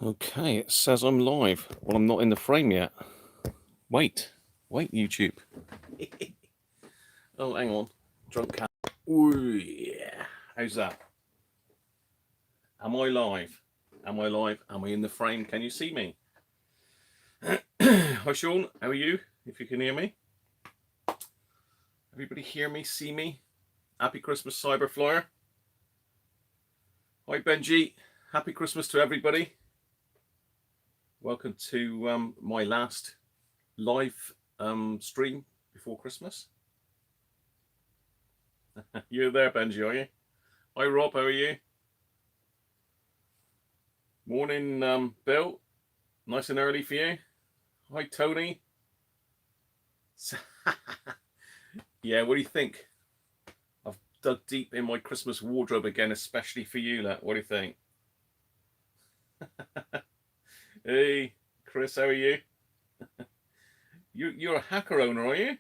Okay, it says I'm live. Well, I'm not in the frame yet. Wait, YouTube. Oh, hang on. Drunk cat. Ooh, yeah. How's that? Am I live? Am I live? Am I in the frame? Can you see me? Hi, Sean. How are you? If you can hear me. Everybody hear me? See me? Happy Christmas, Cyberflyer. Hi, Benji. Happy Christmas to everybody. Welcome to my last live stream before Christmas. You're there, Benji, are you? Hi, Rob. How are you? Morning, Bill. Nice and early for you. Hi, Tony. Yeah, what do you think? I've dug deep in my Christmas wardrobe again, especially for you, What do you think? Hey, Chris, how are you? You're a hacker owner, are you?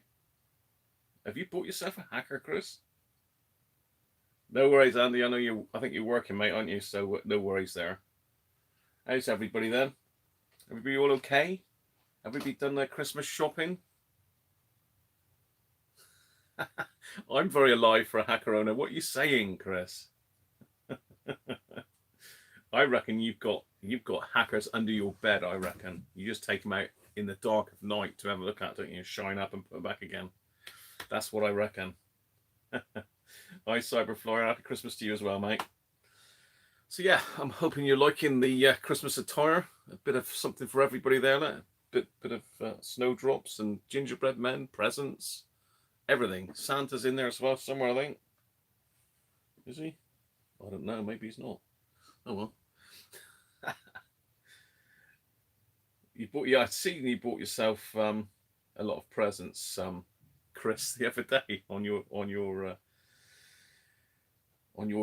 Have you bought yourself a hacker, Chris? No worries, Andy. I know you. I think you're working, mate, aren't you? So no worries there. How's everybody then? Everybody all okay? Everybody done their Christmas shopping? I'm very alive for a hacker owner. What are you saying, Chris? I reckon you've got hackers under your bed. I reckon you just take them out in the dark of night to have a look at, don't you? Shine up and put them back again. That's what I reckon. Hi, Cyberflyer. Happy Christmas to you as well, mate. So yeah, I'm hoping you're liking the Christmas attire. A bit of something for everybody there. A bit of snowdrops and gingerbread men, presents, everything. Santa's in there as well somewhere, I think. Is he? I don't know. Maybe he's not. Oh well. I'd seen you bought yourself a lot of presents, Chris, the other day on your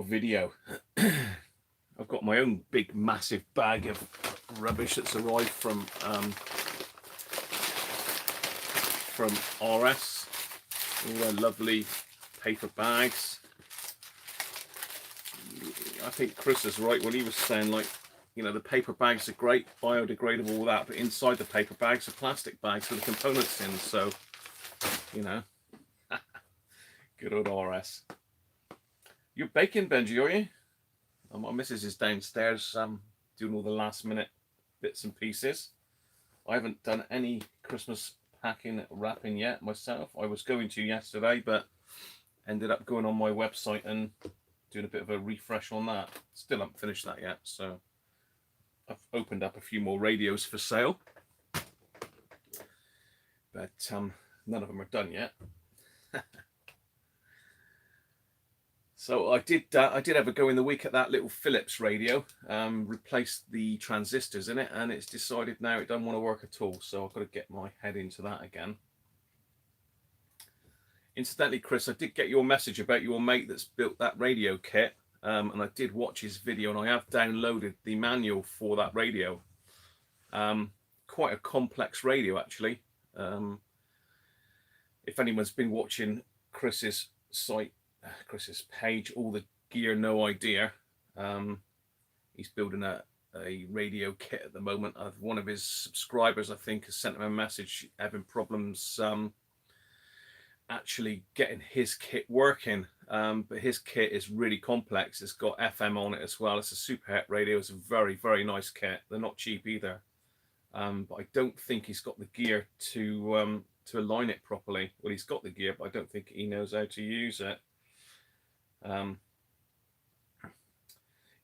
video. I've got my own big, massive bag of rubbish that's arrived from RS. All their lovely paper bags. I think Chris is right when he was saying, like, you know, the paper bags are great, biodegradable, all that, but inside the paper bags are plastic bags with the components in. So, you know, good old RS. You're baking, Benji, are you? My missus is downstairs doing all the last minute bits and pieces. I haven't done any Christmas packing, wrapping yet myself. I was going to yesterday, but ended up going on my website and doing a bit of a refresh on that. Still haven't finished that yet, so I've opened up a few more radios for sale, but none of them are done yet. So I did have a go in the week at that little Philips radio, replaced the transistors in it, and it's decided now it doesn't want to work at all. So I've got to get my head into that again. Incidentally, Chris, I did get your message about your mate that's built that radio kit, and I did watch his video, and I have downloaded the manual for that radio. Quite a complex radio, actually. If anyone's been watching Chris's site, Chris's page, All the Gear No Idea, he's building a radio kit at the moment. One of his subscribers, I think, has sent him a message having problems actually getting his kit working, but his kit is really complex. It's got FM on it as well. It's a superhet radio. It's a very, very nice kit. They're not cheap either, but I don't think he's got the gear to align it properly. Well, he's got the gear, but I don't think he knows how to use it.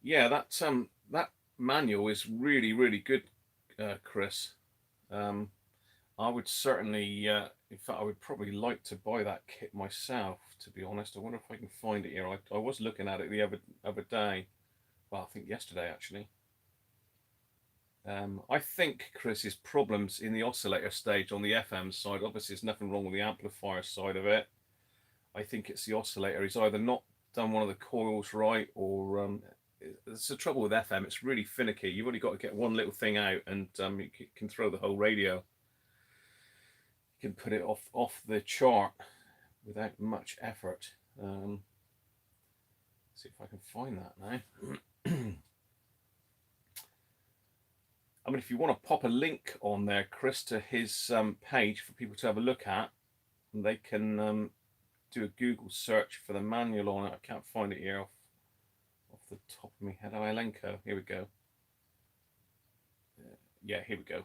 Yeah, that manual is really, really good, Chris. I would certainly, in fact, I would probably like to buy that kit myself, to be honest. I wonder if I can find it here. I was looking at it the other day. Well, I think yesterday, actually. I think Chris's problems in the oscillator stage on the FM side, obviously there's nothing wrong with the amplifier side of it. I think it's the oscillator. He's either not done one of the coils right, or it's the trouble with FM. It's really finicky. You've only got to get one little thing out, and you can throw the whole radio. You can put it off the chart without much effort. See if I can find that now. But if you want to pop a link on there, Chris, to his page for people to have a look at, and they can do a Google search for the manual on it. I can't find it here off the top of my head. Oh, Elenco. Here we go. Yeah, here we go.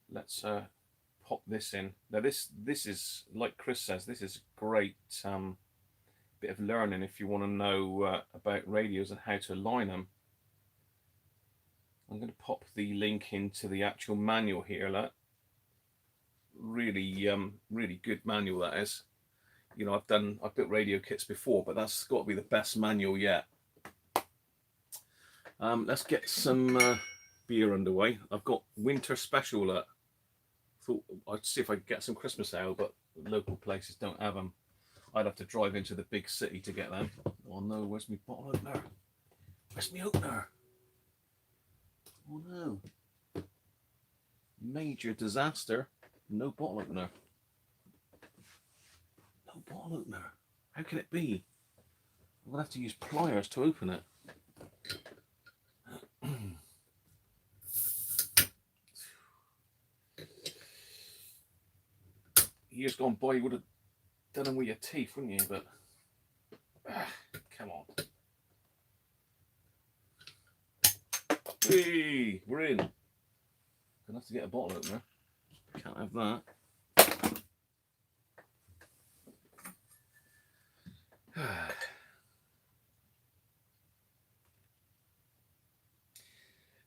Let's pop this in. Now this is, like Chris says, this is a great bit of learning if you want to know about radios and how to align them. I'm going to pop the link into the actual manual here. Look. Really really good manual that is. You know, I've built radio kits before, but that's got to be the best manual yet. Let's get some beer underway. I've got winter special. Thought I'd see if I could get some Christmas ale, but local places don't have them. I'd have to drive into the big city to get them. Oh no, where's my bottle opener? Where's my opener? Oh no. Major disaster. No bottle opener. No bottle opener. How can it be? I'm going to have to use pliers to open it. Years gone by, you would have done them with your teeth, wouldn't you? But come on. Hey, we're in. Gonna have to get a bottle opener. Can't have that.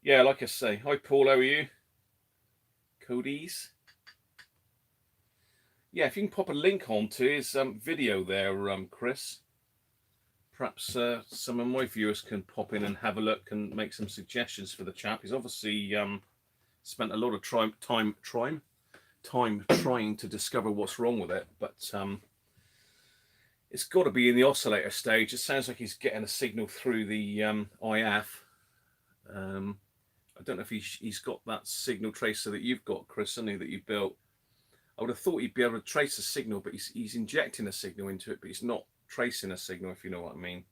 Yeah, like I say. Hi Paul, how are you? Cody's. Yeah, if you can pop a link onto his video there, Chris. Perhaps some of my viewers can pop in and have a look and make some suggestions for the chap. He's obviously spent a lot of time trying to discover what's wrong with it, but it's got to be in the oscillator stage. It sounds like he's getting a signal through the IF. I don't know if he's got that signal tracer that you've got, Chris, that you built. I would have thought he'd be able to trace a signal, but he's injecting a signal into it, but he's not tracing a signal, if you know what I mean.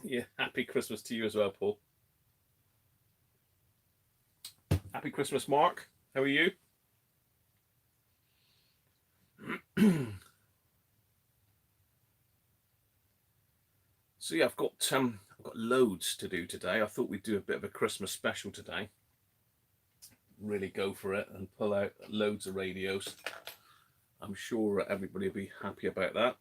Yeah, happy Christmas to you as well, Paul. Happy Christmas, Mark. How are you? So yeah, I've got loads to do today. I thought we'd do a bit of a Christmas special today. Really go for it and pull out loads of radios. I'm sure everybody will be happy about that.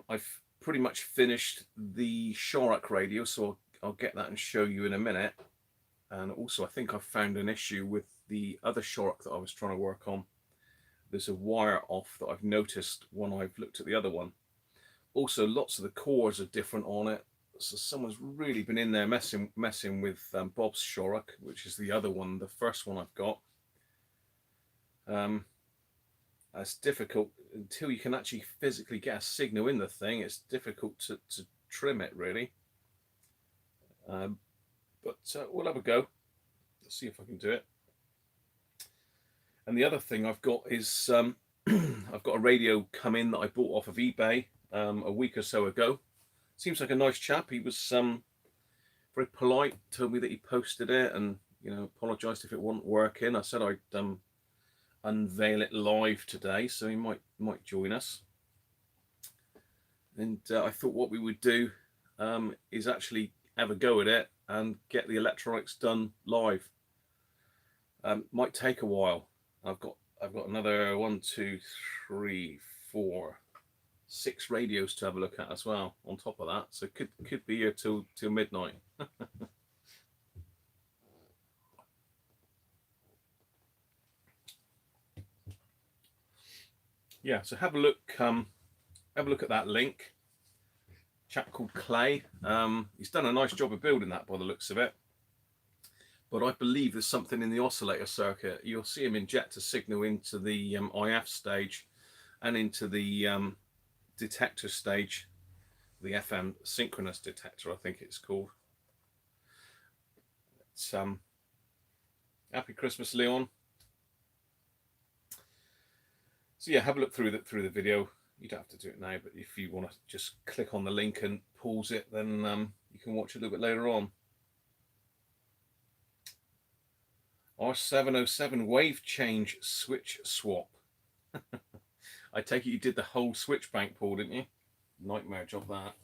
I've pretty much finished the Shorak radio, so I'll get that and show you in a minute. And also, I think I've found an issue with the other Shorak that I was trying to work on. There's a wire off that I've noticed when I've looked at the other one. Also, lots of the cores are different on it. So someone's really been in there messing with Bob's Shorak, which is the other one, the first one I've got. It's difficult until you can actually physically get a signal in the thing. It's difficult to trim it, really. But we'll have a go. Let's see if I can do it. And the other thing I've got is I've got a radio come in that I bought off of eBay a week or so ago. Seems like a nice chap. He was very polite, told me that he posted it and, you know, apologized if it wasn't working. I said I'd unveil it live today, so he might join us. And I thought what we would do is actually have a go at it and get the electronics done live. Might take a while. I've got another 6 radios to have a look at as well on top of that, so could be here till midnight. Yeah, so have a look at that link. Chap called Clay. He's done a nice job of building that by the looks of it. But I believe there's something in the oscillator circuit. You'll see him inject a signal into the IF stage and into the detector stage, the FM synchronous detector, I think it's called. It's happy Christmas, Leon. So yeah, have a look through the video. You don't have to do it now, but if you want to just click on the link and pause it, then you can watch it a little bit later on. R707 wave change switch swap. I take it you did the whole switch bank, Paul, didn't you? Nightmare job that.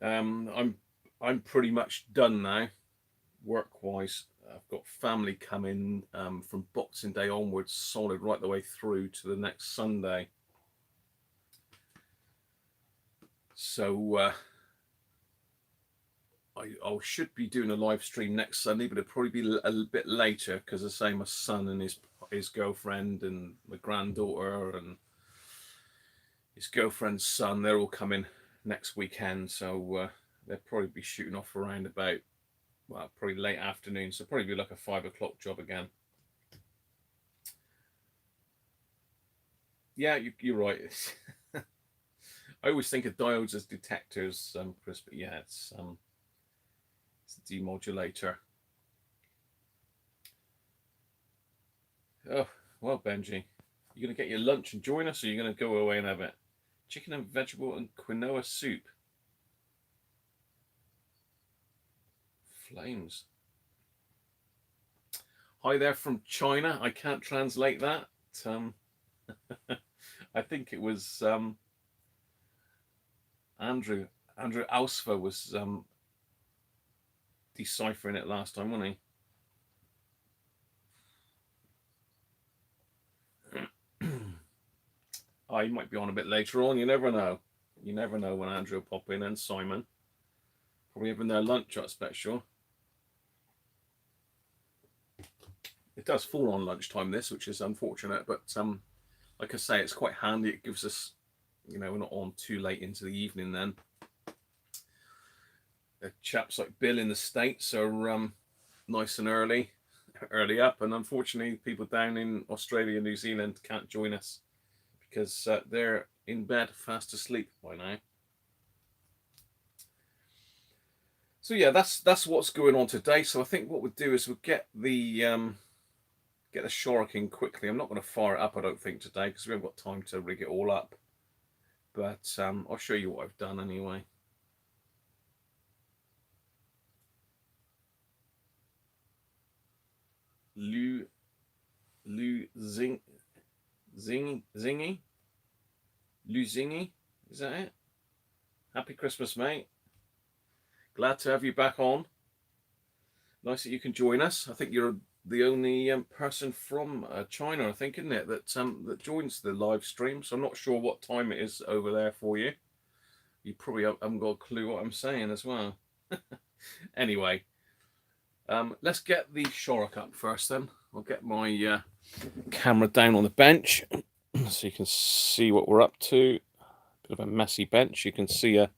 I'm pretty much done now, work-wise. I've got family coming from Boxing Day onwards, solid right the way through to the next Sunday. So I should be doing a live stream next Sunday, but it'll probably be a bit later because I say my son and his girlfriend and my granddaughter and his girlfriend's son, they're all coming next weekend. So they'll probably be shooting off around about, well, probably late afternoon. So probably be like a 5 o'clock job again. Yeah, you're right. I always think of diodes as detectors, Chris, but yeah, it's a demodulator. Oh, well, Benji, you going to get your lunch and join us, or are you going to go away and have it? Chicken and vegetable and quinoa soup. Flames. Hi there from China. I can't translate that. I think it was Andrew Ausfa was deciphering it last time, wasn't he? Oh, he might be on a bit later on. You never know. You never know when Andrew will pop in, and Simon. Probably having their lunch, I expect, sure. It does fall on lunchtime, this, which is unfortunate, but like I say, it's quite handy. It gives us, you know, we're not on too late into the evening then. The chaps like Bill in the States are nice and early up, and unfortunately people down in Australia and New Zealand can't join us because they're in bed fast asleep by now. So yeah, that's what's going on today. So I think what we'll do is we'll get the Shorrock in quickly. I'm not going to fire it up, I don't think, today because we haven't got time to rig it all up. But I'll show you what I've done anyway. Zingy? Zingy? Is that it? Happy Christmas, mate. Glad to have you back on. Nice that you can join us. I think you're the only person from China, I think, isn't it, that joins the live stream. So I'm not sure what time it is over there for you. You probably haven't got a clue what I'm saying as well. Anyway, let's get the Shorrock up first then. I'll get my camera down on the bench so you can see what we're up to. Bit of a messy bench. You can see a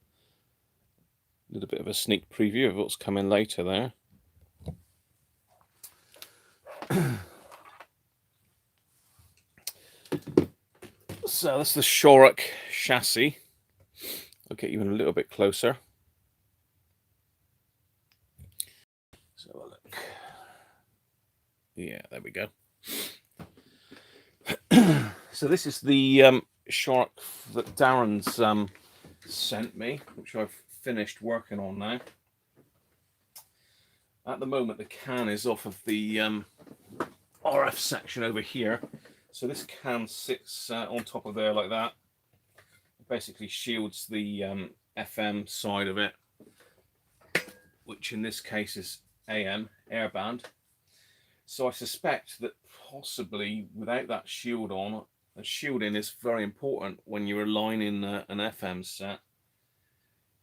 little bit of a sneak preview of what's coming later there. So that's the Shorrock chassis. I'll get you in a little bit closer. So look. Yeah, there we go. So this is the Shorrock that Darren's sent me, which I've finished working on now. At the moment, the can is off of the RF section over here. So this can sits on top of there like that. It basically shields the FM side of it, which in this case is AM, airband. So I suspect that possibly without that shield on, and shielding is very important when you're aligning an FM set.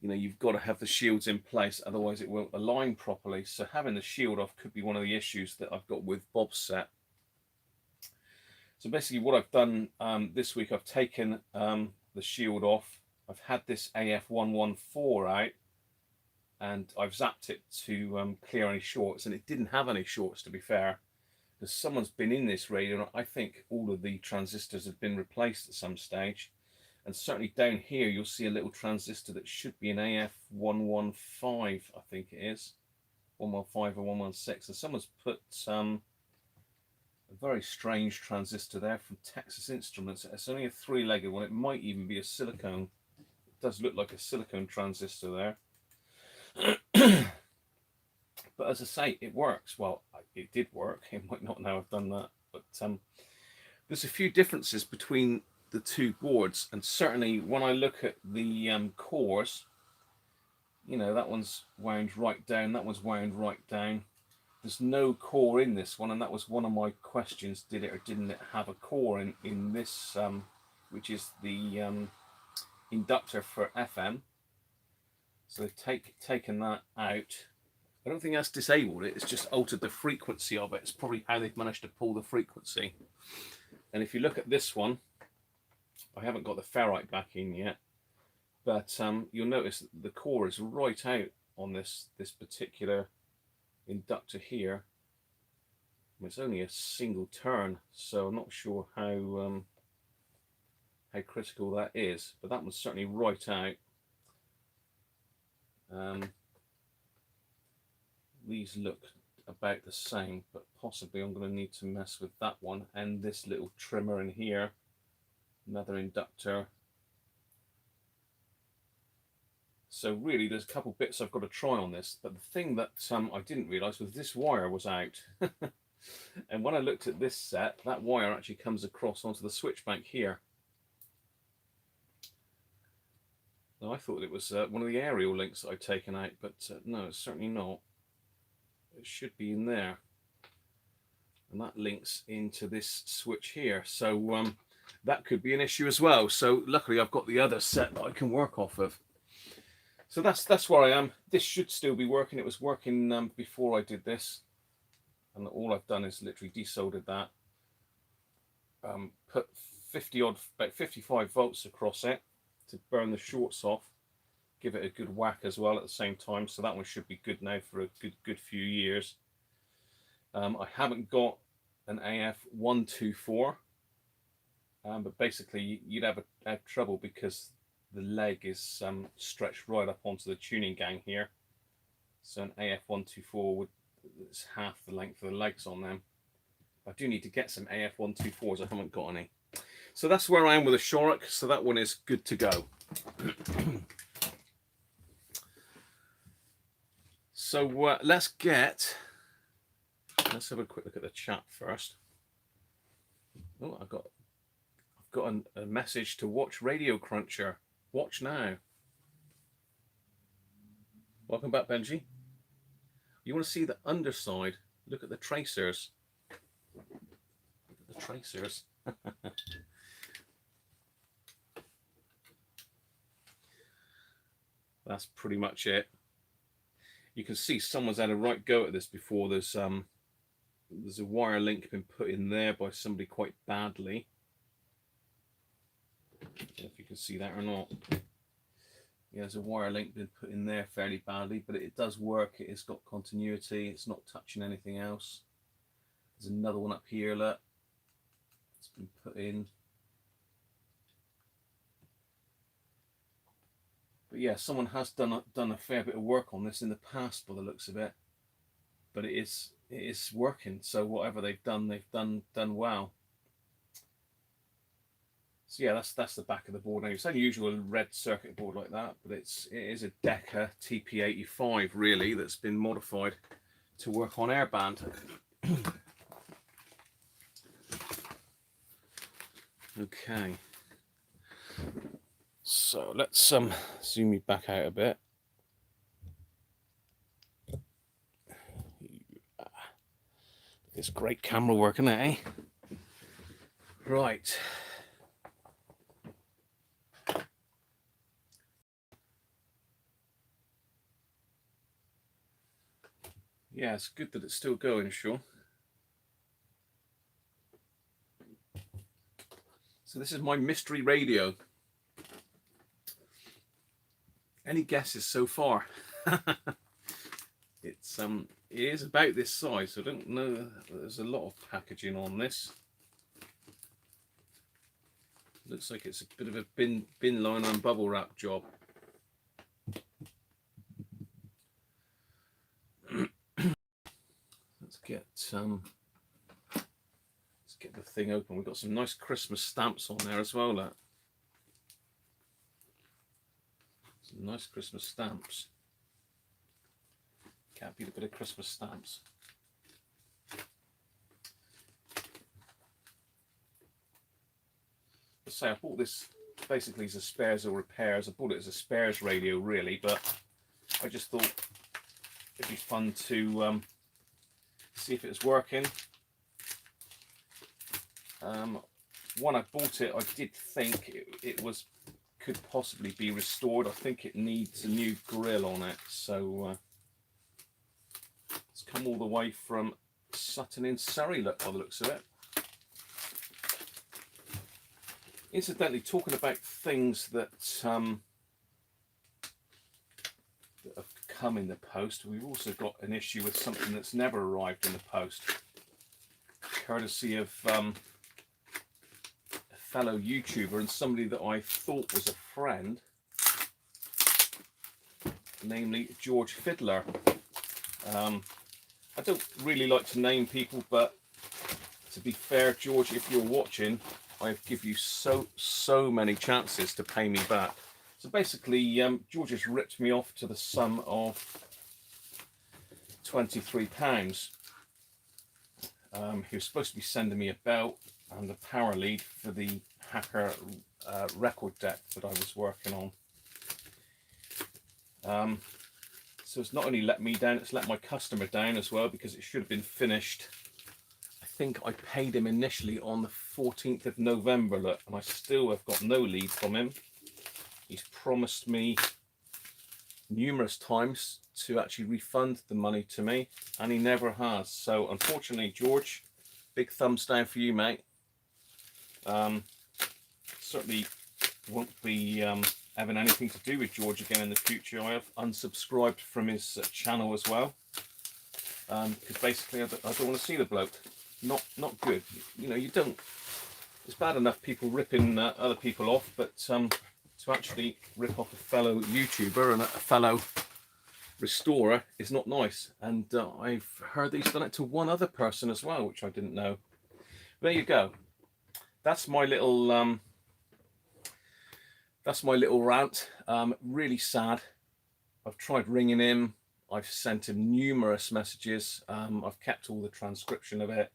You know, you've got to have the shields in place, otherwise it won't align properly. So having the shield off could be one of the issues that I've got with Bob's set. So basically what I've done this week, I've taken the shield off. I've had this AF114 out and I've zapped it to clear any shorts, and it didn't have any shorts, to be fair, because someone's been in this radio and I think all of the transistors have been replaced at some stage. And certainly down here you'll see a little transistor that should be an AF115, I think it is. 115 or 116, and someone's put a very strange transistor there from Texas Instruments. It's only a 3-legged one. It might even be a silicone. It does look like a silicone transistor there. But as I say, it works. Well, it did work. It might not now have done that. But there's a few differences between the two boards. And certainly when I look at the cores, you know, that one's wound right down. That one's wound right down. There's no core in this one. And that was one of my questions. Did it or didn't it have a core in this, which is the inductor for FM. So they've taken that out. I don't think that's disabled it, it's just altered the frequency of it. It's probably how they've managed to pull the frequency. And if you look at this one, I haven't got the ferrite back in yet, but you'll notice that the core is right out on this particular inductor here. It's only a single turn, so I'm not sure how critical that is, but that one's certainly right out. These look about the same, but possibly I'm going to need to mess with that one and this little trimmer in here. Another inductor. So really there's a couple bits I've got to try on this, but the thing that I didn't realise was this wire was out. And when I looked at this set, that wire actually comes across onto the switch bank here. Now, I thought it was one of the aerial links that I'd taken out, but no, it's certainly not. It should be in there, and that links into this switch here, so that could be an issue as well. So luckily I've got the other set that I can work off of. So that's where I am. This should still be working. It was working before I did this, and all I've done is literally desoldered that, put about 55 volts across it to burn the shorts off, give it a good whack as well at the same time. So that one should be good now for a good few years. I haven't got an AF124, but basically you'd have trouble because the leg is stretched right up onto the tuning gang here. So an AF124 it's half the length of the legs on them. I do need to get some AF124s. I haven't got any. So that's where I am with a Shorrock. So that one is good to go. So let's have a quick look at the chat first. Oh, I've got a message to watch Radiocruncher. Watch now. Welcome back, Benji. You want to see the underside? Look at the tracers. Look at the tracers. That's pretty much it. You can see someone's had a right go at this before. There's a wire link been put in there by somebody quite badly. I don't know if you can see that or not. Yeah, there's a wire link been put in there fairly badly, but it does work. It has got continuity. It's not touching anything else. There's another one up here, look. It's been put in. But yeah, someone has done a fair bit of work on this in the past by the looks of it. But it is working. So whatever they've done well. So yeah, that's the back of the board. Now it's unusual red circuit board like that, but it is a Decca TP85 really that's been modified to work on airband. Okay. So let's zoom you back out a bit. This great camera work, isn't it, eh? Right. Yeah, it's good that it's still going, sure. So this is my mystery radio. Any guesses so far? It is about this size, so I don't know. There's a lot of packaging on this. Looks like it's a bit of a bin liner and bubble wrap job. let's get the thing open. We've got some nice Christmas stamps on there as well. Look. Some nice Christmas stamps. Can't beat a bit of Christmas stamps. Let's say I bought this basically as a spares or repairs. I bought it as a spares radio really, but I just thought it'd be fun to see if it was working. When I bought it, I did think it could possibly be restored. I think it needs a new grill on it, so it's come all the way from Sutton in Surrey, look, by the looks of it. Incidentally, talking about things that have come in the post, we've also got an issue with something that's never arrived in the post, courtesy of a fellow YouTuber and somebody that I thought was a friend, namely George Fiddler. I don't really like to name people, but to be fair, George, if you're watching, I give you so many chances to pay me back. So basically, George has ripped me off to the sum of £23. He was supposed to be sending me a belt and the power lead for the Hacker record deck that I was working on. So it's not only let me down, it's let my customer down as well, because it should have been finished. I think I paid him initially on the 14th of November, look, and I still have got no lead from him. He's promised me numerous times to actually refund the money to me, and he never has. So unfortunately, George, big thumbs down for you, mate. Certainly won't be having anything to do with George again in the future. I have unsubscribed from his channel as well, because basically I don't want to see the bloke. Not good. You know, you don't. It's bad enough people ripping other people off, but to actually rip off a fellow YouTuber and a fellow restorer is not nice. And I've heard that he's done it to one other person as well, which I didn't know. There you go. That's my little rant. Really sad. I've tried ringing him. I've sent him numerous messages. I've kept all the transcription of it.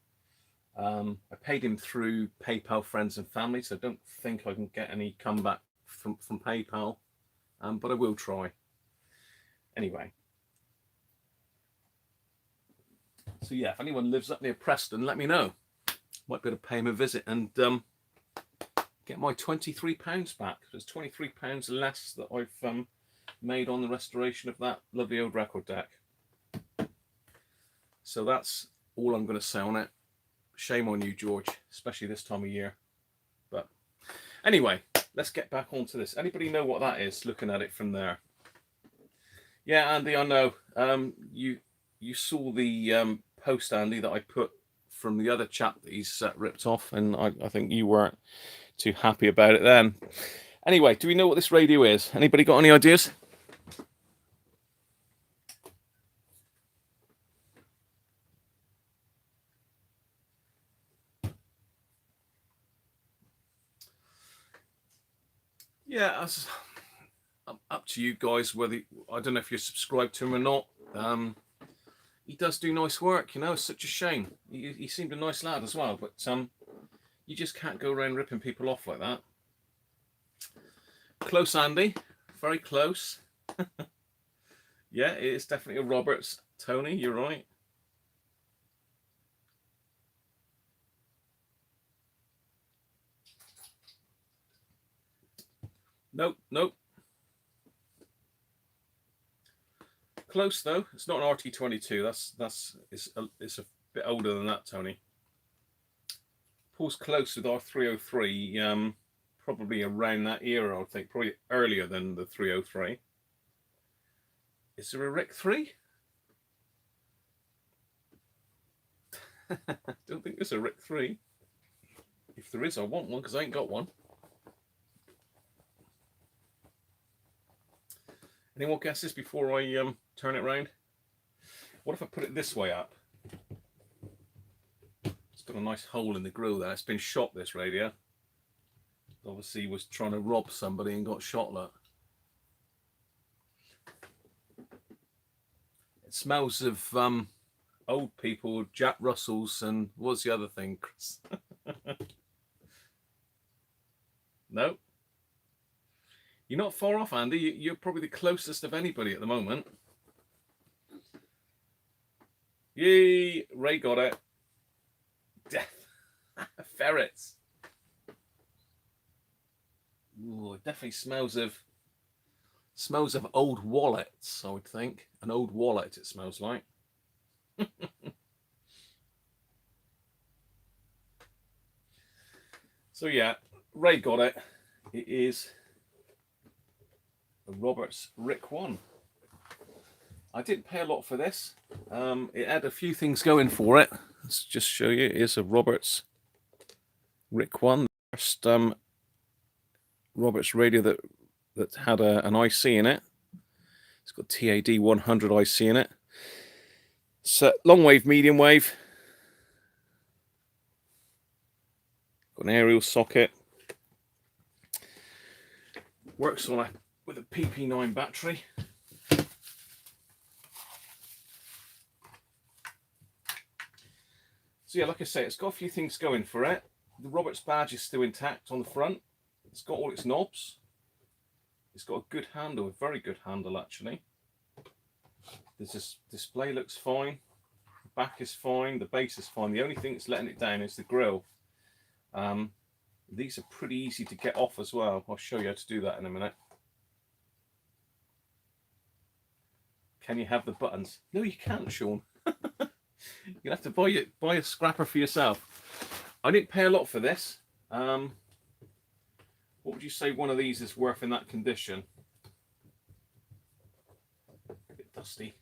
I paid him through PayPal friends and family, so I don't think I can get any comeback from PayPal, but I will try. Anyway. So yeah, if anyone lives up near Preston, let me know. Might be able to pay him a visit and get my £23 back. There's £23 less that I've made on the restoration of that lovely old record deck. So that's all I'm going to say on it. Shame on you, George, especially this time of year. But anyway, let's get back onto this. Anybody know what that is, looking at it from there? Yeah, Andy, I know. You saw the post, Andy, that I put from the other chap that he's ripped off, and I think you weren't too happy about it then. Anyway, do we know what this radio is? Anybody got any ideas? Yeah, up to you guys. Whether I don't know if you're subscribed to him or not. He does do nice work, you know. It's such a shame. He seemed a nice lad as well, but you just can't go around ripping people off like that. Close, Andy. Very close. Yeah, it is definitely a Roberts. Tony, you're right. Nope. Close though. It's not an RT22. It's a bit older than that, Tony. Paul's close with our 303. Probably around that era, I think. Probably earlier than the 303. Is there a Rick 3? Don't think there's a Rick 3. If there is, I want one because I ain't got one. Any more guesses before I turn it round? What if I put it this way up? It's got a nice hole in the grill there. It's been shot, this radio. Obviously he was trying to rob somebody and got shot. Look. It smells of old people, Jack Russells, and what's the other thing, Chris? No? You're not far off, Andy. You're probably the closest of anybody at the moment. Yay! Ray got it. Death. Ferrets. Ooh, it definitely smells of old wallets, I would think. An old wallet it smells like. So yeah, Ray got it. It is a Roberts RIC 1. I didn't pay a lot for this. It had a few things going for it. Let's just show you. It is a Roberts RIC 1. The first Roberts radio that had an IC in it. It's got TAD 100 IC in it. So long wave, medium wave. Got an aerial socket. Works on with a PP9 battery. So yeah, like I say, it's got a few things going for it. The Roberts badge is still intact on the front. It's got all its knobs. It's got a good handle, a very good handle actually. This display looks fine. The back is fine. The base is fine. The only thing that's letting it down is the grille. These are pretty easy to get off as well. I'll show you how to do that in a minute. Can you have the buttons? No, you can't, Sean. You'll have to buy a scrapper for yourself. I didn't pay a lot for this. What would you say one of these is worth in that condition? A bit dusty.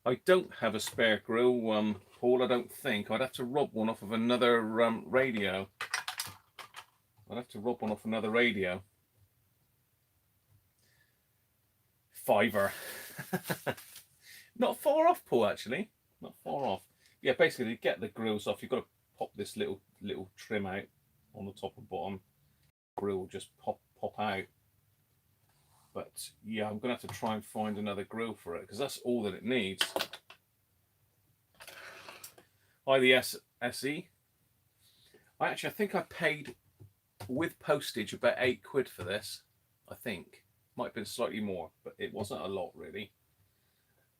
I don't have a spare grill, Paul, I don't think. I'd have to rob one off of another radio. I'd have to rob one off another radio. £5. Not far off, Paul, actually. Not far off. Yeah, basically, to get the grills off, you've got to pop this little trim out on the top and bottom. Grill will just pop out. But yeah, I'm going to have to try and find another grill for it because that's all that it needs. Hi, the SE. I think I paid with postage about £8 for this. I think might have been slightly more, but it wasn't a lot really.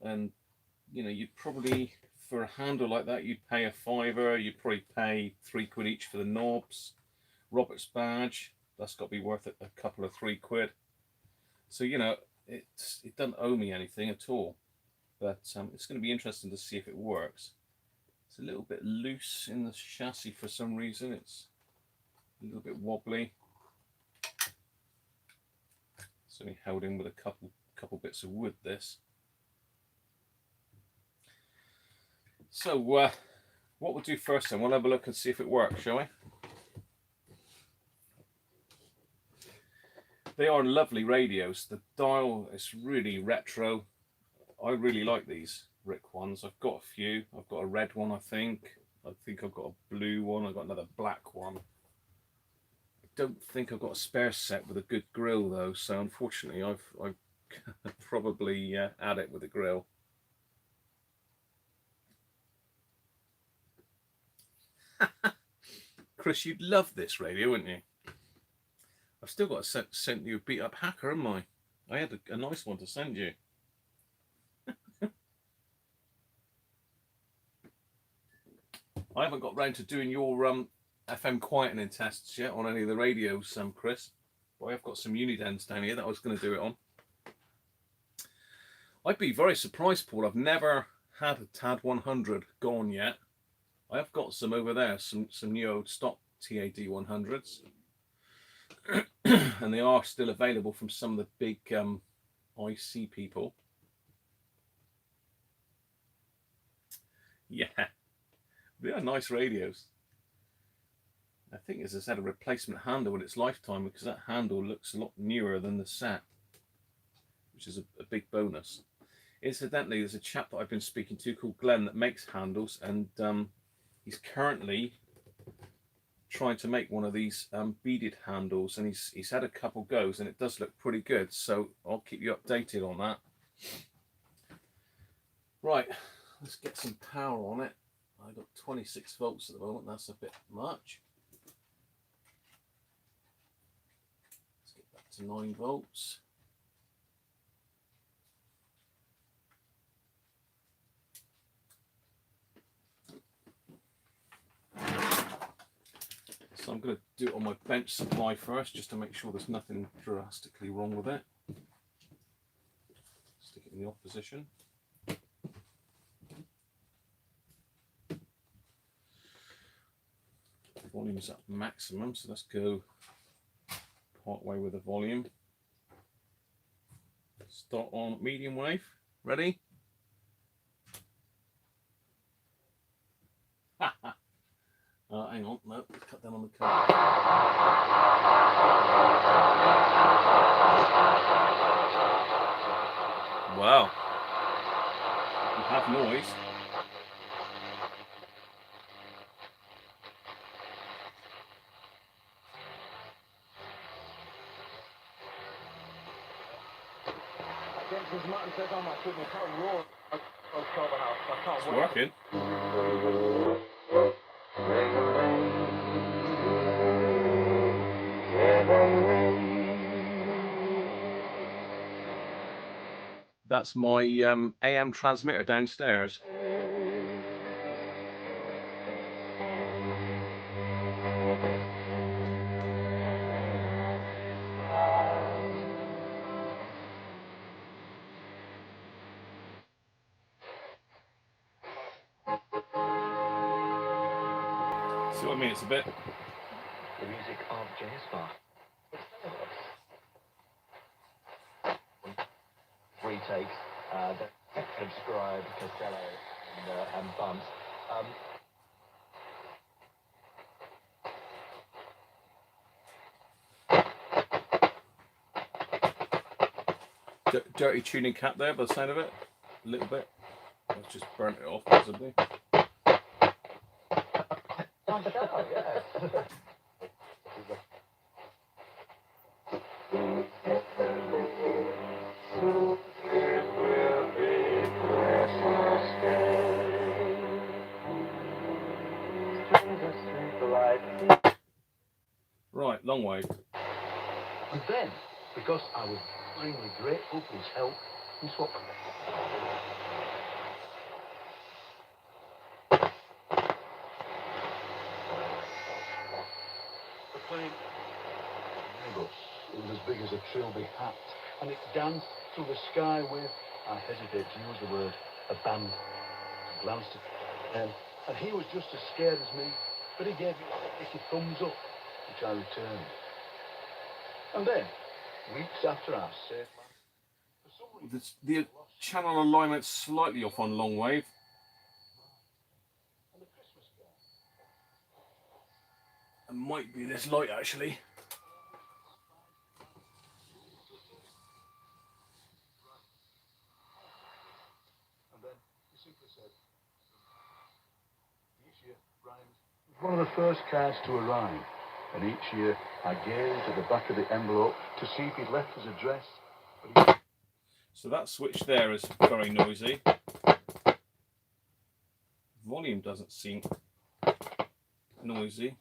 And you know, you'd probably for a handle like that, you'd pay a £5. You'd probably pay £3 each for the knobs. Roberts badge, that's got to be worth a couple of £3. So, you know, it doesn't owe me anything at all. But it's going to be interesting to see if it works. It's a little bit loose in the chassis for some reason. It's a little bit wobbly. It's only held in with a couple bits of wood, this. So, what we'll do first then, we'll have a look and see if it works, shall we? They are lovely radios. The dial is really retro. I really like these RIC ones. I've got a few. I've got a red one, I think. I've got a blue one. I've got another black one. I don't think I've got a spare set with a good grill though. So unfortunately, I've probably add it with a grill. Chris, you'd love this radio, wouldn't you? I've still got to send you a beat up hacker, haven't I? I had a nice one to send you. I haven't got round to doing your FM quietening tests yet on any of the radios, Chris. But I have got some Unidens down here that I was going to do it on. I'd be very surprised, Paul. I've never had a TAD 100 gone yet. I have got some over there, some new old stock TAD 100s. And they are still available from some of the big IC people. Yeah, they are nice radios. I think this has had a replacement handle in its lifetime because that handle looks a lot newer than the set, which is a big bonus. Incidentally, there's a chap that I've been speaking to called Glenn that makes handles, and he's currently trying to make one of these beaded handles, and he's had a couple goes, and it does look pretty good. So I'll keep you updated on that. Right, let's get some power on it. I got 26 volts at the moment. That's a bit much. Let's get back to 9 volts. So I'm going to do it on my bench supply first, just to make sure there's nothing drastically wrong with it. Stick it in the off position. Volume is at maximum, so let's go part way with the volume. Start on medium wave. Ready? Hang on, no, cut down on the curve. Wow. You have noise. It's working. That's my AM transmitter downstairs. See what I mean? It's a bit. The music of Jazz Bar. 3 takes. Subscribe, Costello, and Bumps. Dirty tuning cap there by the sound of it. A little bit. I've just burnt it off possibly. Right, long wave. And then, because I was finally grateful for his help, we swapped. The plane, it was as big as a trilby hat, and it danced through the sky with, I hesitate to use the word, abandon. I glanced at him, and he was just as scared as me, but he gave me a thumbs up, which I returned. And then, weeks after our safe land, The channel alignment's slightly off on long wave. It might be this light actually. And then he simply said, each year, Ryan was one of the first cards to arrive. And each year I gazed at the back of the envelope to see if he'd left his address. So that switch there is very noisy. Volume doesn't seem noisy.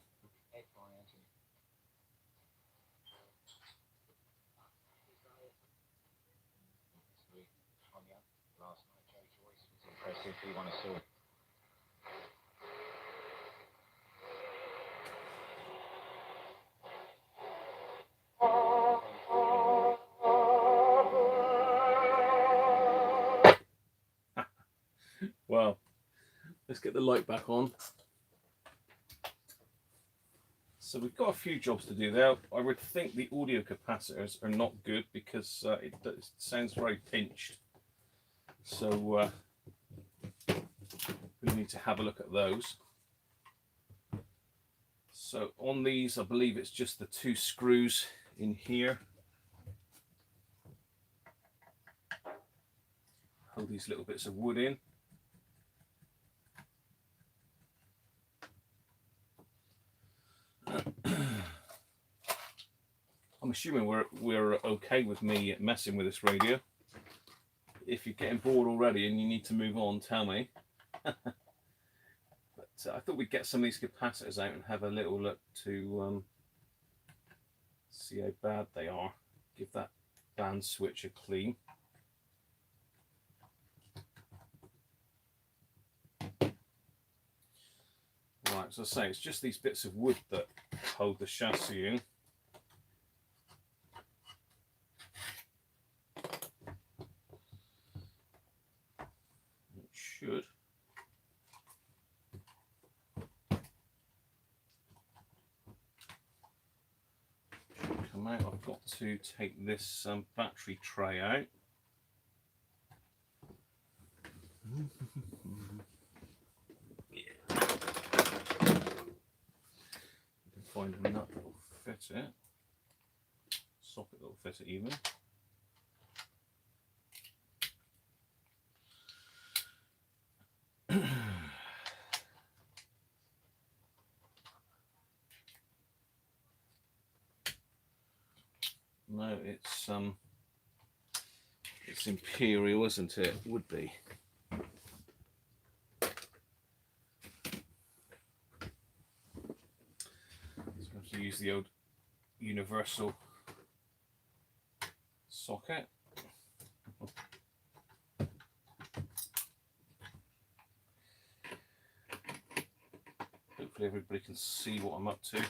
Last night, Joe Joyce was impressive. He won a silver. Well, let's get the light back on. So we've got a few jobs to do there. I would think the audio capacitors are not good because it sounds very pinched. So we need to have a look at those. So on these, I believe it's just the 2 screws in here. Hold these these little bits of wood in. I'm assuming we're okay with me messing with this radio. If you're getting bored already and you need to move on, tell me. But I thought we'd get some of these capacitors out and have a little look to see how bad they are. Give that band switch a clean. Right, so I say it's just these bits of wood that hold the chassis in. It should. Come out. I've got to take this battery tray out. Yeah. You can find a nut that will fit it, socket that will fit it even. No, it's Imperial, isn't it? Would be. So I have to use the old universal socket. Hopefully everybody can see what I'm up to.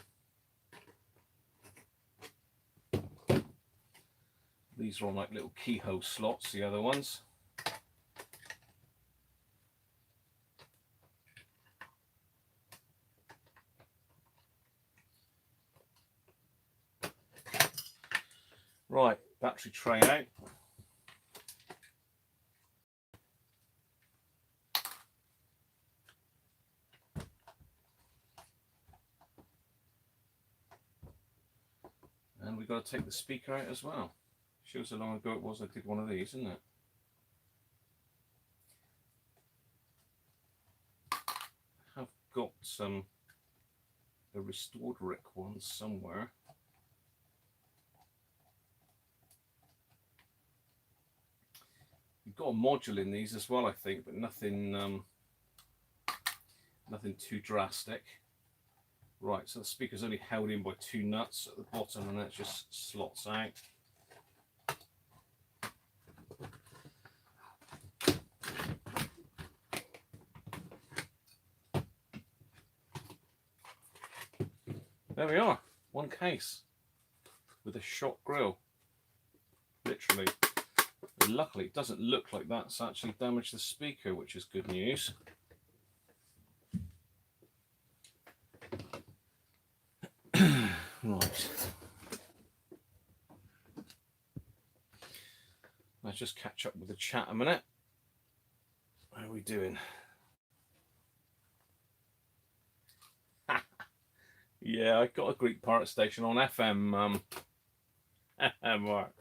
These are on like little keyhole slots, the other ones. Right, battery tray out. And we've got to take the speaker out as well. Shows how long ago it was I did one of these, isn't it? I have got a restored Rick one somewhere. We've got a module in these as well, I think, but nothing nothing too drastic. Right, so the speaker's only held in by two nuts at the bottom, and that just slots out. There we are, one case with a shot grill, literally. And luckily it doesn't look like that's actually damaged the speaker, which is good news. Right, let's just catch up with the chat a minute. How are we doing? Yeah, I got a Greek pirate station on FM. Mark.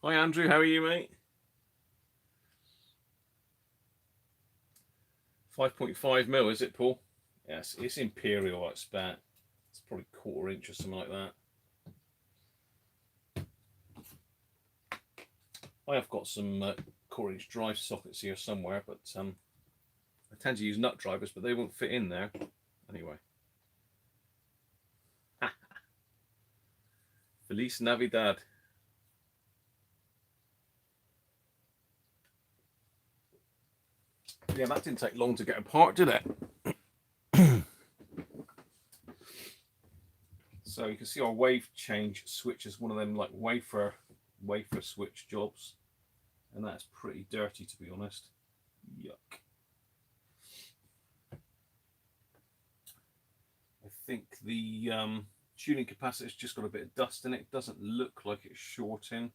Hi Andrew, how are you, mate? 5.5 mil, is it, Paul? Yes, it's Imperial, I expect. It's probably 1/4 inch or something like that. I have got some 1/4 inch drive sockets here somewhere, but I tend to use nut drivers, but they won't fit in there. Anyway. Feliz Navidad. Yeah, that didn't take long to get apart, did it? So you can see our wave change switch is one of them like wafer switch jobs, and that's pretty dirty, to be honest. Yuck. I think the tuning capacitor's just got a bit of dust in it. It doesn't look like it's shorting.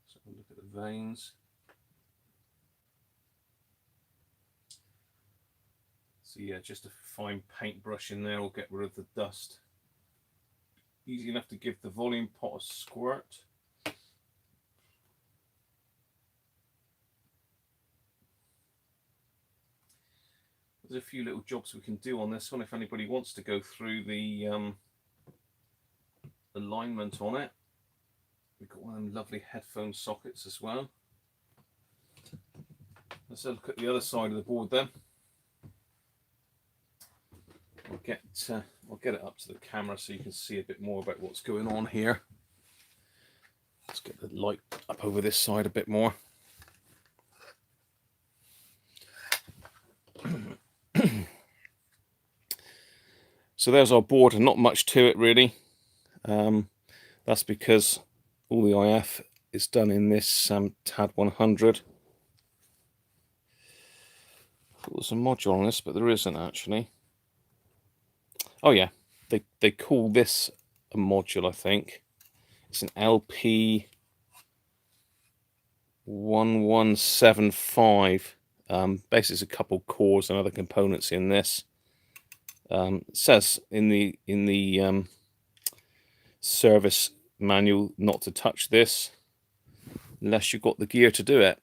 So look at the veins. So yeah, just a fine paintbrush in there will get rid of the dust. Easy enough to give the volume pot a squirt. There's a few little jobs we can do on this one if anybody wants to go through the alignment on it. We've got one of them lovely headphone sockets as well. Let's have a look at the other side of the board then. I'll get it up to the camera so you can see a bit more about what's going on here. Let's get the light up over this side a bit more. So there's our board, and not much to it really. That's because all the IF is done in this TAD 100. I thought there's a module on this, but there isn't actually. Oh yeah, they call this a module, I think. It's an LP 1175. Basically, it's a couple cores and other components in this. It says in the service manual not to touch this unless you've got the gear to do it.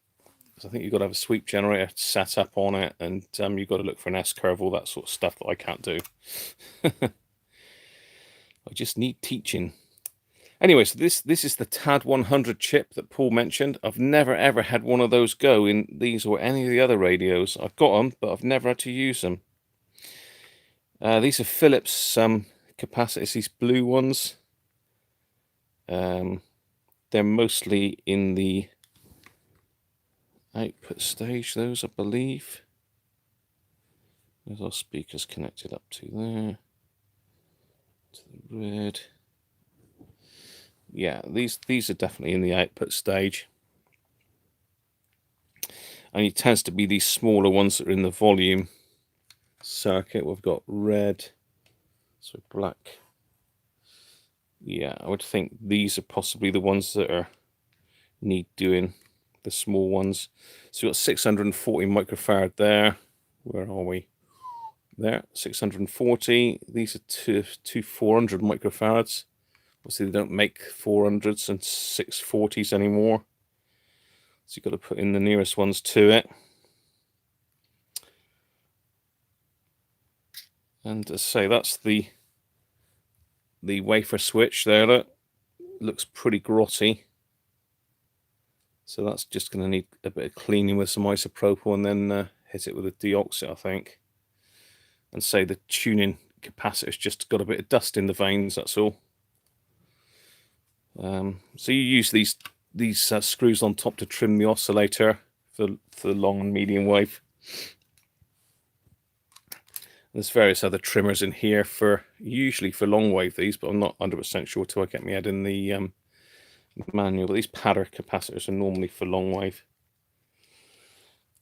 So I think you've got to have a sweep generator set up on it, and you've got to look for an S-curve, all that sort of stuff that I can't do. I just need teaching. Anyway, so this is the TAD 100 chip that Paul mentioned. I've never ever had one of those go in these or any of the other radios. I've got them, but I've never had to use them. These are Philips capacitors, these blue ones. They're mostly in the output stage, those, I believe. There's our speakers connected up to there. To the red. Yeah, these are definitely in the output stage. And it tends to be these smaller ones that are in the volume circuit. We've got red, so black. Yeah, I would think these are possibly the ones that need doing, the small ones. So we've got 640 microfarad there. Where are we? There, 640. These are two 400 microfarads. Obviously, they don't make 400s and 640s anymore. So you've got to put in the nearest ones to it. And as I say, that's the wafer switch there. That looks pretty grotty. So that's just going to need a bit of cleaning with some isopropyl, and then hit it with a deoxit, I think. And say the tuning capacitor's just got a bit of dust in the vanes, that's all. So you use these screws on top to trim the oscillator for long and medium wave. There's various other trimmers in here for usually for long wave, these, but I'm not 100% sure till I get my head in the manual. But these pattern capacitors are normally for long wave.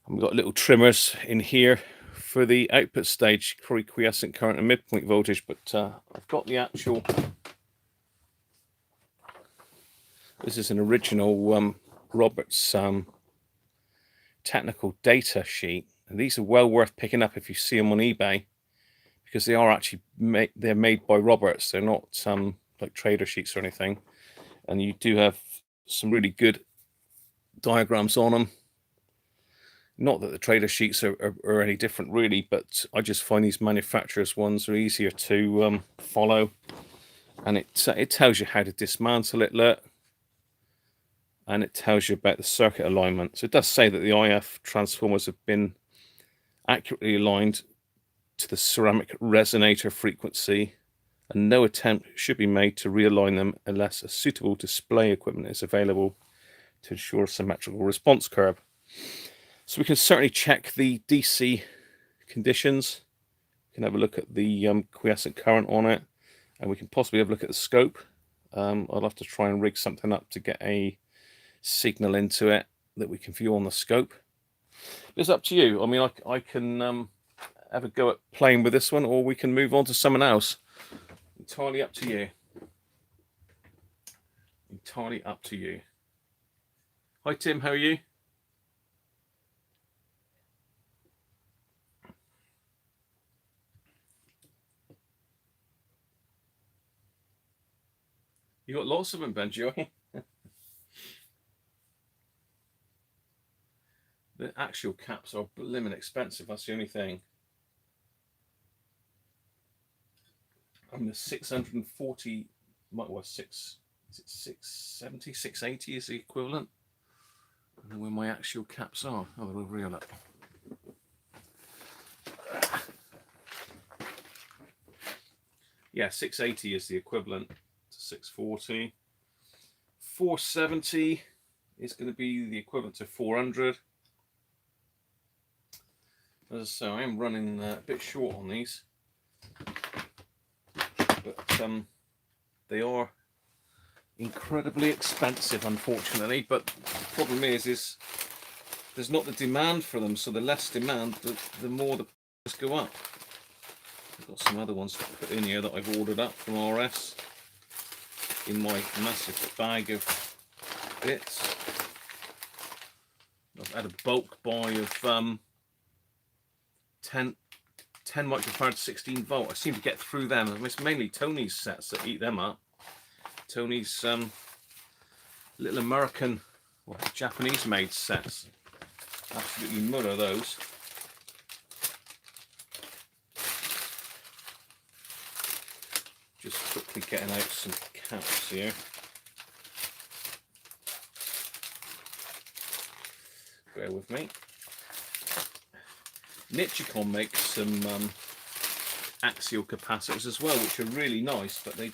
And we've got little trimmers in here for the output stage, probably quiescent current and midpoint voltage, but I've got the actual. This is an original Roberts technical data sheet, and these are well worth picking up if you see them on eBay, because they are actually they're made by Roberts. They're not like trader sheets or anything, and you do have some really good diagrams on them. Not that the trader sheets are any different really, but I just find these manufacturers ones are easier to follow, and it tells you how to dismantle it. Look. And it tells you about the circuit alignment. So it does say that the IF transformers have been accurately aligned to the ceramic resonator frequency, and no attempt should be made to realign them unless a suitable display equipment is available to ensure a symmetrical response curve. So we can certainly check the DC conditions. We can have a look at the quiescent current on it, and we can possibly have a look at the scope. I'll have to try and rig something up to get a signal into it that we can view on the scope. It's up to you. I mean, I can have a go at playing with this one, or we can move on to someone else. Entirely up to you. Entirely up to you. Hi Tim, how are you? You got lots of them, Benji. The actual caps are blimmin' expensive. That's the only thing. I mean, the 640, well, is it 670, 680 is the equivalent. I don't know where my actual caps are. Oh, they're over here, look. Yeah, 680 is the equivalent to 640. 470 is going to be the equivalent to 400. As I say, I am running a bit short on these, but they are incredibly expensive, unfortunately. But the problem is there's not the demand for them, so the less demand, the more the prices go up. I've got some other ones to put in here that I've ordered up from RS in my massive bag of bits. I've had a bulk buy of 10 microfarad 16 volt. I seem to get through them. And it's mainly Tony's sets that eat them up. Tony's little American, well, Japanese made sets. Absolutely mother those. Just quickly getting out some caps here. Bear with me. Nichicon makes some axial capacitors as well, which are really nice, but they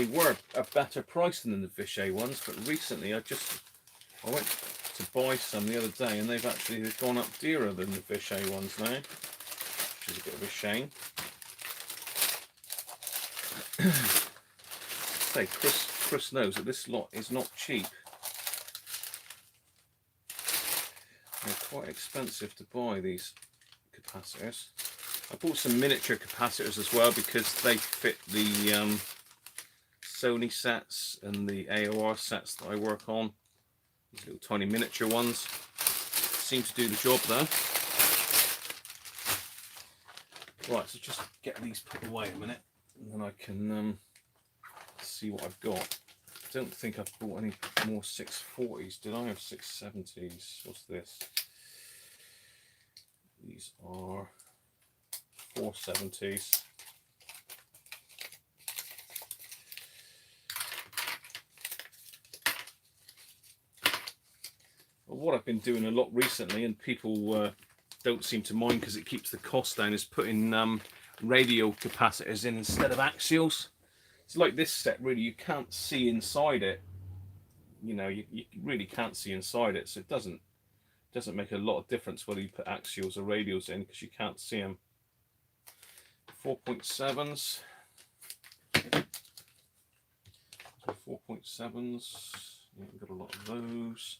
were a better price than the Vichy ones. But recently, I went to buy some the other day, and they've gone up dearer than the Vichy ones now, which is a bit of a shame. Say, Chris knows that this lot is not cheap. They're quite expensive to buy, these capacitors. I bought some miniature capacitors as well because they fit the Sony sets and the AOR sets that I work on. These little tiny miniature ones seem to do the job though. Right, so just get these put away a minute, and then I can see what I've got. I don't think I've bought any more 640s. Did I have 670s? What's this? These are 470s. Well, what I've been doing a lot recently, and people don't seem to mind because it keeps the cost down, is putting radio capacitors in instead of axials. It's like this set, really, you can't see inside it. You know, you really can't see inside it, so it doesn't make a lot of difference whether you put axials or radials in because you can't see them. 4.7s. 4.7s. Yeah, we've got a lot of those.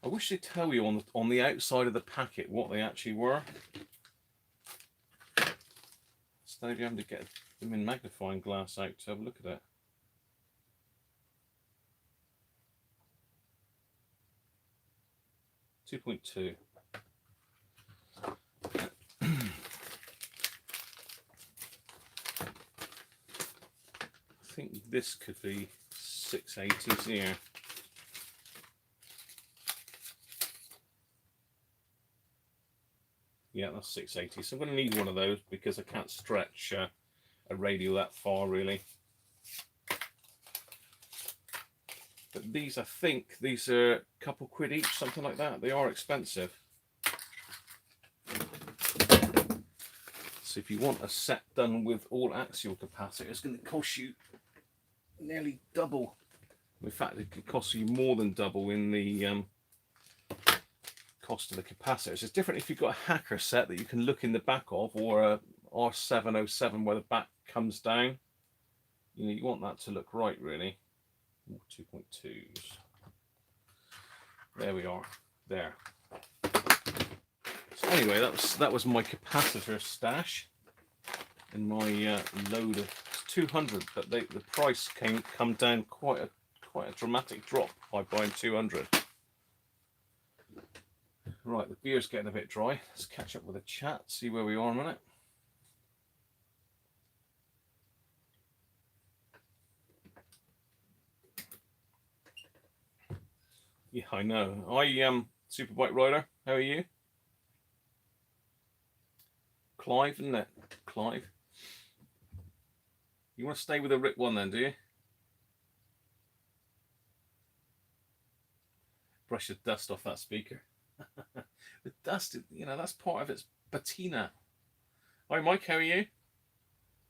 I wish they'd tell you on the outside of the packet what they actually were. Instead of having to get them in magnifying glass out to have a look at it. .2. I think this could be 680s here. Yeah, that's 680. So I'm going to need one of those because I can't stretch a radio that far, really. But these, I think, these are a couple quid each, something like that. They are expensive. So if you want a set done with all axial capacitor, it's going to cost you nearly double. In fact, it could cost you more than double in the cost of the capacitors. It's different if you've got a hacker set that you can look in the back of, or a R707 where the back comes down. You know, you want that to look right, really. 2.2s. There we are. There. So anyway, that was my capacitor stash in my load of 200, but the price come down quite a dramatic drop by buying 200. Right, the beer's getting a bit dry. Let's catch up with the chat, see where we are in a minute. Yeah, I know. Superbike rider. How are you? Clive, isn't it? Clive. You want to stay with the Rick one then, do you? Brush the dust off that speaker. The dust, that's part of its patina. Hi, Mike, how are you?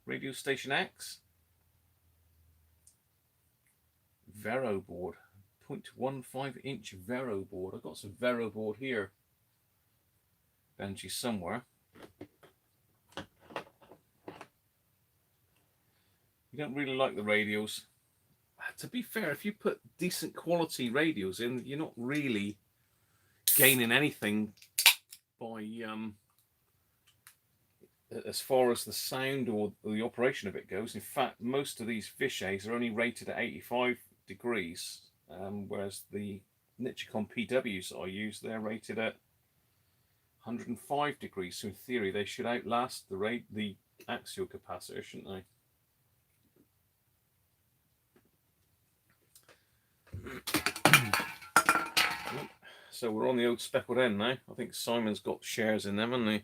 Radio Station X. Vero board. 0.15-inch Vero board. I've got some Vero board here. Benji somewhere. You don't really like the radios. To be fair, if you put decent quality radios in, you're not really gaining anything by as far as the sound or the operation of it goes. In fact, most of these Vishays are only rated at 85 degrees, whereas the Nichicon PWs that I use, they're rated at 105 degrees. So in theory, they should outlast the axial capacitor, shouldn't they? So we're on the old speckled end now. I think Simon's got shares in them, hasn't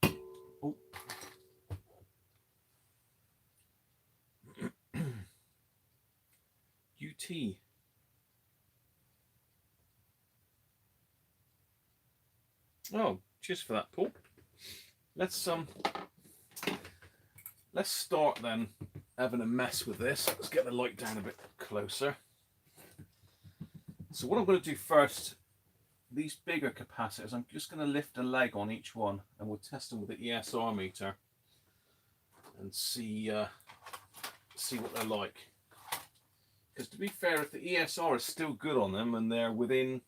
he? Oh. UT. Oh, cheers for that, Paul. Let's start then having a mess with this. Let's get the light down a bit closer. So what I'm going to do first, these bigger capacitors, I'm just going to lift a leg on each one and we'll test them with the ESR meter and see what they're like. Because to be fair, if the ESR is still good on them and they're within,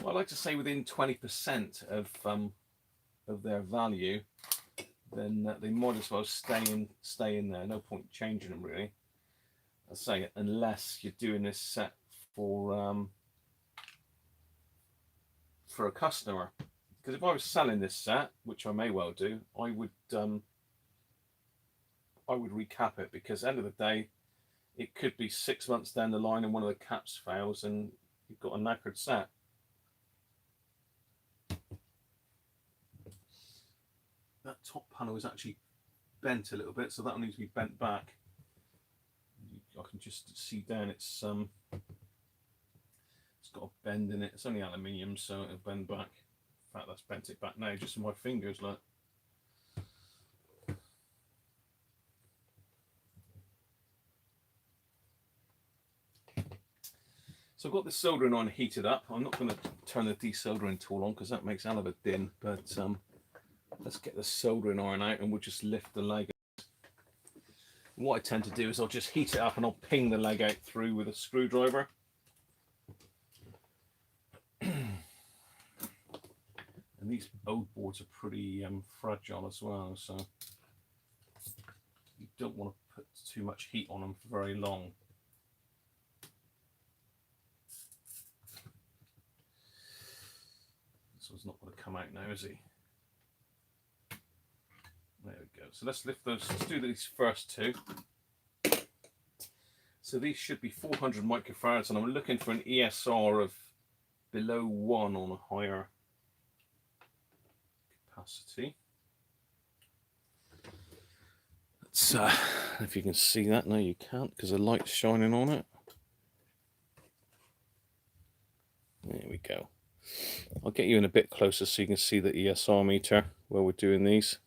well, I like to say within 20% of their value, then they might as well stay in there. No point changing them really. I say, unless you're doing this set for a customer. Because if I was selling this set, which I may well do, I would recap it, because at the end of the day, it could be 6 months down the line and one of the caps fails and you've got a knackered set. That top panel is actually bent a little bit, so that'll need to be bent back. I can just see down it's got a bend in it. It's only aluminium, so it'll bend back. In fact, that's bent it back now, just with my fingers, like. So I've got the soldering iron heated up. I'm not going to turn the desoldering tool on because that makes hell of a din, but let's get the soldering iron out and we'll just lift the leg. And what I tend to do is I'll just heat it up and I'll ping the leg out through with a screwdriver. And these old boards are pretty fragile as well, so you don't want to put too much heat on them for very long. This one's not going to come out now, is he? There we go. So let's lift those. Let's do these first two. So these should be 400 microfarads, and I'm looking for an ESR of below 1 on a higher capacity. Let's if you can see that. No, you can't because the light's shining on it. There we go. I'll get you in a bit closer so you can see the ESR meter while we're doing these.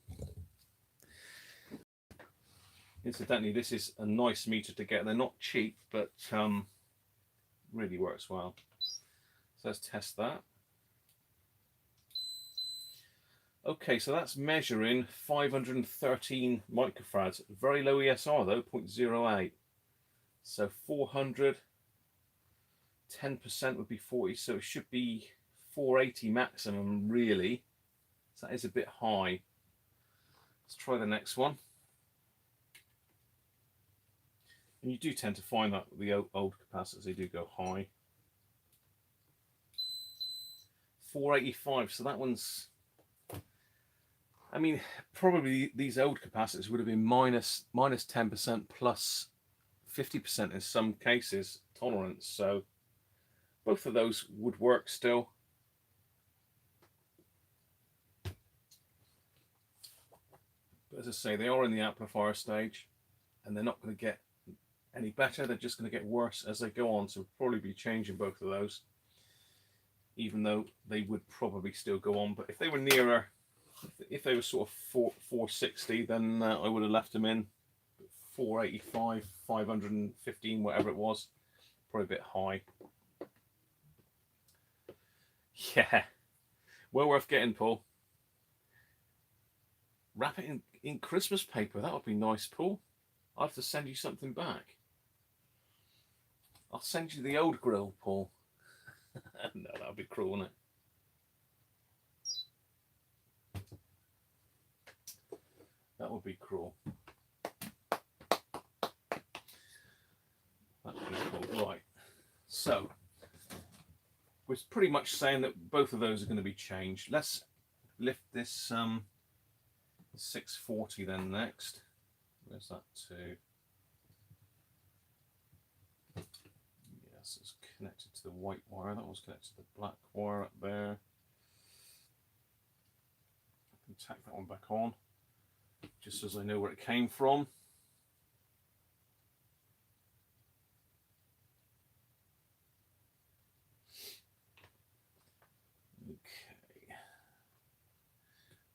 Incidentally, this is a nice meter to get. They're not cheap, but really works well. So let's test that. Okay, so that's measuring 513 microfarads. Very low ESR though, 0.08. So 400, 10% would be 40, so it should be 480 maximum really. So that is a bit high. Let's try the next one. And you do tend to find that the old capacitors, they do go high. 485, so that one's, I mean, probably these old capacitors would have been minus 10% plus 50% in some cases tolerance. So both of those would work still. But as I say, they are in the amplifier stage, and they're not going to get any better. They're just going to get worse as they go on. So we'll probably be changing both of those, even though they would probably still go on. But if they were nearer, if they were sort of 460, then I would have left them in. 485, 515, whatever it was, probably a bit high. Yeah, well worth getting, Paul. Wrap it in Christmas paper. That would be nice, Paul. I'll have to send you something back. I'll send you the old grill, Paul. No, that would be cruel, wouldn't it? That would be cruel. That would be cool. Right. So, we're pretty much saying that both of those are going to be changed. Let's lift this 640 then next. Where's that to? Yes, it's connected to the white wire. That was connected to the black wire up there. I can tack that one back on, just as I know where it came from. Okay.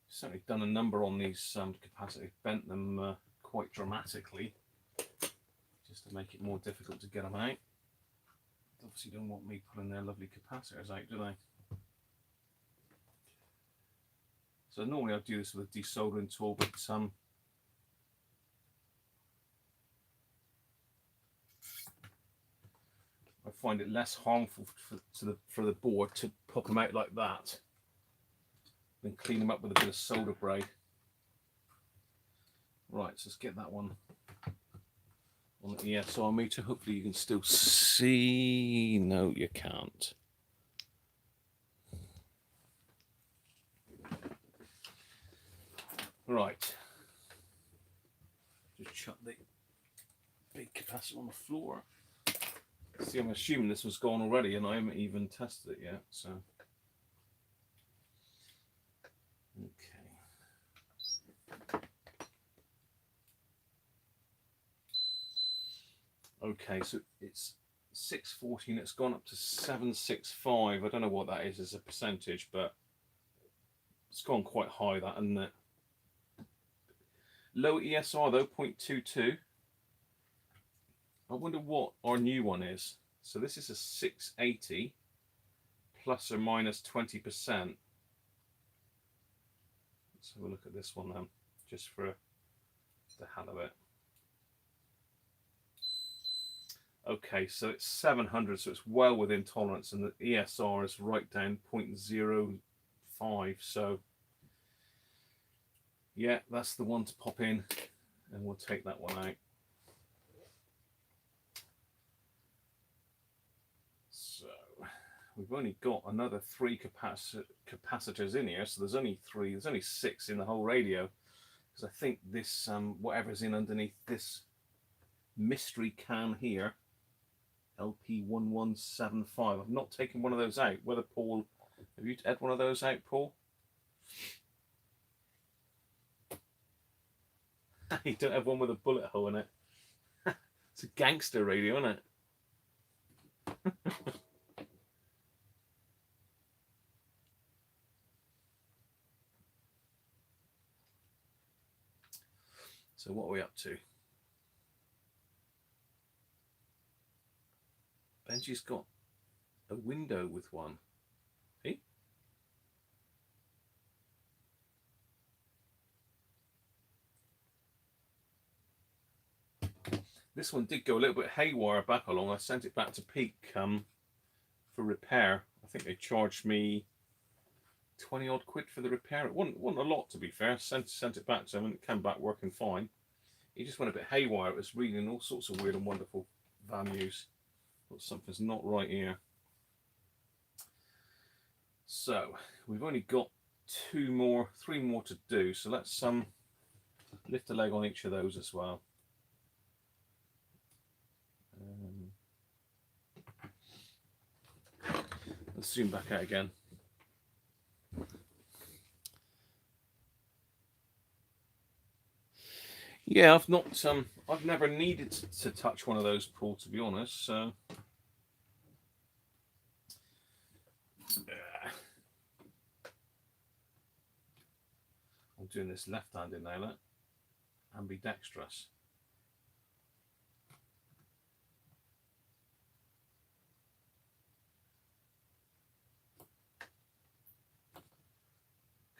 Certainly done a number on these capacitors, bent them quite dramatically, just to make it more difficult to get them out. Obviously don't want me pulling their lovely capacitors out, do they? So normally I'd do this with a desoldering tool, but I find it less harmful for the board to pop them out like that than clean them up with a bit of solder braid. Right, so let's get that one on the ESR meter. Hopefully you can still see. No, you can't. Right. Just chuck the big capacitor on the floor. See, I'm assuming this was gone already, and I haven't even tested it yet. So, okay, so it's 640 and it's gone up to 765. I don't know what that is as a percentage, but it's gone quite high, that, isn't it? Low ESR though, 0.22. I wonder what our new one is. So this is a 680 plus or minus 20%. Let's have a look at this one then, just for the hell of it. Okay, so it's 700, so it's well within tolerance, and the ESR is right down 0.05. So yeah, that's the one to pop in, and we'll take that one out. So we've only got another 3 capacitors in here, so there's only 6 in the whole radio, because I think this whatever's in underneath this mystery can here, LP1175. I've not taken one of those out. Whether Paul, have you had one of those out, Paul? You don't have one with a bullet hole in it. It's a gangster radio, isn't it? So what are we up to? Benji's got a window with one. See? This one did go a little bit haywire back along. I sent it back to Peak for repair. I think they charged me 20 odd quid for the repair. It wasn't a lot, to be fair. Sent it back to him and it came back working fine. It just went a bit haywire. It was reading all sorts of weird and wonderful values. But something's not right here. So we've only got 3 more to do. So let's lift a leg on each of those as well. Let's zoom back out again. Yeah, I've never needed to touch one of those, Paul, to be honest. So, I'm doing this left-handed now, look. Ambidextrous.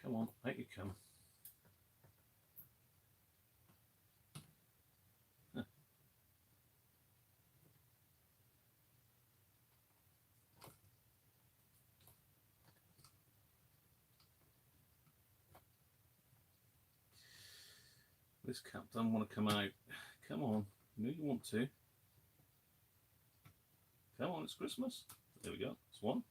Come on, out you come. This cap doesn't want to come out. Come on, you know you want to. Come on, it's Christmas. There we go, it's one.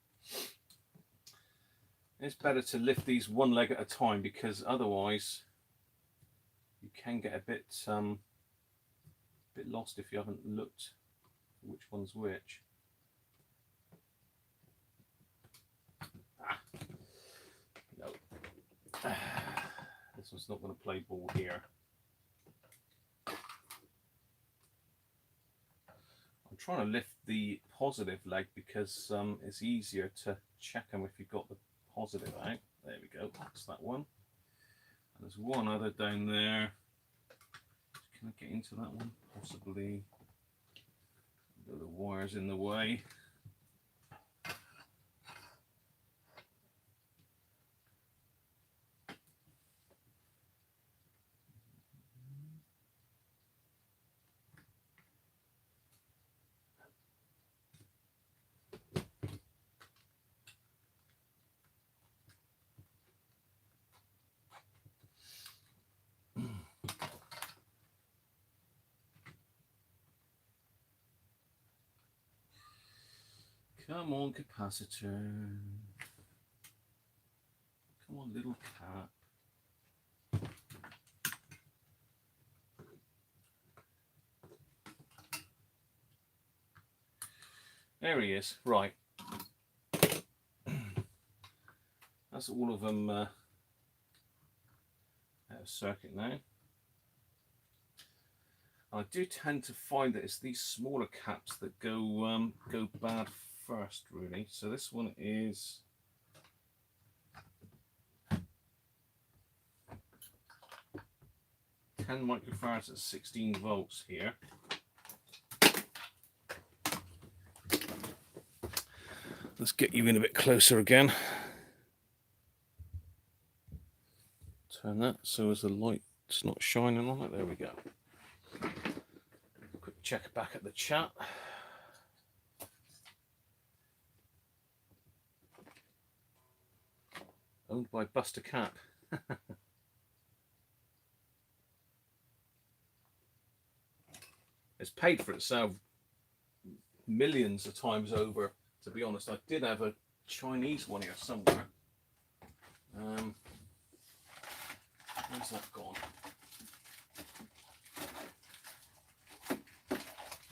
It's better to lift these one leg at a time, because otherwise you can get a bit lost if you haven't looked which one's which. No. This one's not going to play ball here. I'm trying to lift the positive leg because it's easier to check them if you've got the positive out. There we go, that's that one. And there's one other down there. Can I get into that one? Possibly. The wire's in the way. Come on, capacitor. Come on, little cap. There he is. Right. That's all of them out of circuit now. I do tend to find that it's these smaller caps that go bad first, really. So this one is 10 microfarads at 16 volts here. Let's get you in a bit closer again. Turn that so as the light's not shining on it. There we go. Quick check back at the chat. Owned by Buster Cap. It's paid for itself millions of times over, to be honest. I did have a Chinese one here somewhere. Where's that gone?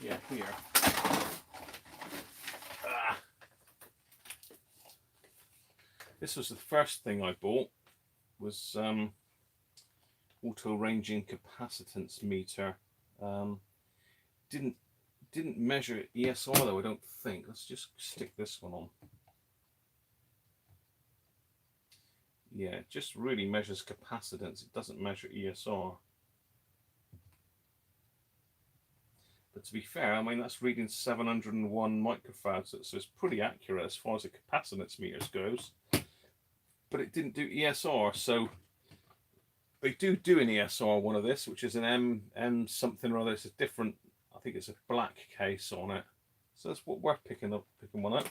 Yeah, here. This was the first thing I bought, was auto ranging capacitance meter. Didn't measure ESR though, I don't think. Let's just stick this one on. Yeah, it just really measures capacitance. It doesn't measure ESR. But to be fair, I mean, that's reading 701 microfarads, so it's pretty accurate as far as the capacitance meters goes. But it didn't do ESR, so they do an ESR one of this, which is an M something or other. It's a different, I think it's a black case on it. So that's what we're picking one up.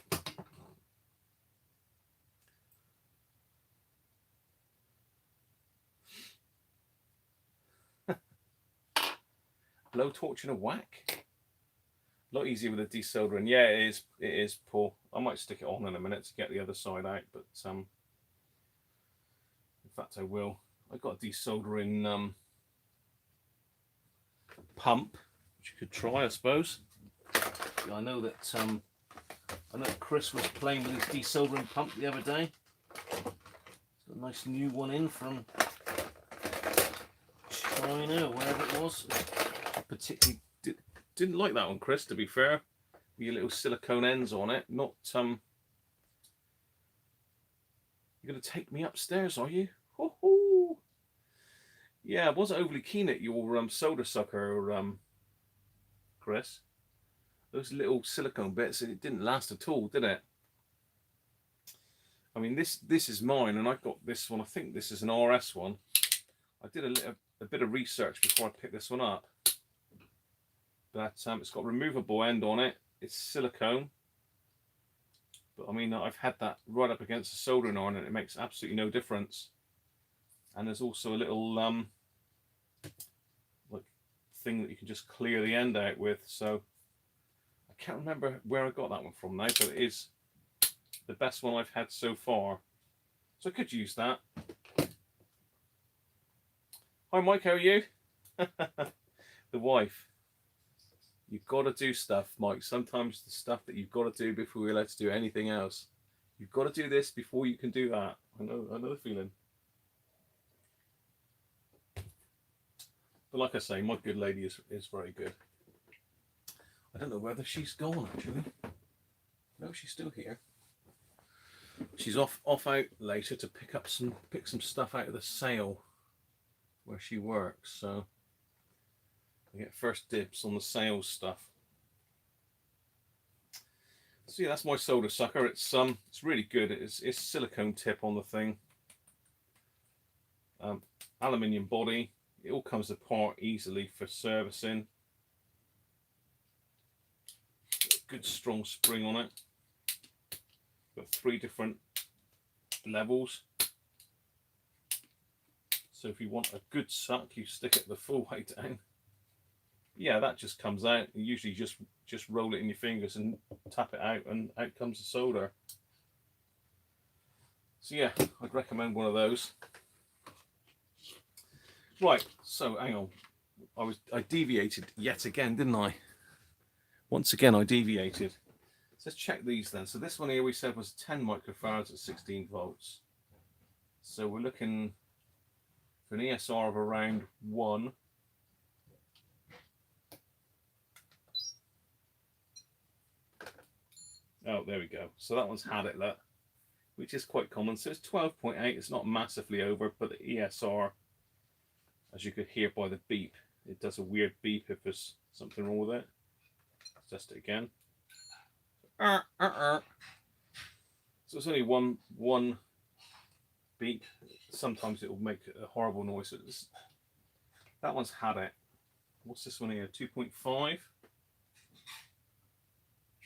Blowtorch and a whack. A lot easier with a desoldering. Yeah, it is, Paul. I might stick it on in a minute to get the other side out, but in fact I will. I got a desoldering pump, which you could try, I suppose. I know that Chris was playing with his desoldering pump the other day. Got a nice new one in from China, wherever it was. I particularly didn't like that one, Chris, to be fair. With your little silicone ends on it. Not You're gonna take me upstairs, are you? Ho-ho! Yeah, I wasn't overly keen at your solder sucker, Chris. Those little silicone bits, it didn't last at all, did it? I mean, this is mine, and I got this one. I think this is an RS one. I did a bit of research before I picked this one up. But it's got a removable end on it. It's silicone. But I mean, I've had that right up against the soldering iron, and it makes absolutely no difference. And there's also a little like thing that you can just clear the end out with. So I can't remember where I got that one from now, but it is the best one I've had so far. So I could use that. Hi Mike, how are you? The wife. You've got to do stuff, Mike. Sometimes the stuff that you've got to do before you're allowed to do anything else. You've got to do this before you can do that. I know the feeling. But like I say, my good lady is very good. I don't know whether she's gone actually. No, she's still here. She's off out later to pick some stuff out of the sale where she works. So I get first dibs on the sales stuff. So yeah, that's my solder sucker. It's really good. It's silicone tip on the thing. Aluminium body. It all comes apart easily for servicing. Good strong spring on it. Got 3 different levels. So if you want a good suck, you stick it the full way down. Yeah, that just comes out. You usually just roll it in your fingers and tap it out, and out comes the solder. So yeah, I'd recommend one of those. Right, so hang on. I deviated yet again, didn't I? Once again, I deviated. So let's check these then. So this one here we said was 10 microfarads at 16 volts. So we're looking for an ESR of around 1. Oh, there we go. So that one's had it, look, which is quite common. So it's 12.8. It's not massively over, but the ESR, as you could hear by the beep, it does a weird beep if there's something wrong with it. Let's test it again. So it's only one beep. Sometimes it will make a horrible noise. That one's had it. What's this one here? 2.5.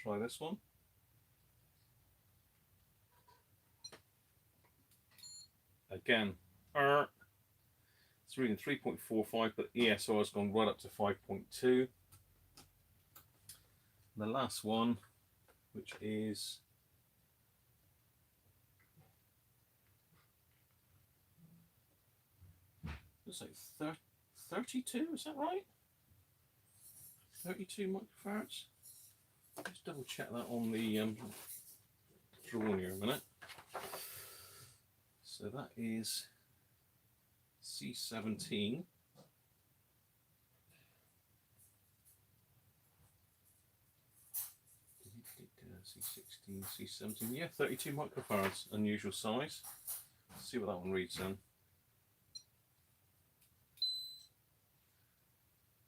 Try this one. Again, it's reading 3.45, but ESR has gone right up to 5.2. The last one, which is looks like 32. Is that right? 32 microfarads. Let's double check that on the drawing here a minute. So that is C17. C16, C17, yeah, 32 microfarads, unusual size. Let's see what that one reads then.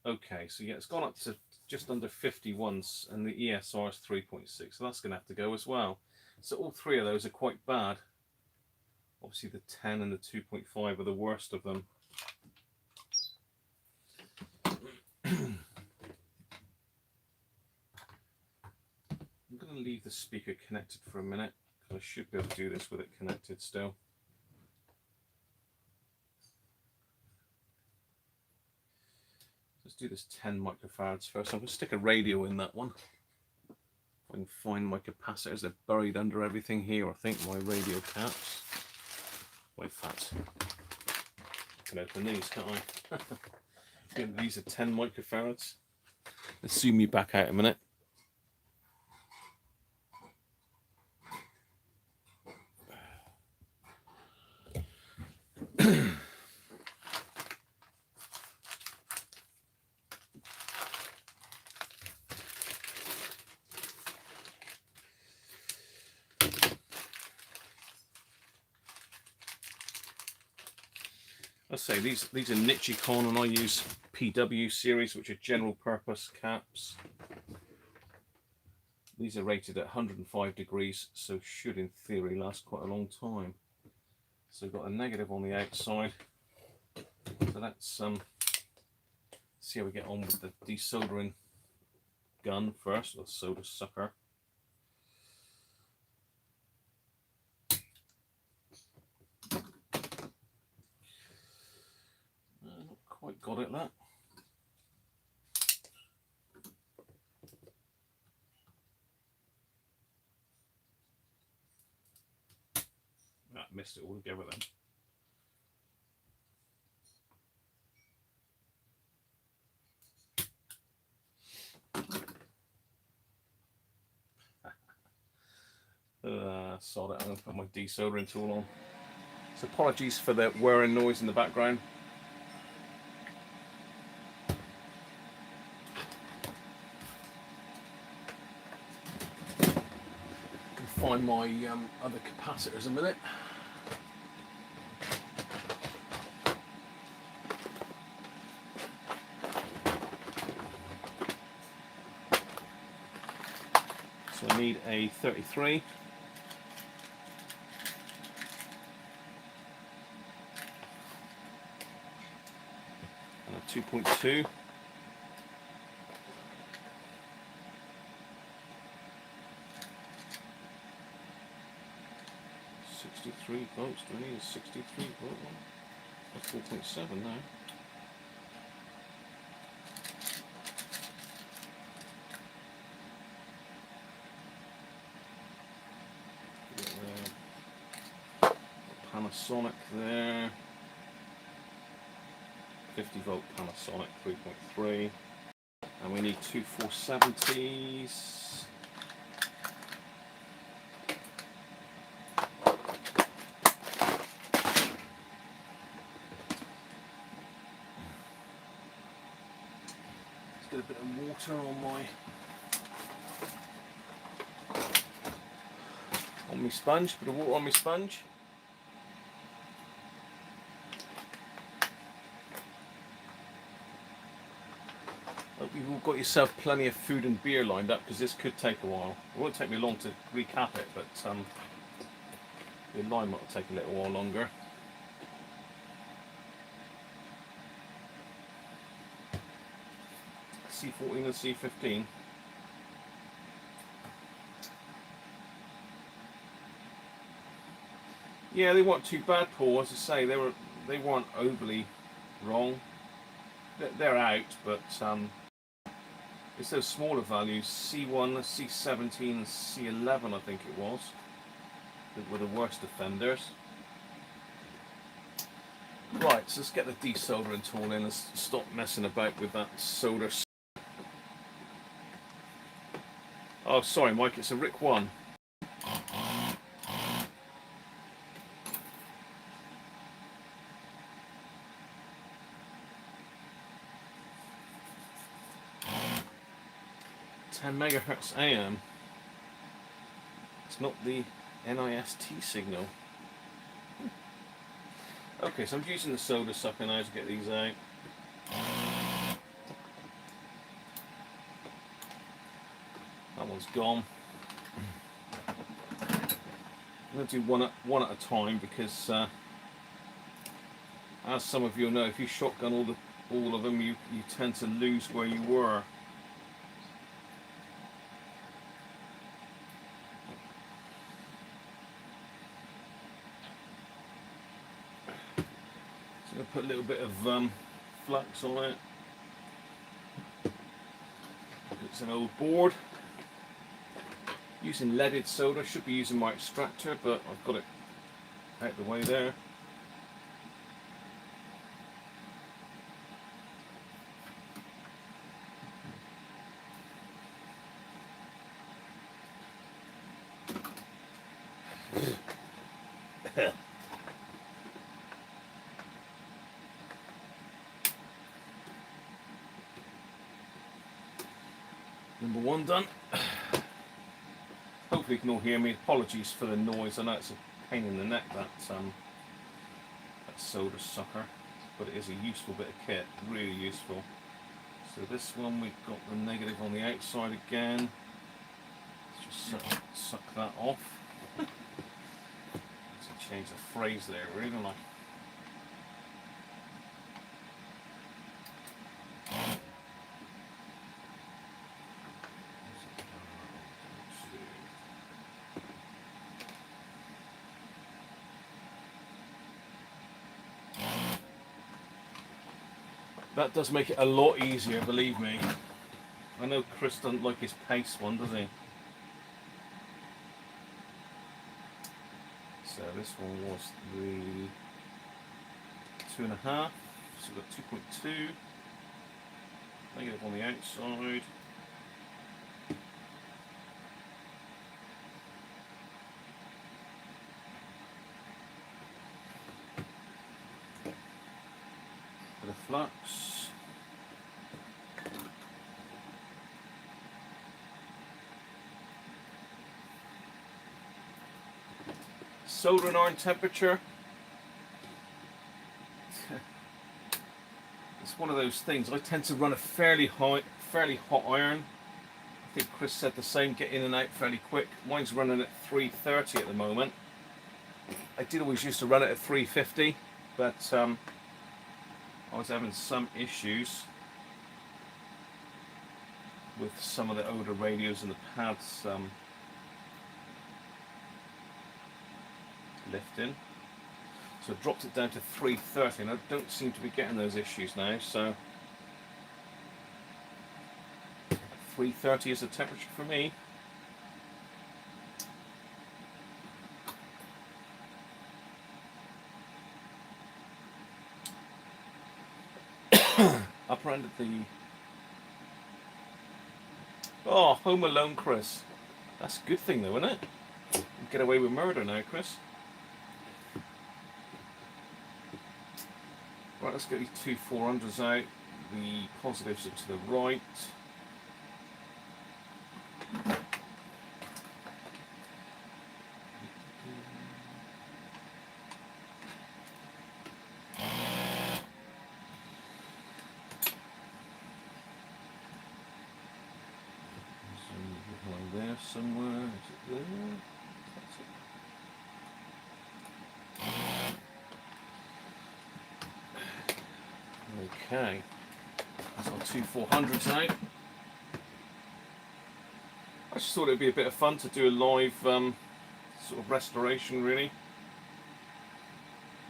Okay, so yeah, it's gone up to just under 50 once, and the ESR is 3.6, so that's going to have to go as well. So all 3 of those are quite bad. Obviously the 10 and the 2.5 are the worst of them. I'm going to leave the speaker connected for a minute, because I should be able to do this with it connected still. Let's do this 10 microfarads first. I'm going to stick a radio in that one. If I can find my capacitors, they're buried under everything here, I think, my radio caps. Wait, fat. I can open these, can't I? These are 10 microfarads. Let's zoom you back out a minute. I say these are Nichicon, and I use PW series, which are general purpose caps. These are rated at 105 degrees, so should in theory last quite a long time. So we've got a negative on the outside. So let's see how we get on with the desoldering gun first, or solder sucker. Not quite got it, that. Missed it altogether then. Sod it, I'm going to put my desoldering tool on. So apologies for the whirring noise in the background. I can find my other capacitors a minute. So I need a 33. And a 2.2. Volts. Do I need a 63 volt one? That's 4.7 now. Panasonic there. 50 volt Panasonic 3.3. And we need two 470s. Get a bit of water on my sponge, bit of water on my sponge. Hope you've all got yourself plenty of food and beer lined up, because this could take a while. It won't take me long to recap it, but the line might take a little while longer. C14 and C15. Yeah, they weren't too bad, Paul. As I say, they weren't overly wrong. They're out, but it's those smaller values, C1, C17, and C11, I think it was, that were the worst offenders. Right, so let's get the desoldering tool in and stop messing about with that solder. Oh, sorry, Mike, it's a Rick 1. megahertz AM. It's not the NIST signal. Okay, so I'm using the solder sucker now to get these out. That one's gone. I'm going to do one at a time, because as some of you know, if you shotgun all of them, you tend to lose where you were. So I'm going to put a little bit of flux on it. It's an old board. Using leaded solder, should be using my extractor, but I've got it out the way there. one done. Hopefully you can all hear me. Apologies for the noise. I know it's a pain in the neck, that solder sucker, but it is a useful bit of kit, really useful. So this one, we've got the negative on the outside again. Let's just suck that off. Let's change the phrase there, really, don't I? That does make it a lot easier, believe me. I know Chris doesn't like his pace one, does he? So this one was the 2.5. So we've got 2.2. Negative on the outside. Bit of flux. Soldering iron temperature. It's one of those things. I tend to run a fairly hot iron. I think Chris said the same, get in and out fairly quick. Mine's running at 330 at the moment. I did always used to run it at 350, but I was having some issues with some of the older radios and the pads lifting. So I dropped it down to 330 and I don't seem to be getting those issues now, so 330 is the temperature for me. Upper end of the... Oh, Home Alone, Chris. That's a good thing though, isn't it? You get away with murder now, Chris. Right, let's get these two 400s out. The positives are to the right. Along there somewhere. Is it there? That's it. Okay. That's our two 400s out. I just thought it'd be a bit of fun to do a live sort of restoration, really.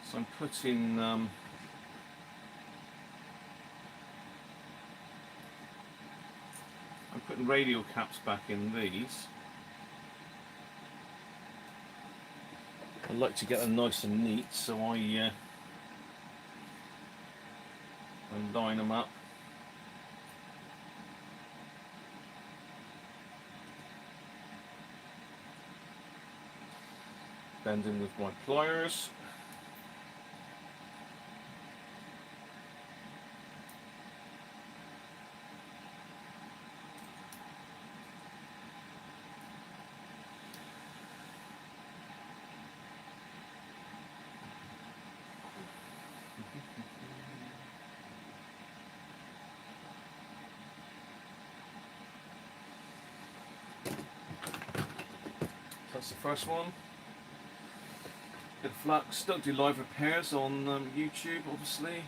So I'm putting radio caps back in these. I like to get them nice and neat, so I line them up. Bend in with my pliers. That's the first one. Bit of flux. Don't do live repairs on YouTube, obviously.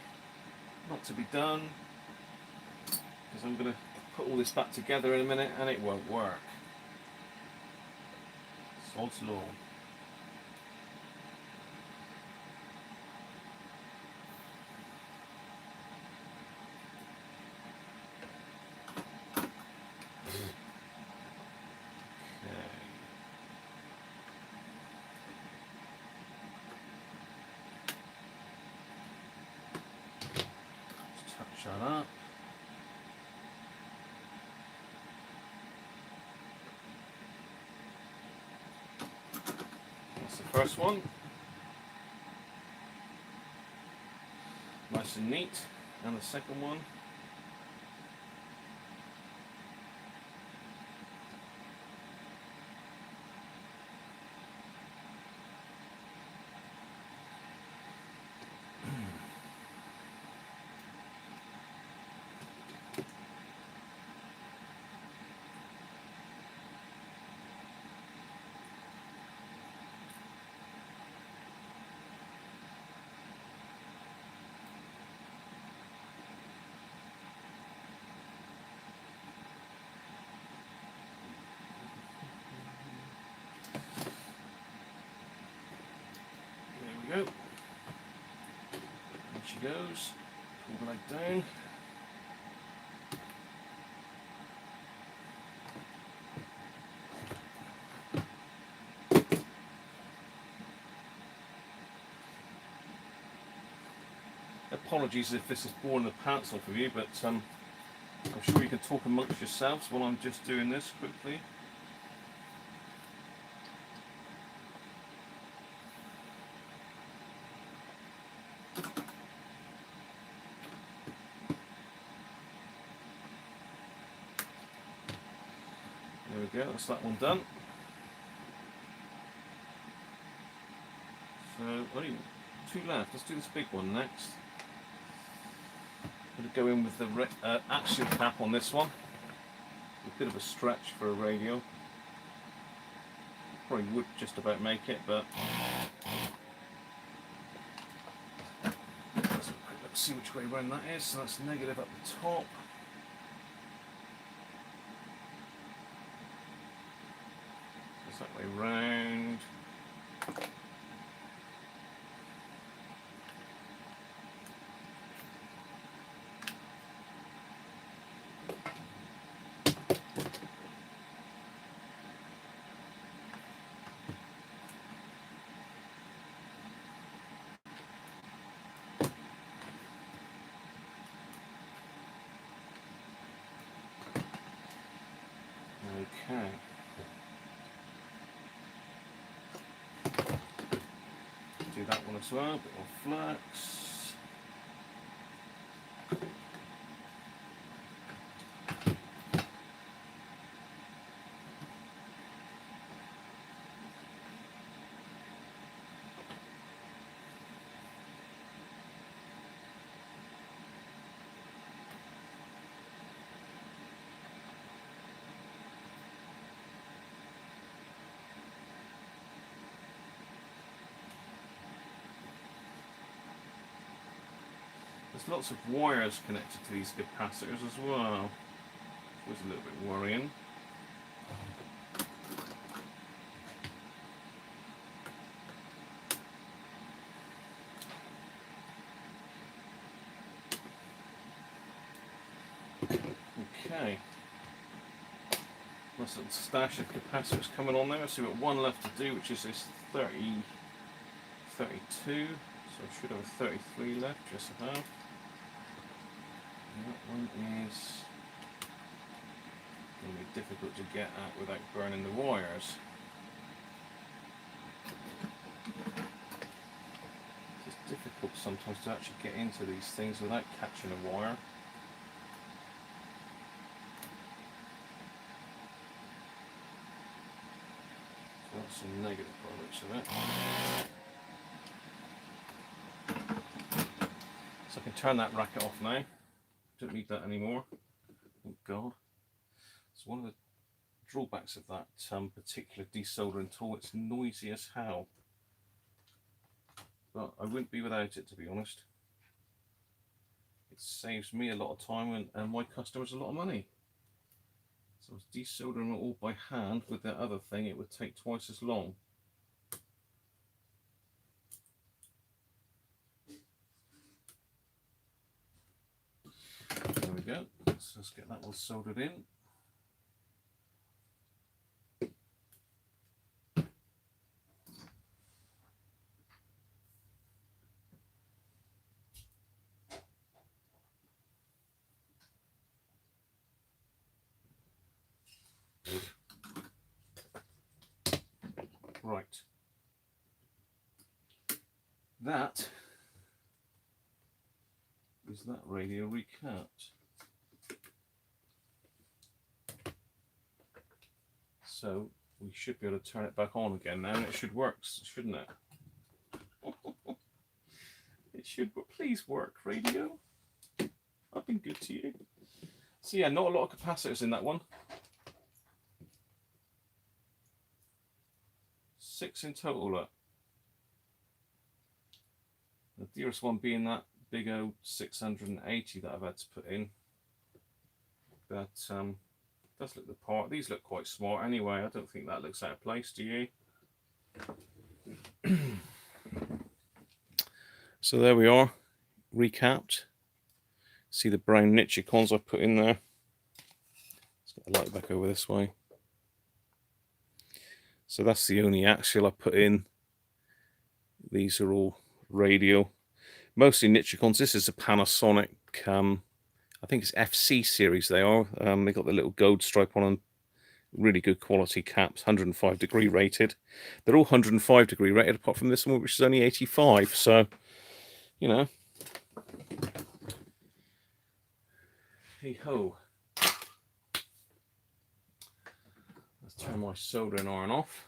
Not to be done. Because I'm going to put all this back together in a minute and it won't work. Sod's law. Shut up. That's the first one. Nice and neat. And the second one. go. There she goes. Pull the leg down. Apologies if this is boring the pants off of you, but I'm sure you can talk amongst yourselves while I'm just doing this quickly. There we go, that's that one done. So, only two left. Let's do this big one next. I'm going to go in with the action cap on this one. A bit of a stretch for a radio. Probably would just about make it, but let's have a quick look, see which way round that is. So that's negative up the top. It's that way round. Okay. Do that one as well, a bit more flex. There's lots of wires connected to these capacitors as well, which was a little bit worrying. Okay. Nice little stash of capacitors coming on there. So we've got one left to do, which is this 32. So I should have a 33 left, just about. And that one is going to be difficult to get at without burning the wires. It's difficult sometimes to actually get into these things without catching a wire. So that's some negative products of it. So I can turn that racket off now. Don't need that anymore. Oh God. It's one of the drawbacks of that particular desoldering tool. It's noisy as hell. But I wouldn't be without it, to be honest. It saves me a lot of time and my customers a lot of money. So I was desoldering it all by hand. With that other thing, it would take twice as long. There we go. So let's get that all soldered in. Right. That is that radio recapped. So we should be able to turn it back on again now, and it should work, shouldn't it? It should, please work, radio. I've been good to you. So yeah, not a lot of capacitors in that one. 6 in total. Look. The dearest one being that big old 680 that I've had to put in. But does look the part. These look quite smart anyway. I don't think that looks out of place, do you? So there we are, recapped. See the brown Nichicons I put in there. Let's get the light back over this way. So that's the only axial I put in. These are all radio, mostly Nichicons. This is a Panasonic, I think it's FC series they are. They got the little gold stripe on them. Really good quality caps, 105-degree rated. They're all 105-degree rated, apart from this one, which is only 85. So, you know, hey ho. Let's turn my soldering iron off.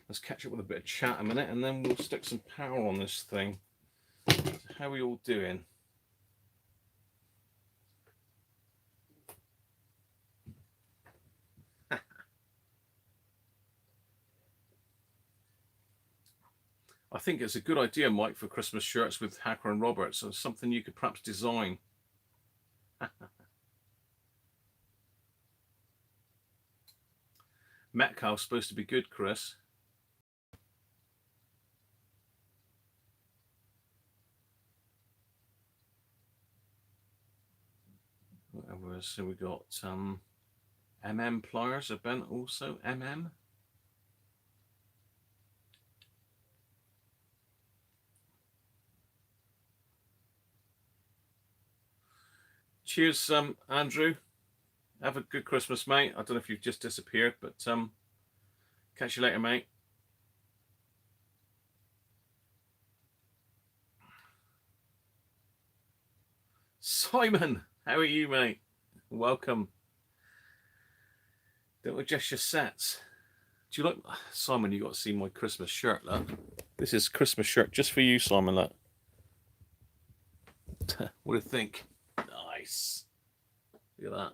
Let's catch up with a bit of chat a minute, and then we'll stick some power on this thing. So how are we all doing? I think it's a good idea, Mike, for Christmas shirts with Hacker and Roberts, or something you could perhaps design. Metcalf's supposed to be good, Chris. Whatever. So we got pliers are bent also. Cheers, Andrew. Have a good Christmas, mate. I don't know if you've just disappeared, but catch you later, mate. Simon, how are you, mate? Welcome. Don't adjust your sets. Do you like, Simon? You got to see my Christmas shirt. Look, this is Christmas shirt just for you, Simon. Look. What do you think? Nice. Look at that.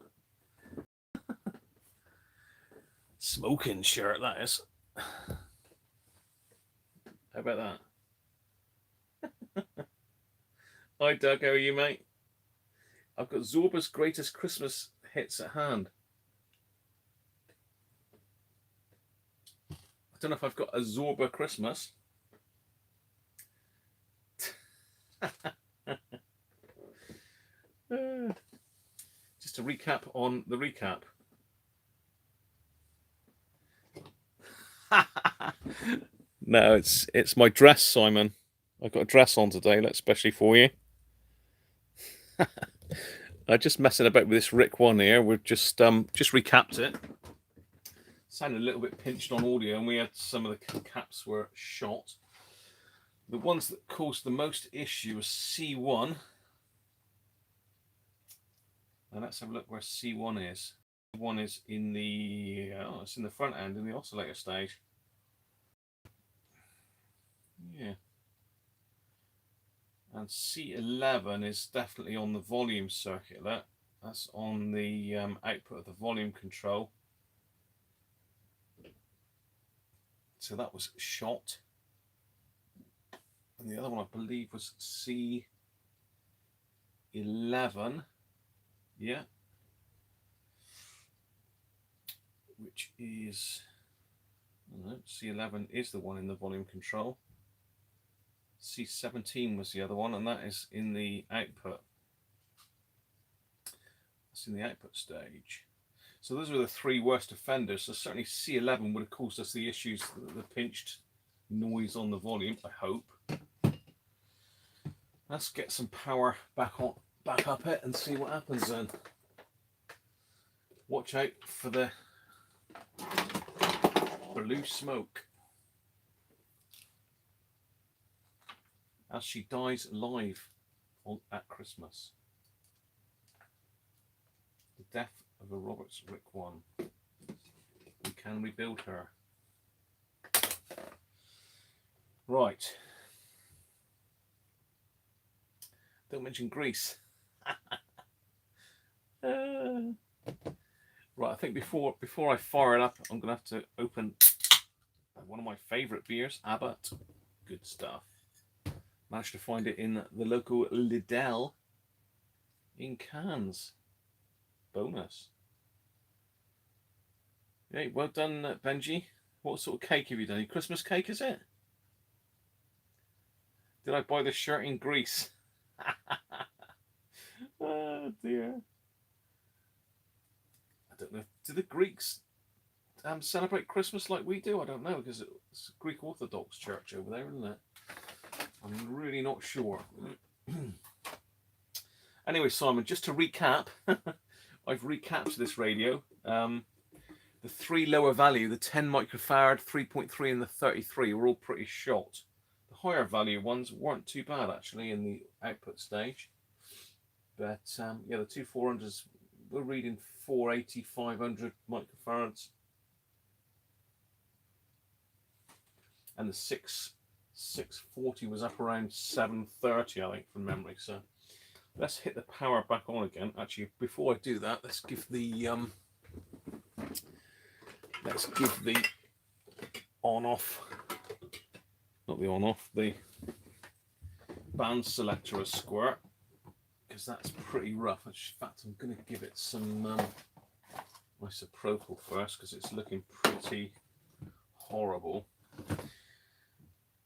Smoking shirt, that is. How about that? Hi, Doug. How are you, mate? I've got Zorba's greatest Christmas hits at hand. I don't know if I've got a Zorba Christmas. Just to recap on the recap. No, it's my dress, Simon. I've got a dress on today, especially for you. I'm just messing about with this Rick one here. We've just recapped it. Sounded a little bit pinched on audio, and we had some of the caps were shot. The ones that caused the most issue was C1. And let's have a look where C1 is. C1 is in the it's in the front end in the oscillator stage. Yeah. And C11 is definitely on the volume circuit. That's on the output of the volume control. So that was shot. And the other one I believe was C11. Yeah. Which is, I don't know, C11 is the one in the volume control. C17 was the other one, and that is in the output. That's in the output stage. So those were the three worst offenders. So certainly C11 would have caused us the issues, the pinched noise on the volume, I hope. Let's get some power back up it and see what happens then. Watch out for the blue smoke as she dies live at Christmas. The death of a Roberts Rick one. We can rebuild her. Right. Don't mention Greece. Right, I think before I fire it up, I'm gonna have to open one of my favourite beers, Abbott. Good stuff. Managed to find it in the local Lidl in Cannes. Bonus. Hey, well done, Benji. What sort of cake have you done? Christmas cake, is it? Did I buy the shirt in Greece? Oh dear. I don't know. Do the Greeks celebrate Christmas like we do? I don't know, because it's a Greek Orthodox church over there, isn't it? I'm really not sure. Anyway, Simon, just to recap, I've recapped this radio. The three lower value, the 10 microfarad, 3.3 and the 33 were all pretty shot. The higher value ones weren't too bad actually in the output stage. But yeah, the two 400s were reading 480, 500 microfarads. And the 640 was up around 730, I think, from memory. So let's hit the power back on again. Actually, before I do that, let's give the on off, not the on off, the band selector a squirt, because that's pretty rough. In fact, I'm going to give it some isopropyl first, because it's looking pretty horrible.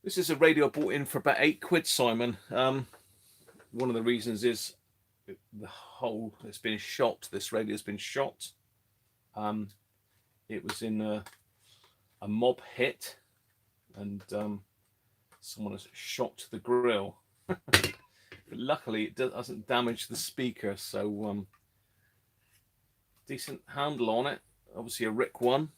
This is a radio I bought in for about £8, Simon. One of the reasons is the hole has been shot. This radio has been shot. It was in a mob hit, and someone has shot the grill. But luckily, it doesn't damage the speaker, so decent handle on it. Obviously, a Rick one.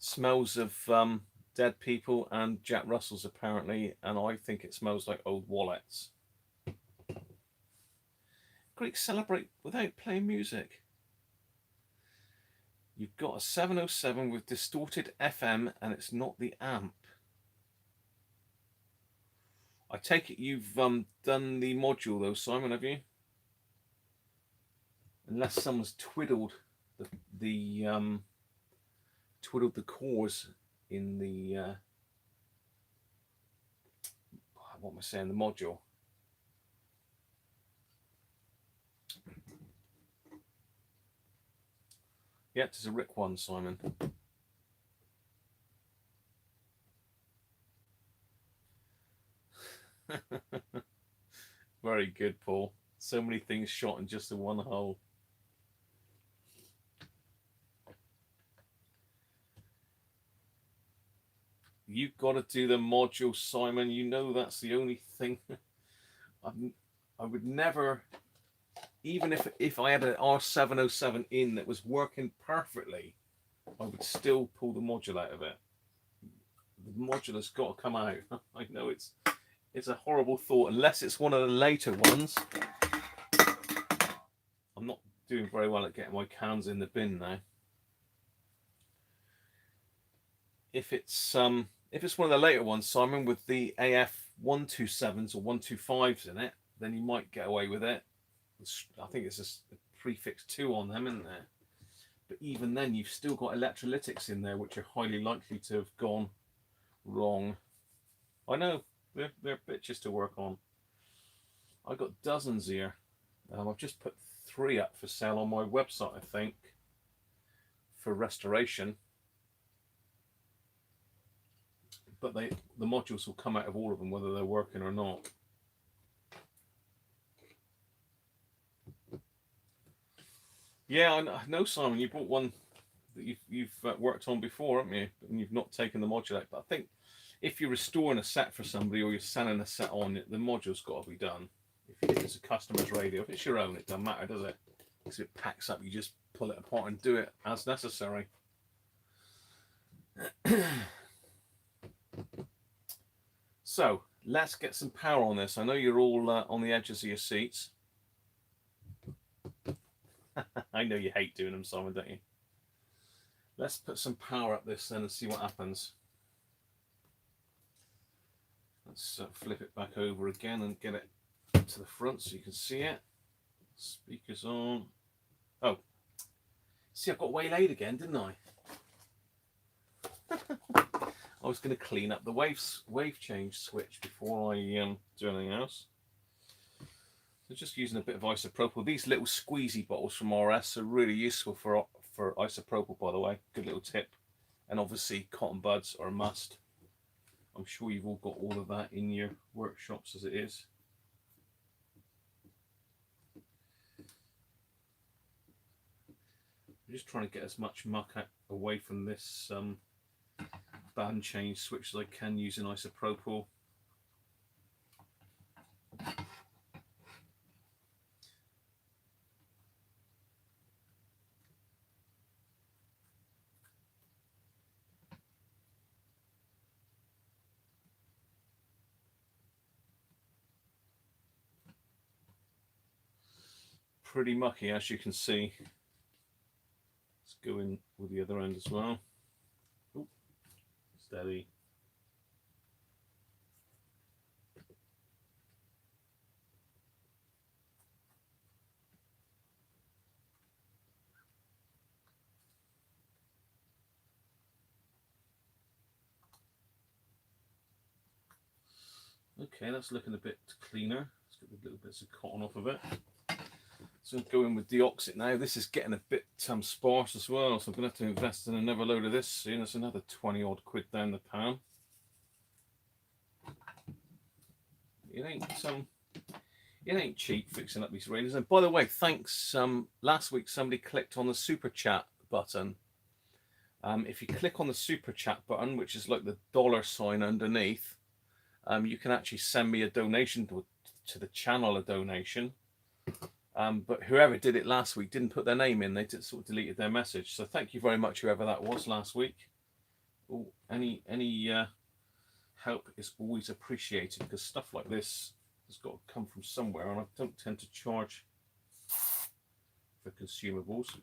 Smells of dead people and Jack Russells apparently, and I think it smells like old wallets. Greeks celebrate without playing music. You've got a 707 with distorted FM, and it's not the amp. I take it you've done the module though, Simon, have you? Unless someone's twiddled the cores in the what am I saying, the module. Yeah, it is a Rick one, Simon. Very good, Paul. So many things shot in just the one hole. You've got to do the module, Simon. You know that's the only thing. I would never, even if I had an R707 in that was working perfectly, I would still pull the module out of it. The module got to come out. I know it's a horrible thought, unless it's one of the later ones. I'm not doing very well at getting my cans in the bin now. If it's one of the later ones, Simon, with the AF 127s or 125s in it, then you might get away with it. I think it's a prefix 2 on them, isn't there? But even then, you've still got electrolytics in there, which are highly likely to have gone wrong. I know, they're bitches to work on. I've got dozens here. I've just put 3 up for sale on my website, I think, for restoration. But the modules will come out of all of them, whether they're working or not. Yeah, I know, Simon. You bought one that you've worked on before, haven't you? And you've not taken the module out. But I think if you're restoring a set for somebody or you're selling a set on it, the module's got to be done. If it's a customer's radio, if it's your own, it doesn't matter, does it? Because it packs up. You just pull it apart and do it as necessary. So let's get some power on this. I know you're all on the edges of your seats. I know you hate doing them, Simon, don't you? Let's put some power up this then and see what happens. Let's flip it back over again and get it to the front so you can see it. Speakers on. Oh, see, I got waylaid again, didn't I? I was going to clean up the wave change switch before I do anything else. So just using a bit of isopropyl. These little squeezy bottles from RS are really useful for isopropyl, by the way. Good little tip. And obviously cotton buds are a must. I'm sure you've all got all of that in your workshops as it is. I'm just trying to get as much muck away from this band change switch as I can using isopropyl. Pretty mucky, as you can see. Let's go in with the other end as well. Ooh, steady. Okay, that's looking a bit cleaner. Let's get the little bits of cotton off of it. So I'm going with deoxit now. This is getting a bit sparse as well, so I'm going to have to invest in another load of this soon. That's another 20 odd quid down the pan. It ain't cheap fixing up these radios. And by the way, thanks. Last week somebody clicked on the super chat button. If you click on the super chat button, which is like the $sign underneath, you can actually send me a donation to the channel, a donation. But whoever did it last week didn't put their name in. They sort of deleted their message. So thank you very much, whoever that was last week. Ooh, any help is always appreciated, because stuff like this has got to come from somewhere, and I don't tend to charge for consumables.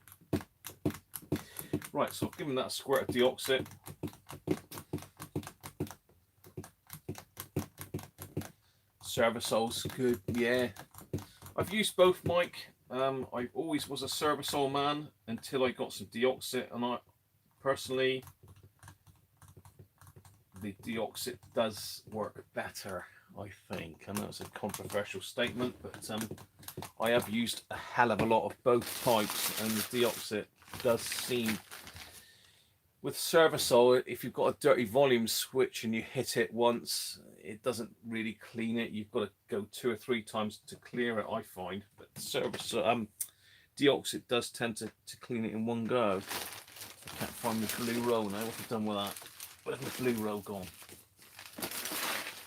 Right, so I've given that a squirt of deoxit. Servisol's good, yeah. I've used both, Mike. I always was a Servisol man until I got some deoxit, and I personally, the deoxit does work better, I think. I know it's a controversial statement, but I have used a hell of a lot of both types, and the deoxit does seem, with Servisol, if you've got a dirty volume switch and you hit it once, it doesn't really clean it. You've got to go 2 or 3 times to clear it, I find. But deoxit does tend to clean it in one go. I can't find the blue roll now. What have I done with that? Where's the blue roll gone?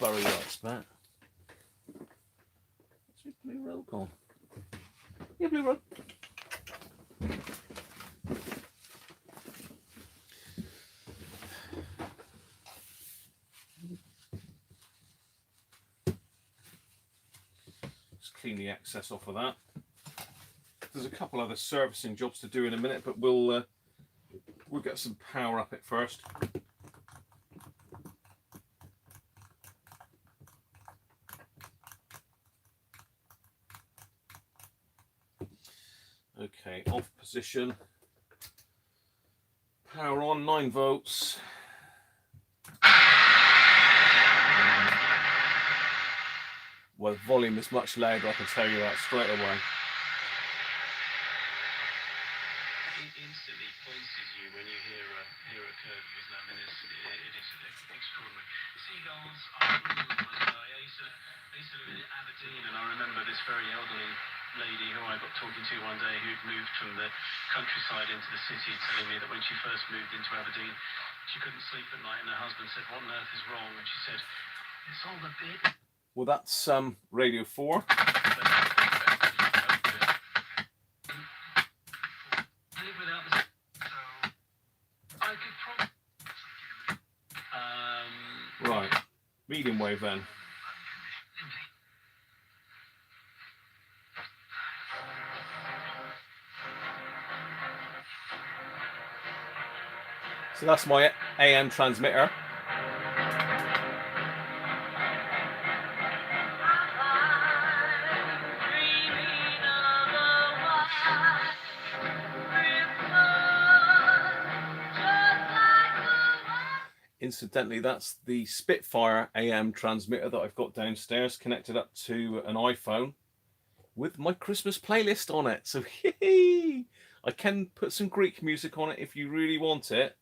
Very expert. Where's the blue roll gone? Yeah, blue roll. Clean the excess off of that. There's a couple other servicing jobs to do in a minute, but we'll get some power up it first. Okay, off position. Power on, 9 volts. Well, the volume is much louder, I can tell you that straight away. It instantly places you when you hear a curve, isn't it? I mean, it is extraordinary. Seagulls are I used to live in Aberdeen, and I remember this very elderly lady who I got talking to one day, who'd moved from the countryside into the city, telling me that when she first moved into Aberdeen, she couldn't sleep at night, and her husband said, "What on earth is wrong?" And she said, "It's all the bit." Well, that's Radio 4. Right, medium wave then. So that's my AM transmitter. Incidentally, that's the Spitfire AM transmitter that I've got downstairs, connected up to an iPhone with my Christmas playlist on it. So I can put some Greek music on it if you really want it.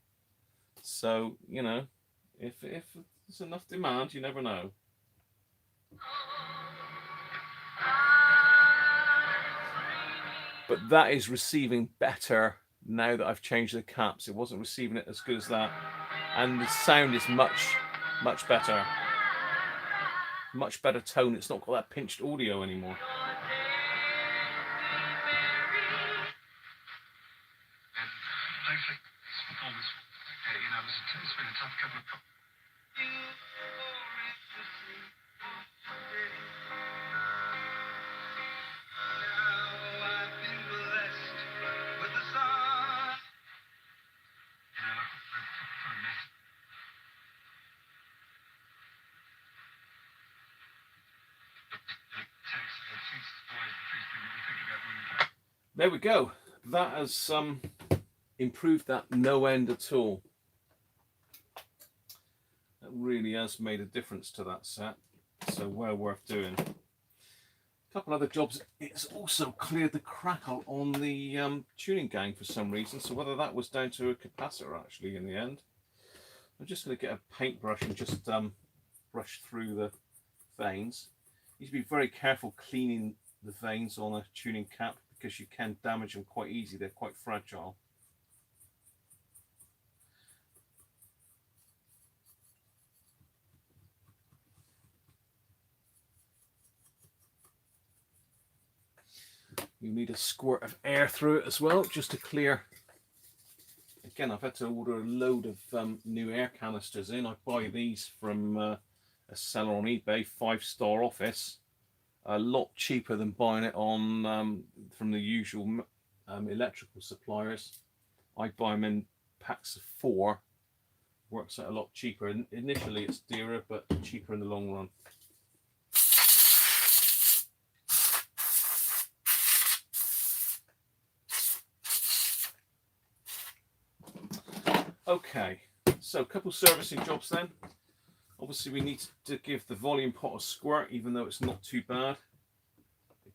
So, you know, if there's enough demand, you never know. But that is receiving better now that I've changed the caps. It wasn't receiving it as good as that. And the sound is much better. Much better tone. It's not got that pinched audio anymore. It's been a tough couple of There we go. That has improved that no end at all. That really has made a difference to that set. So well worth doing. A couple other jobs. It's also cleared the crackle on the tuning gang for some reason. So whether that was down to a capacitor actually in the end. I'm just going to get a paintbrush and just brush through the veins. You need to be very careful cleaning the veins on a tuning cap because you can damage them quite easily. They're quite fragile. You need a squirt of air through it as well, just to clear. Again, I've had to order a load of new air canisters in. I buy these from a seller on eBay, 5-star office. A lot cheaper than buying it on from the usual electrical suppliers. I buy them in packs of 4. Works out a lot cheaper. Initially it's dearer, but cheaper in the long run. Okay, so a couple servicing jobs then. Obviously we need to give the volume pot a squirt, even though it's not too bad.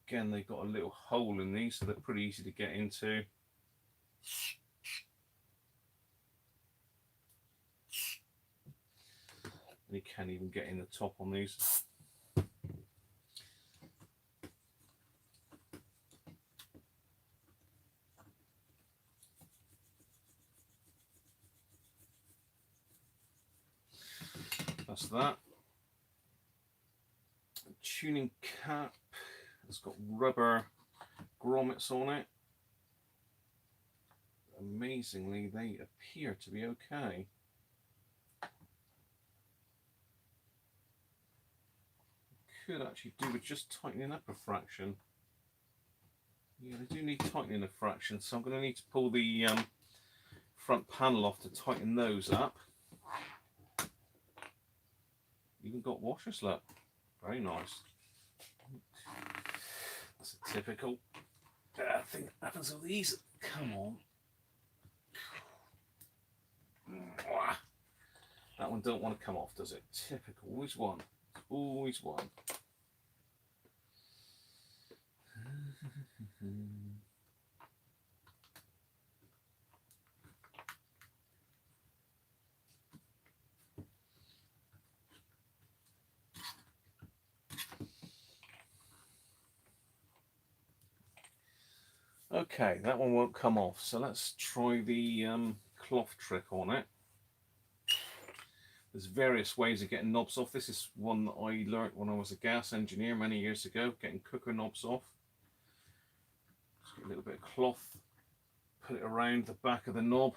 Again, they've got a little hole in these, so they're pretty easy to get into. And you can even get in the top on these. That's that. Tuning cap. It's got rubber grommets on it. Amazingly, they appear to be okay. Could actually do with just tightening up a fraction. Yeah, they do need tightening a fraction, so I'm going to need to pull the front panel off to tighten those up. Even got washer slip. Very nice. That's a typical thing that happens with these. Come on. That one don't want to come off, does it? Typical. Always one. Always one. Okay, that one won't come off, so let's try the cloth trick on it. There's various ways of getting knobs off. This is one that I learnt when I was a gas engineer many years ago, getting cooker knobs off. Just get a little bit of cloth, put it around the back of the knob,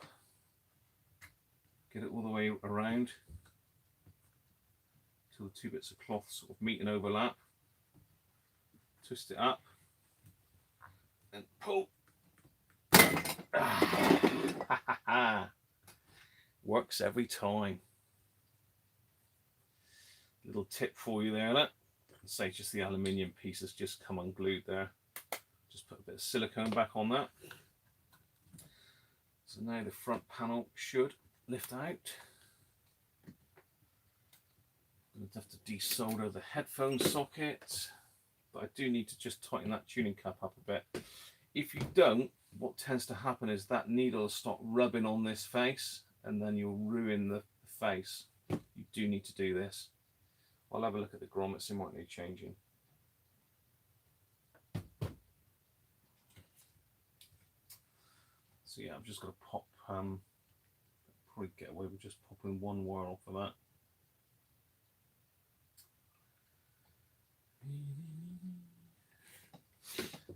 get it all the way around till the 2 bits of cloth sort of meet and overlap. Twist it up and pull. Works every time. Little tip for you there, look. Say just the aluminium pieces just come unglued there. Just put a bit of silicone back on that. So now the front panel should lift out. I'm going to have to desolder the headphone socket, but I do need to just tighten that tuning cap up a bit. If you don't, what tends to happen is that needle will start rubbing on this face and then you'll ruin the face. You do need to do this. I'll have a look at the grommets, it might need changing. So yeah, I'm just going to pop, probably get away with just popping one wire off of that.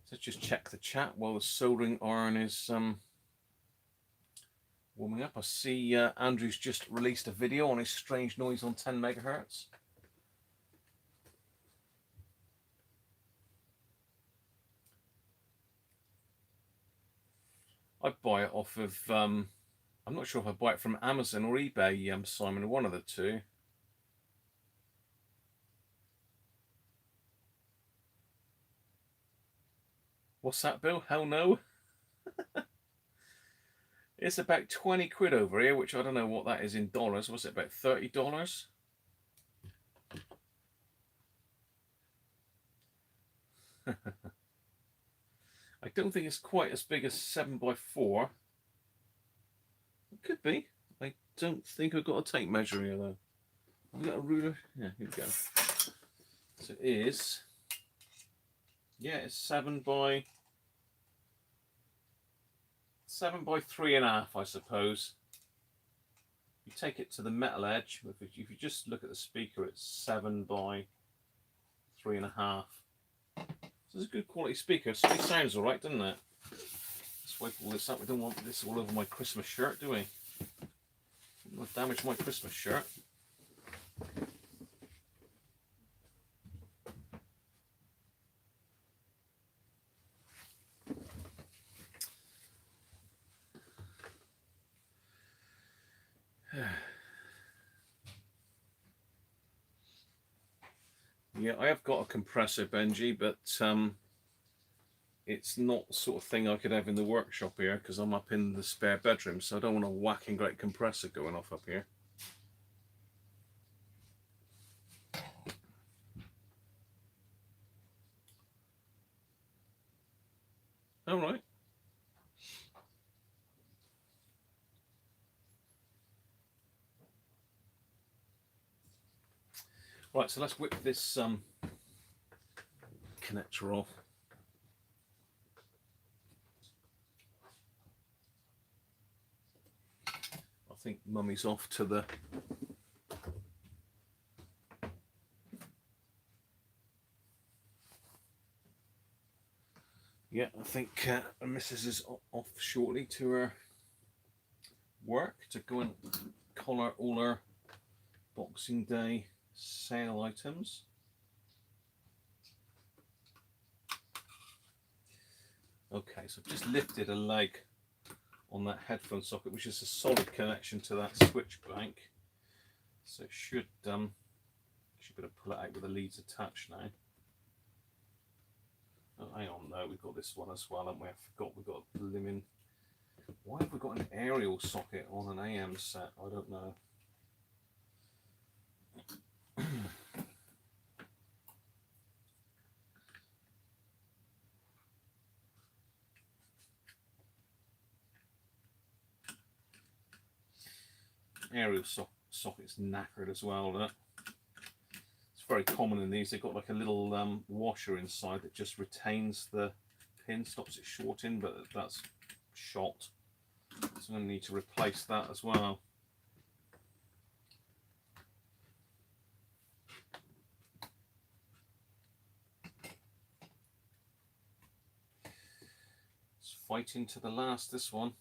So just check the chat while the soldering iron is warming up. I see Andrew's just released a video on his strange noise on 10 megahertz. I buy it off of, I'm not sure if I buy it from Amazon or eBay, Simon, or one of the two. What's that, Bill? Hell no. It's about 20 quid over here, which I don't know what that is in dollars. Was it about $30? I don't think it's quite as big as 7x4. It could be. I don't think I've got a tape measure here though. I've got a ruler. Yeah, here we go. So it is. Yeah, it's 7 by 3.5, I suppose. You take it to the metal edge. If you just look at the speaker, it's 7 by 3.5. So it's a good quality speaker. So it sounds all right, doesn't it? Let's wipe all this up. We don't want this all over my Christmas shirt, do we? Don't want to damage my Christmas shirt. Yeah, I have got a compressor, Benji, but it's not the sort of thing I could have in the workshop here because I'm up in the spare bedroom, so I don't want a whacking great compressor going off up here. All right. Right, so let's whip this connector off. I think Mummy's off to the I think Mrs. is off shortly to her work to go and collar all her Boxing Day sale items. Okay, so I've just lifted a leg on that headphone socket, which is a solid connection to that switch bank. So it should be able to pull it out with the leads attached now. Oh, hang on, no, we've got this one as well, haven't we? I forgot we've got a limit. Why have we got an aerial socket on an AM set? I don't know. Aerial socket's knackered as well. It's very common in these. They've got like a little washer inside that just retains the pin, stops it shorting, but that's shot. So I'm going to need to replace that as well. It's fighting to the last. This one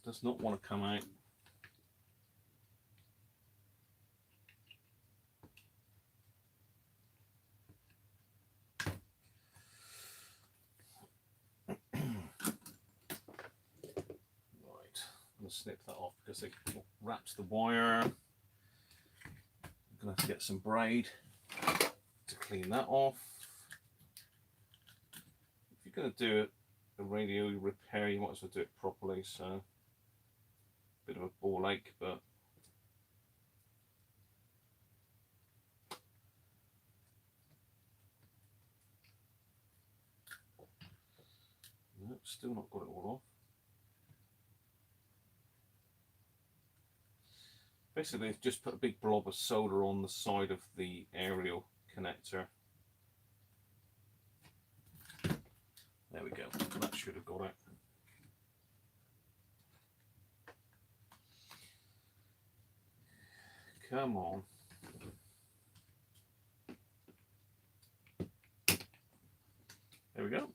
does not want to come out. Snip that off because it wraps the wire. I'm gonna have to get some braid to clean that off. If you're gonna do a radio repair, you might as well do it properly. So, bit of a ball ache, but nope, still not got it all off. Basically, they've just put a big blob of solder on the side of the aerial connector. There we go. That should have got it. Come on. There we go.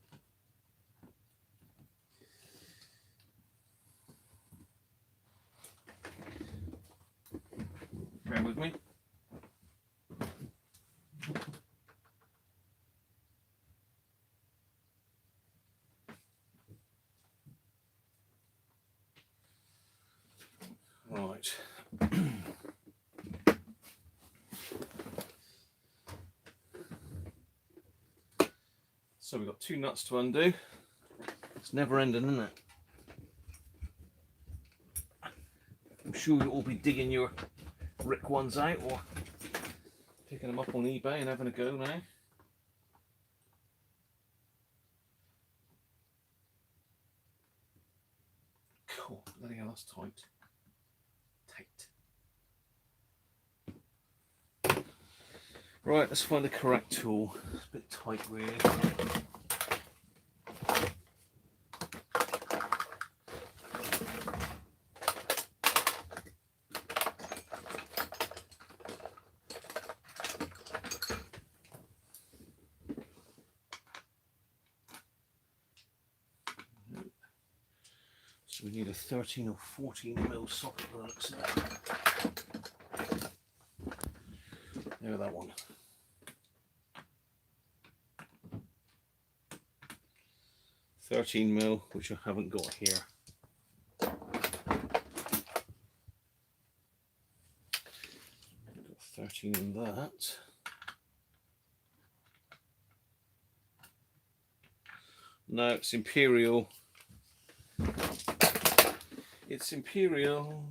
Bear with me. Right. So we've got 2 nuts to undo. It's never ending, isn't it? I'm sure you'll all be digging your Rick ones out or picking them up on eBay and having a go now. Cool, bloody hell, that's tight. Right, let's find the correct tool. It's a bit tight really. So we need a 13 or 14mm socket by the looks of that. There, that one. 13mm, which I haven't got here. 13 in that. No, it's Imperial. It's Imperial.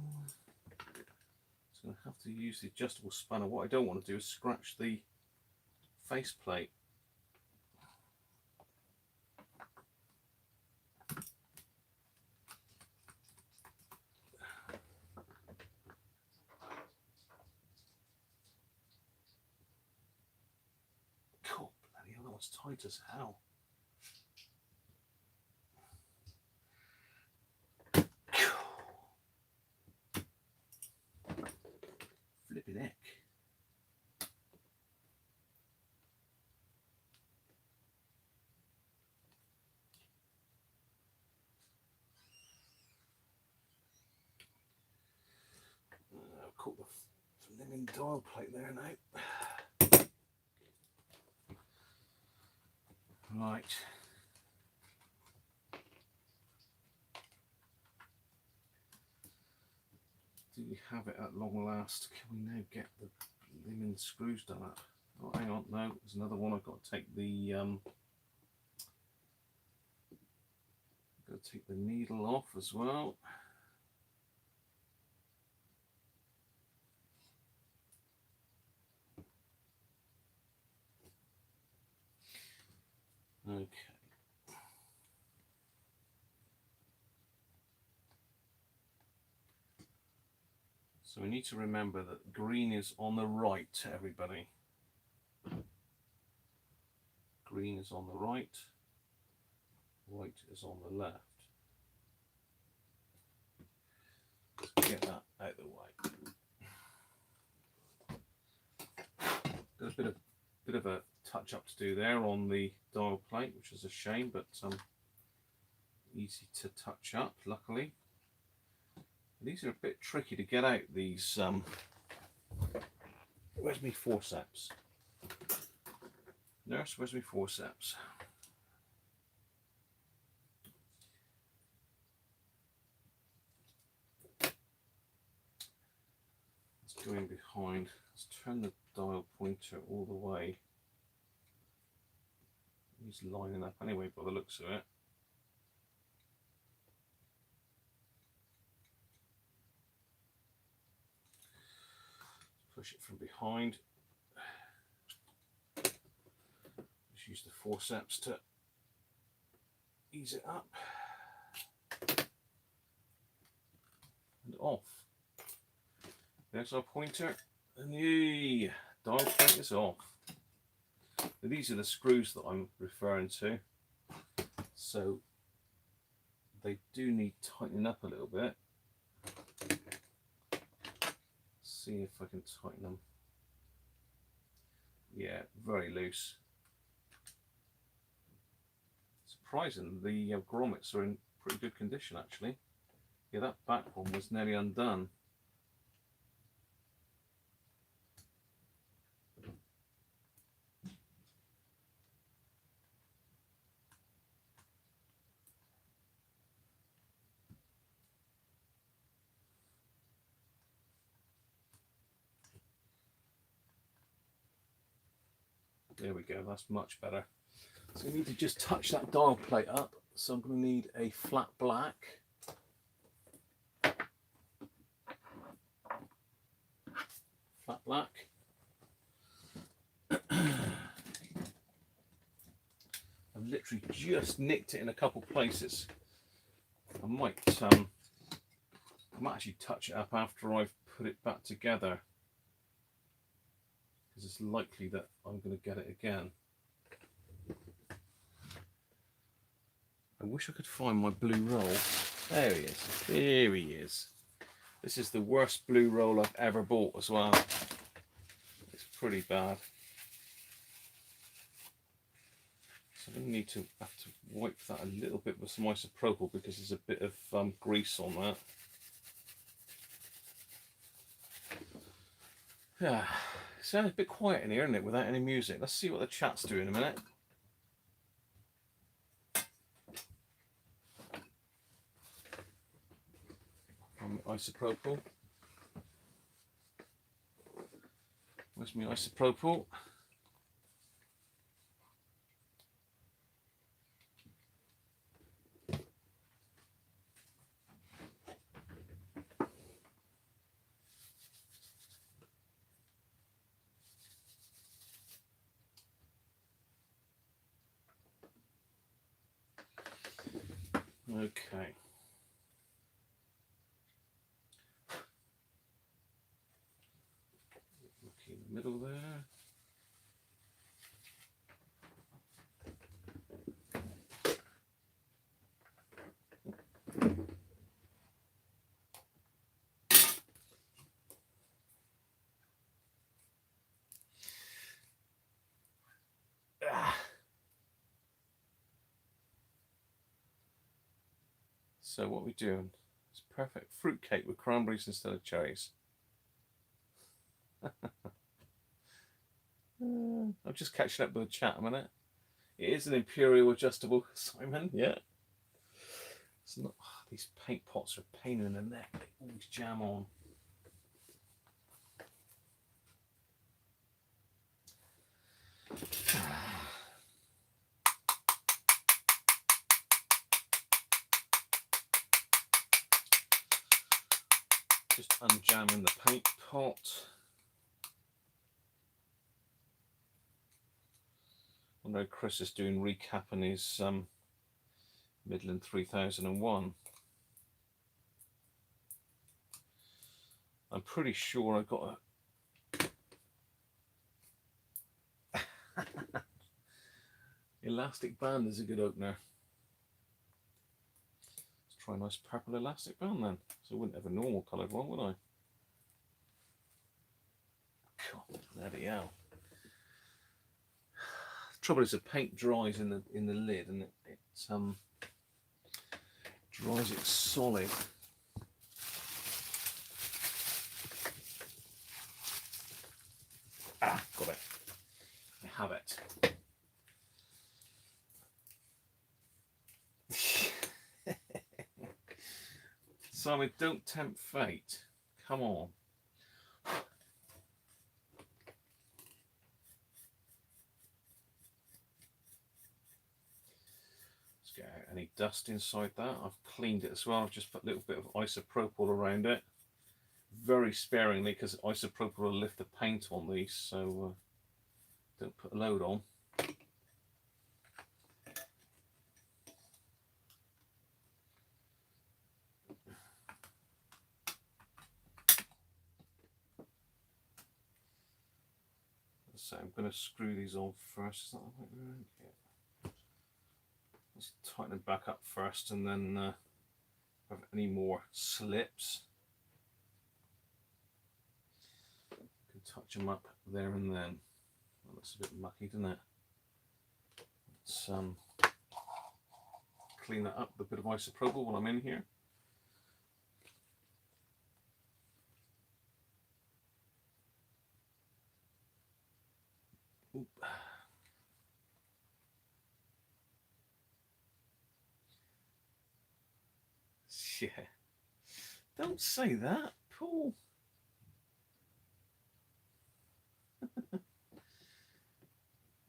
So I have to use the adjustable spanner. What I don't want to do is scratch the faceplate. Cool, bloody hell, that one's tight as hell. Flipping heck. I've caught the flipping dial plate there now. Right. Do we have it at long last? Can we now get the blimmin' screws done up? Oh, hang on, no, there's another one. I've got to take the needle off as well. Okay. So we need to remember that green is on the right, everybody. Green is on the right, white is on the left. Let's get that out of the way. Got a bit of a touch up to do there on the dial plate, which is a shame, but easy to touch up, luckily. These are a bit tricky to get out, these where's my forceps? Nurse, where's my forceps? Let's go in behind. Let's turn the dial pointer all the way. He's lining up anyway by the looks of it. Push it from behind. Just use the forceps to ease it up and off. There's our pointer, and the dial plate is off. Now, these are the screws that I'm referring to, so they do need tightening up a little bit. See if I can tighten them. Yeah, very loose. Surprising, the grommets are in pretty good condition actually. Yeah, that back one was nearly undone. There we go, that's much better. So we need to just touch that dial plate up. So I'm going to need a flat black. Flat black. I've literally just nicked it in a couple places. I might actually touch it up after I've put it back together, because it's likely that I'm going to get it again. I wish I could find my blue roll. There he is. There he is. This is the worst blue roll I've ever bought as well. It's pretty bad. So I'm going to have to wipe that a little bit with some isopropyl, because there's a bit of grease on that. Yeah, it sounds a bit quiet in here, isn't it, without any music? Let's see what the chat's doing in a minute. Isopropyl. Where's my isopropyl? Okay. Look in the middle there. So what we're doing is perfect fruitcake with cranberries instead of cherries. I'm just catching up with the chat a minute. It is an imperial adjustable, Simon. Yeah. It's not. These paint pots are a pain in the neck. They always jam on. Just unjamming the paint pot. I know Chris is doing recapping his Midland 3001. I'm pretty sure I got a elastic band is a good opener. Let's try a nice purple elastic band then. So I wouldn't have a normal coloured one, would I? God, bloody hell. The trouble is the paint dries in the lid, and it dries it solid. Got it. I have it. Simon, don't tempt fate. Come on. Let's get out any dust inside that. I've cleaned it as well. I've just put a little bit of isopropyl around it. Very sparingly, because isopropyl will lift the paint on these, so don't put a load on. So I'm going to screw these on first. Is that the right round? Yeah. Let's tighten them back up first, and then have any more slips, can touch them up there and then. Well, that's a bit mucky, doesn't it? Let's clean that up with a bit of isopropyl while I'm in here. Oop. Yeah. Don't say that, Paul.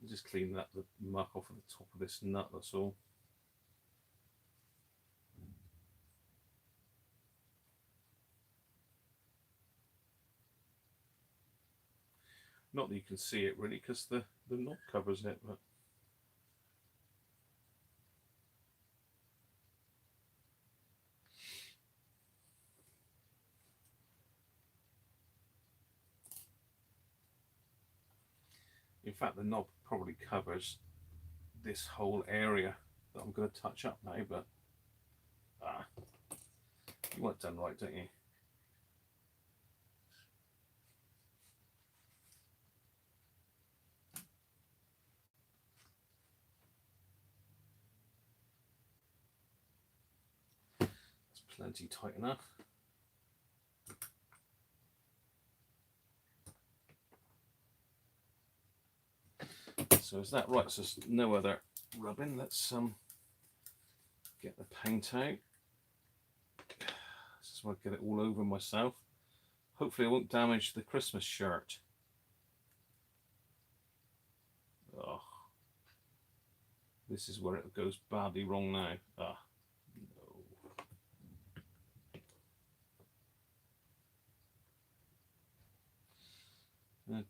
Just clean that the muck off of the top of this nut, that's all. Not that you can see it really, because the knob covers it, but in fact the knob probably covers this whole area that I'm going to touch up now, but you want it done right, don't you? It's plenty tight enough. So is that right? So there's no other rubbing. Let's get the paint out. Just want to get it all over myself. Hopefully I won't damage the Christmas shirt. Oh, this is where it goes badly wrong now. Ah, no. Okay.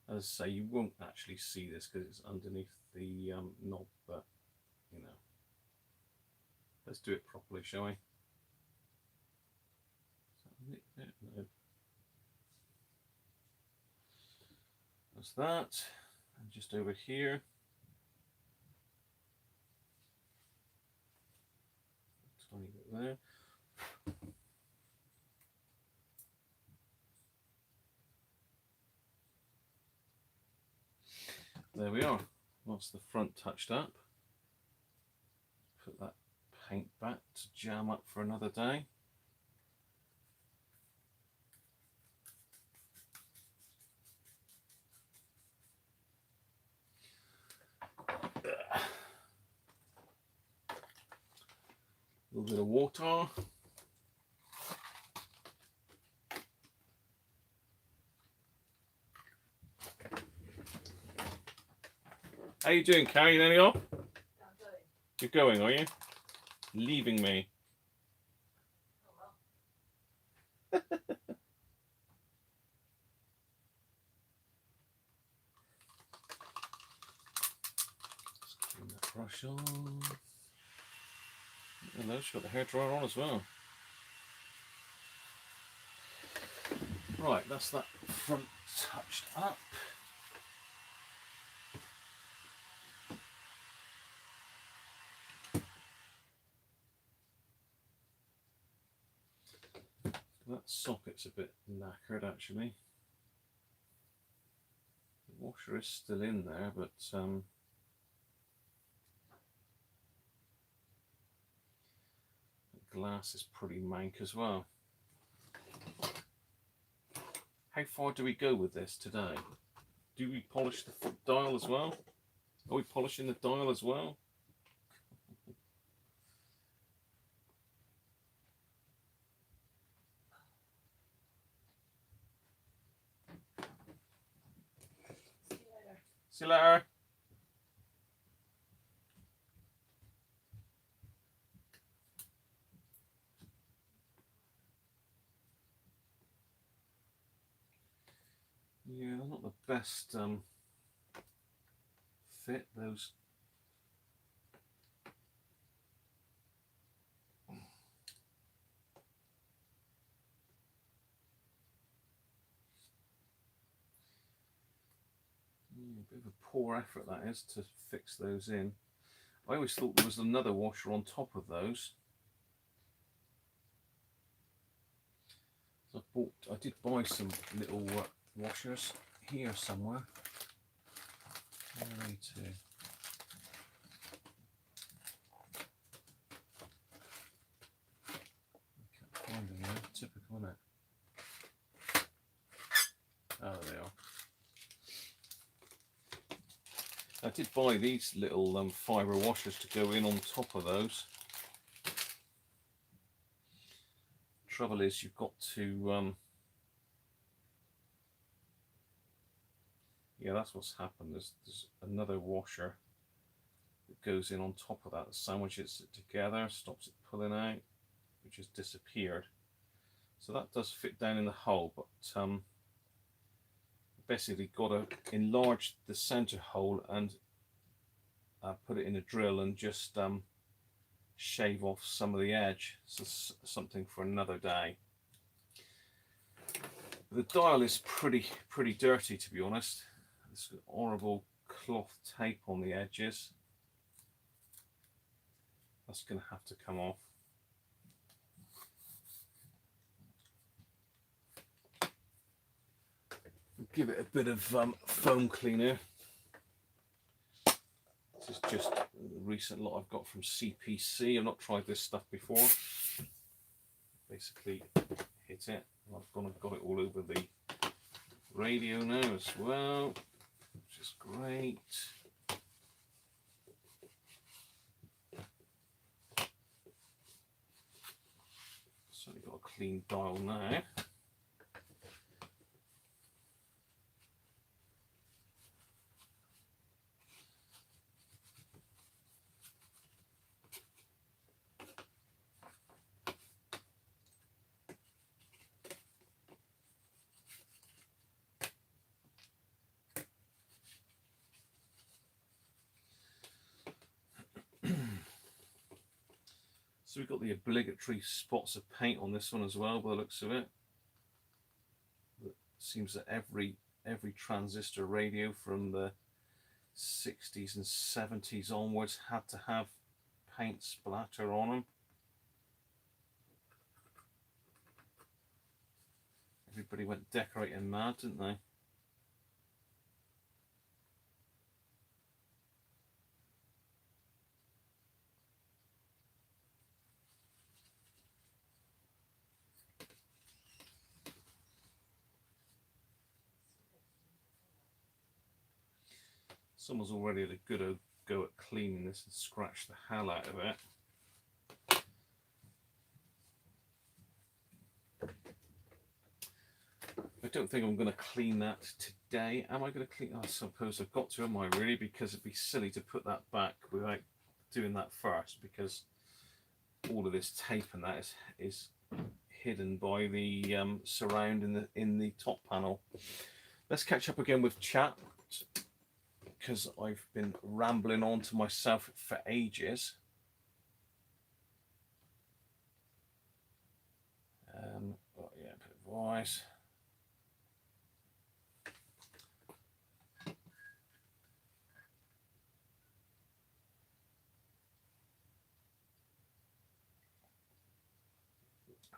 As I say, you won't actually see this because it's underneath the knob, but you know, let's do it properly, shall we? No. That's that. And just over here. A tiny bit there. There we are. Once the front touched up, put that paint back to jam up for another day. A little bit of water. How you doing, Carrie? You nearly off? You're going, are you? Leaving me. Oh, well. Let's clean that brush off. Hello, she's got the hairdryer on as well. Right, that's that front touched up. That socket's a bit knackered actually. The washer is still in there, but the glass is pretty mank as well. How far do we go with this today? Do we polish the dial as well? Are we polishing the dial as well? See you later. Yeah, they're not the best fit, those bit of a poor effort that is to fix those in. I always thought there was another washer on top of those. So I did buy some little washers here somewhere. Where are they to? I can't find them now. Typical, isn't it? Oh, there they are. I did buy these little fibre washers to go in on top of those. Trouble is, you've got to yeah, that's what's happened. There's another washer that goes in on top of that, sandwiches it together, stops it pulling out, which has disappeared. So that does fit down in the hole, but basically got to enlarge the center hole and put it in a drill and just shave off some of the edge. So something for another day. The dial is pretty dirty, to be honest. This horrible cloth tape on the edges. That's going to have to come off. Give it a bit of foam cleaner. This is just a recent lot I've got from CPC. I've not tried this stuff before. Basically hit it. I've got it all over the radio now as well, which is great. Certainly got a clean dial now. So we've got the obligatory spots of paint on this one as well, by the looks of it. It seems that every transistor radio from the 60s and 70s onwards had to have paint splatter on them. Everybody went decorating mad, didn't they? Someone's already had a good old go at cleaning this and scratched the hell out of it. I don't think I'm going to clean that today. Am I going to clean? I suppose I've got to, am I really? Because it'd be silly to put that back without doing that first, because all of this tape and that is hidden by the surround in the top panel. Let's catch up again with chat, because I've been rambling on to myself for ages. Oh yeah, a bit of voice.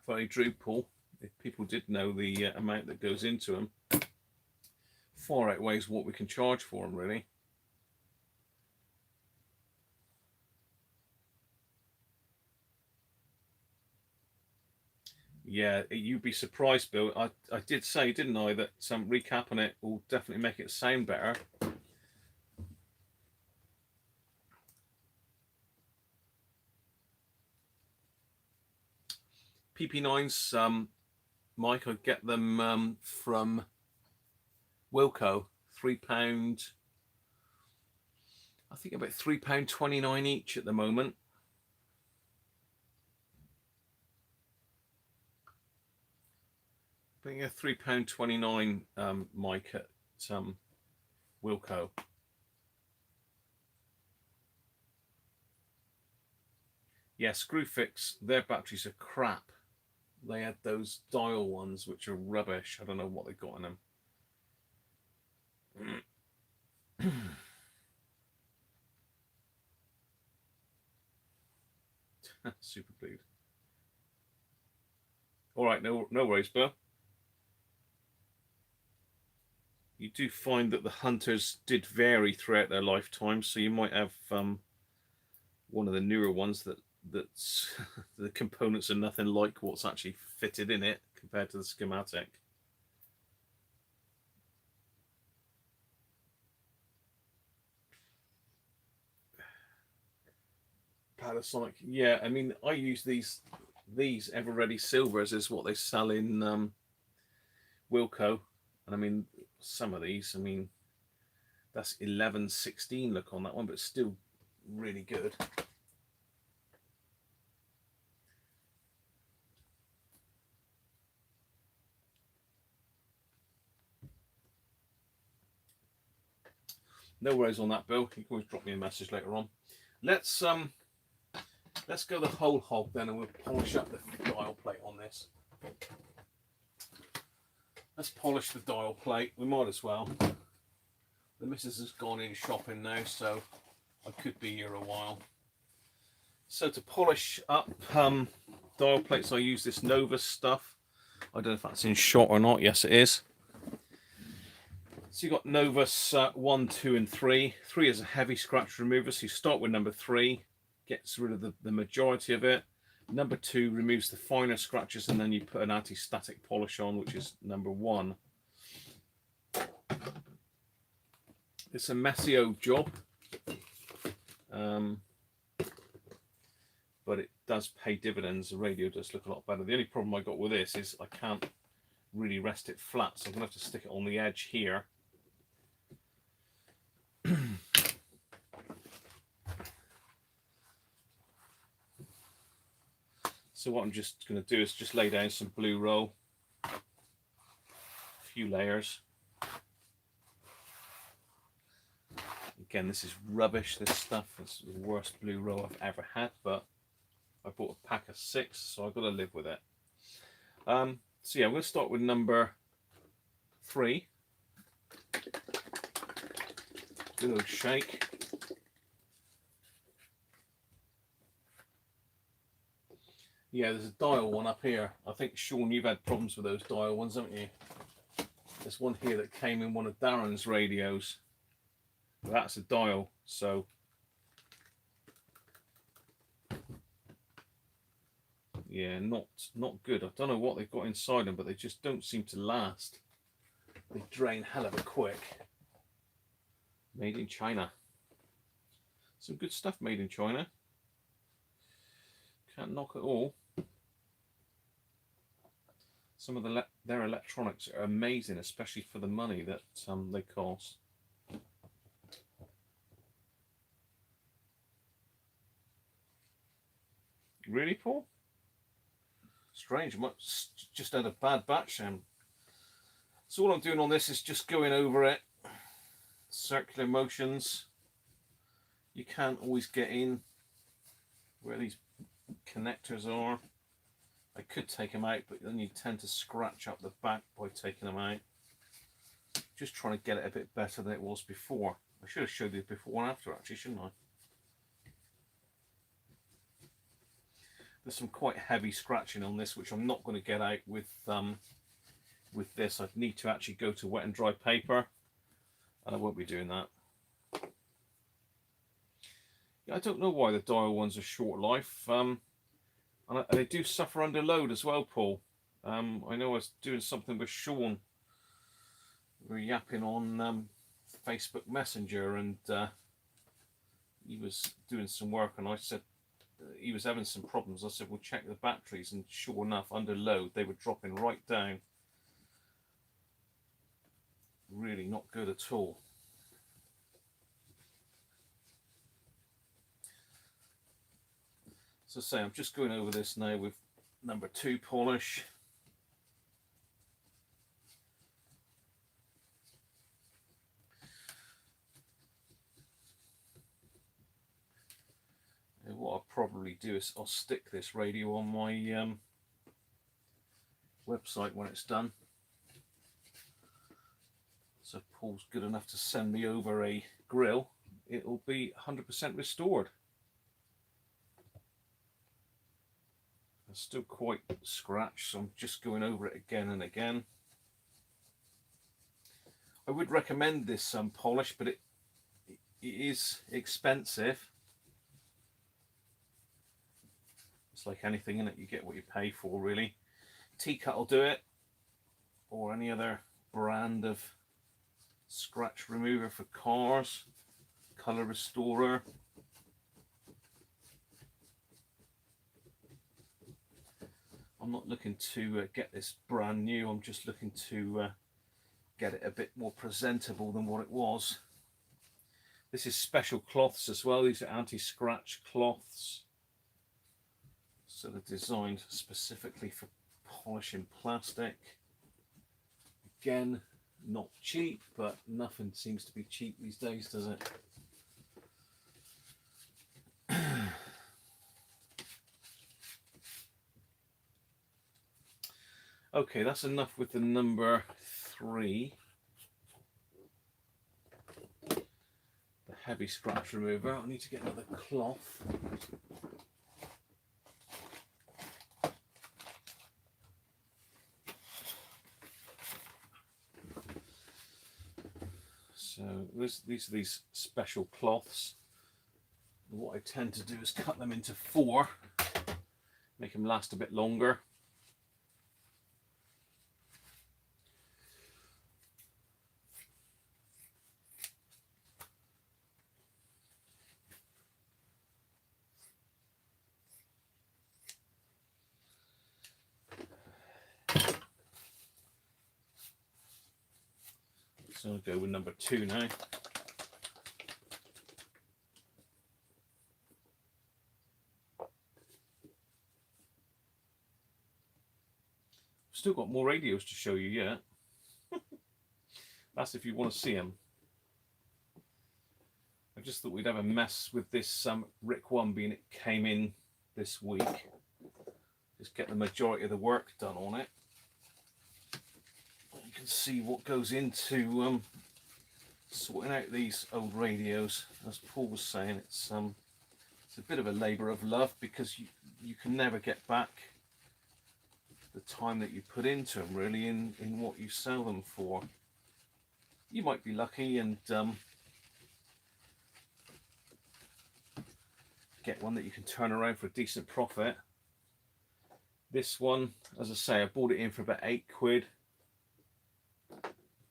Very true, Paul. If people did know the amount that goes into them, far outweighs what we can charge for them, really. Yeah, you'd be surprised, Bill. I did say, didn't I, that recapping it will definitely make it sound better. PP9s, Mike, I get them from Wilco, £3. I think about £3.29 each at the moment. I think £3.29, Mike, at Wilco. Yeah, Screwfix, their batteries are crap. They had those dial ones, which are rubbish. I don't know what they got in them. Super bleed. All right, no worries, Bill. You do find that the hunters did vary throughout their lifetime, so you might have one of the newer ones that's the components are nothing like what's actually fitted in it compared to the schematic. Panasonic, yeah. I mean, I use these ever ready silvers is what they sell in Wilco, and I mean some of these. I mean, that's 1116 look on that one, but still really good. No worries on that, Bill. You can always drop me a message later on. Let's go the whole hog then, and we'll polish up the dial plate on this. Let's polish the dial plate. We might as well. The missus has gone in shopping now, so I could be here a while. So to polish up dial plates, I use this Novus stuff. I don't know if that's in shot or not. Yes, it is. So you've got Novus 1, 2, and 3. 3 is a heavy scratch remover, so you start with number 3, gets rid of the majority of it. Number 2 removes the finer scratches, and then you put an anti-static polish on, which is number 1. It's a messy old job, but it does pay dividends. The radio does look a lot better. The only problem I got with this is I can't really rest it flat, so I'm going to have to stick it on the edge here. So what I'm just going to do is just lay down some blue roll, a few layers. Again, this is rubbish, this stuff. It's the worst blue roll I've ever had, but I bought a pack of 6, so I've got to live with it. So yeah, I'm going to start with number 3. Good old shake. Yeah, there's a dial one up here. I think, Sean, you've had problems with those dial ones, haven't you? There's one here that came in one of Darren's radios. That's a dial, so yeah, not good. I don't know what they've got inside them, but they just don't seem to last. They drain hell of a quick. Made in China. Some good stuff made in China. Can't knock it all. Some of their electronics are amazing, especially for the money that they cost. Really, Paul? Strange. Just had a bad batch. So all I'm doing on this is just going over it. Circular motions. You can't always get in where these connectors are. I could take them out, but then you tend to scratch up the back by taking them out. Just trying to get it a bit better than it was before. I should have showed you before and after, actually, shouldn't I? There's some quite heavy scratching on this, which I'm not going to get out with this. I'd need to actually go to wet and dry paper, and I won't be doing that. Yeah, I don't know why the dial ones are short life. And they do suffer under load as well, Paul. I know I was doing something with Sean. We were yapping on Facebook Messenger, and he was doing some work, and I said he was having some problems. I said, we'll check the batteries, and sure enough, under load, they were dropping right down. Really not good at all. So say I'm just going over this now with number 2 polish. And what I'll probably do is I'll stick this radio on my website when it's done. So if Paul's good enough to send me over a grill, it will be 100% restored. still quite scratched, so I'm just going over it again and again. I would recommend this polish, but it is expensive. It's like anything in it, you get what you pay for, really. T-Cut will do it, or any other brand of scratch remover for cars, color restorer. I'm not looking to get this brand new, I'm just looking to get it a bit more presentable than what it was. This is special cloths as well. These are anti-scratch cloths, so they're designed specifically for polishing plastic. Again, not cheap, but nothing seems to be cheap these days, does it? Okay, that's enough with the number 3. The heavy scratch remover. I need to get another cloth. So these are these special cloths. What I tend to do is cut them into 4, make them last a bit longer. So I'll go with number 2 now. Still got more radios to show you yet. That's if you want to see them. I just thought we'd have a mess with this Rick 1, being it came in this week. Just get the majority of the work done on it. You can see what goes into sorting out these old radios. As Paul was saying, it's a bit of a labour of love, because you can never get back the time that you put into them, really, in what you sell them for. You might be lucky and get one that you can turn around for a decent profit. This one, as I say, I bought it in for about £8.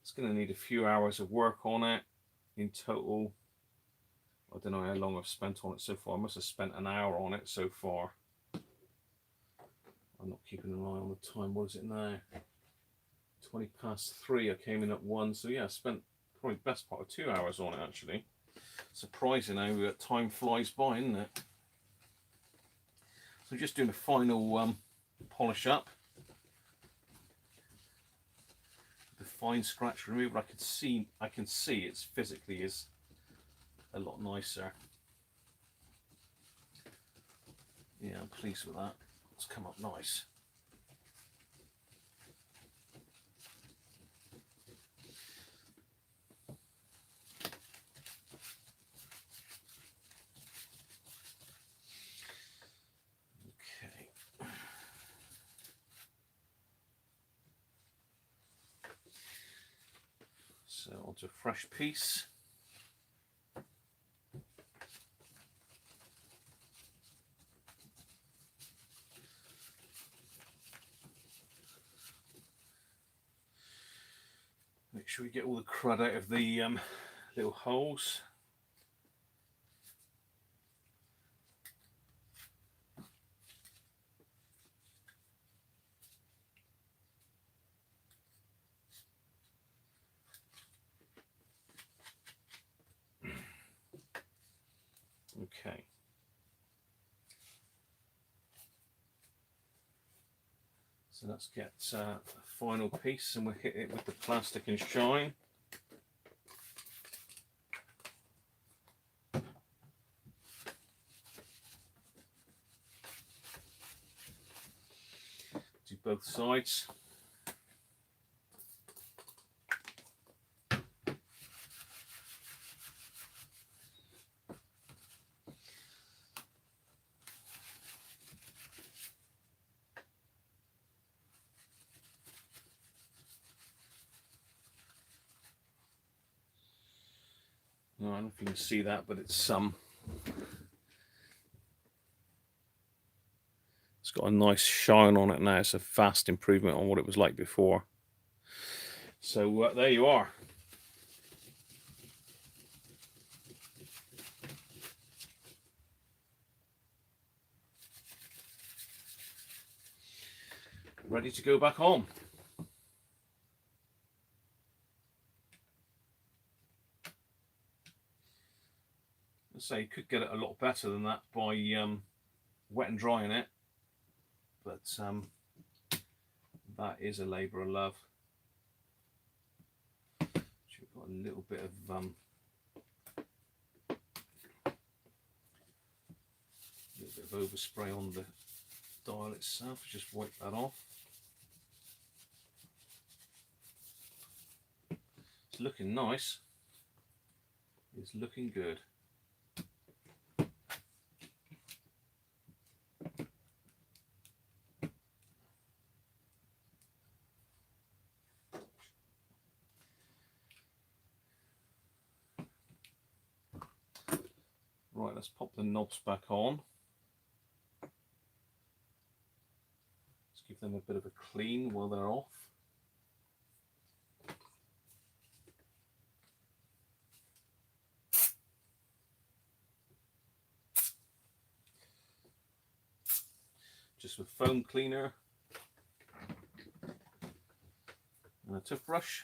It's going to need a few hours of work on it in total. I don't know how long I've spent on it so far. I must have spent an hour on it so far. I'm not keeping an eye on the time. What is it now? 3:20. I came in at 1, so yeah, I spent probably the best part of 2 hours on it, actually. Surprising how time flies by, isn't it? So just doing a final polish up. The fine scratch remover, I can see it's physically is a lot nicer. Yeah, I'm pleased with that. It's come up nice. Okay. So onto a fresh piece. Make sure we get all the crud out of the little holes. Okay. So let's get a final piece, and we'll hit it with the plastic and shine. Do both sides. No, I don't know if you can see that, but it's got a nice shine on it now. It's a vast improvement on what it was like before. So there you are. Ready to go back on. I say you could get it a lot better than that by wet and drying it, but that is a labour of love. We've got a little bit of overspray on the dial itself. Just wipe that off. It's looking nice. It's looking good. Right, let's pop the knobs back on. Let's give them a bit of a clean while they're off. Just with foam cleaner and a toothbrush.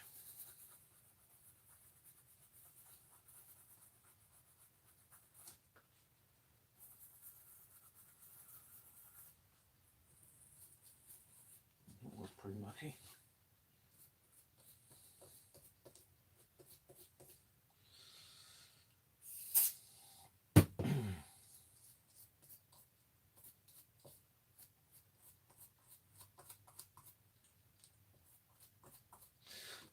That was pretty mucky.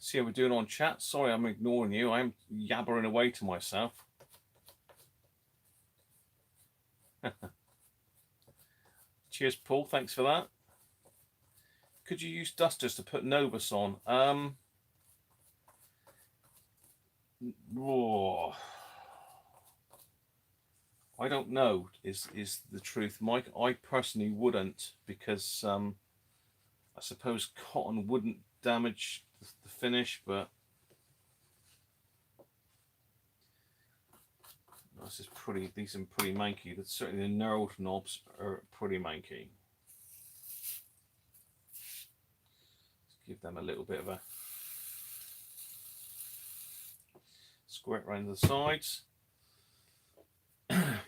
See how we're doing on chat. Sorry, I'm ignoring you. I'm yabbering away to myself. Cheers, Paul. Thanks for that. Could you use dusters to put Novus on? Oh, I don't know. Is the truth, Mike? I personally wouldn't, because I suppose cotton wouldn't damage the finish, but this is pretty. These are pretty manky. That's certainly the knurled knobs are pretty manky. Let's give them a little bit of a squirt around the sides.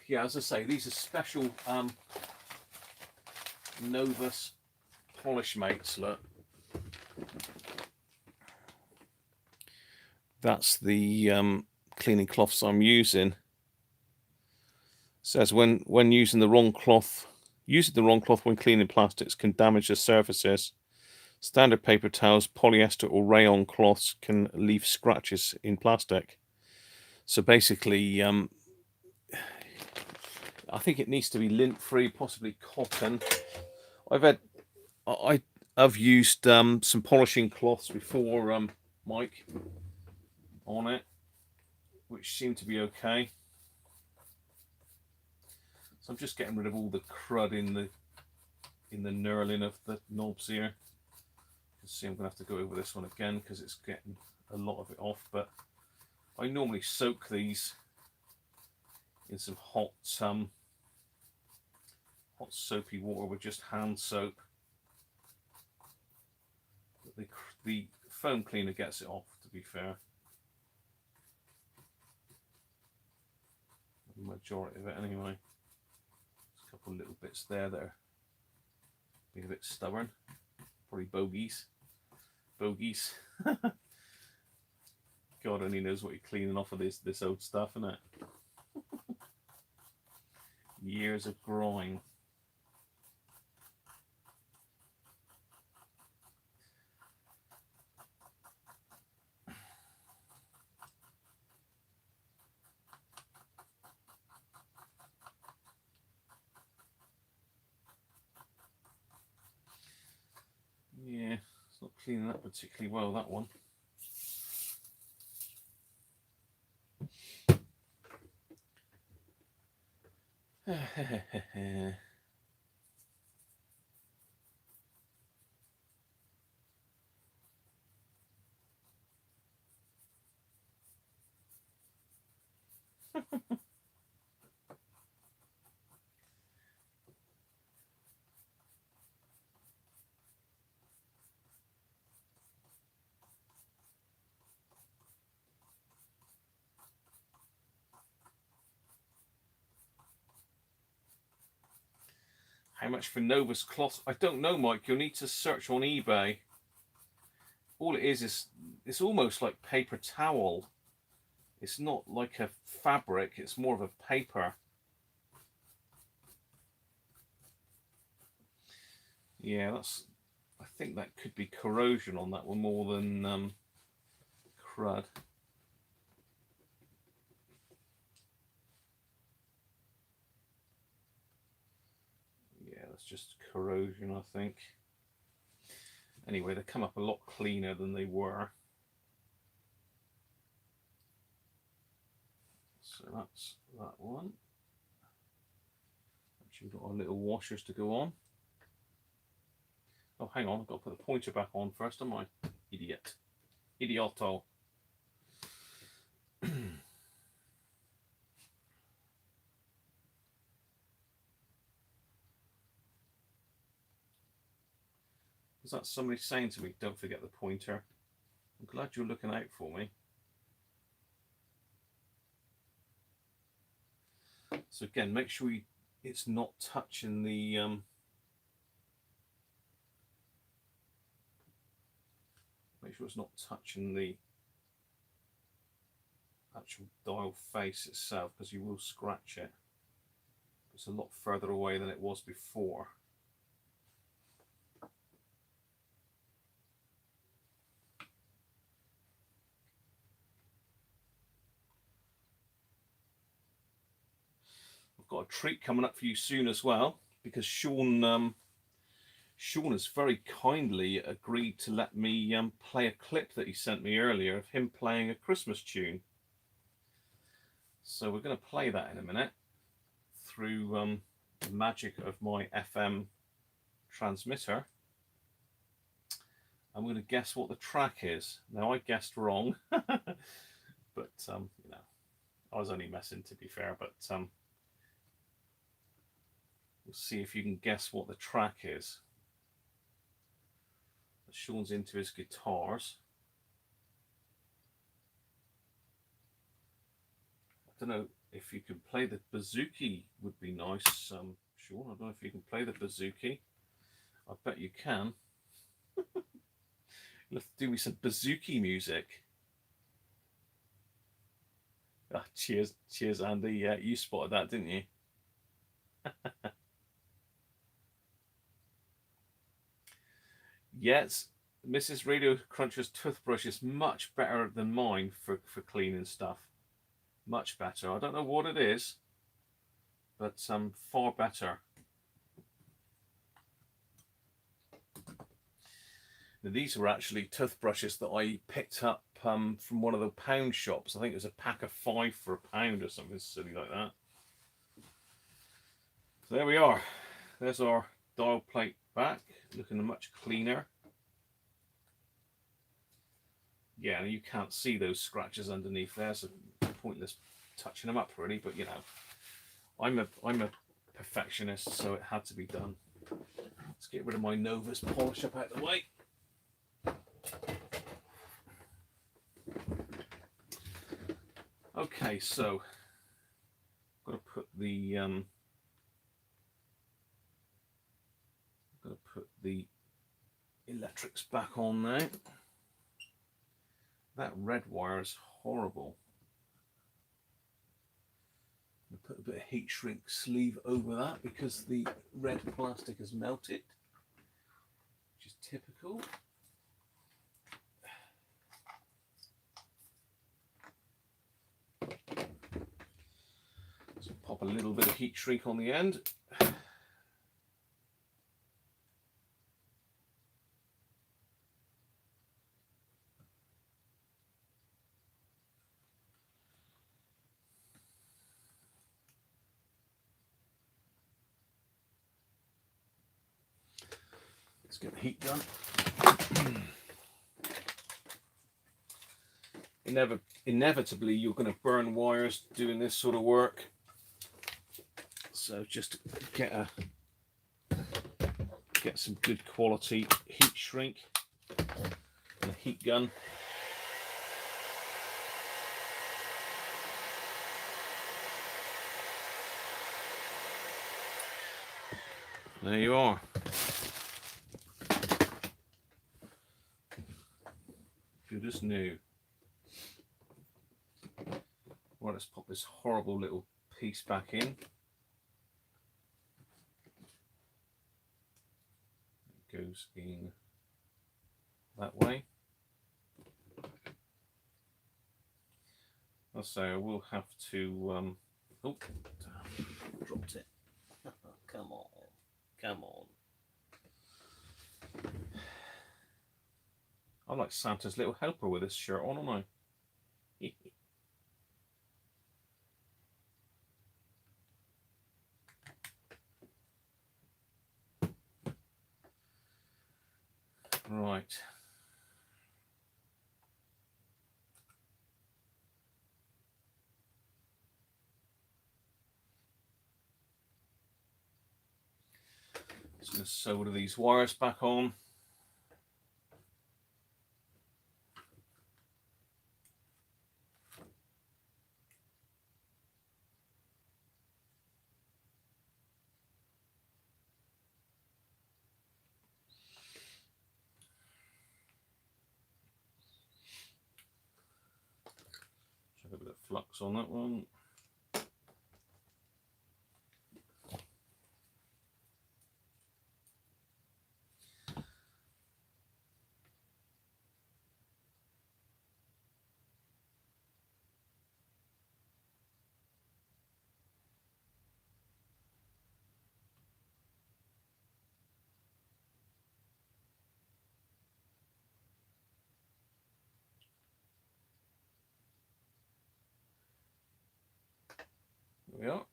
Yeah, as I say, these are special Novus polish mates. Look, that's the cleaning cloths I'm using. It says when using the wrong cloth when cleaning plastics can damage the surfaces. Standard paper towels, polyester or rayon cloths can leave scratches in plastic. So basically, I think it needs to be lint-free, possibly cotton. I've used some polishing cloths before, Mike, on it, which seem to be okay. So I'm just getting rid of all the crud in the knurling of the knobs here. You can see I'm going to have to go over this one again because it's getting a lot of it off. But I normally soak these in some hot soapy water with just hand soap. But the foam cleaner gets it off, to be fair. The majority of it anyway. There's a couple of little bits there that are being a bit stubborn. Probably bogies. God only knows what you're cleaning off of this old stuff, isn't it? Years of growing. Yeah, it's not cleaning up particularly well, that one. How much for Novus cloth? I don't know, Mike. You'll need to search on eBay. All it is it's almost like paper towel. It's not like a fabric, it's more of a paper. Yeah, I think that could be corrosion on that one more than crud. Yeah, that's just corrosion, I think. Anyway, they come up a lot cleaner than they were. So that's that one. Actually, we've got our little washers to go on. Oh, hang on, I've got to put the pointer back on first, am I? Idiot. Idioto. Was that somebody saying to me, don't forget the pointer? I'm glad you're looking out for me. So again, make sure it's not touching the make sure it's not touching the actual dial face itself, because you will scratch it. It's a lot further away than it was before. I've got a treat coming up for you soon as well, because Sean has very kindly agreed to let me play a clip that he sent me earlier of him playing a Christmas tune. So we're going to play that in a minute through the magic of my FM transmitter. I'm going to guess what the track is. Now, I guessed wrong, but you know, I was only messing, to be fair. But we'll see if you can guess what the track is. Sean's into his guitars. I don't know if you can play the bouzouki. Would be nice, Sean. I don't know if you can play the bouzouki. I bet you can. You'll have to do me some bouzouki music. Ah, cheers, Andy. Yeah, you spotted that, didn't you? Yes, Mrs. Radiocruncher's toothbrush is much better than mine for cleaning stuff. Much better. I don't know what it is, but far better. Now, these were actually toothbrushes that I picked up from one of the pound shops. I think it was a pack of 5 for £1 or something silly like that. So there we are. There's our dial plate back, looking much cleaner. Yeah, you can't see those scratches underneath there, so pointless touching them up really. But you know, I'm a perfectionist, so it had to be done. Let's get rid of my Novus polish up out of the way. Okay, so I'm going to put the electrics back on now. That red wire is horrible. I'm going to put a bit of heat shrink sleeve over that because the red plastic has melted, which is typical. So pop a little bit of heat shrink on the end. Let's get the heat gun. Inevitably, you're going to burn wires doing this sort of work. So just get some good quality heat shrink and a heat gun. There you are. Good as new. Right, let's pop this horrible little piece back in. It goes in that way. I'll say I will have to. Oh, dropped it. Come on, come on. I'm like Santa's little helper with this shirt on, aren't I? Right. Just going to solder these wires back on. Check a bit of flux on that one. There we are.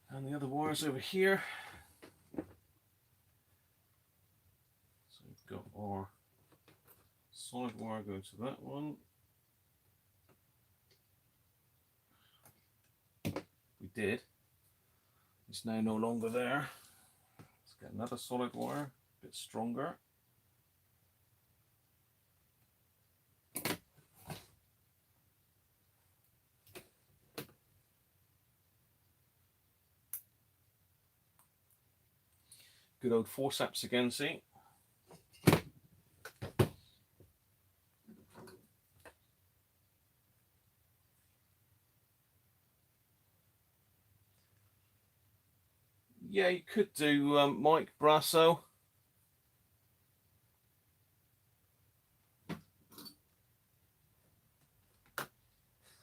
And the other wires over here. So we've got our solid wire going to that one. We did. It's now no longer there. Let's get another solid wire, a bit stronger. Good old forceps again, see? Yeah, you could do Mike Brasso.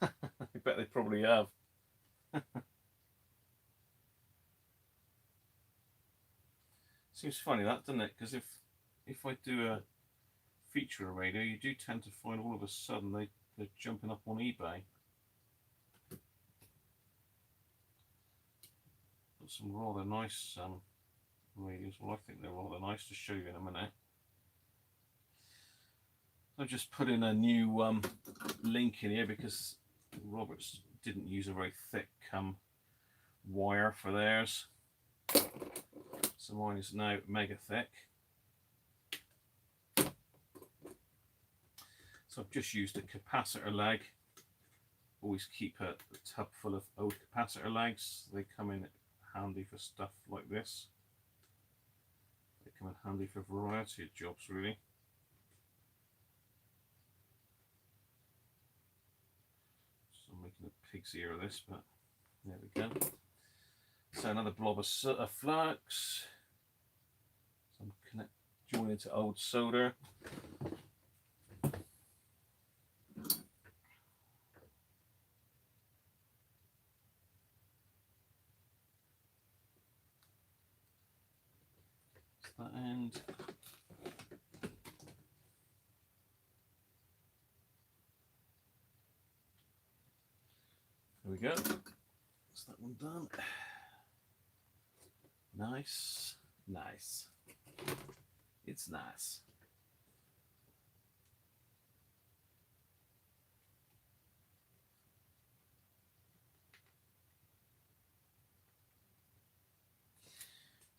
I bet they probably have. Seems funny that, doesn't it? Because if I do a feature a radio, you do tend to find all of a sudden they're jumping up on eBay. Got some rather nice radios. Well, I think they're rather nice to show you in a minute. I've just put in a new link in here because Roberts didn't use a very thick wire for theirs. So mine is now mega thick. So I've just used a capacitor leg. Always keep a tub full of old capacitor legs. They come in handy for stuff like this. They come in handy for a variety of jobs, really. So I'm making a pig's ear of this, but there we go. So another blob of flux. So I'm joining to old solder. That end. There we go. That's that one done. Nice, Nice. It's nice.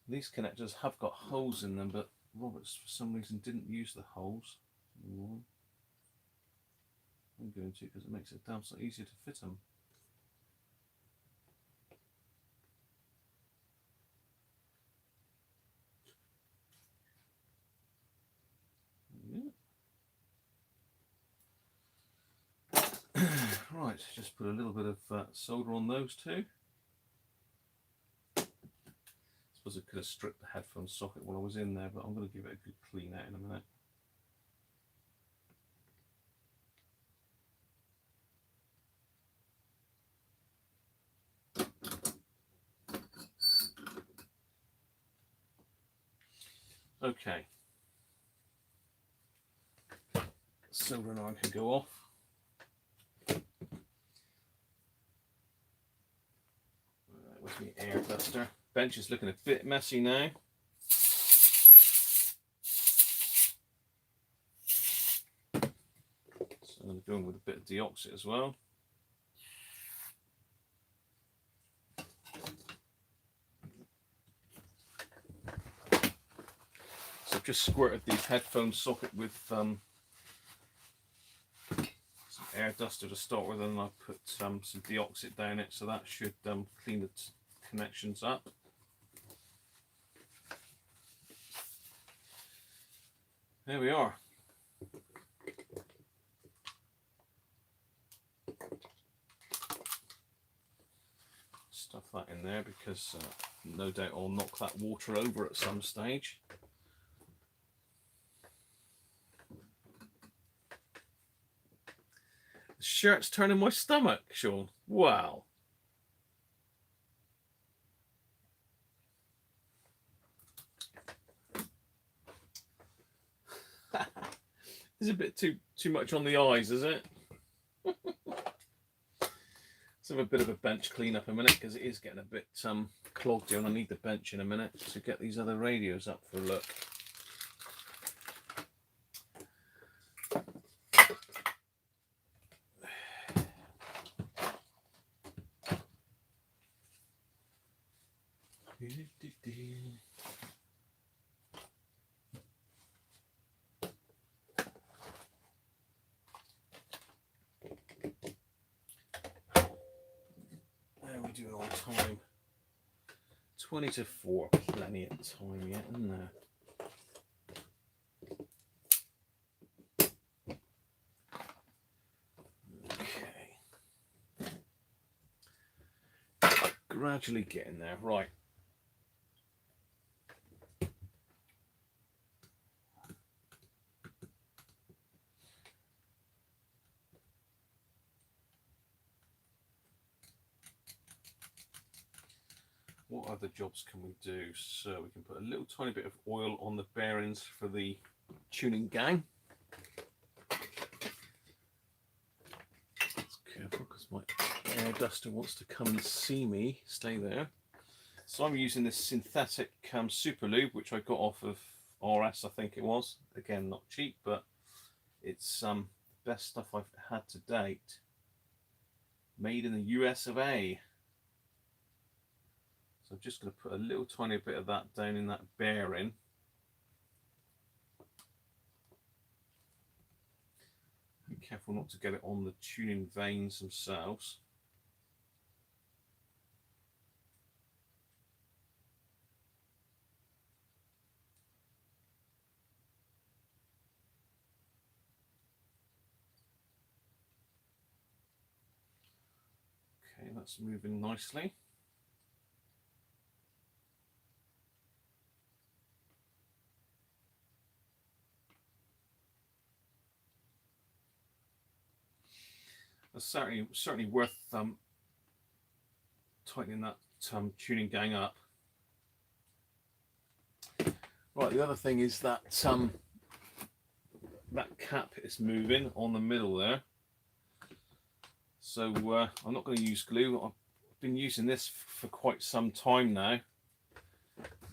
These connectors have got holes in them, but Roberts for some reason didn't use the holes. I'm going to, because it makes it damn so easier to fit them. Yeah. Right, just put a little bit of solder on those two. I suppose I could have stripped the headphone socket while I was in there, but I'm going to give it a good clean out in a minute. Okay. Soldering iron can go off. Where's my air duster? Bench is looking a bit messy now. So I'm going to go in with a bit of deoxit as well. So I've just squirted the headphone socket with some air duster to start with, and I've put some deoxit down it, so that should clean the connections up. There we are. Stuff that in there because no doubt I'll knock that water over at some stage. The shirt's turning my stomach, Sean. Wow. It's a bit too much on the eyes, is it? Let's have a bit of a bench clean up a minute because it is getting a bit clogged here, and I need the bench in a minute to get these other radios up for a look. How are we doing on time? 20 to 4, plenty of time yet, isn't there? Okay. Gradually getting there, right. What other jobs can we do? So we can put a little tiny bit of oil on the bearings for the tuning gang. Let's careful because my air duster wants to come and see me. Stay there. So I'm using this synthetic super lube, which I got off of RS, I think it was. Again, not cheap, but it's the best stuff I've had to date. Made in the US of A. So I'm just going to put a little tiny bit of that down in that bearing. Be careful not to get it on the tuning vanes themselves. Okay, that's moving nicely. That's certainly worth tightening that tuning gang up. Right, the other thing is that that cap is moving on the middle there. So I'm not going to use glue. I've been using this for quite some time now.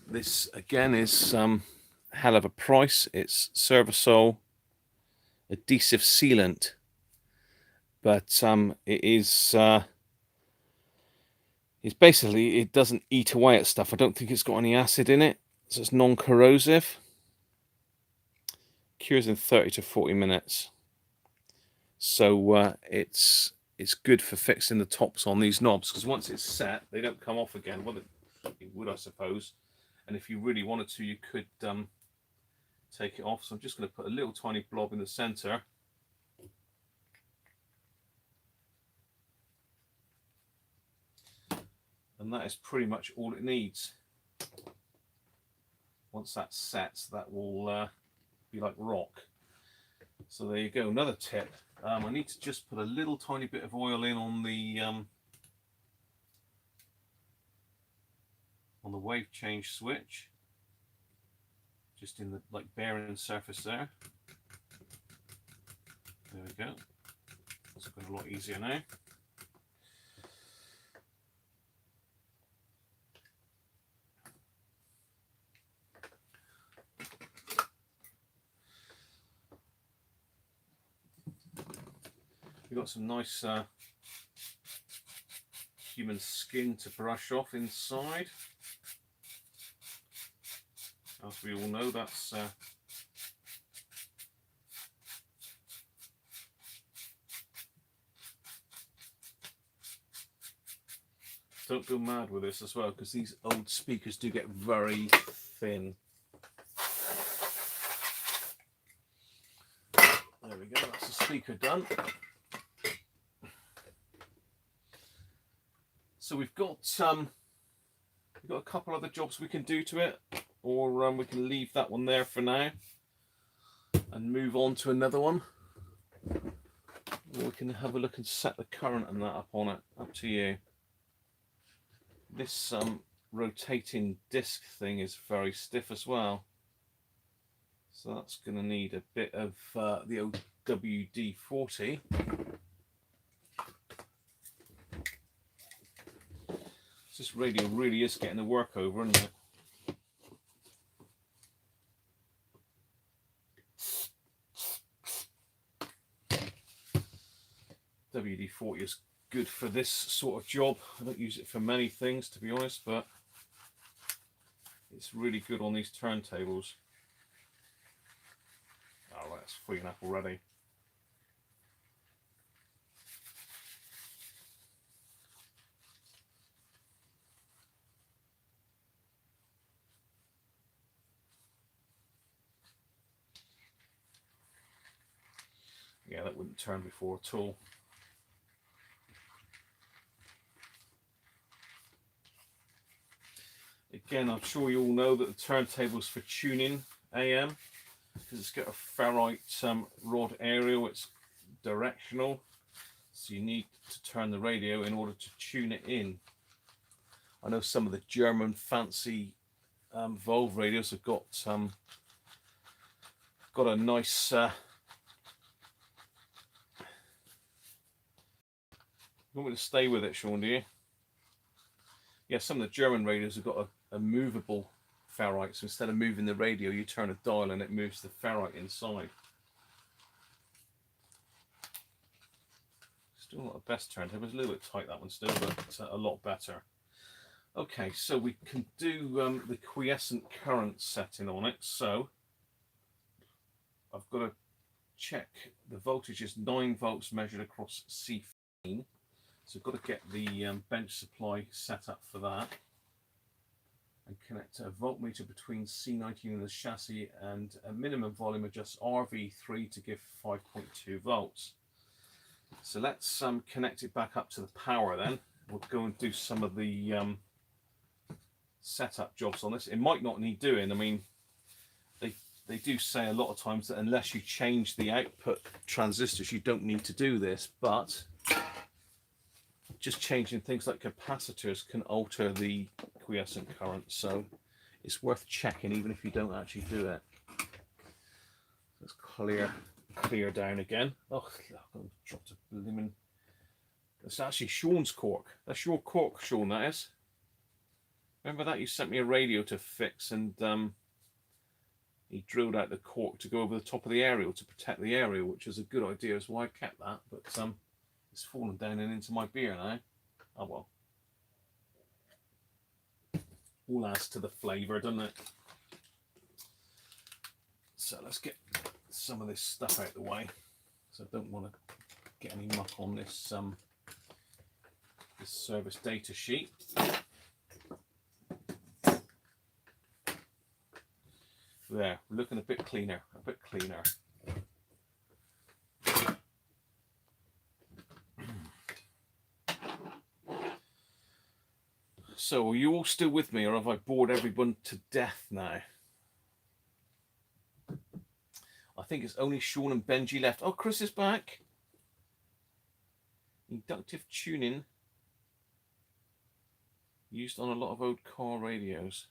This again is hell of a price. It's Servasol adhesive sealant, but it is it's basically, it doesn't eat away at stuff. I don't think it's got any acid in it, so it's non-corrosive. Cures in 30 to 40 minutes. So it's good for fixing the tops on these knobs, because once it's set, they don't come off again. Well, it would, I suppose. And if you really wanted to, you could take it off. So I'm just going to put a little tiny blob in the center. And that is pretty much all it needs. Once that's set, that will be like rock. So there you go. Another tip. I need to just put a little tiny bit of oil in on the wave change switch, just in the bearing surface there. There we go. That's going a lot easier now. We've got some nice human skin to brush off inside. As we all know, that's don't go mad with this as well, because these old speakers do get very thin. There we go, that's the speaker done. So we've got a couple other jobs we can do to it, or we can leave that one there for now and move on to another one. Or we can have a look and set the current and that up on it. Up to you. This rotating disc thing is very stiff as well, so that's going to need a bit of the old WD-40. This radio really is getting the work over, isn't it? WD-40 is good for this sort of job. I don't use it for many things, to be honest, but it's really good on these turntables. Oh, right, it's freeing up already. Yeah, that wouldn't turn before at all. Again, I'm sure you all know that the turntable's for tuning AM, because it's got a ferrite rod aerial. It's directional, so you need to turn the radio in order to tune it in. I know some of the German fancy Volvo radios have got a nice you want me to stay with it, Sean, do you? Yeah, some of the German radios have got a movable ferrite, so instead of moving the radio, you turn a dial and it moves the ferrite inside. Still not the best turntable. It's a little bit tight, that one still, but a lot better. Okay, so we can do the quiescent current setting on it. So I've got to check the voltage is 9 volts measured across C15. So I've got to get the bench supply set up for that and connect a voltmeter between C19 and the chassis, and a minimum volume adjust RV3 to give 5.2 volts. So let's connect it back up to the power then. We'll go and do some of the setup jobs on this. It might not need doing. I mean, they do say a lot of times that unless you change the output transistors, you don't need to do this, but just changing things like capacitors can alter the quiescent current, so it's worth checking even if you don't actually do it. Let's clear down again. Oh, I dropped a blooming. That's actually Sean's cork. That's your cork, Sean, that is. Remember that? You sent me a radio to fix, and he drilled out the cork to go over the top of the aerial to protect the aerial, which is a good idea. Is why I kept that, but it's fallen down and into my beer now. Oh well. All adds to the flavour, doesn't it? So let's get some of this stuff out of the way. So I don't want to get any muck on this this service data sheet. There, looking a bit cleaner, a bit cleaner. So, are you all still with me, or have I bored everyone to death now? I think it's only Sean and Benji left. Oh, Chris is back. Inductive tuning used on a lot of old car radios.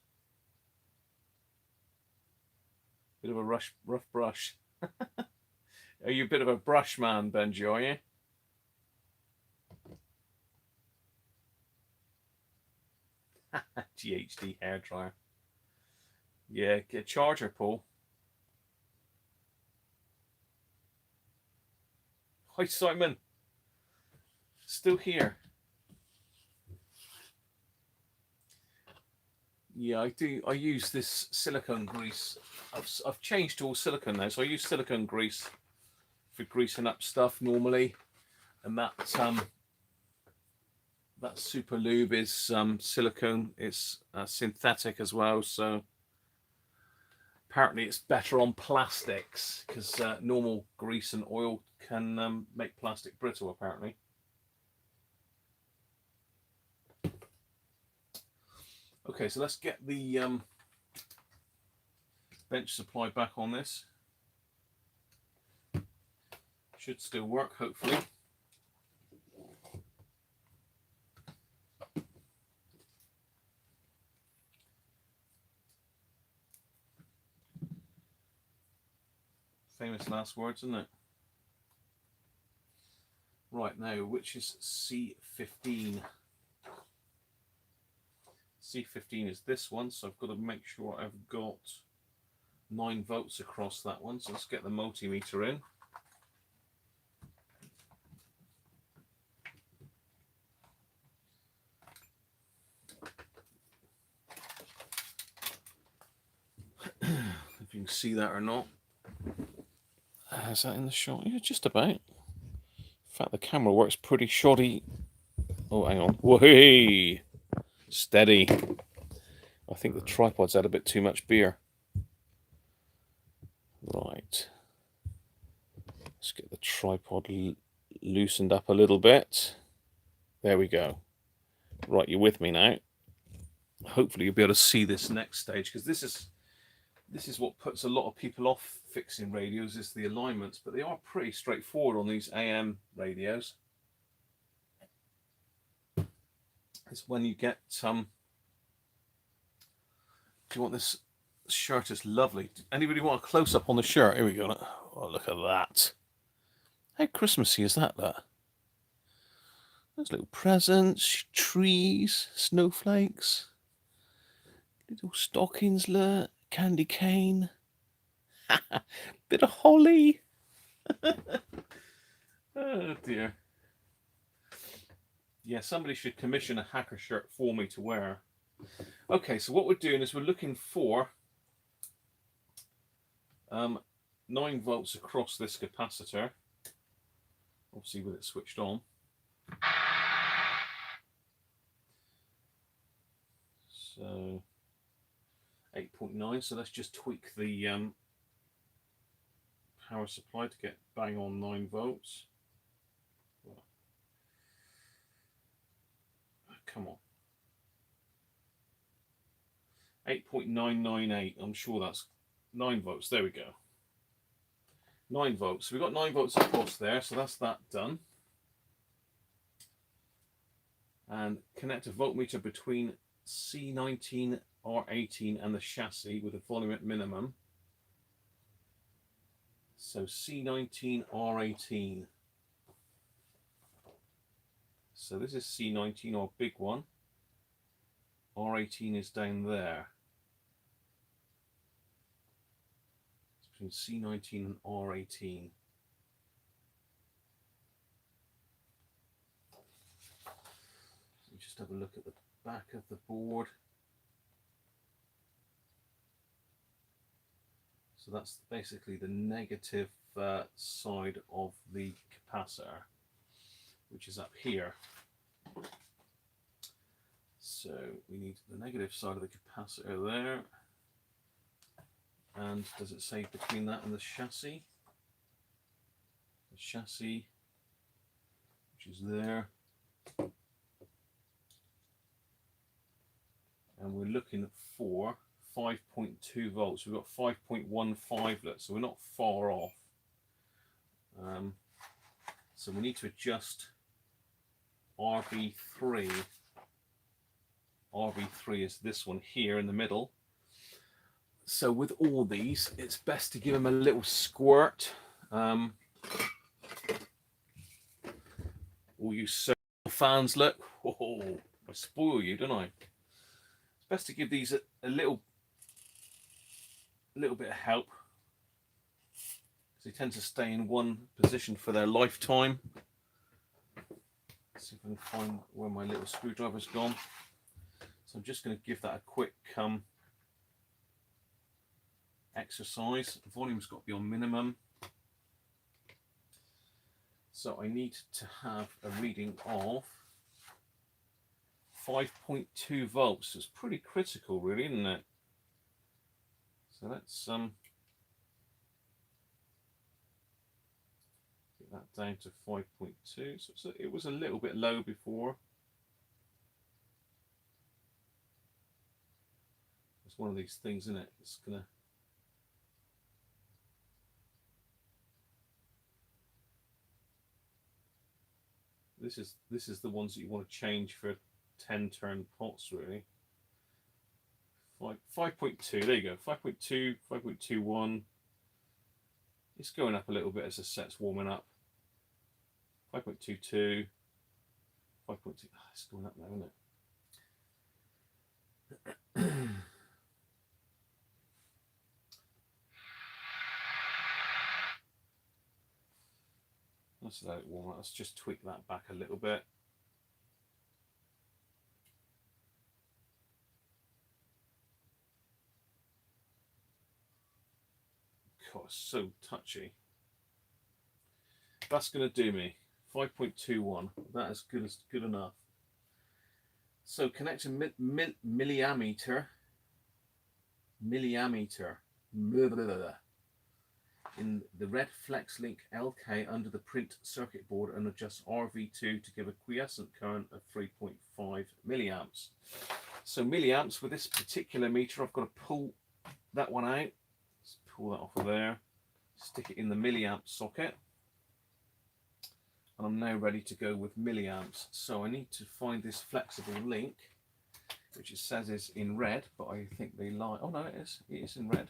Bit of a rough brush. Are you a bit of a brush man, Benji, are you? GHD hairdryer. Yeah, get a charger, Paul. Hi, Simon. Still here. Yeah, I do. I use this silicone grease. I've changed to all silicone now, so I use silicone grease for greasing up stuff normally, and that super lube is silicone. It's synthetic as well, so apparently it's better on plastics because normal grease and oil can make plastic brittle, apparently. Okay, so let's get the bench supply back on this. Should still work, hopefully. Famous last words, isn't it? Right, now, which is C15? C15 is this one, so I've got to make sure I've got 9 volts across that one. So let's get the multimeter in. If you can see that or not. Is that in the shot? Yeah, just about. In fact, the camera works pretty shoddy. Oh, hang on. Whoa! Steady. I think the tripod's had a bit too much beer. Right. Let's get the tripod loosened up a little bit. There we go. Right, you're with me now. Hopefully you'll be able to see this next stage, because this is what puts a lot of people off fixing radios, is the alignments, but they are pretty straightforward on these AM radios. It's when you get do you want this shirt? Is lovely. Anybody want a close-up on the shirt? Here we go. Oh, look at that. How Christmassy is that? There's little presents, trees, snowflakes, little stockings, look, candy cane, bit of holly. Oh dear. Yeah, somebody should commission a hacker shirt for me to wear. Okay, so what we're doing is we're looking for 9 volts across this capacitor, obviously with it switched on. So 8.9, so let's just tweak the power supply to get bang on 9 volts. Come on. 8.998, I'm sure that's 9 volts. There we go. 9 volts. So we've got 9 volts across there, so that's that done. And connect a voltmeter between C19 R18 and the chassis with a volume at minimum. So C19 R18. So this is C19, our big one. R18 is down there. It's between C19 and R18. So we just have a look at the back of the board. So that's basically the negative side of the capacitor, which is up here. So we need the negative side of the capacitor there. And does it say between that and the chassis? The chassis, which is there. And we're looking for 5.2 volts. We've got 5.15 left, so we're not far off. So we need to adjust RB3. RB3 is this one here in the middle. So with all these, it's best to give them a little squirt. All you circle fans, look. Oh, I spoil you, don't I? It's best to give these a little bit of help, because they tend to stay in one position for their lifetime. Let's see if I can find where my little screwdriver's gone. So I'm just going to give that a quick exercise. The volume's got to be on minimum. So I need to have a reading of 5.2 volts. It's pretty critical, really, isn't it? So let's get that down to 5.2. So it was a little bit low before. It's one of these things, isn't it? It's gonna. This is the ones that you want to change for 10 turn pots, really. 5.2, there you go. 5.2, 5.21. It's going up a little bit as the set's warming up. 5.22, 5.2. It's going up now, isn't it? Let's let it warm up. Let's just tweak that back a little bit. God, it's so touchy. That's going to do me. 5.21. That is good enough. So connect a milliammeter in the red flex link LK under the print circuit board and adjust RV2 to give a quiescent current of 3.5 milliamps. So milliamps with this particular meter, I've got to pull that one out. Let's pull that off of there, stick it in the milliamp socket, and I'm now ready to go with milliamps. So I need to find this flexible link, which it says is in red, but I think they lie. Oh no, it is in red.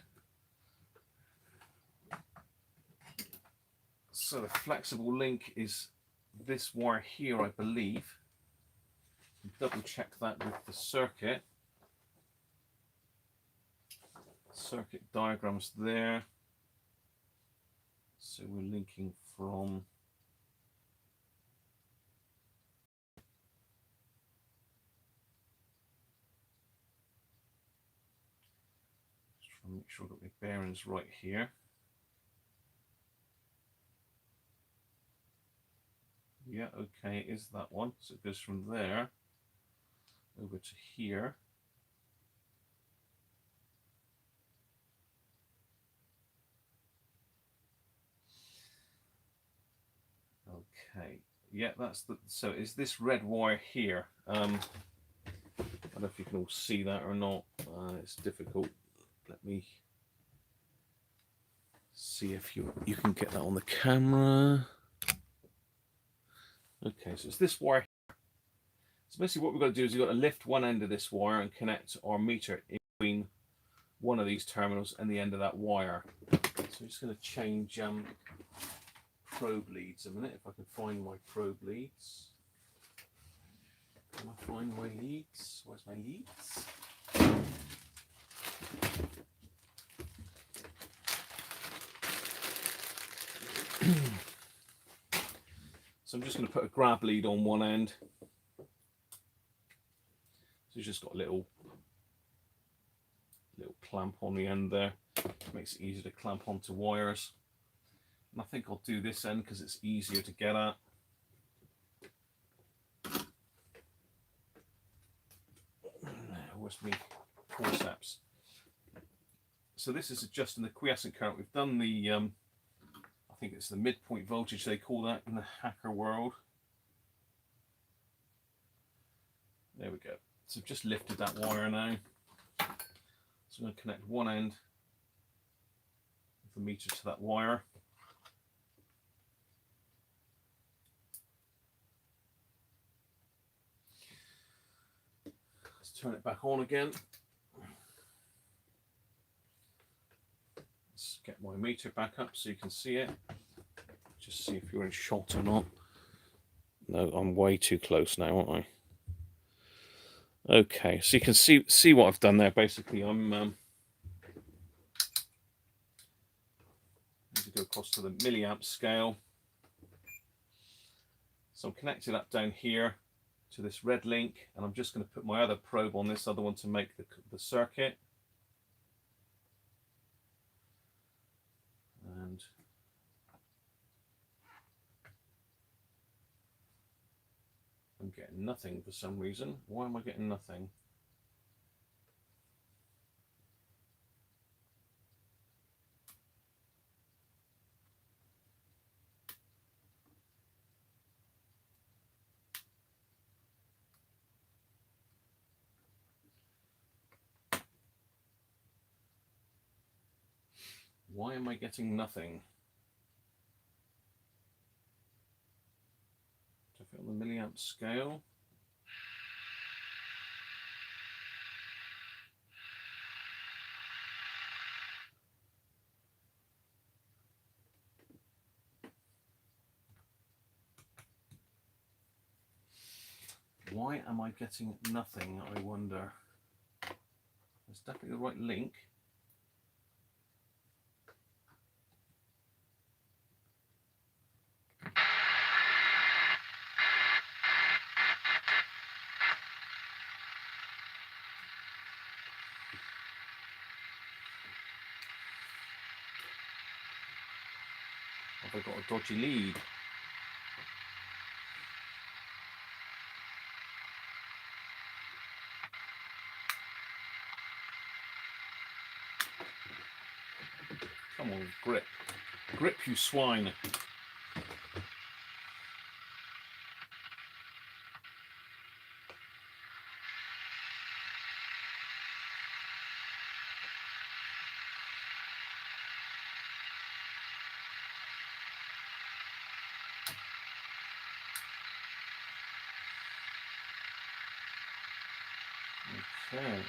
So the flexible link is this wire here, I believe. Double check that with the circuit. Circuit diagram's there. So we're linking from just trying to make sure I've got my bearings right here. Yeah, okay, it is that one. So it goes from there over to here. Okay, yeah, that's the. So is this red wire here? I don't know if you can all see that or not. It's difficult. Let me see if you can get that on the camera. Okay, so it's this wire. So basically what we've got to do is we've got to lift one end of this wire and connect our meter in between one of these terminals and the end of that wire. So I'm just going to change probe leads a minute, if I can find my probe leads. Come up find my leads. Where's my leads? So I'm just going to put a grab lead on one end. So it's just got a little clamp on the end there. Makes it easier to clamp onto wires. And I think I'll do this end because it's easier to get at. Where's my forceps? So this is adjusting the quiescent current. We've done the, I think it's the midpoint voltage they call that in the hacker world. There we go. So I've just lifted that wire now. So I'm going to connect one end of the meter to that wire. Let's turn it back on again. Let's get my meter back up so you can see it. Just see if you're in shot or not. No, I'm way too close now, aren't I? Okay, so you can see what I've done there. Basically, I'm going to go across to the milliamp scale. So I'm connected up down here to this red link, and I'm just going to put my other probe on this other one to make the circuit. And I'm getting nothing for some reason. Why am I getting nothing? Why am I getting nothing? To fit on the milliamp scale. Why am I getting nothing, I wonder? It's definitely the right link. Have I got a dodgy lead? Come on, grip. Grip, you swine. Okay.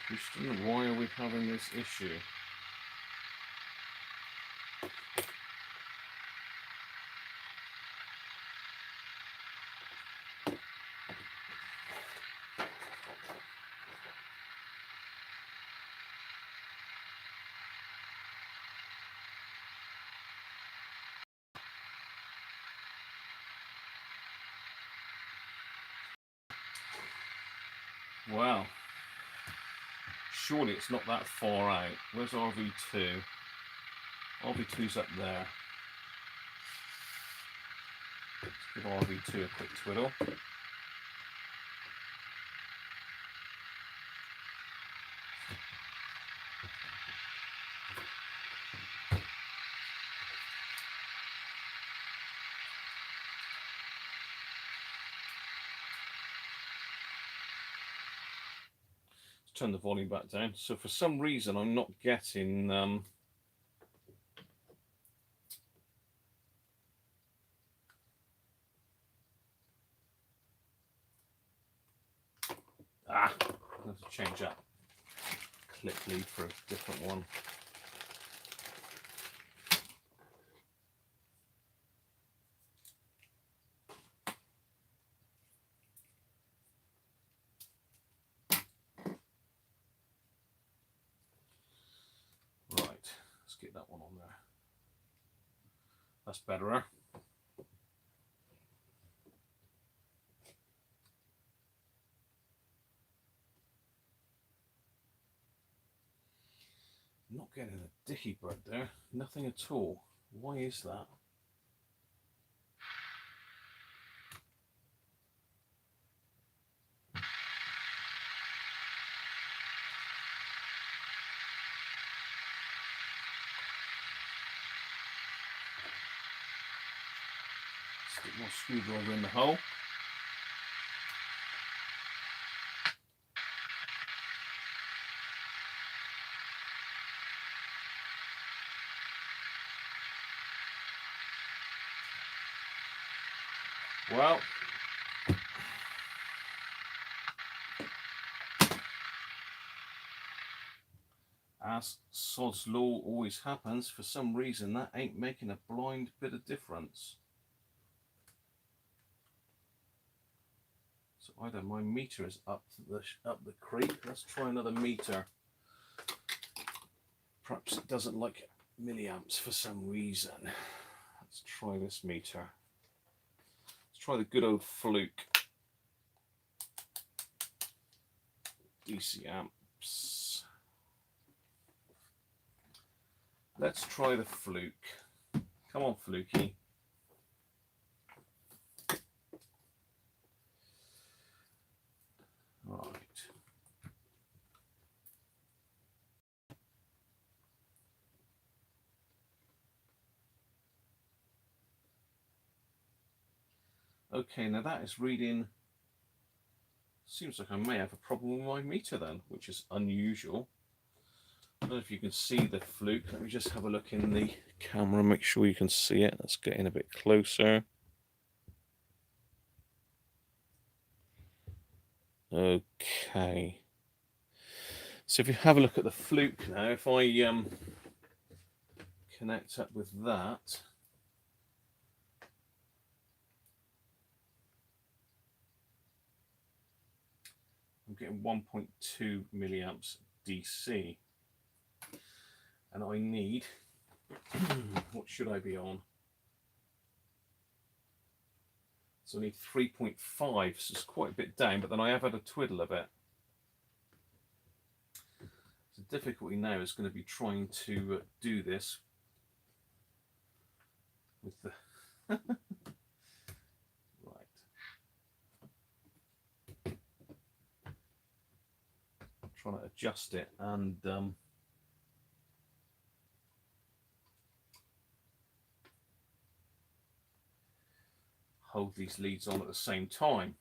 Houston, why are we having this issue? Wow. Surely it's not that far out. Where's RV2? RV2's up there. Let's give RV2 a quick twiddle. Turn the volume back down. So for some reason I'm not getting I have to change that clip lead for a different one. get that one on there. That's better. Not getting a dicky bird there. Nothing at all. Why is that? Stick more screwdriver in the hole. Well, as sod's law always happens, for some reason that ain't making a blind bit of difference. So either my meter is up the creek. Let's try another meter. Perhaps it doesn't like milliamps for some reason. Let's try this meter. Let's try the good old fluke. DC amps. Let's try the fluke. Come on, Fluky. Right. Okay, now that is reading. Seems like I may have a problem with my meter then, which is unusual. I don't know if you can see the fluke. Let me just have a look in the camera, make sure you can see it. Let's get in a bit closer. Okay. So if you have a look at the fluke now, if I connect up with that, I'm getting 1.2 milliamps DC. And I need, what should I be on? So I need 3.5, so it's quite a bit down, but then I have had a twiddle of it. The difficulty now is going to be trying to do this with the right. I'm trying to adjust it and hold these leads on at the same time.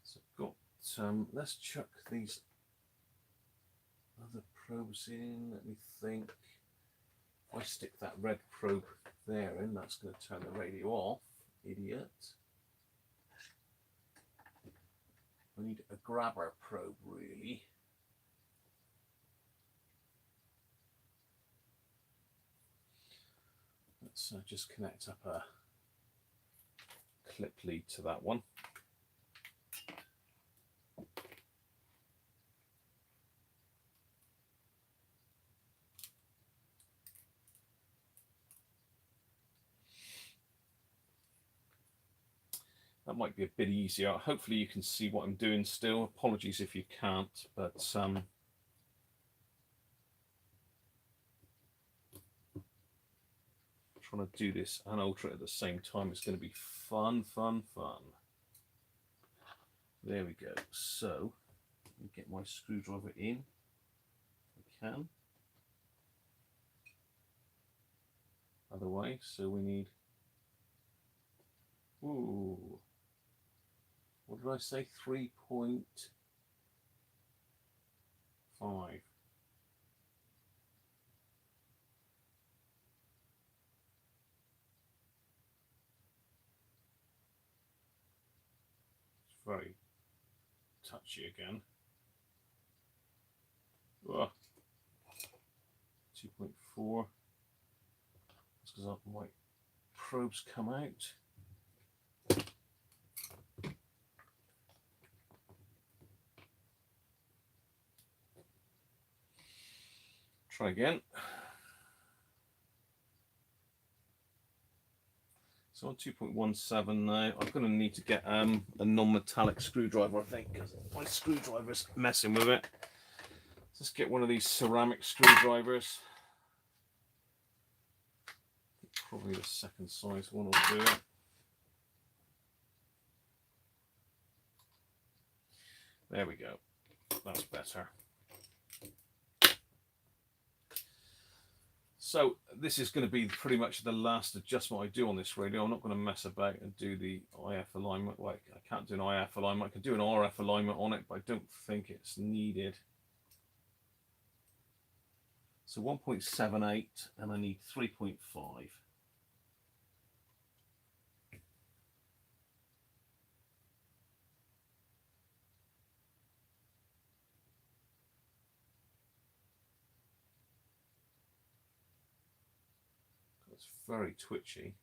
So I've got let's chuck these other probes in. Let me think. If I stick that red probe there in, that's going to turn the radio off. Idiot. I need a grabber probe, really. Let's just connect up a clip lead to that one. That might be a bit easier. Hopefully you can see what I'm doing still. Apologies if you can't, but trying to do this and ultra at the same time is going to be fun. There we go. So let me get my screwdriver in if I can. Other way. So we need, ooh, what did I say? 3.5. It's very touchy again. 2.4. That's because my probes come out. Try again. So on 2.17 now, I'm going to need to get a non-metallic screwdriver, I think, because my screwdriver's messing with it. Let's get one of these ceramic screwdrivers. Probably the second size one will do it. There we go. That's better. So this is going to be pretty much the last adjustment I do on this radio. I'm not going to mess about and do the IF alignment. Like, I can't do an IF alignment. I can do an RF alignment on it, but I don't think it's needed. So 1.78 and I need 3.5. It's very twitchy.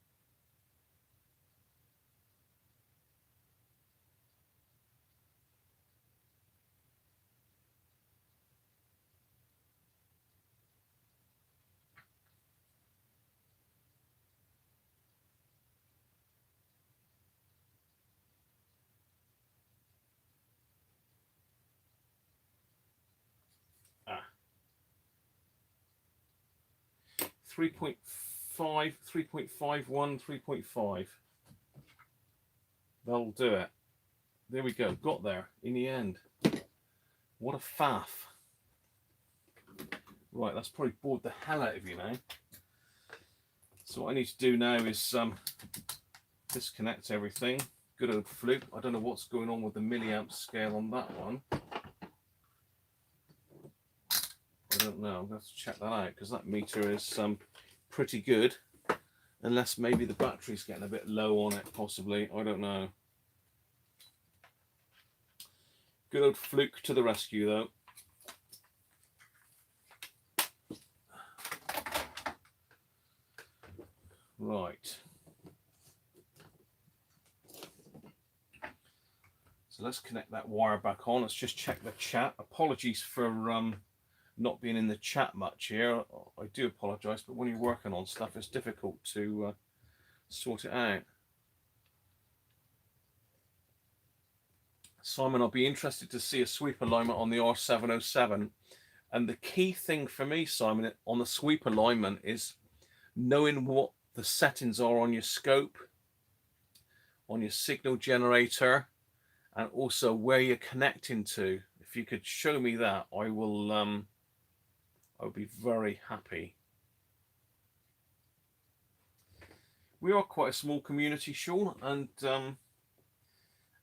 Ah. 3.5, 3.51, 3.5. That'll do it. There we go. Got there in the end. What a faff. Right, that's probably bored the hell out of you now. So what I need to do now is disconnect everything. Good old fluke. I don't know what's going on with the milliamp scale on that one. I don't know. I'm going to have to check that out because that meter is pretty good. Unless maybe the battery's getting a bit low on it, possibly. I don't know. Good old fluke to the rescue, though. Right. So let's connect that wire back on. Let's just check the chat. Apologies for not being in the chat much here. I do apologise, but when you're working on stuff, it's difficult to sort it out. Simon, I'll be interested to see a sweep alignment on the R707. And the key thing for me, Simon, on the sweep alignment is knowing what the settings are on your scope, on your signal generator, and also where you're connecting to. If you could show me that, I would be very happy. We are quite a small community, Sean, and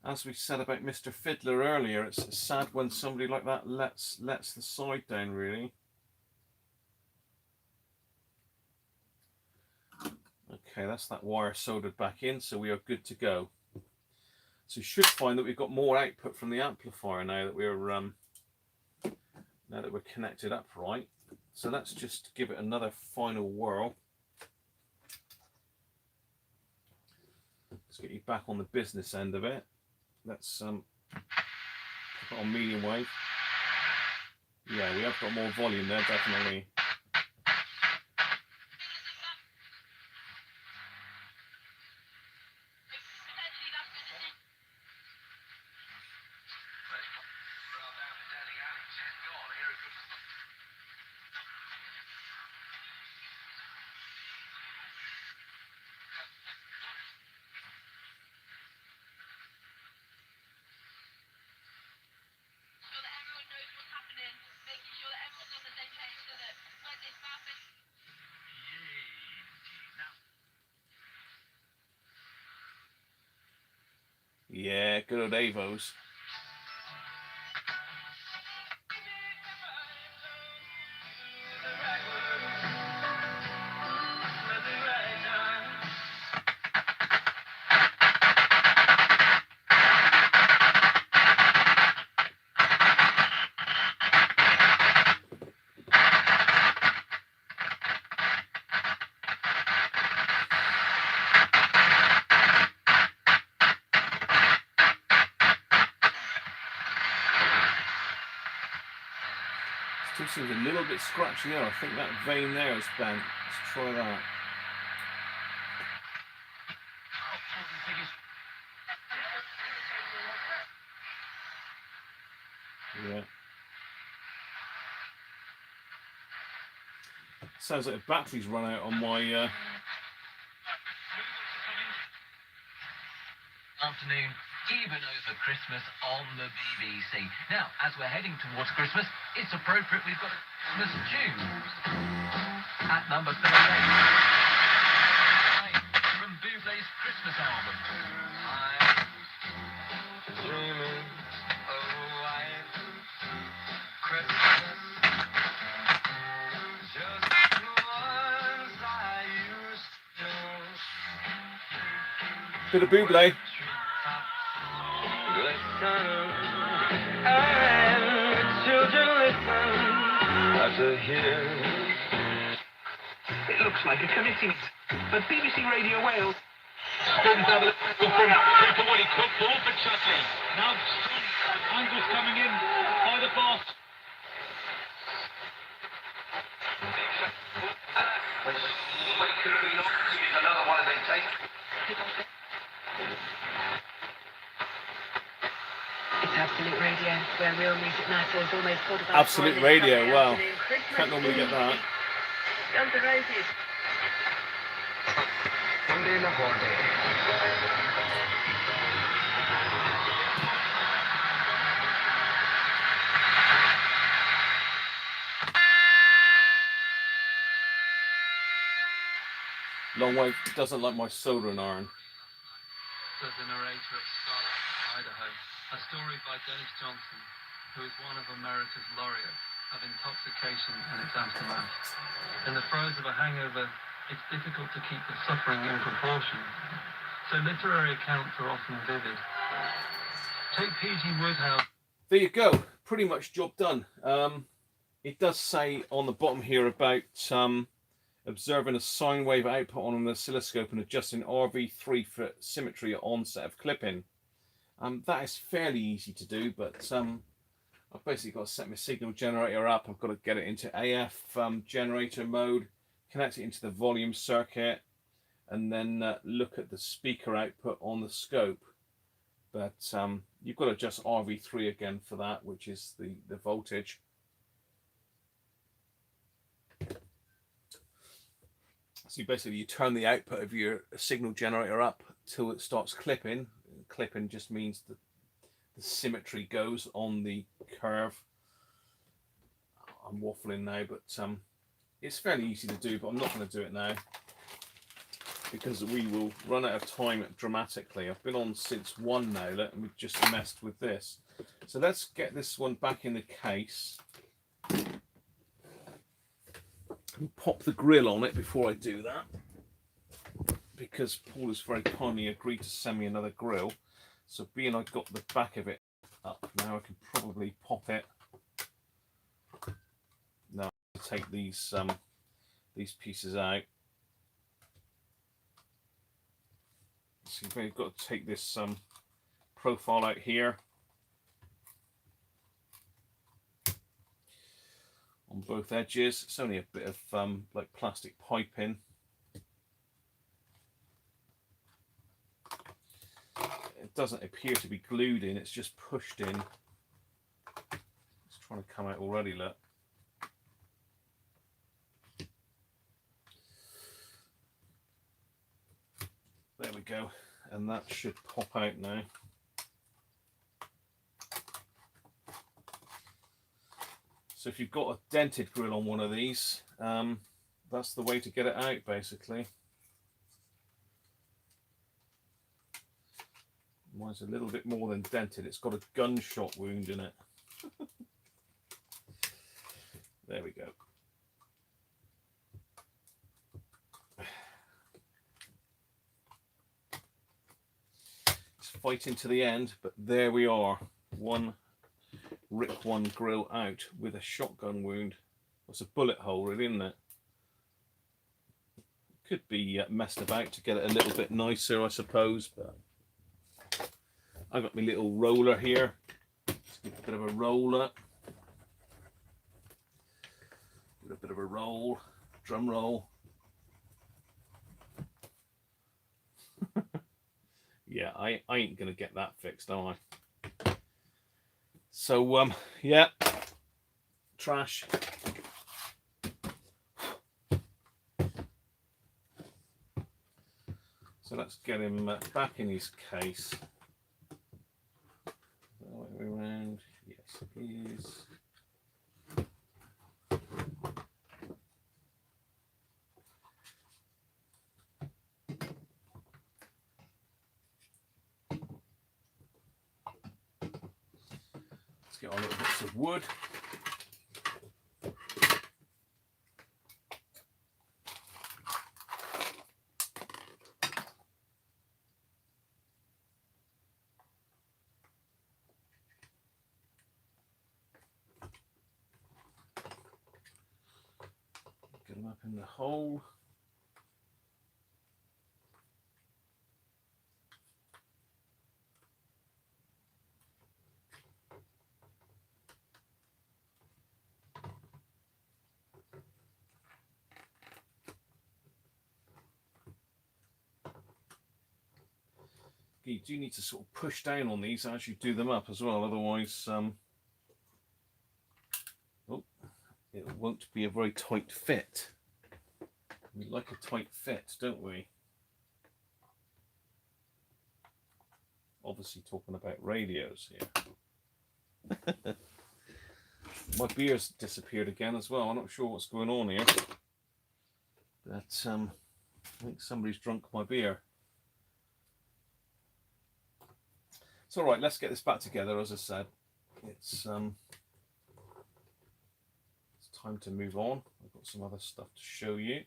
as we said about Mr. Fiddler earlier, it's sad when somebody like that lets the side down, really. Okay, that's that wire soldered back in, so we are good to go. So you should find that we've got more output from the amplifier now that we're connected up right. So let's just give it another final whirl. Let's get you back on the business end of it. Let's put it on medium wave. Yeah, we have got more volume there, definitely. Yeah, good old Avos. Still seems a little bit scratchy there. I think that vein there is bent. Let's try that. Yeah. Sounds like the battery's run out on my afternoon, even over Christmas on the BBC. Now, as we're heading towards Christmas, it's appropriate we've got a Christmas tune. At number 38, from Bublé's Christmas album. I'm dreaming of a white Christmas, just the ones I used to know. bit of Bublé. It looks like a committee, but BBC Radio Wales didn't have a from what he could for Chudley. Now angles coming in by the boss. Another one of them take. It's Absolute Radio, where real music matters. Almost quarter past Absolute one. Radio, Sunday wow. afternoon, Christmas Can't normally get that. Guns N' Roses. Monday in the morning. Long Wave doesn't like my soldering iron. Says the narrator of Scarlet, Idaho, a story by Dennis Johnson, who is one of America's laureates of intoxication and its aftermath. In the throes of a hangover, it's difficult to keep the suffering in proportion, so literary accounts are often vivid. Take P.G. Wodehouse. There you go. Pretty much job done. It does say on the bottom here about observing a sine wave output on an oscilloscope and adjusting RV3 for symmetry at onset of clipping. That is fairly easy to do, but I've basically got to set my signal generator up. I've got to get it into AF generator mode, connect it into the volume circuit, and then look at the speaker output on the scope. But you've got to adjust RV3 again for that, which is the voltage. So basically you turn the output of your signal generator up till it starts clipping. Clipping just means that the symmetry goes on the curve. I'm waffling now, but it's fairly easy to do, but I'm not going to do it now because we will run out of time dramatically. I've been on since 1 now, and we've just messed with this. So let's get this one back in the case. And pop the grill on it before I do that, because Paul has very kindly agreed to send me another grill. So being I got the back of it up now, I can probably pop it. Now I'll take these pieces out. So you've got to take this profile out here on both edges. It's only a bit of like plastic piping. It doesn't appear to be glued in, it's just pushed in. It's trying to come out already, look. There we go, and that should pop out now. So if you've got a dented grill on one of these, that's the way to get it out, basically. Mine's a little bit more than dented. It's got a gunshot wound in it. There we go. It's fighting to the end, but there we are. One Rick 1 grill out with a shotgun wound. It's a bullet hole, really, isn't it? Could be messed about to get it a little bit nicer, I suppose, but I've got my little roller here. Just give it a bit of a roller. it a bit of a roll, drum roll. Yeah, I ain't gonna get that fixed, am I? So yeah, trash. So let's get him back in his case. The way around. Yes, it is. Let's get our little bits of wood. Get them up in the hole. You do need to sort of push down on these as you do them up as well, otherwise it won't be a very tight fit. We like a tight fit, don't we? Obviously talking about radios here. My beer's disappeared again as well. I'm not sure what's going on here, but I think somebody's drunk my beer. It's all right. Let's get this back together. As I said, it's time to move on. I've got some other stuff to show you.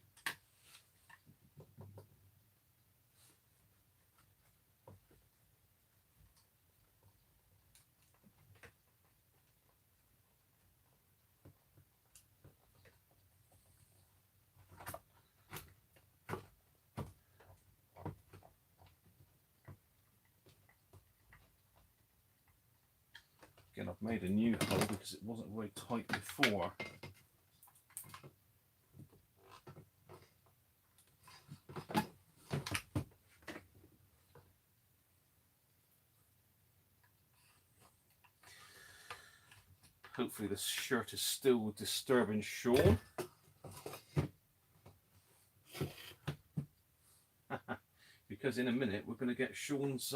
Again, I've made a new hole because it wasn't very tight before. Hopefully this shirt is still disturbing Sean. Because in a minute we're going to get Sean's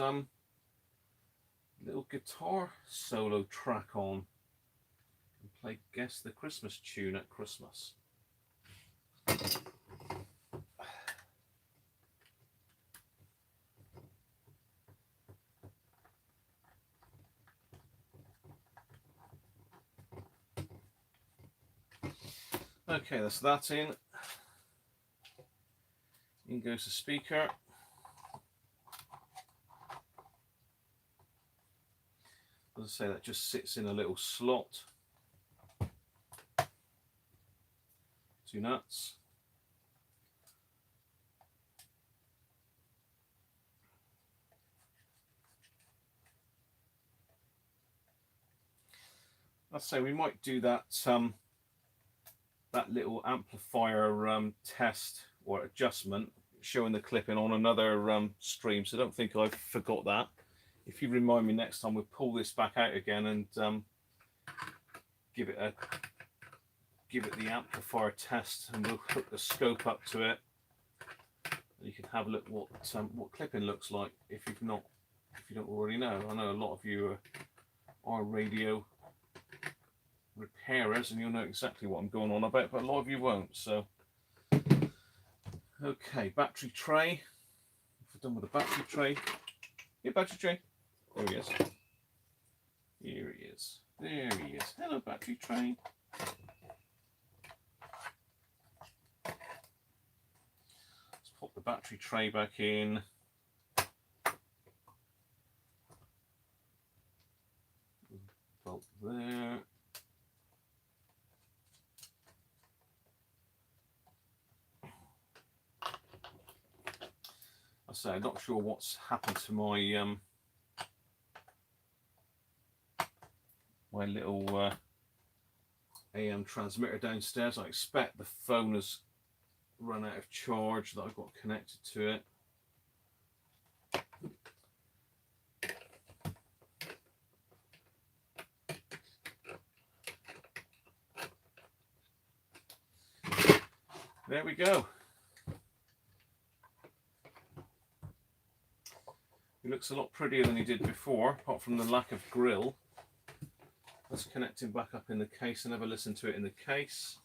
little guitar solo track on and play Guess the Christmas Tune at Christmas. Okay, that's that in. In goes the speaker. As I say, that just sits in a little slot. Two nuts. I'd say we might do that that little amplifier test or adjustment, showing the clipping on another stream. So don't think I forgot that. If you remind me next time, we'll pull this back out again and give it the amplifier test, and we'll hook the scope up to it. You can have a look what clipping looks like if you don't already know. I know a lot of you are radio repairers and you'll know exactly what I'm going on about, but a lot of you won't. So okay, battery tray. If we're done with the battery tray, yeah, battery tray. There he is. Here he is. There he is. Hello, battery tray. Let's pop the battery tray back in. Bolt there. I say I'm not sure what's happened to my my little AM transmitter downstairs. I expect the phone has run out of charge that I've got connected to it. There we go. He looks a lot prettier than he did before, apart from the lack of grill. Let's connect him back up in the case and have a listen to it in the case.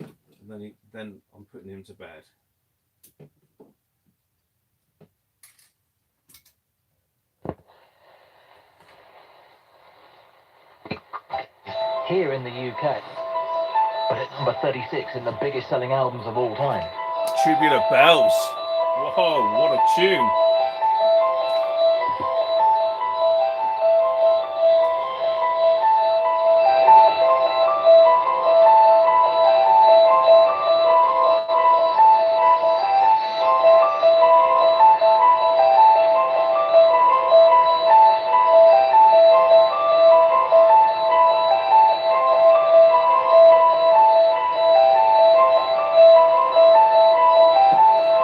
And then I'm putting him to bed. Here in the UK, but at number 36 in the biggest selling albums of all time. Tubular Bells. Whoa, what a tune.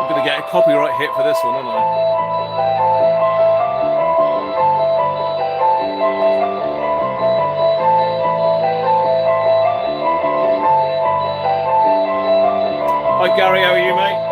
I'm going to get a copyright hit for this one, aren't I? Hi Gary, how are you, mate?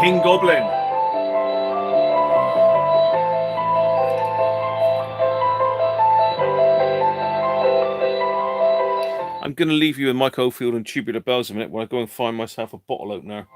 King Goblin. I'm going to leave you with Mike Oldfield and Tubular Bells a minute while I go and find myself a bottle opener.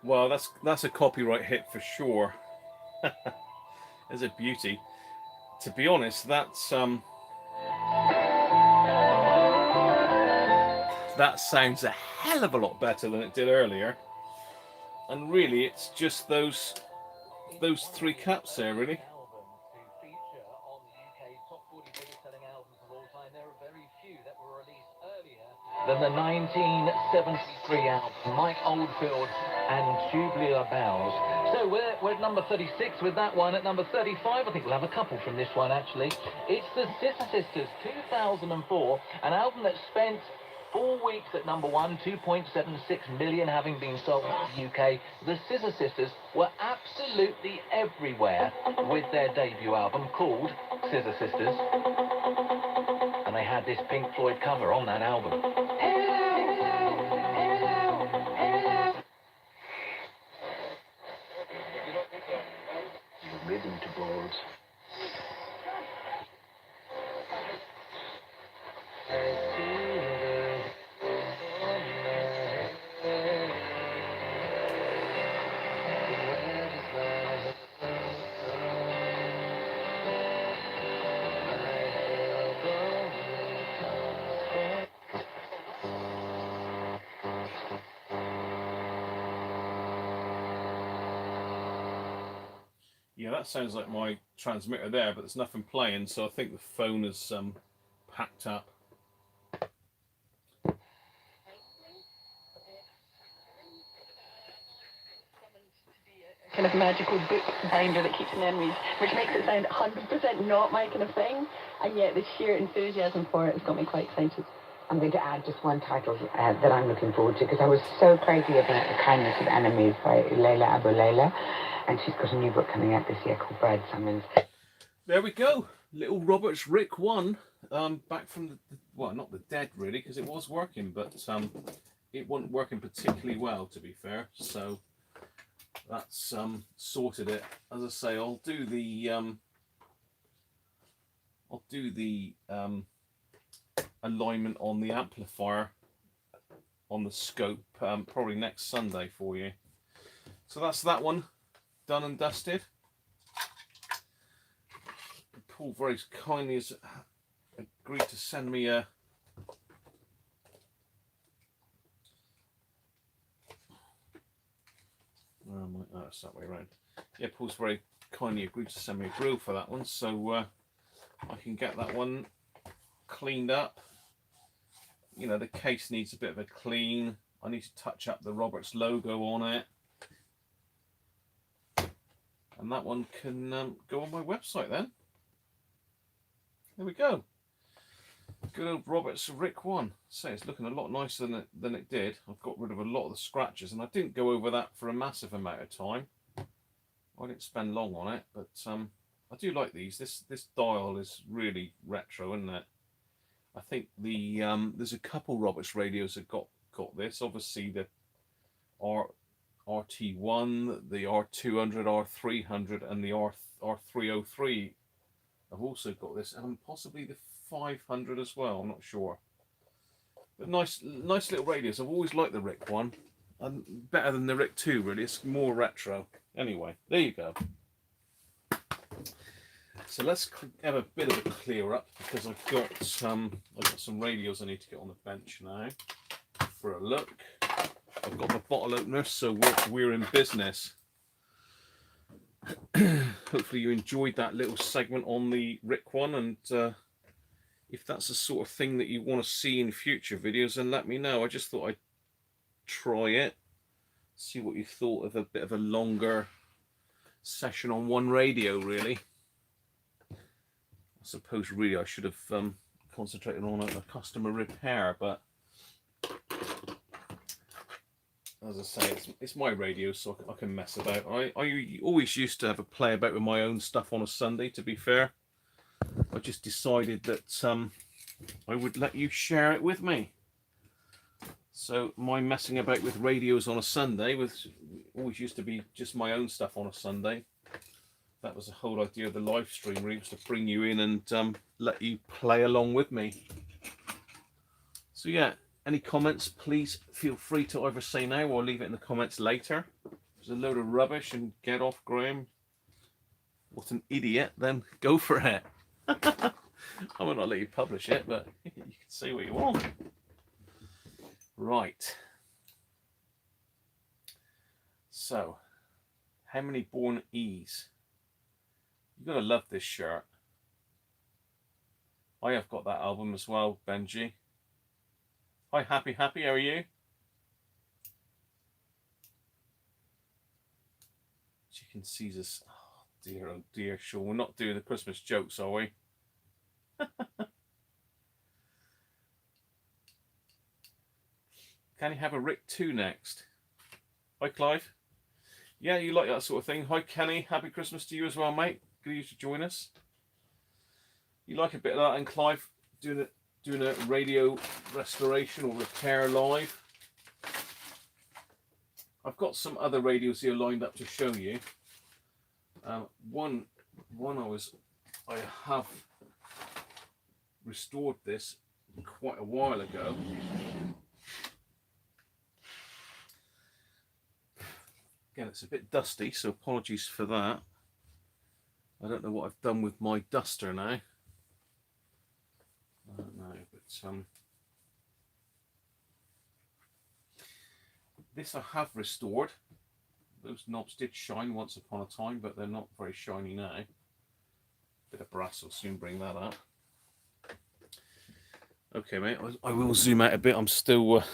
Well, that's a copyright hit for sure. It's a beauty. To be honest, that sounds a hell of a lot better than it did earlier. And really, it's just those three caps there, really. Than the 1973 album, Mike Oldfield and Tubular Bells. So we're at number 36 with that one. At number 35, I think we'll have a couple from this one, actually. It's the Scissor Sisters, 2004, an album that spent 4 weeks at number one, 2.76 million having been sold in the UK. The Scissor Sisters were absolutely everywhere with their debut album called Scissor Sisters. And they had this Pink Floyd cover on that album. rhythm to boards. Yeah, that sounds like my transmitter there, but there's nothing playing, so I think the phone is packed up. Kind of magical book binder that keeps memories, which makes it sound 100% not my kind of thing, and yet the sheer enthusiasm for it has got me quite excited. I'm going to add just one title that I'm looking forward to, because I was so crazy about The Kindness of Enemies by Leila Abu Leila, and she's got a new book coming out this year called Bird Summons. There we go. Little Robert's Rick 1, back from the, well, not the dead really, because it was working, but it wasn't working particularly well, to be fair. So that's sorted it. As I say, I'll do the alignment on the amplifier on the scope probably next Sunday for you. So that's that one done and dusted. Paul very kindly has agreed to send me a oh, it's that way around. Yeah, Paul's very kindly agreed to send me a grill for that one, so I can get that one cleaned up. You know, the case needs a bit of a clean. I need to touch up the Roberts logo on it, and that one can go on my website then. There we go. Good old Roberts Rick 1. So it's looking a lot nicer than it did. I've got rid of a lot of the scratches, and I didn't go over that for a massive amount of time. I didn't spend long on it, but I do like these. This dial is really retro, isn't it? I think the there's a couple Roberts radios that got this. Obviously the RT1, the R200, R300, and the R303 have also got this, and possibly the 500 as well. I'm not sure. But nice little radios. I've always liked the Rick 1, and better than the Rick 2. Really, it's more retro. Anyway, there you go. So let's have a bit of a clear up, because I've got some radios I need to get on the bench now for a look. I've got my bottle opener, so we're in business. Hopefully you enjoyed that little segment on the Rick 1, and if that's the sort of thing that you want to see in future videos, then let me know. I just thought I'd try it, see what you thought of a bit of a longer session on one radio, really. I suppose really I should have concentrated on a customer repair, but as I say, it's my radio, so I can mess about. I always used to have a play about with my own stuff on a Sunday, to be fair. I just decided that I would let you share it with me. So my messing about with radios on a Sunday always used to be just my own stuff on a Sunday. That was the whole idea of the live stream, really, was to bring you in and let you play along with me. So yeah, any comments, please feel free to either say now or leave it in the comments later. If it's a load of rubbish and get off, Graham, what an idiot, then go for it. I might not let you publish it, but you can say what you want. Right. So, how many born E's? You're going to love this shirt. I have got that album as well, Benji. Hi, Happy, how are you? Chicken Caesars. Oh dear, sure. We're not doing the Christmas jokes, are we? Can you have a Rick 2 next? Hi, Clive. Yeah, you like that sort of thing. Hi, Kenny. Happy Christmas to you as well, mate. Good of you to join us. You like a bit of that, and Clive doing a radio restoration or repair live. I've got some other radios here lined up to show you. One I have restored this quite a while ago. Again, it's a bit dusty, so apologies for that. I don't know what I've done with my duster now. I don't know, but this I have restored. Those knobs did shine once upon a time, but they're not very shiny now. Bit of brass will soon bring that up. Okay, mate, I will zoom out a bit. I'm still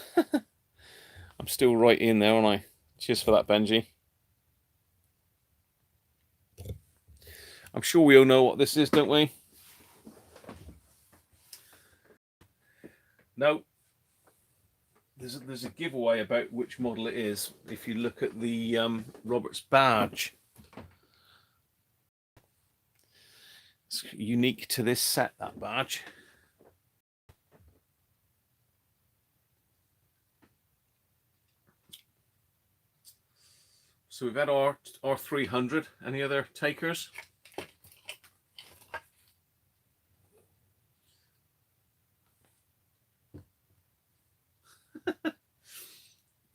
I'm still right in there, aren't I? Cheers for that, Benji. I'm sure we all know what this is, don't we? No. There's a giveaway about which model it is if you look at the Roberts badge. It's unique to this set, that badge. So we've had our 300. Any other takers?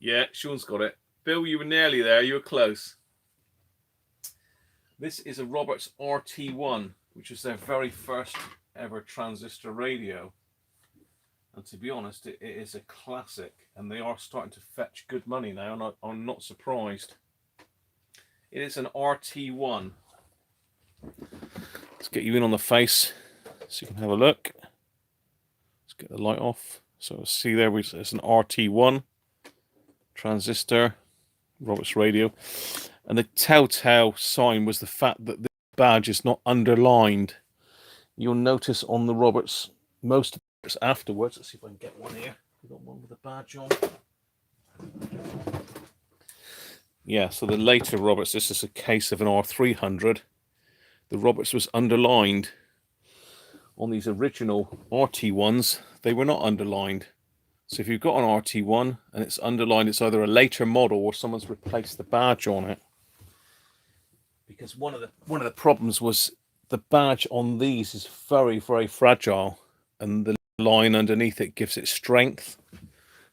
Yeah, Sean's got it. Bill, you were nearly there. You were close. This is a Roberts RT1, which is their very first ever transistor radio. And to be honest, it is a classic, and they are starting to fetch good money now, and I'm not surprised. It is an RT1. Let's get you in on the face so you can have a look. Let's get the light off. So see there, it's an RT1 transistor, Roberts radio. And the telltale sign was the fact that the badge is not underlined. You'll notice on the Roberts, most afterwards, let's see if I can get one here. We've got one with a badge on. Yeah, so the later Roberts, this is a case of an R300. The Roberts was underlined. On these original RT1s, they were not underlined. So if you've got an RT1 and it's underlined, it's either a later model or someone's replaced the badge on it. Because one of the problems was the badge on these is very, very fragile, and the line underneath it gives it strength.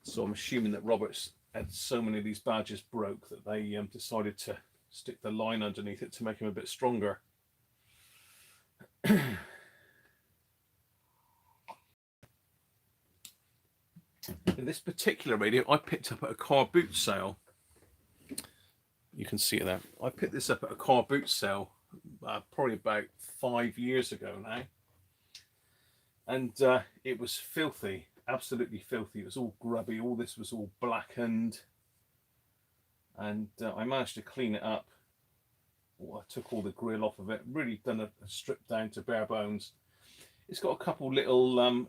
So I'm assuming that Roberts had so many of these badges broke that they decided to stick the line underneath it to make them a bit stronger. In this particular radio, I picked up at a car boot sale. You can see it there. I picked this up at a car boot sale probably about 5 years ago now. And it was filthy, absolutely filthy. It was all grubby. All this was all blackened. And I managed to clean it up. I took all the grill off of it, really done a strip down to bare bones. It's got a couple little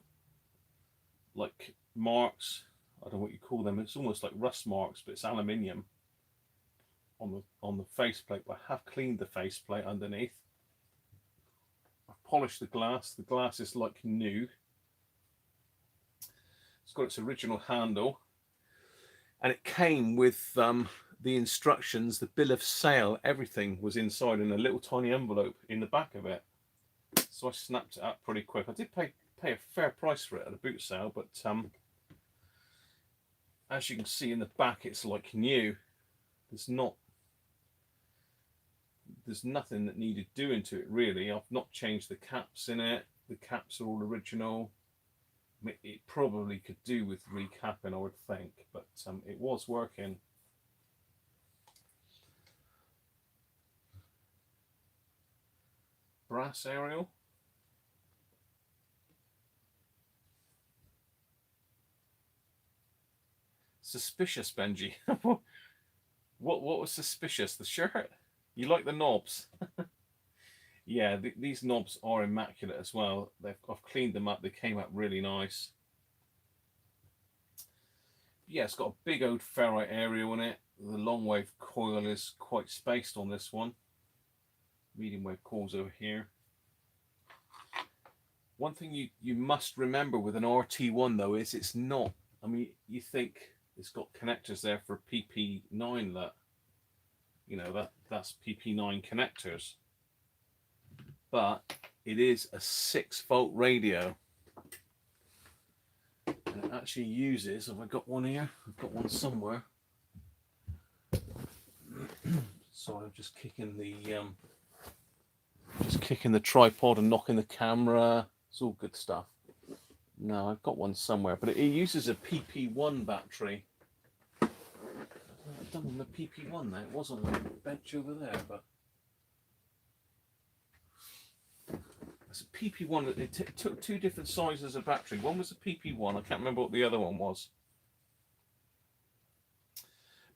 like marks, I don't know what you call them, it's almost like rust marks, but it's aluminium on the faceplate. But I have cleaned the faceplate underneath. I've polished the glass is like new. It's got its original handle, and it came with the instructions, the bill of sale, everything was inside in a little tiny envelope in the back of it. So I snapped it up pretty quick. I did pay a fair price for it at a boot sale, but as you can see in the back, it's like new. There's nothing that needed doing to it really. I've not changed the caps in it. The caps are all original. I mean, it probably could do with recapping, I would think, but it was working. Brass aerial. Suspicious, Benji. What was suspicious? The shirt? You like the knobs? Yeah, these knobs are immaculate as well. I've cleaned them up. They came up really nice. Yeah, it's got a big old ferrite aerial in it. The long wave coil is quite spaced on this one. Medium wave coils over here. One thing you must remember with an RT1 though is it's not, I mean, you think it's got connectors there for PP9 LUT. you know, that's PP9 connectors. But it is a 6-volt radio. And it actually uses, have I got one here? I've got one somewhere. So I'm just kicking the tripod and knocking the camera. It's all good stuff. No, I've got one somewhere, but it uses a PP1 battery. I've done on the PP1 there. It was on the bench over there, but it's a PP1. It took two different sizes of battery. One was a PP1. I can't remember what the other one was.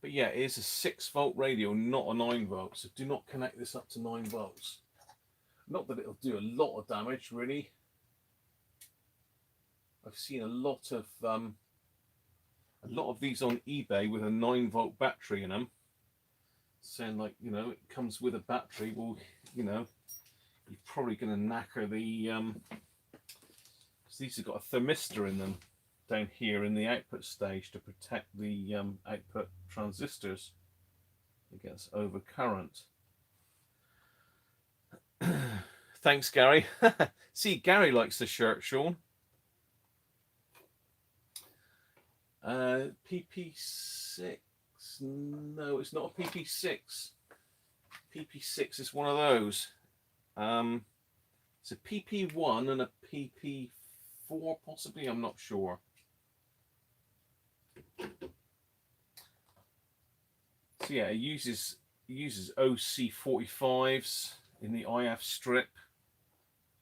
But yeah, it is a 6-volt radio, not a 9-volt. So do not connect this up to 9 volts. Not that it'll do a lot of damage, really. I've seen a lot of these on eBay with a 9-volt battery in them, saying like, you know, it comes with a battery. Well, you know, you're probably going to knacker the because these have got a thermistor in them down here in the output stage to protect the output transistors against overcurrent. Thanks, Gary. See, Gary likes the shirt, Sean. PP6. No, it's not a PP6. PP6 is one of those. It's a PP1 and a PP4, possibly. I'm not sure. So yeah, it uses OC45s in the IF strip.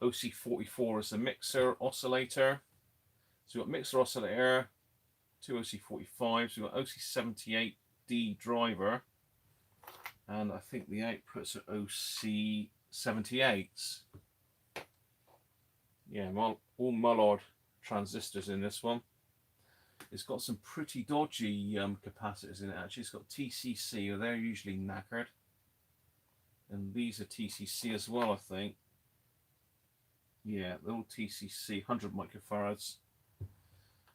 OC44 is a mixer oscillator. So we've got mixer oscillator, 2 OC45s, we've got OC78D driver, and I think the outputs are OC78s. Yeah, all Mullard transistors in this one. It's got some pretty dodgy capacitors in it actually. It's got TCC, they're usually knackered. And these are TCC as well, I think. Yeah, they're all TCC, 100 microfarads.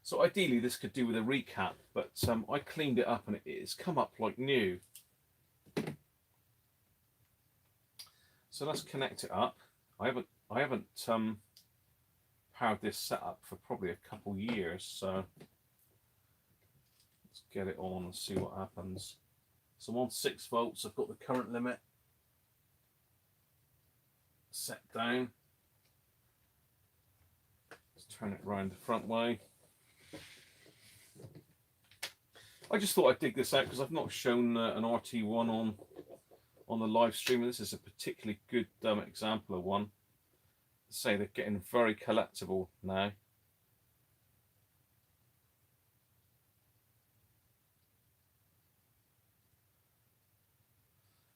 So ideally this could do with a recap, but I cleaned it up and it's come up like new. So let's connect it up. I haven't powered this setup for probably a couple years, so let's get it on and see what happens. So I'm on 6 volts. I've got the current limit set down. Let's turn it round the front way. I just thought I'd dig this out because I've not shown an RT1 on the live stream, and this is a particularly good example of one. Say they're getting very collectible now.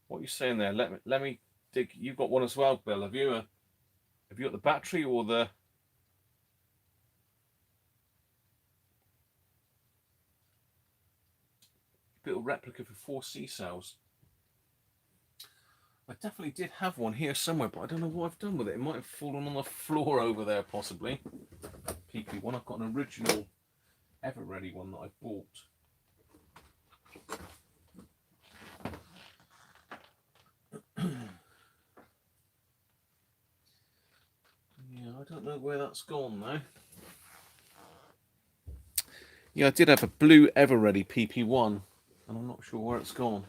What are you saying there? Let me dig. You've got one as well, Bill. Have you got the battery or the? Little replica for 4C cells. I definitely did have one here somewhere, but I don't know what I've done with it. It might have fallen on the floor over there, possibly. PP1. I've got an original Ever Ready one that I bought. Yeah, I don't know where that's gone now. Yeah, I did have a blue Ever Ready PP1. And I'm not sure where it's gone.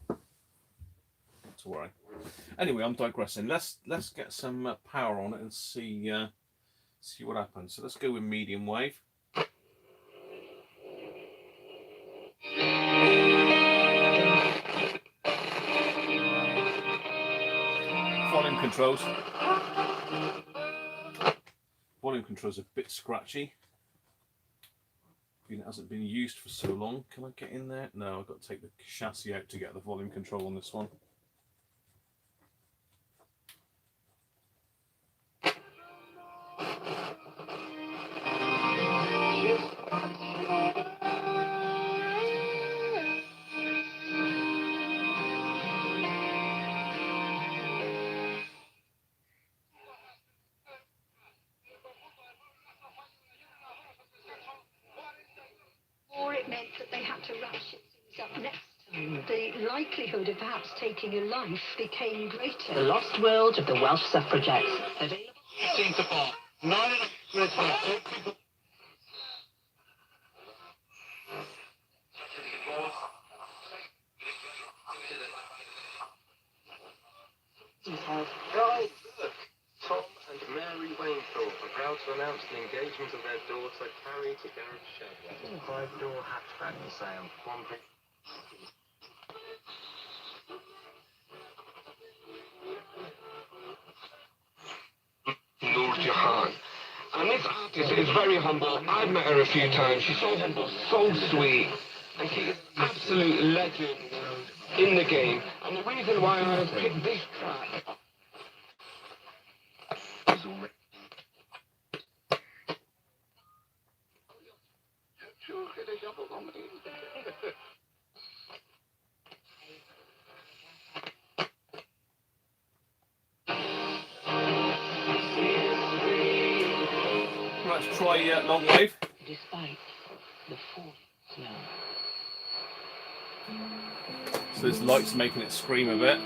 Not to worry. Anyway, I'm digressing. Let's get some power on it and see what happens. So let's go with medium wave. Volume controls. Volume controls a bit scratchy. It hasn't been used for so long. Can I get in there? No, I've got to take the chassis out to get the volume control on this one. Or it meant that they had to rush it up next to The likelihood of perhaps taking a life became greater. The Lost World of the Welsh Suffragettes. Available. Guys, look! Tom and Mary Wainthorpe are proud to announce the engagement of their daughter, Carrie, to Gareth Shedler. 5-door hatchback for sale. Noor Jahan. And this artist is very humble. I've met her a few times. She's so humble, so sweet. And she is an absolute legend in the game. And the reason why I have picked this track is already... Let's try long wave. Despite the force now. So this light's making it scream a bit.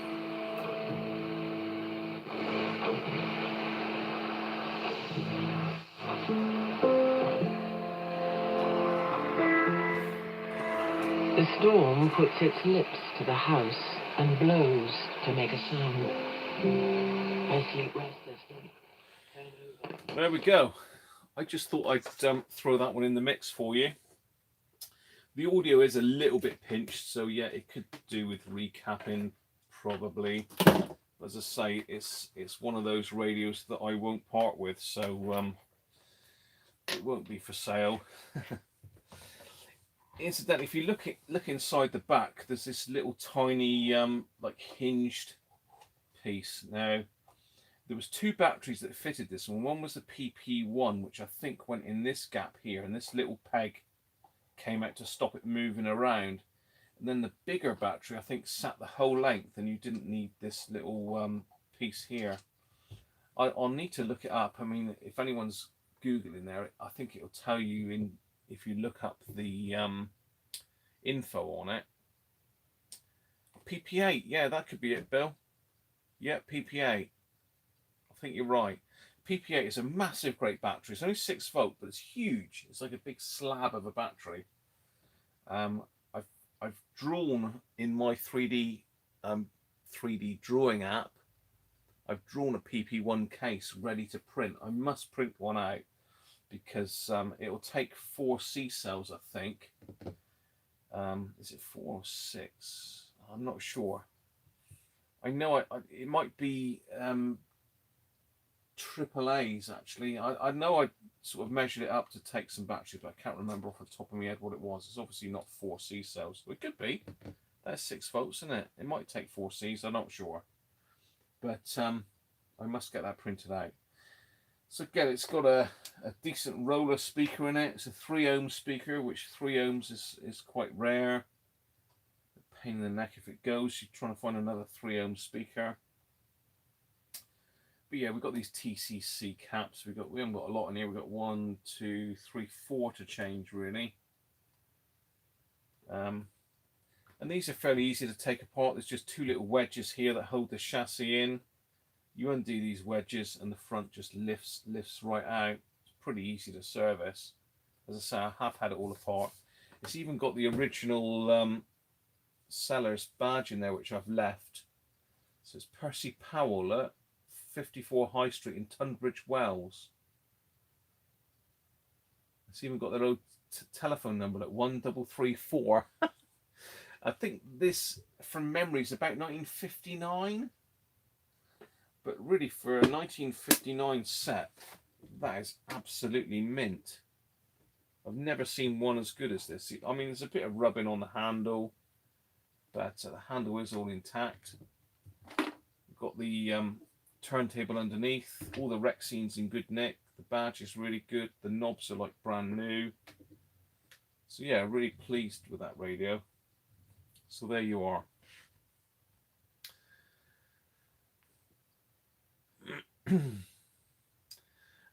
The storm puts its lips to the house and blows to make a sound. I sleep restlessly. There we go. I just thought I'd throw that one in the mix for you. The audio is a little bit pinched, so yeah, it could do with recapping probably. As I say, it's one of those radios that I won't part with, so it won't be for sale. Incidentally, if you look inside the back, there's this little tiny like hinged piece. Now, there was two batteries that fitted this one. One was the PP1, which I think went in this gap here, and this little peg came out to stop it moving around. And then the bigger battery, I think, sat the whole length, and you didn't need this little piece here. I'll need to look it up. I mean, if anyone's Googling there, I think it'll tell you if you look up the info on it. PP8, yeah, that could be it, Bill. Yeah, PP8. I think you're right. PP8 is a massive, great battery. It's only 6 volt, but it's huge. It's like a big slab of a battery. I've drawn in my 3D drawing app. I've drawn a PP1 case ready to print. I must print one out because it will take 4 C cells, I think. Is it 4 or 6? I'm not sure. I know it might be triple A's actually. I know I sort of measured it up to take some battery, but I can't remember off the top of my head what it was. It's obviously not 4 C cells. It could be. That's 6 volts, isn't it? It might take 4 C's. I'm not sure, but I must get that printed out. So again, it's got a decent roller speaker in it. It's a 3 ohm speaker, which 3 ohms is quite rare. A pain in the neck if it goes. You're trying to find another 3 ohm speaker. But yeah, we've got these TCC caps. We haven't got a lot in here. We've got 1, 2, 3, 4 to change really. And these are fairly easy to take apart. There's just 2 little wedges here that hold the chassis in. You undo these wedges and the front just lifts right out. It's pretty easy to service. As I say, I have had it all apart. It's even got the original seller's badge in there, which I've left. So it's Percy Powell at 54 High Street in Tunbridge Wells. It's even got their old telephone number at 1334. I think this, from memory, is about 1959. But really, for a 1959 set, that is absolutely mint. I've never seen one as good as this. I mean, there's a bit of rubbing on the handle, but the handle is all intact. We've got the turntable underneath. All the rec scenes in good nick. The badge is really good. The knobs are like brand new. So yeah, really pleased with that radio. So there you are.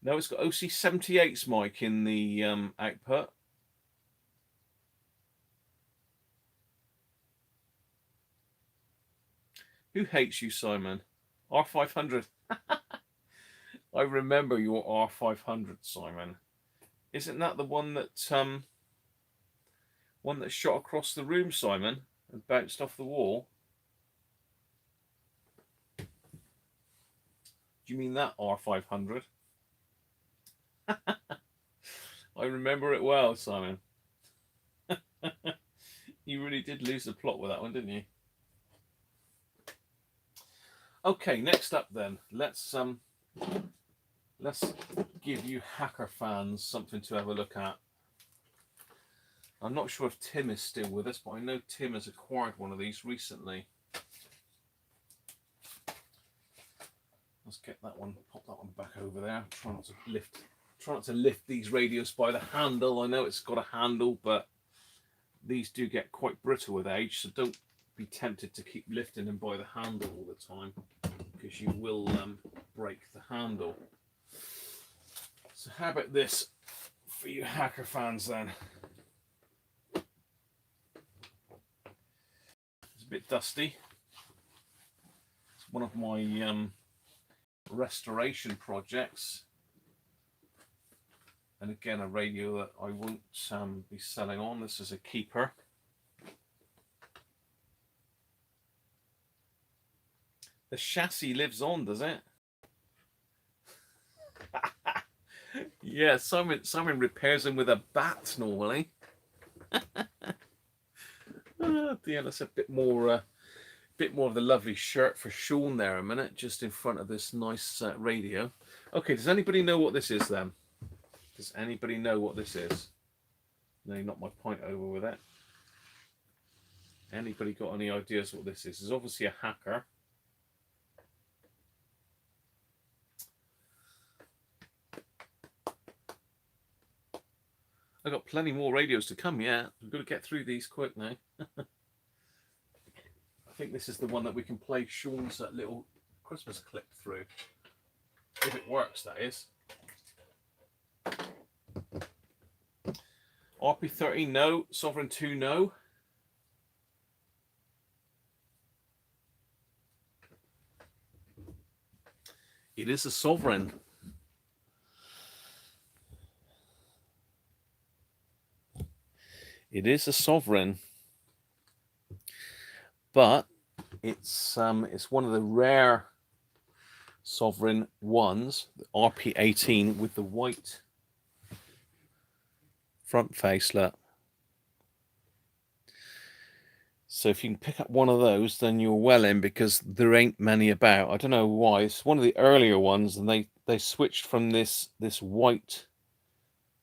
Now it's got OC78's mic in the output. Who hates you, Simon? R500. I remember your R500, Simon. Isn't that the one that shot across the room, Simon, and bounced off the wall? Do you mean that R500? I remember it well, Simon. You really did lose the plot with that one, didn't you? Okay, next up then, let's give you hacker fans something to have a look at. I'm not sure if Tim is still with us, but I know Tim has acquired one of these recently. Let's get that one, pop that one back over there. Try not to lift these radios by the handle. I know it's got a handle, but these do get quite brittle with age, so don't be tempted to keep lifting them by the handle all the time, because you will break the handle. So how about this for you hacker fans then? It's a bit dusty. It's one of my restoration projects, and again a radio that I won't be selling on. This is a keeper. The chassis lives on, does it? Yeah, Simon repairs them with a bat normally. Oh dear, that's a bit more of the lovely shirt for Sean there a minute, just in front of this nice radio. Okay, does anybody know what this is then? Does anybody know what this is? No, not my point over with it. Anybody got any ideas what this is? It's obviously a hacker. I've got plenty more radios to come yet. We've got to get through these quick now. I think this is the one that we can play Sean's little Christmas clip through. If it works, that is. RP13, no. Sovereign 2, no. It is a Sovereign. It is a Sovereign, but it's one of the rare Sovereign ones, the RP18 with the white front facelet. So if you can pick up one of those, then you're well in, because there ain't many about. I don't know why. It's one of the earlier ones, and they switched from this white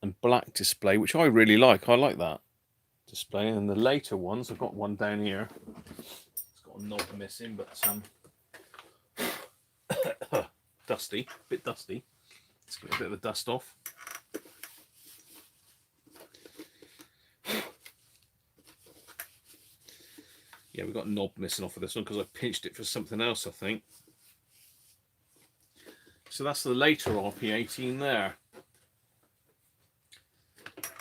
and black display, which I really like. I like that display. And the later ones, I've got one down here. It's got a knob missing, but dusty, a bit dusty. Let's get a bit of the dust off. Yeah, we've got a knob missing off of this one because I pinched it for something else, I think. So that's the later RP18 there.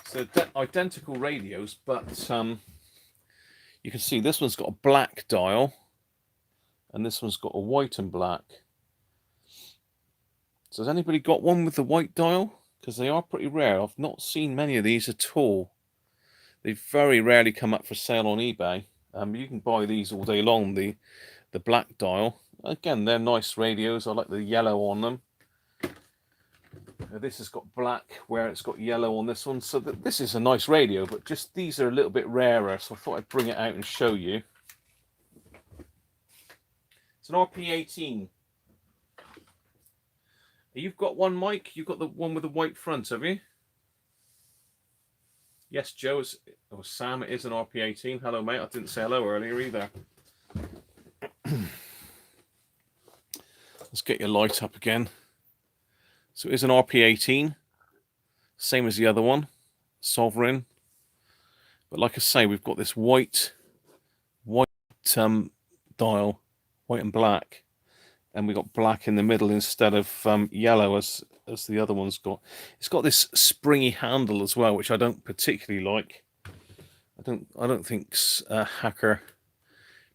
So identical radios, but you can see this one's got a black dial and this one's got a white and black. So has anybody got one with the white dial? Because they are pretty rare. I've not seen many of these at all. They very rarely come up for sale on eBay. You can buy these all day long, the black dial. Again, they're nice radios. I like the yellow on them. This has got black where it's got yellow on this one. So this is a nice radio, but just these are a little bit rarer. So I thought I'd bring it out and show you. It's an RP18. You've got one, Mike? You've got the one with the white front, have you? Yes, Joe. Sam, it is an RP18. Hello, mate. I didn't say hello earlier either. Let's get your light up again. So it is an RP18. Same as the other one. Sovereign. But like I say, we've got this white dial. White and black. And we got black in the middle instead of yellow as the other one's got. It's got this springy handle as well, which I don't particularly like. I don't think hacker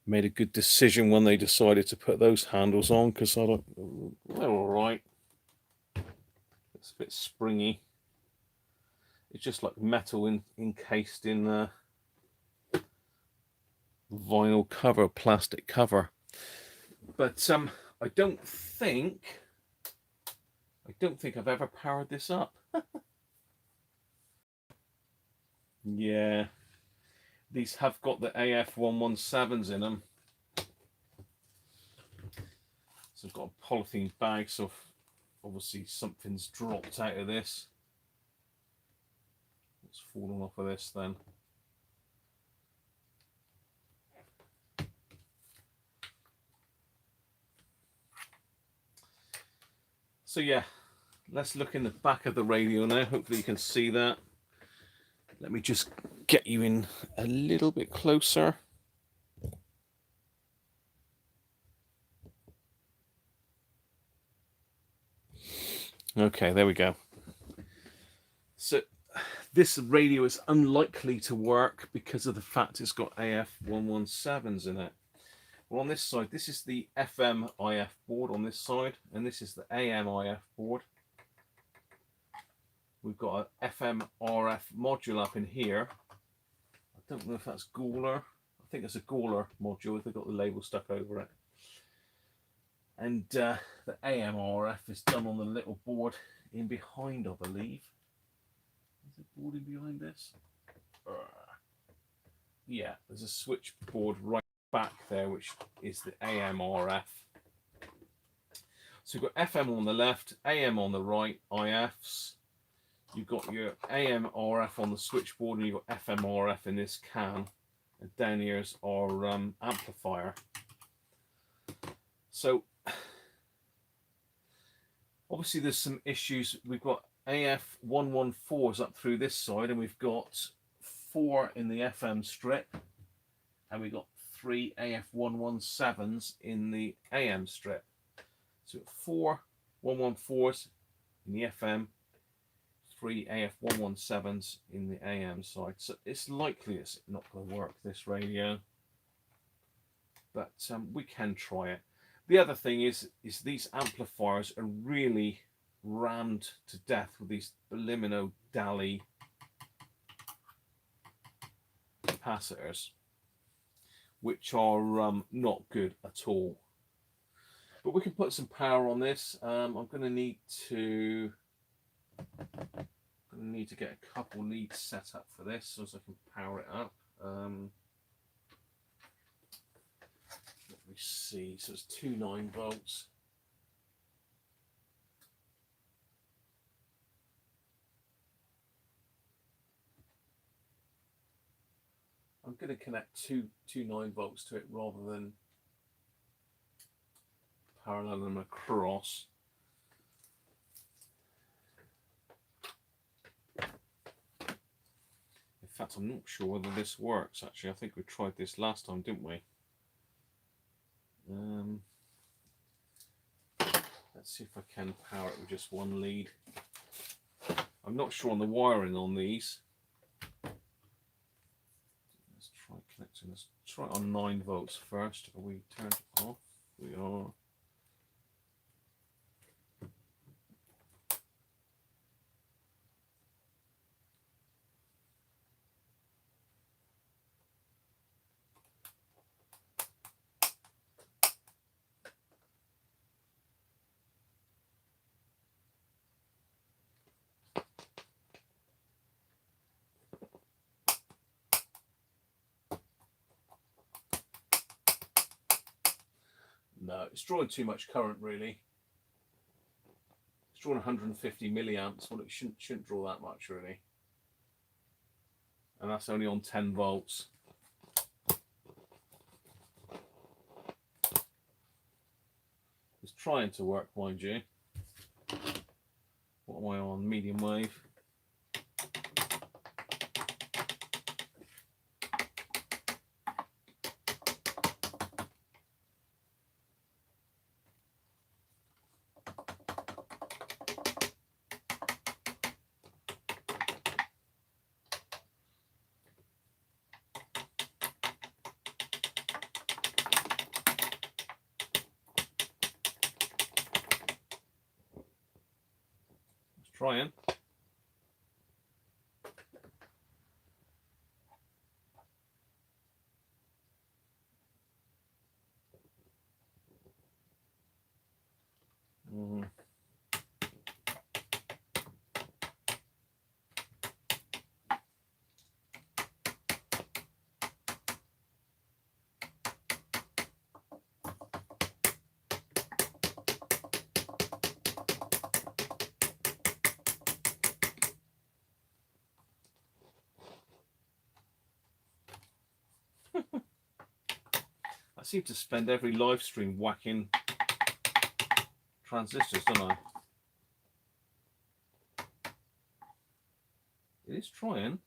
made a good decision when they decided to put those handles on, because they're all right. It's a bit springy. It's just like metal encased in vinyl cover, plastic cover. But I don't think I've ever powered this up. Yeah, these have got the AF117s in them. So I've got a polythene bag, so obviously something's dropped out of this. It's fallen off of this then. So yeah, let's look in the back of the radio now. Hopefully you can see that. Let me just get you in a little bit closer. Okay, there we go. So this radio is unlikely to work because of the fact it's got AF117s in it. Well, on this side, this is the FM IF board on this side, and this is the AM IF board. We've got an FM RF module up in here. I don't know if that's Gawler. I think it's a Gawler module. They've got the label stuck over it. And the AM RF is done on the little board in behind, I believe. Is a board in behind this? Yeah, there's a switchboard right back there, which is the AM RF. So you've got FM on the left, AM on the right, IFs. You've got your AM RF on the switchboard, and you've got FM RF in this can. And down here is our amplifier. So obviously there's some issues. We've got AF114s up through this side, and we've got 4 in the FM strip, and we've got 3 AF117s in the AM strip. So 4 114s in the FM, 3 AF117s in the AM side. So it's likely it's not going to work, this radio, but we can try it. The other thing is these amplifiers are really rammed to death with these Belimino Dali capacitors, which are not good at all. But we can put some power on this. I'm going to need to get a couple leads set up for this so I can power it up. Let me see. So it's 2 9-volts. I'm going to connect two 9-volts to it rather than parallel them across. In fact, I'm not sure whether this works actually. I think we tried this last time, didn't we? Let's see if I can power it with just one lead. I'm not sure on the wiring on these. Let's try connecting this. Try it on 9 volts first. Are we turned off? We are. No, it's drawing too much current really. It's drawing 150 milliamps. Well, it shouldn't draw that much really. And that's only on 10 volts. It's trying to work, mind you. What am I on? Medium wave. Trying. I seem to spend every live stream whacking transistors, don't I? It is trying.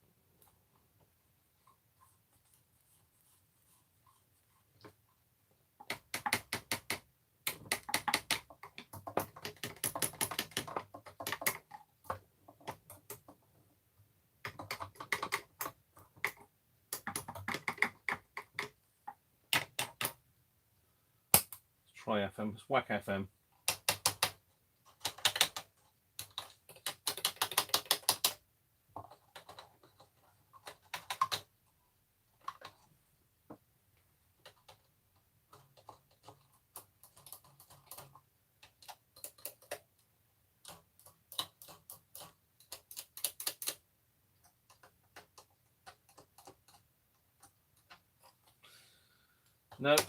Let's try FM. Let's whack FM. No. Let's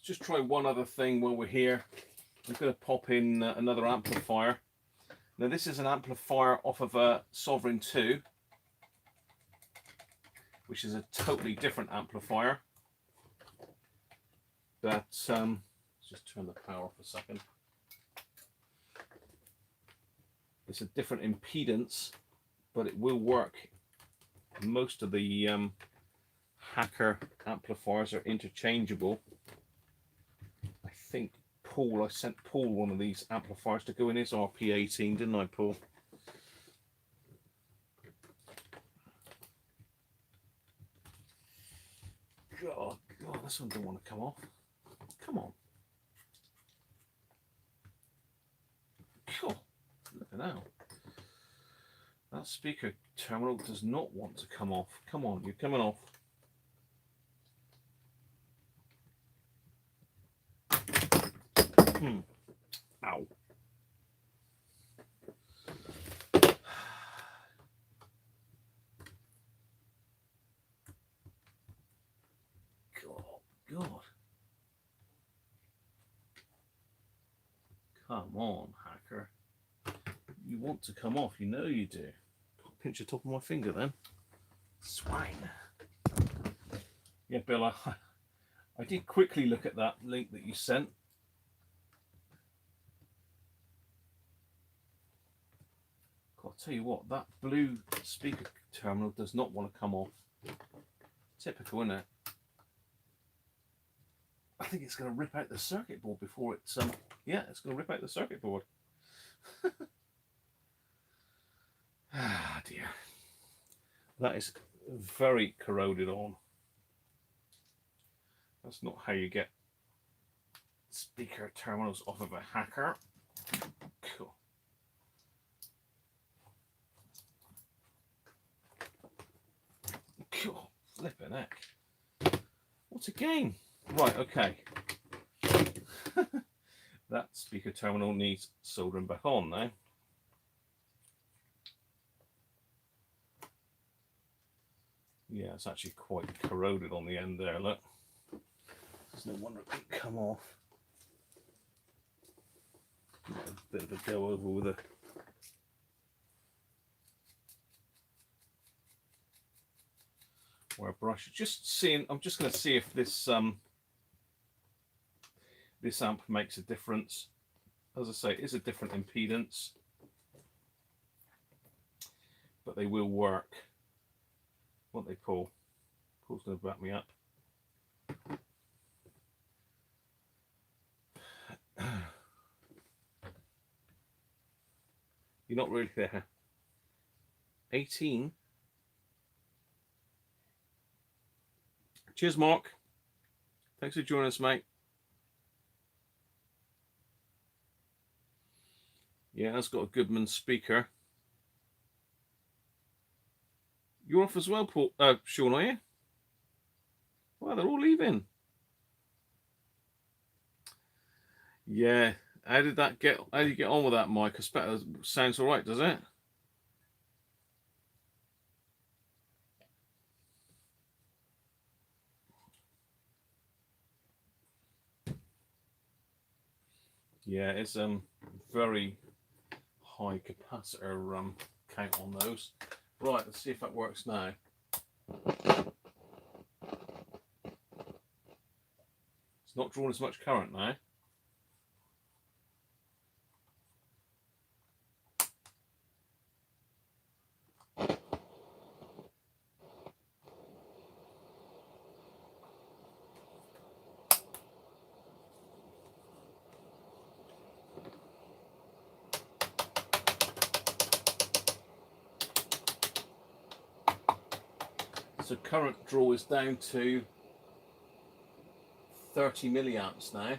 just try one other thing while we're here. I'm going to pop in another amplifier. Now this is an amplifier off of a Sovereign 2, which is a totally different amplifier. But let's just turn the power off a second. It's a different impedance, but it will work. Most of the Hacker amplifiers are interchangeable. I think Paul, I sent Paul one of these amplifiers to go in his RP18, didn't I, Paul? God, this one don't want to come off. Come on. Cool. Look at that. That speaker terminal does not want to come off. Come on, you're coming off. Ow. God. Come on, Hacker. You want to come off, you know you do. Pinch the top of my finger then. Swine. Yeah, Bill, I did quickly look at that link that you sent. I'll tell you what, that blue speaker terminal does not want to come off. Typical, isn't it? I think it's going to rip out the circuit board before it's yeah, it's going to rip out the circuit board. Ah dear, that is very corroded on. That's not how you get speaker terminals off of a Hacker. Cool. Cool. Flipping heck. What a game. Right, okay. That speaker terminal needs soldering back on now. Yeah, it's actually quite corroded on the end there, look. There's no wonder it didn't come off. A bit of a go over with a wire brush. Just seeing, I'm just going to see if this this amp makes a difference. As I say, it is a different impedance, but they will work. Won't they, Paul? Paul's going to back me up. You're not really there. 18. Cheers, Mark. Thanks for joining us, mate. Yeah, that's got a Goodman speaker. You're off as well, Paul. Sean, are you? Well, they're all leaving. Yeah. How did you get on with that, Mike? I expect it sounds all right, does it? Yeah, it's very high capacitor count on those. Right, let's see if that works now. It's not drawing as much current now. So current draw is down to 30 milliamps now.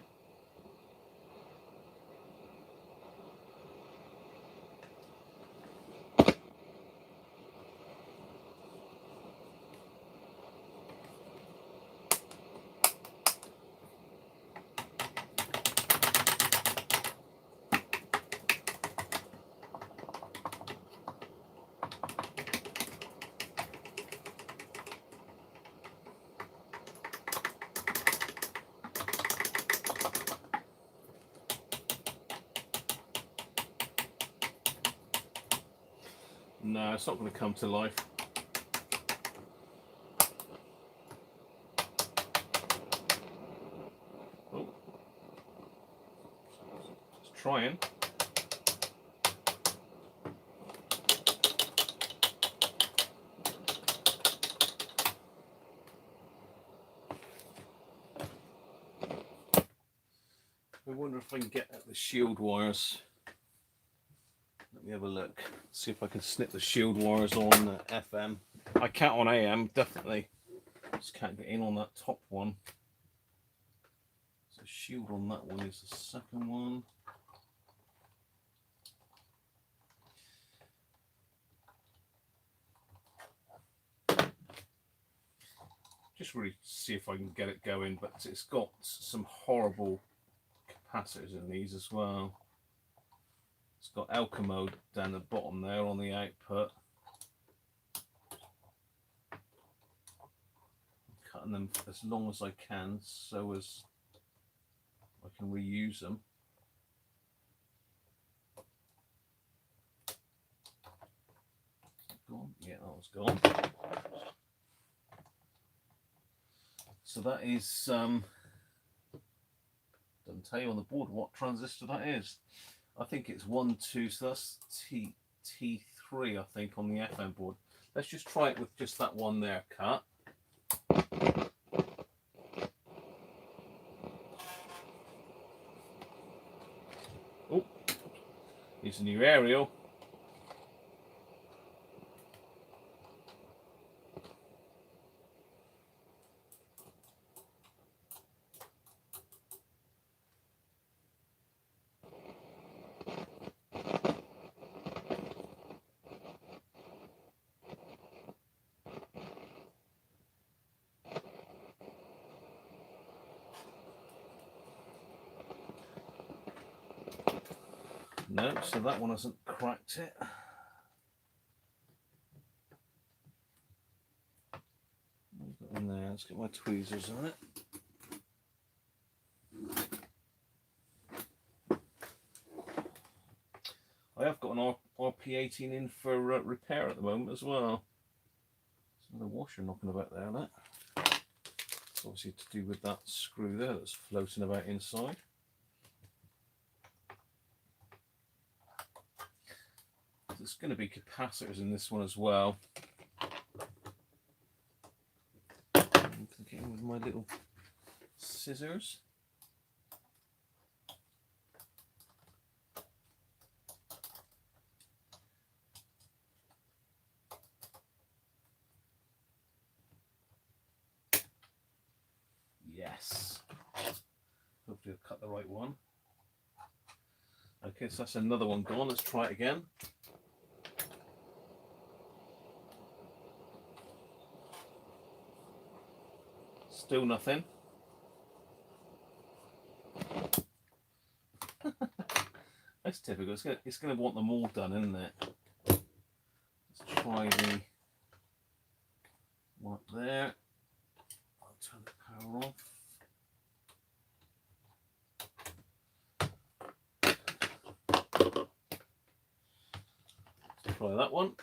No, it's not going to come to life. Oh, it's trying. I wonder if I can get at the shield wires. Let me have a look. See if I can snip the shield wires on FM. I can't on AM, definitely. Just can't get in on that top one. So shield on that one is the second one. Just really see if I can get it going, but it's got some horrible capacitors in these as well. It's got alka mode down the bottom there on the output. I'm cutting them as long as I can so as I can reuse them. Gone? Yeah, that was gone. So that is doesn't tell you on the board what transistor that is. I think it's 1, 2, so that's T3, I think, on the FM board. Let's just try it with just that one there cut. Oh, here's a new aerial. No, so that one hasn't cracked it. In there, let's get my tweezers on it. I have got an RP18 in for repair at the moment as well. There's another washer knocking about there, that. It's obviously to do with that screw there that's floating about inside. There's going to be capacitors in this one as well. I'm going to get in with my little scissors. Yes. Hopefully I'll cut the right one. Okay, so that's another one gone. Let's try it again. Still nothing. That's typical. It's going to want them all done, isn't it? Let's try the one up there. I'll turn the power off. Let's try that one.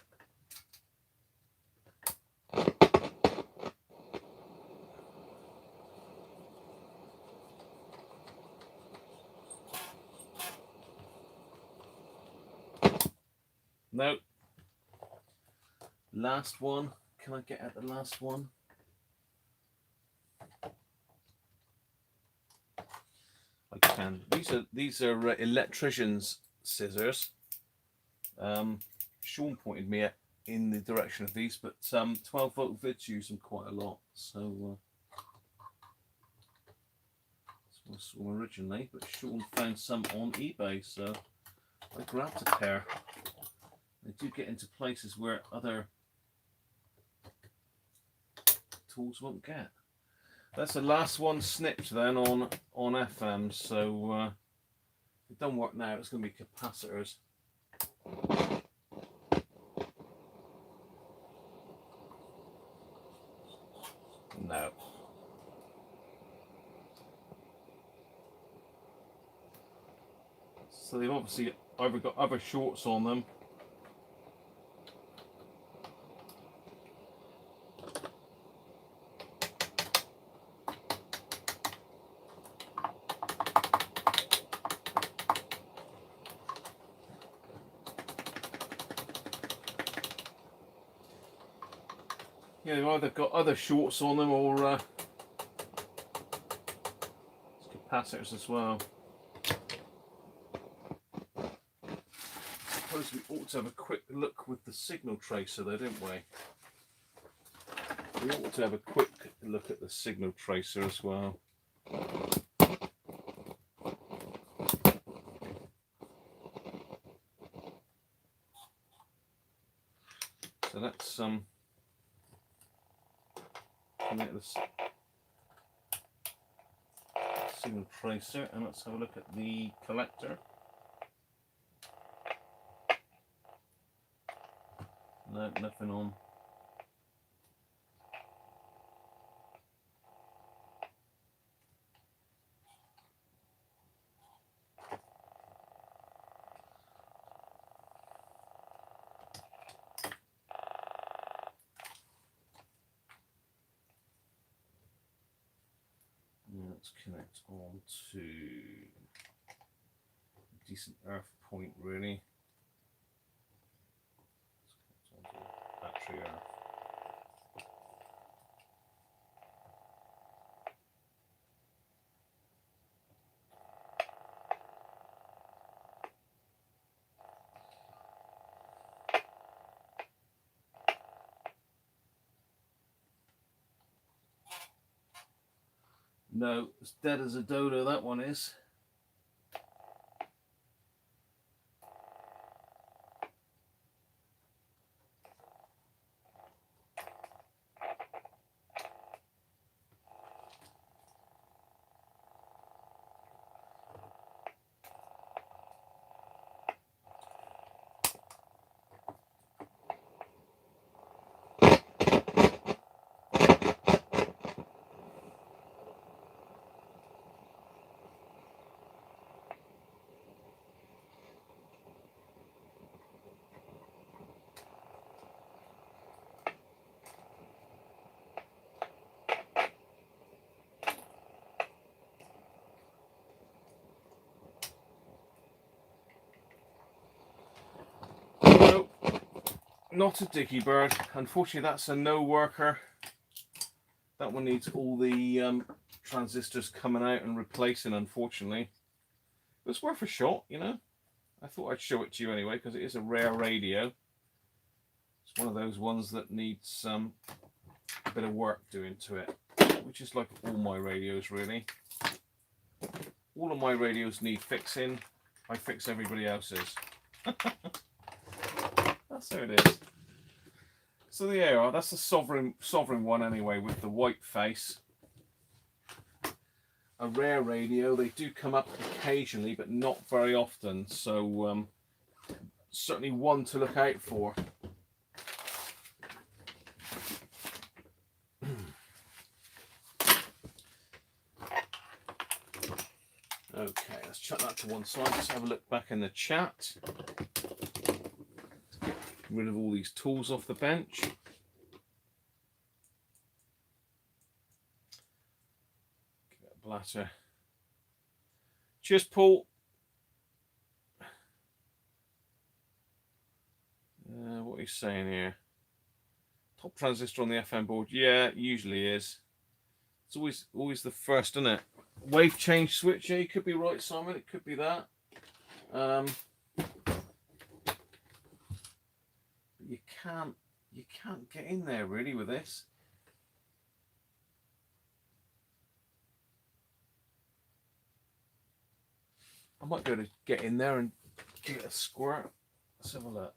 No. Last one. Can I get at the last one? I can. These are electrician's scissors. Sean pointed me in the direction of these, but 12-volt vids use them quite a lot. So that's what I saw them originally, but Sean found some on eBay, so I grabbed a pair. They do get into places where other tools won't get. That's the last one snipped then on FM, so it don't work now. It's going to be capacitors. No. So they've obviously either got other shorts on them. Yeah, they've either got other shorts on them or capacitors as well. I suppose we ought to have a quick look with the signal tracer though, don't we? We ought to have a quick look at the signal tracer as well. So that's connect this signal tracer, and let's have a look at the collector. No, nothing on. Let's connect on to a decent earth point, really. Let's connect on to battery earth. No, it's dead as a dodo, that one is. No, not a dicky bird. Unfortunately, that's a no worker. That one needs all the transistors coming out and replacing, unfortunately. It was worth a shot, you know. I thought I'd show it to you anyway, because it is a rare radio. It's one of those ones that needs a bit of work doing to it. which is like all my radios really. All of my radios need fixing. I fix everybody else's. That's how it is. So there you are. That's the sovereign one anyway, with the white face. A rare radio. They do come up occasionally, but not very often. So certainly one to look out for. Okay, let's chuck that to one side. Let's have a look back in the chat. Get rid of all these tools off the bench. Blatter. Cheers, Paul. What are you saying here? Top transistor on the FM board. Yeah, it usually is. It's always the first, isn't it? Wave change switch. Yeah, you could be right, Simon. It could be that. You can't get in there really with this. I might be able to get in there and give it a squirt. Let's have a look.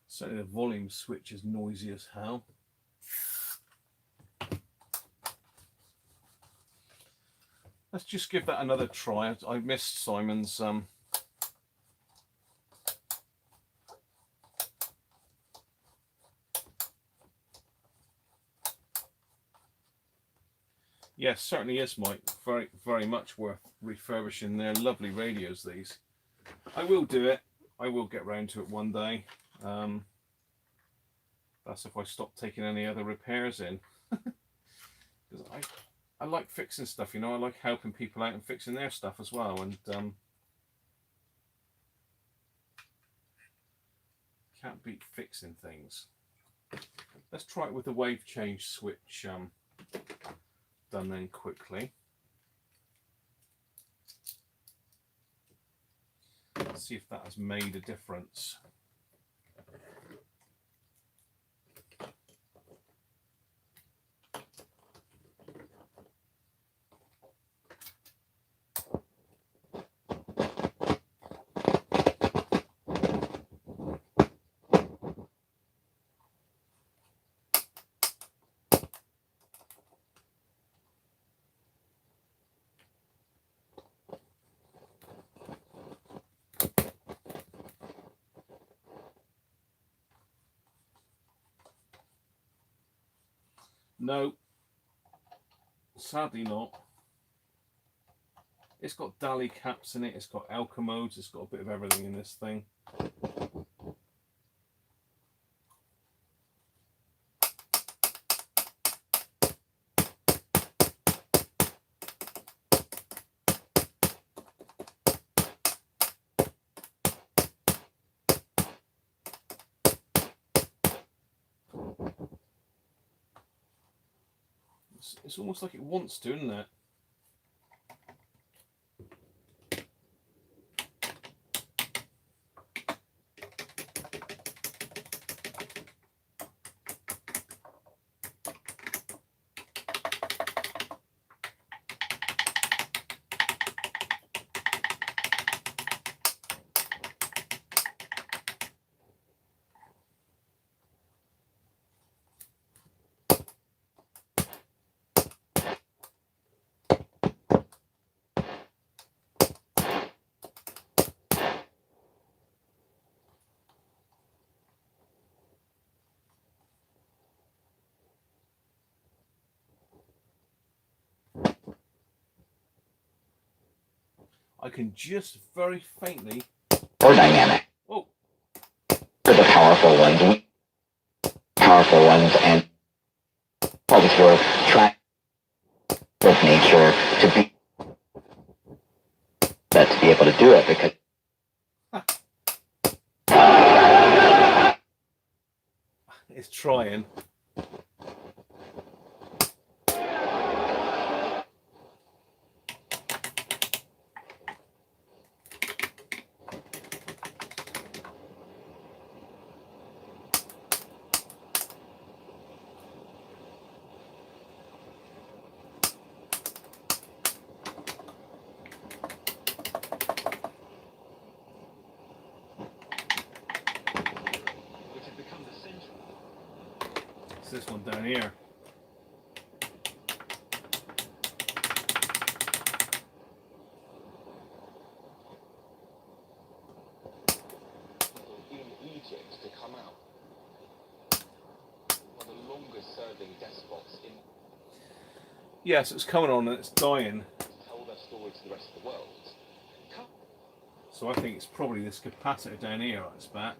Certainly the volume switch is noisy as hell. Let's just give that another try. I missed Simon's yes, certainly is, Mike. Very, very much worth refurbishing. They're lovely radios, these. I will do it. I will get round to it one day. That's if I stop taking any other repairs in. Because I like fixing stuff, you know. I like helping people out and fixing their stuff as well. And can't beat fixing things. Let's try it with the wave change switch done then quickly. Let's see if that has made a difference. No, sadly not. It's got DALI caps in it, it's got Elka modes, it's got a bit of everything in this thing. It's almost like it wants to, isn't it? I can just very faintly. Or dynamic. Oh. For the powerful ones. powerful ones, and problems were trying of nature to be that to be able to do it because it's trying. It's this one down here. In Egypt to come out. One of the longest serving despots in. Yes, it's coming on and it's dying. To tell their story to the rest of the world. So I think it's probably this capacitor down here, I expect.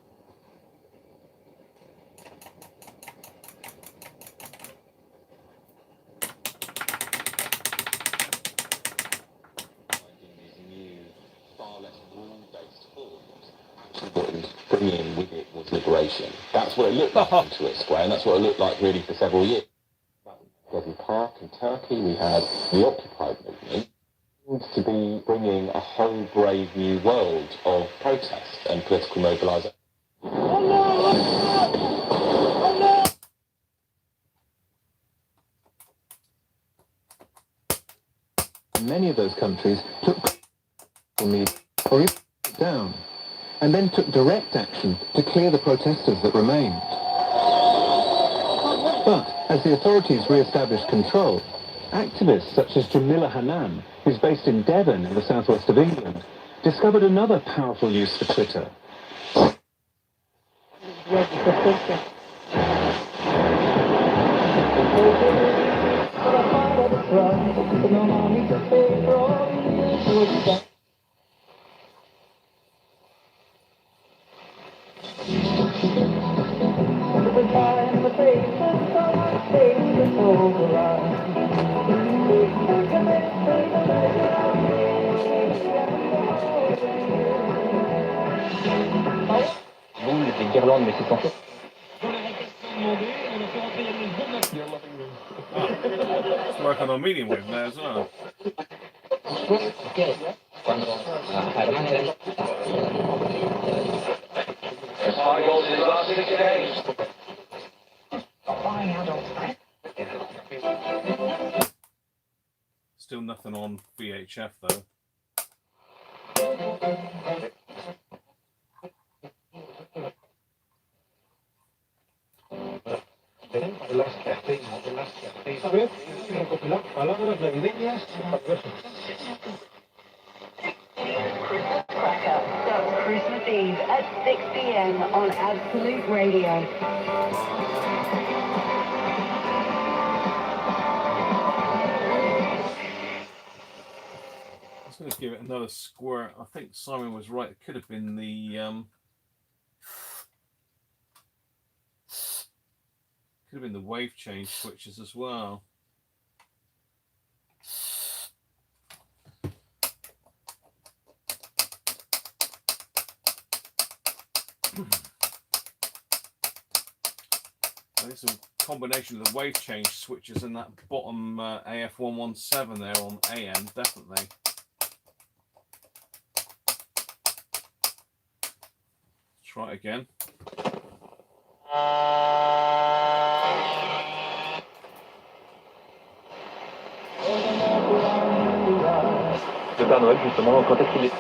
What it was bringing with it was liberation. That's what it looked like in Tourist Square, and that's what it looked like really for several years. Gezi Park in Turkey, we had the Occupy movement, to be bringing a whole brave new world of protest and political mobilisation. Many of those countries took or even down, and then took direct action to clear the protesters that remained. But as the authorities re-established control, activists such as Jamila Hanan, who's based in Devon in the southwest of England, discovered another powerful use for Twitter. des guirlandes, mais c'est censé. It's working on medium wave now as well. Still nothing on VHF though. Christmas Eve at 6 p.m. on Absolute Radio. I was going to give it another squirt. I think Simon was right. It could have been the wave change switches as well. It's a combination of the wave change switches and that bottom AF117 there on AM, definitely. Try it again. Le Père Noël, justement, quand est-ce qu'il est...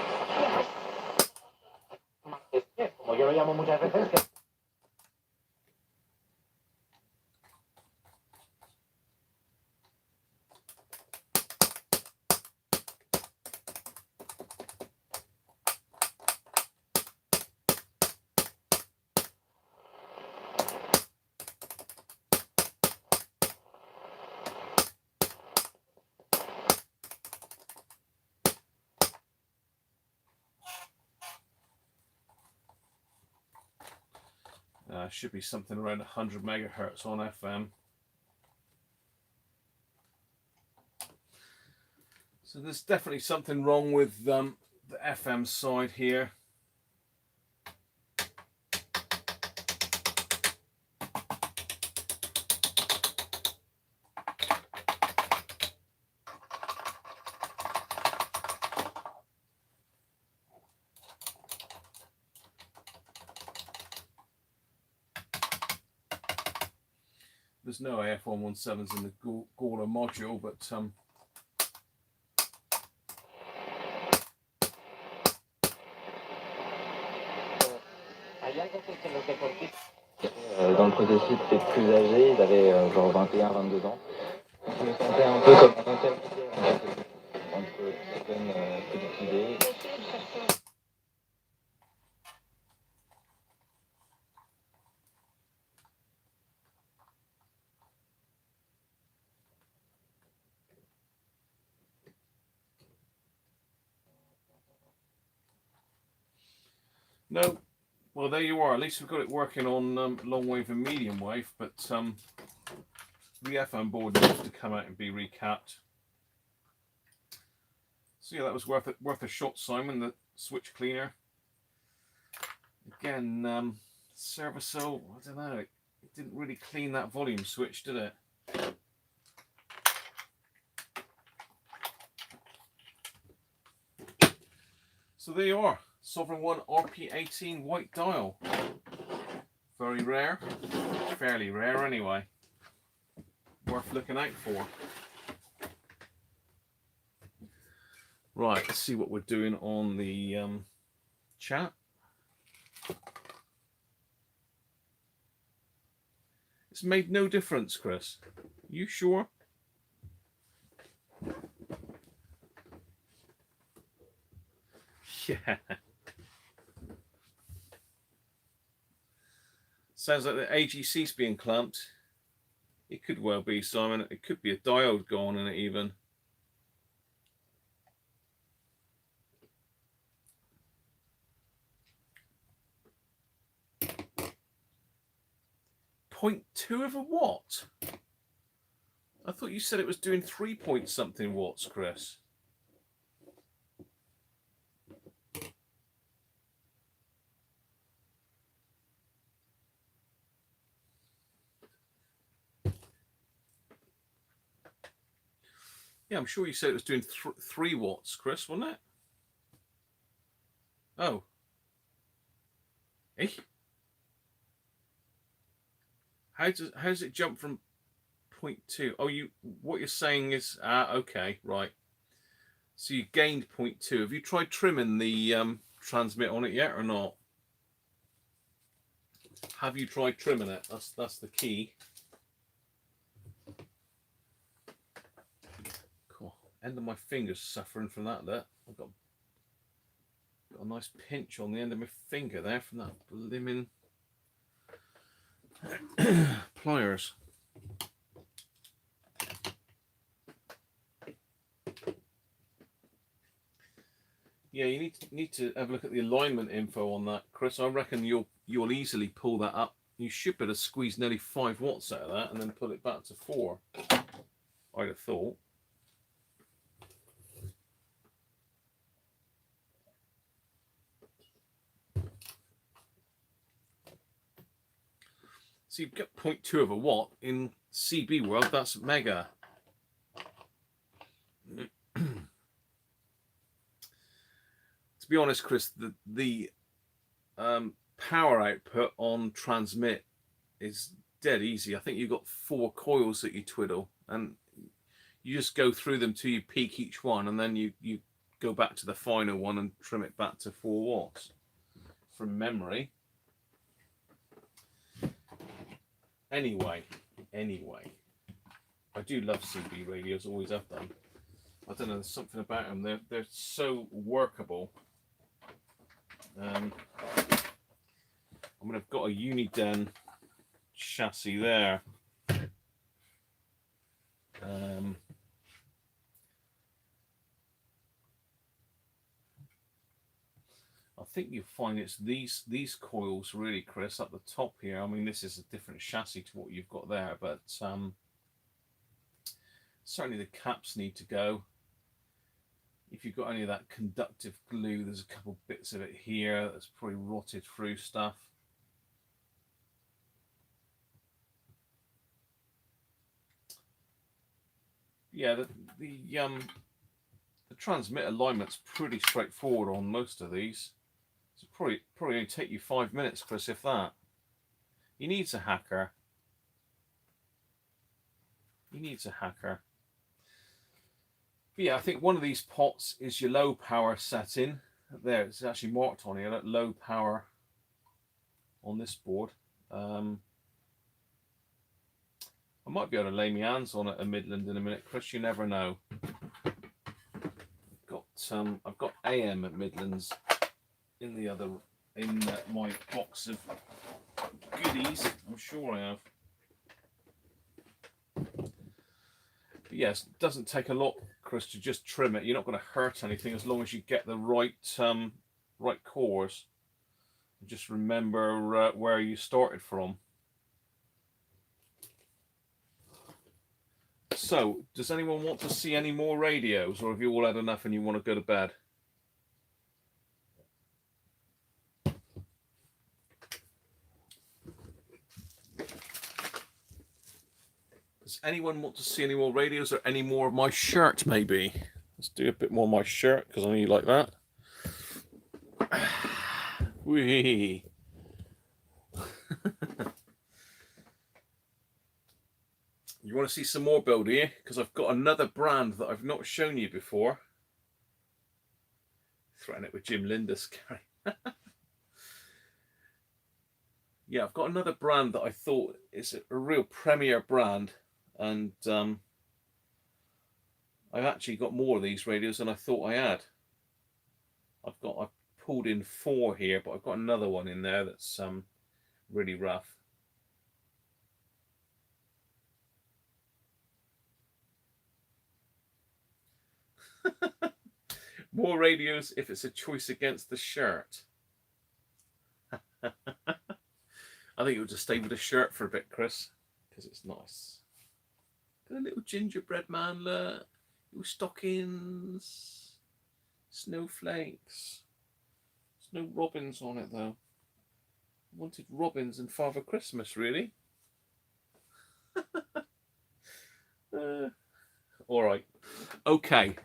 Should be something around 100 megahertz on FM. So there's definitely something wrong with the FM side here. There's no AF117s in the Gawler module, but Dans le prototype, c'était plus âgé, il avait genre 21-22 ans. Je me sentais un peu comme un intermédiaire en fait, entre certaines petites idées. no. Well, there you are. At least we've got it working on long wave and medium wave, but the FM board needs to come out and be recapped. So yeah, that was worth a shot, Simon. The switch cleaner. Again, Servicel, I don't know. It didn't really clean that volume switch, did it? So there you are. Sovereign 1 RP18 white dial. Very rare. Fairly rare anyway. Worth looking out for. Right, let's see what we're doing on the chat. It's made no difference, Chris. You sure? Yeah. Sounds like the AGC's being clamped. It could well be, Simon. It could be a diode gone in it even. .2 of a watt? I thought you said it was doing 3 point something watts, Chris. Yeah, I'm sure you said it was doing 3 watts, Chris, wasn't it? Oh. Eh? How does it jump from 0.2? Oh, what you're saying is okay, right. So you gained 0.2. Have you tried trimming the transmit on it yet or not? Have you tried trimming it? That's the key. Cool. End of my fingers suffering from that. There, I've got a nice pinch on the end of my finger there from that blimmin' pliers. Yeah, you need to have a look at the alignment info on that, Chris. I reckon you'll easily pull that up. You should be able to squeeze nearly 5 watts out of that and then pull it back to 4. I'd have thought. So you've got 0.2 of a watt in CB world. That's mega. To be honest, Chris, the power output on transmit is dead easy. I think you've got 4 coils that you twiddle, and you just go through them till you peak each one, and then you go back to the final one and trim it back to 4 watts from memory. Anyway, I do love CB radios, always have done. I don't know, there's something about them. They're so workable. I mean, I've got a Uniden chassis there. I think you'll find it's these coils really, Chris, up the top here. I mean, this is a different chassis to what you've got there, but certainly the caps need to go. If you've got any of that conductive glue, there's a couple bits of it here that's probably rotted through stuff. Yeah, the transmit alignment's pretty straightforward on most of these. So probably only take you 5 minutes, Chris, if that. He needs a hacker. He needs a hacker. But yeah, I think one of these pots is your low power setting. There, it's actually marked on here, that low power on this board. I might be able to lay my hands on it at Midland in a minute, Chris. You never know. I've got AM at Midlands in my box of goodies. I'm sure I have. But yes, it doesn't take a lot, Chris, to just trim it. You're not going to hurt anything as long as you get the right cores. Just remember where you started from. So, does anyone want to see any more radios, or have you all had enough and you want to go to bed? Does anyone want to see any more radios or any more of my shirt, maybe? Let's do a bit more of my shirt, because I know you like that. Whee! You want to see some more build here? Because I've got another brand that I've not shown you before. Threaten it with Jim Lindis, Gary. Yeah, I've got another brand that I thought is a real premier brand. And I've actually got more of these radios than I thought I had. I've pulled in 4 here, but I've got another one in there that's really rough. More radios if it's a choice against the shirt. I think you'll just stay with the shirt for a bit, Chris, because it's nice. Got a little gingerbread man, look. Little stockings. Snowflakes. There's no robins on it, though. I wanted robins and Father Christmas, really. All right. Okay.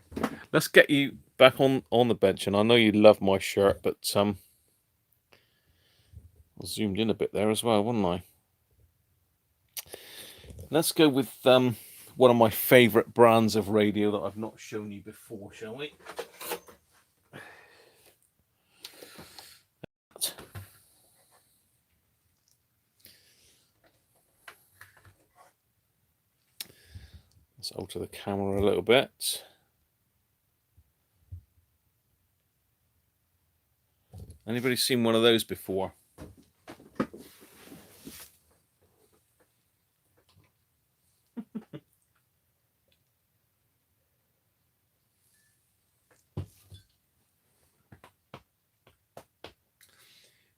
Let's get you back on the bench. And I know you love my shirt, but I zoomed in a bit there as well, wasn't I? Let's go with one of my favourite brands of radio that I've not shown you before, shall we? Let's alter the camera a little bit. Anybody seen one of those before?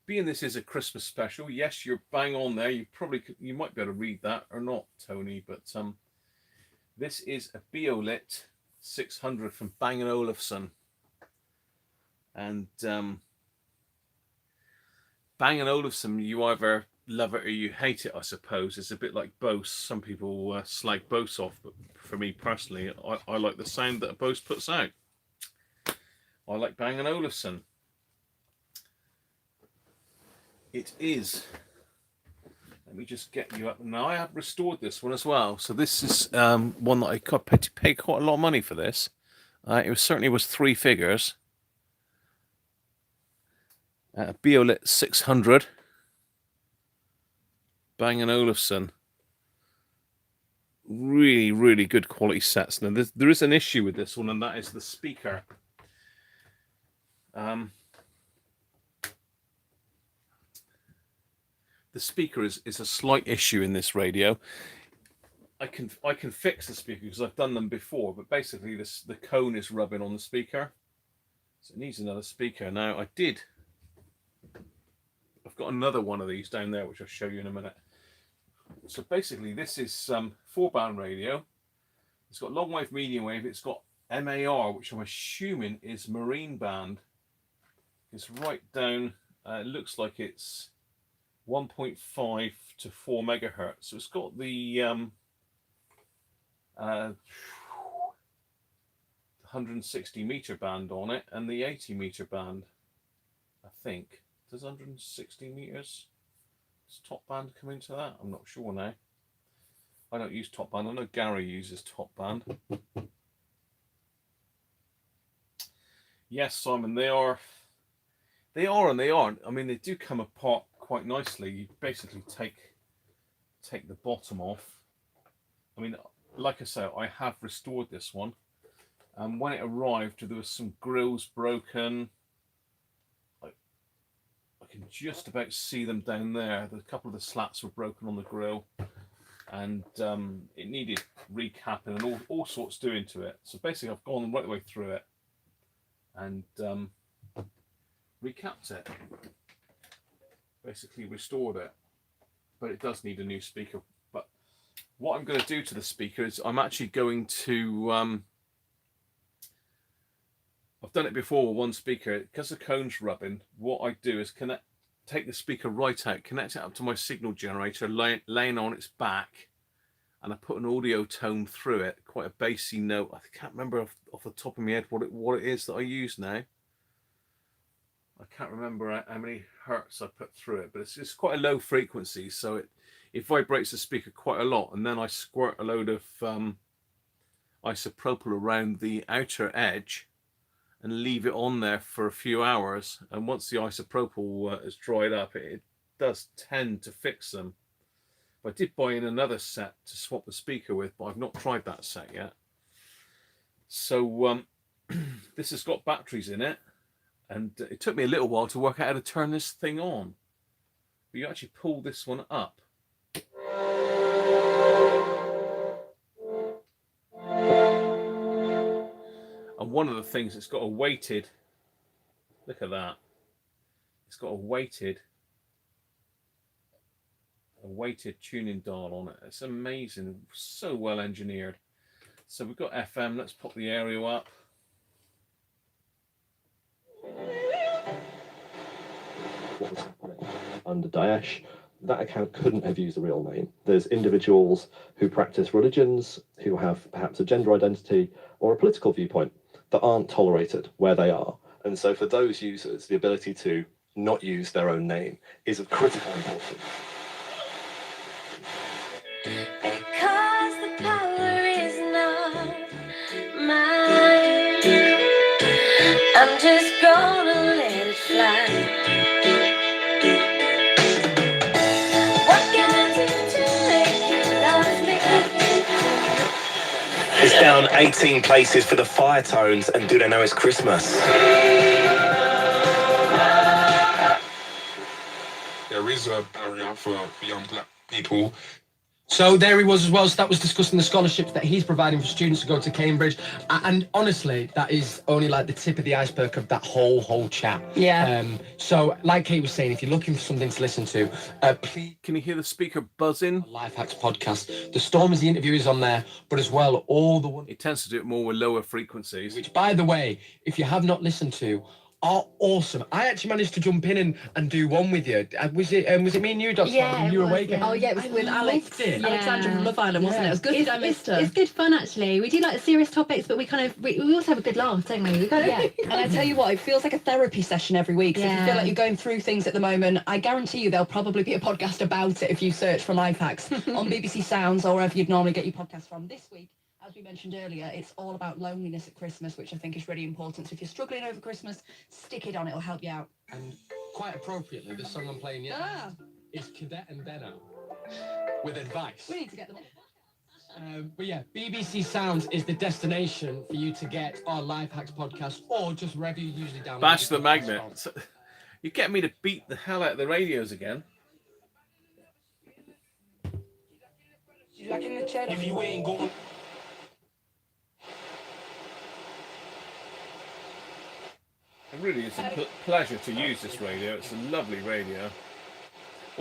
Being this is a Christmas special, yes, you're bang on there. You might be able to read that or not, Tony, but this is a Biolit 600 from Bang & Olufsen. And Bang & Olufsen, you either love it or you hate it, I suppose. It's a bit like Bose. Some people slag Bose off, but for me personally, I like the sound that Bose puts out. I like Bang & Olufsen. It is. Let me just get you up. Now, I have restored this one as well. So this is one that I paid quite a lot of money for this. It certainly was 3 figures. Biolit 600. Bang & Olufsen. Really, really good quality sets. Now, there is an issue with this one, and that is the speaker. The speaker is a slight issue in this radio. I can fix the speaker because I've done them before, but basically the cone is rubbing on the speaker, so it needs another speaker. Now I did I've got another one of these down there, which I'll show you in a minute. So basically, this is 4-band radio. It's got long wave, medium wave. It's got MAR, which I'm assuming is marine band. It's right down. It looks like it's 1.5 to 4 megahertz. So it's got the 160 meter band on it and the 80 meter band. I think does 160 meters. Does top band come into that? I'm not sure now. I don't use top band. I know Gary uses top band. Yes, Simon, they are and they aren't. I mean, they do come apart quite nicely. You basically take the bottom off. I mean, like I say, I have restored this one. And when it arrived, there was some grills broken. I can just about see them down there. A couple of the slats were broken on the grill. And it needed recapping and all sorts doing to it. So basically, I've gone right the way through it and recapped it. Basically restored it. But it does need a new speaker. But what I'm going to do to the speaker is I'm actually going to... I've done it before with one speaker. Because the cone's rubbing, what I do is take the speaker right out, connect it up to my signal generator, laying on its back, and I put an audio tone through it, quite a bassy note. I can't remember off the top of my head what it is that I use now. I can't remember how many hertz I put through it, but it's quite a low frequency, so it vibrates the speaker quite a lot, and then I squirt a load of isopropyl around the outer edge and leave it on there for a few hours, and once the isopropyl is dried up, it does tend to fix them. I did buy in another set to swap the speaker with, but I've not tried that set yet. So this has got batteries in it, and it took me a little while to work out how to turn this thing on. But you actually pull this one up. And one of the things, it's got a weighted, look at that, it's got a weighted tuning dial on it. It's amazing, so well engineered. So we've got FM, let's pop the area up. What was happening under Daesh, that account couldn't have used a real name. There's individuals who practice religions, who have perhaps a gender identity or a political viewpoint that aren't tolerated where they are. And so for those users, the ability to not use their own name is of critical importance. Because the power is not mine, I'm just gonna let it fly. What can I do to make you love me? It's down 18 places for the fire tones, and do they know it's Christmas? There is a barrier for young black people. So there he was as well. So that was discussing the scholarships that he's providing for students to go to Cambridge. And honestly, that is only like the tip of the iceberg of that whole chat. Yeah. So like Kate was saying, if you're looking for something to listen to, please... Can you hear the speaker buzzing? Life Hacks podcast. The Storm is the interview is on there, but as well, all the one... It tends to do it more with lower frequencies. Which, by the way, if you have not listened to, are awesome. I actually managed to jump in and do one with you. Was it me and you, Dr. Yeah, you were awake? yeah. Oh yeah, it was with Alex. It. Alexandra from Love Island, wasn't it? It was good. I missed her. It's good fun actually. We do like serious topics, but we also have a good laugh, don't we? Yeah. And I tell you what, it feels like a therapy session every week. So if you feel like you're going through things at the moment, I guarantee you there'll probably be a podcast about it if you search for Life Hacks on BBC Sounds or wherever you'd normally get your podcast from. This week, as we mentioned earlier, it's all about loneliness at Christmas, which I think is really important. So if you're struggling over Christmas, stick it on. It'll help you out. And quite appropriately, the song I'm playing is Cadet and Benno with advice. We need to get them. But yeah, BBC Sounds is the destination for you to get our Life Hacks podcast or just wherever you usually download. Bash the magnet. So, you get me to beat the hell out of the radios again. If you ain't going... It really is a pleasure to use this radio. It's a lovely radio.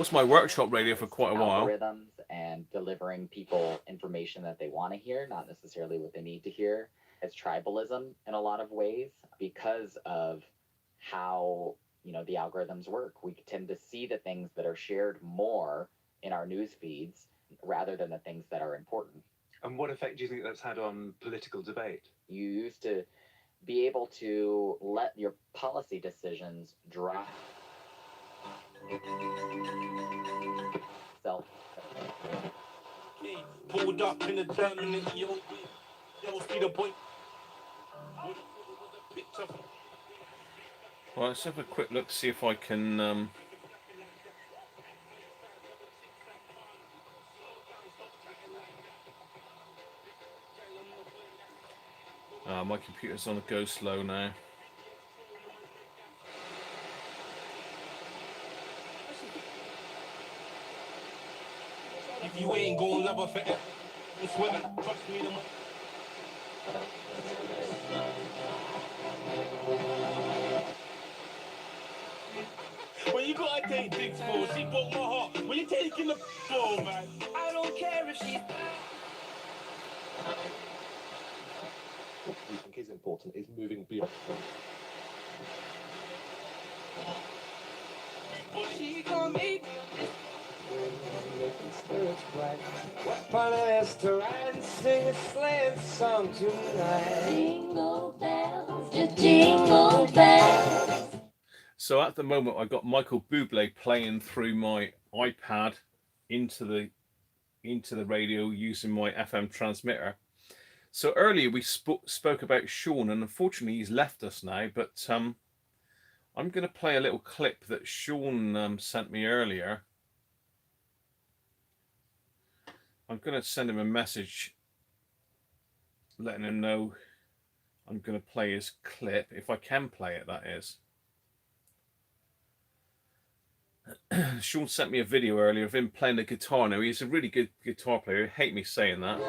was my workshop radio for quite a while. Algorithms and delivering people information that they want to hear, not necessarily what they need to hear. It's tribalism in a lot of ways because of how, you know, the algorithms work. We tend to see the things that are shared more in our news feeds rather than the things that are important. And what effect do you think that's had on political debate? You used to be able to let your policy decisions drive self. Pulled up in the dominant yo, speed up point. Well, let's have a quick look, see if I can. My computer's on a go slow now. If you ain't gonna love her forever, it's women, trust me. When you gotta take things for, she broke my heart. When you taking the for, man, I don't care if she's. What we think is important is moving beyond. But she gon' make Spirits bright. What fun it is to ride and sing a sleighing song tonight. Jingle bells, just jingle bells. So at the moment, I got Michael Bublé playing through my iPad into the radio using my FM transmitter. So earlier we spoke about Sean, and unfortunately he's left us now. But I'm going to play a little clip that Sean sent me earlier. I'm going to send him a message letting him know I'm going to play his clip, if I can play it, that is. Sean sent me a video earlier of him playing the guitar. Now, he's a really good guitar player. I hate me saying that.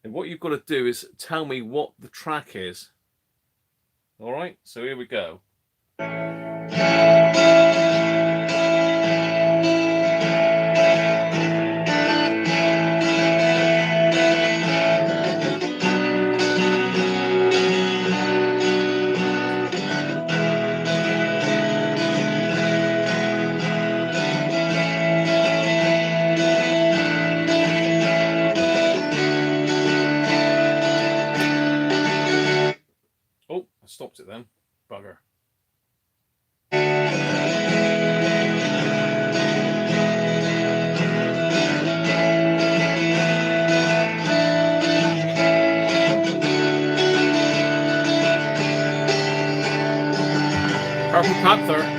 And what you've got to do is tell me what the track is. All right, so here we go. Oh, I stopped it then. Bugger. Purple Panther.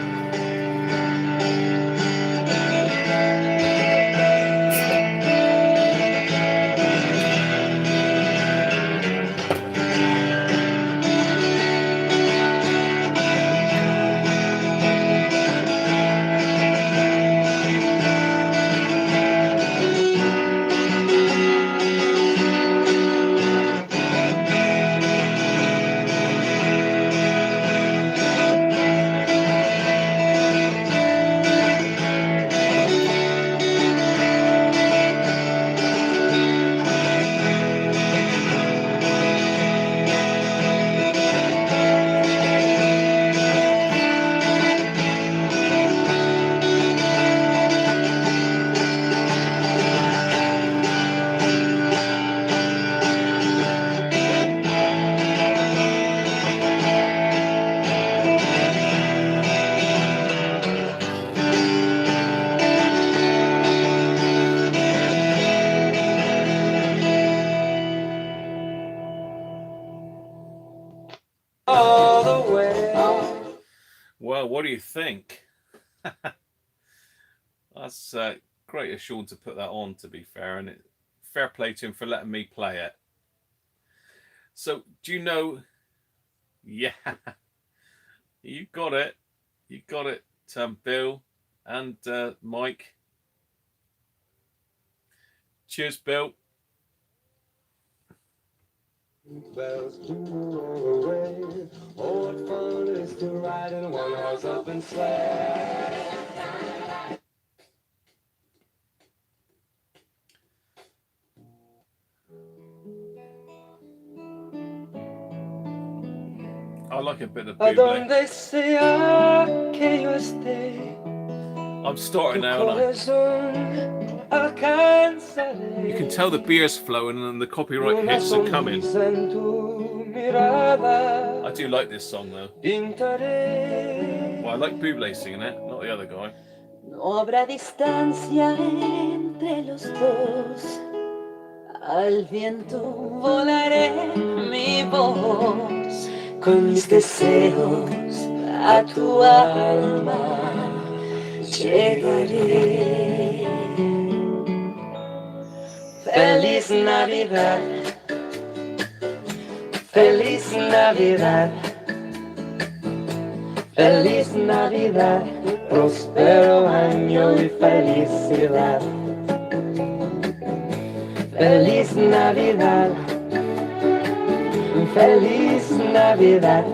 Well, what do you think? That's great of Sean to put that on, to be fair, and fair play to him for letting me play it. So, do you know? Yeah, you got it. You got it, Bill and Mike. Cheers, Bill. Bells to roll away. Oh, what fun it is to ride in a one-horse open sleigh. I like a bit of ¿A Bublé. dónde sea que yo esté? I'm starting Tu now, and corazón alcanzaré. you can tell the beer's flowing and the copyright Una hits are coming. sonrisa en tu mirada. I do like this song though. Pintaré. Well, I like Bublé singing it, not the other guy. No habrá distancia entre los dos. Al viento volaré mi voz con mis deseos a tu alma llegaré. Feliz Navidad, feliz Navidad, feliz Navidad, próspero año y felicidad. Feliz Navidad, feliz Navidad,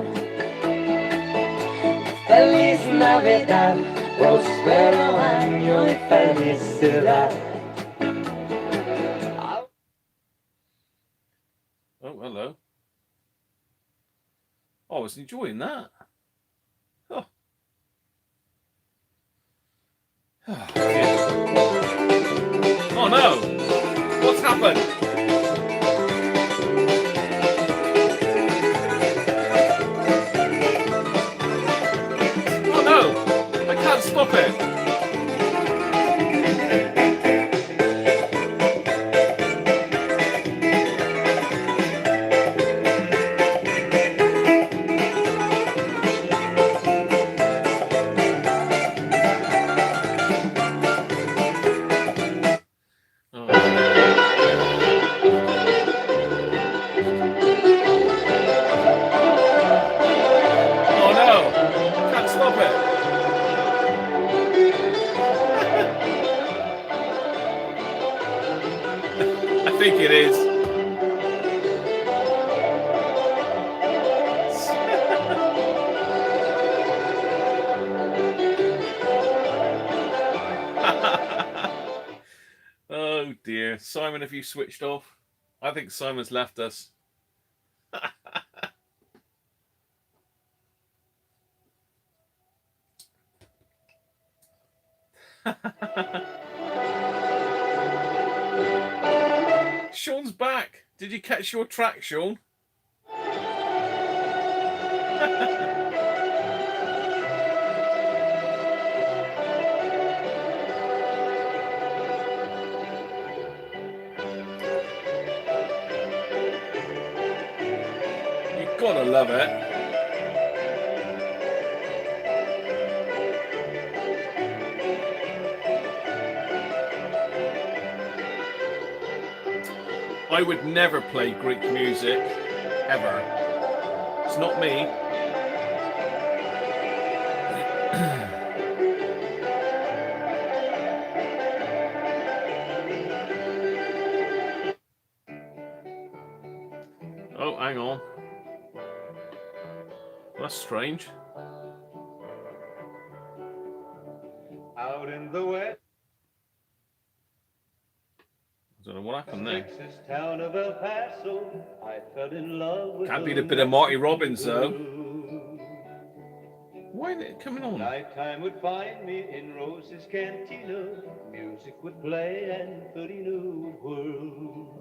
feliz Navidad, próspero año y felicidad. Oh, hello. Oh, I was enjoying that. Oh. Oh no! What's happened? Oh no! I can't stop it! Oh no! I can't stop it! I think it is. Oh dear. Simon, have you switched off? I think Simon's left us. Sean's back. Did you catch your track, Sean? You've got to love it. I would never play Greek music, ever. It's not me. Oh, hang on. That's strange. Out in the west. I don't know what happened there. Texas town of El Paso, I fell in love with Can't beat a bit of Marty Robbins though. Why is it coming on? Nighttime would find me in Rose's cantina. Music would play and 30 new world.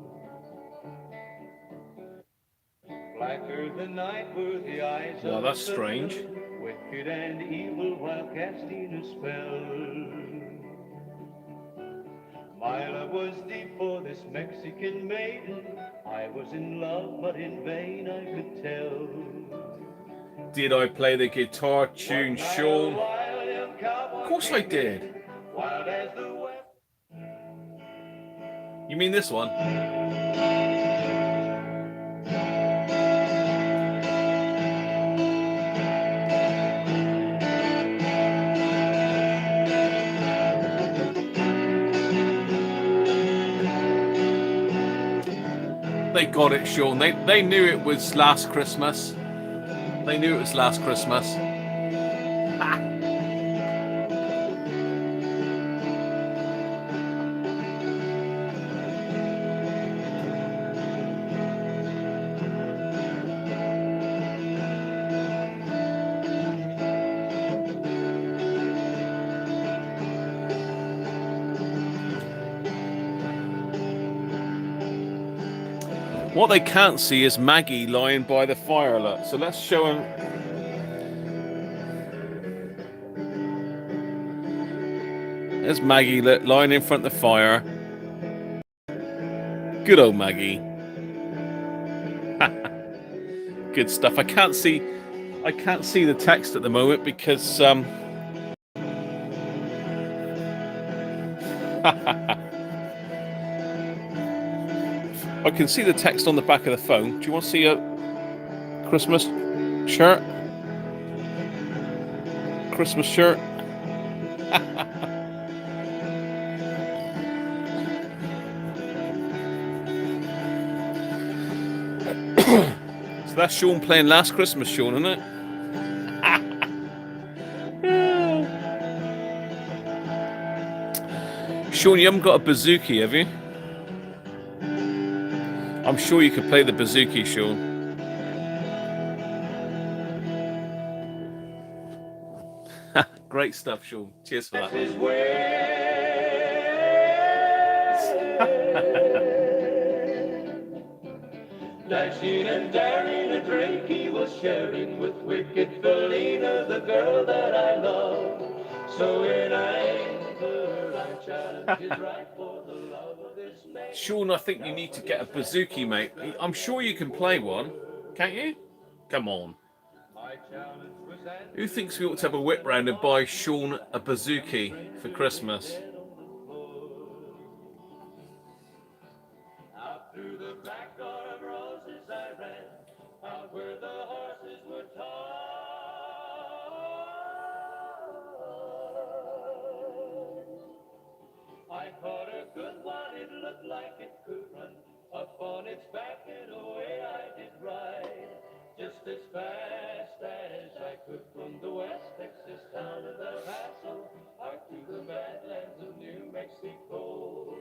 Blacker than night were the eyes Well, of that's the strange. wicked and evil while casting a spell. My love was deep for this Mexican maiden. I was in love, but in vain I could tell. Did I play the guitar tune, Sean? Of course I did. You mean this one? They got it, Sean. They knew it was last Christmas. They knew it was last Christmas. What they can't see is Maggie lying by the fire. Look. So let's show them. There's Maggie lying in front of the fire. Good old Maggie. Good stuff. I can't see the text at the moment because I can see the text on the back of the phone. Do you want to see a Christmas shirt? Christmas shirt? So that's Sean playing Last Christmas, Sean, isn't it? Sean, you haven't got a bouzouki, have you? I'm sure you could play the bouzouki, Sean. Great stuff, Sean. Cheers for that. Dashing and daring, a drink he was sharing with wicked Felina, the girl that I love. So in anger, I challenge his right for the love of this man. Sean, I think you need to get a bouzouki, mate. I'm sure you can play one, can't you? Come on. Who thinks we ought to have a whip round and buy Sean a bouzouki for Christmas? Out through the back door of roses I ran, out where the horses were tied. I caught a good one, it looked like it could run up on its back, and away I did ride, just as fast as I could from the West Texas town of El Paso, out to the badlands of New Mexico.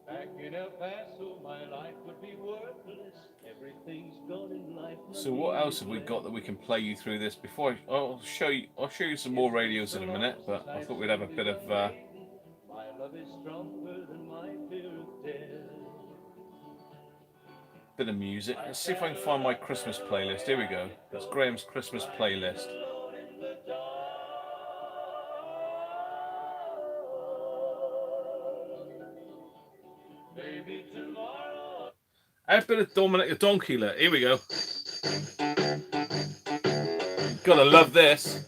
Back in El Paso, my life would be worthless. Everything's gone in life. So what else have we got that we can play you through this? Before I'll show you some more radios in a minute, but I thought we'd have a bit of My love is stronger than my fear of death. music. Let's see if I can find my Christmas playlist. Here we go. That's Graham's Christmas playlist. Maybe tomorrow. A bit of Dominic the Donkey. Look. Here we go. Gotta love this.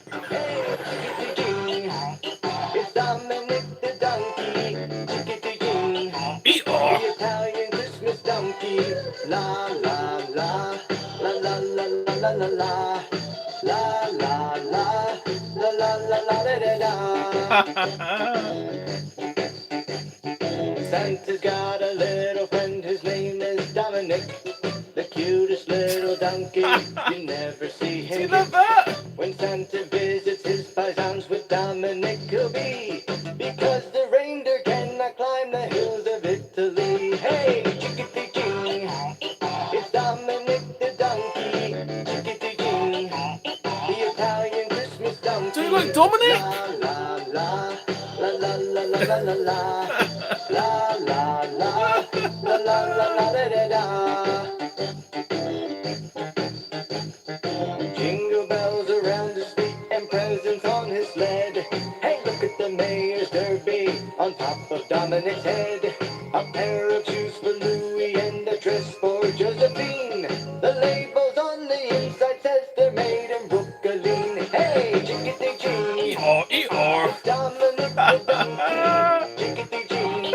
It's Dominic the donkey, chickadee, the Italian Christmas donkey. La la la, la la la la la la, la la la, la la la la da da. Santa's got a little friend, his name is Dominic, the cutest little donkey. You never see him. When Santa visits his paisans with Dominic he'll be, because the reindeer cannot climb the hills of Italy. Hey, chickadee-ching, it's Dominic the donkey, chickadee-ching, the Italian Christmas donkey. Do you like Dominic? La la la, la la la la la la, la la la, la la la la da da da. Jingle bells around his feet and presents on his sled. Hey, look at the mayor's derby on top of Dominic's head. A pair of shoes for Louis and a dress for Josephine. The labels on the inside says they're made in Brooklyn. Hey, chickadee-chee, it's Dominic the donkey. Chickadee-chee,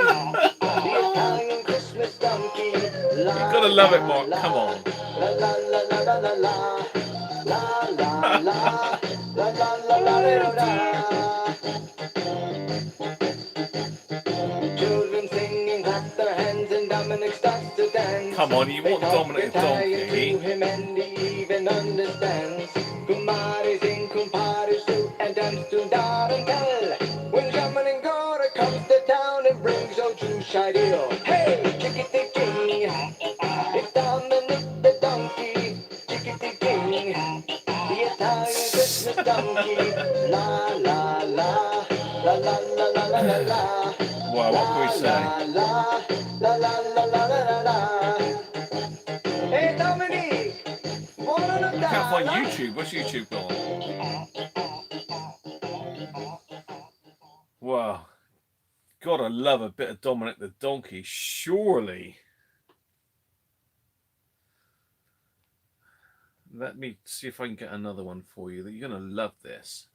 the Italian Christmas donkey. You gotta love it, Mark. Come on. La la la la la la la. La la la, la la la la la. Children singing, clap their hands, and come on, you want Dominic the Donkey. him and he even understands. Kumaris in Kumparis too, and dance to Darnell. When German and Gora comes to town and brings out to Shido. Hey, chickity king, it's Dominic the donkey. Chickity king, the Italian Christmas donkey. La la la, la la la la la la la. Wow, what can we say? La la la la la la la. Hey Dominic, I can't find YouTube. What's YouTube gone? Wow. God, I love a bit of Dominic the Donkey. Surely. Let me see if I can get another one for you. You're going to love this.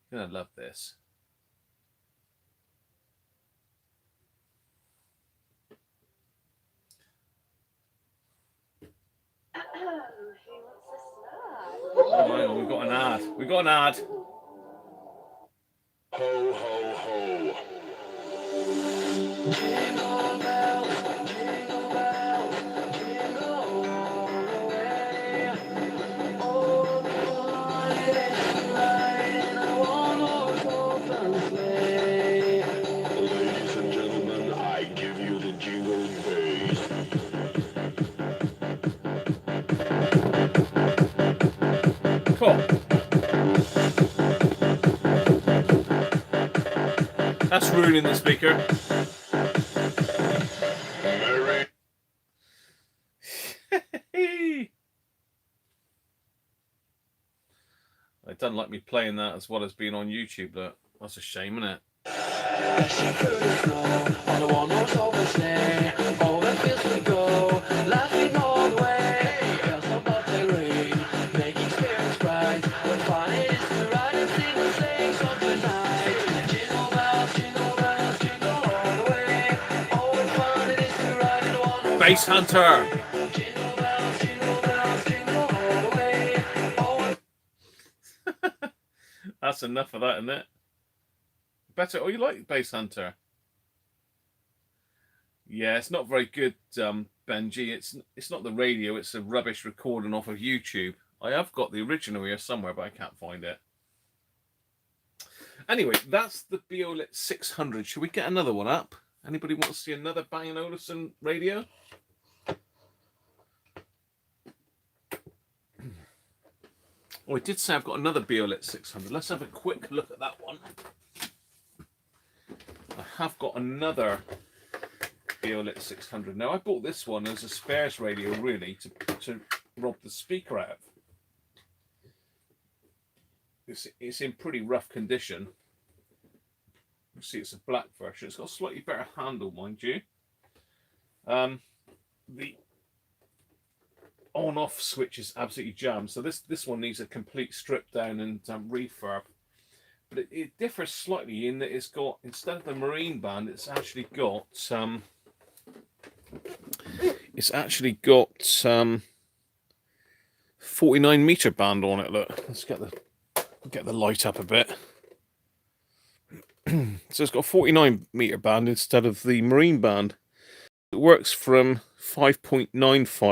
You're going to love this. Oh, hang on, we've got an ad. We've got an ad. Ho, ho, ho. Jingle bells, jingle bells, jingle all the way. Oh, the fun it is to ride in a one-horse open sleigh. Ladies and gentlemen, I give you the jingle bass. Cool. That's ruining the speaker. They don't like me playing that as well as being on YouTube. Look, that's a shame, isn't it? Dashing through the snow on a one-horse open sleigh. Over the fields we go, laughing all the way. Bells on bobtail ring, making spirits bright. What fun it is to ride and sing the sleighing song tonight. Jingle bells, jingle all the way. Oh, what fun it is to ride in a one-horse Bass Hunter. Jingle bells, jingle all the way. Oh, That's enough of that, isn't it? Better. Oh, you like Bass Hunter? Yeah, it's not very good, Benji. It's not the radio. It's a rubbish recording off of YouTube. I have got the original here somewhere, but I can't find it. Anyway, that's the Biolit 600. Should we get another one up? Anybody want to see another Bang & Olufsen radio? Oh, I did say I've got another Biolit 600. Let's have a quick look at that one. I have got another Biolit 600. Now, I bought this one as a spares radio, really, to rob the speaker out of. It's in pretty rough condition. You see, it's a black version. It's got a slightly better handle, mind you. The on-off switch is absolutely jammed. So this one needs a complete strip down and refurb. But it differs slightly in that it's got, instead of the marine band, it's actually got 49 meter band on it. Look, let's get the light up a bit. So it's got a 49 meter band instead of the marine band. It works from 5.95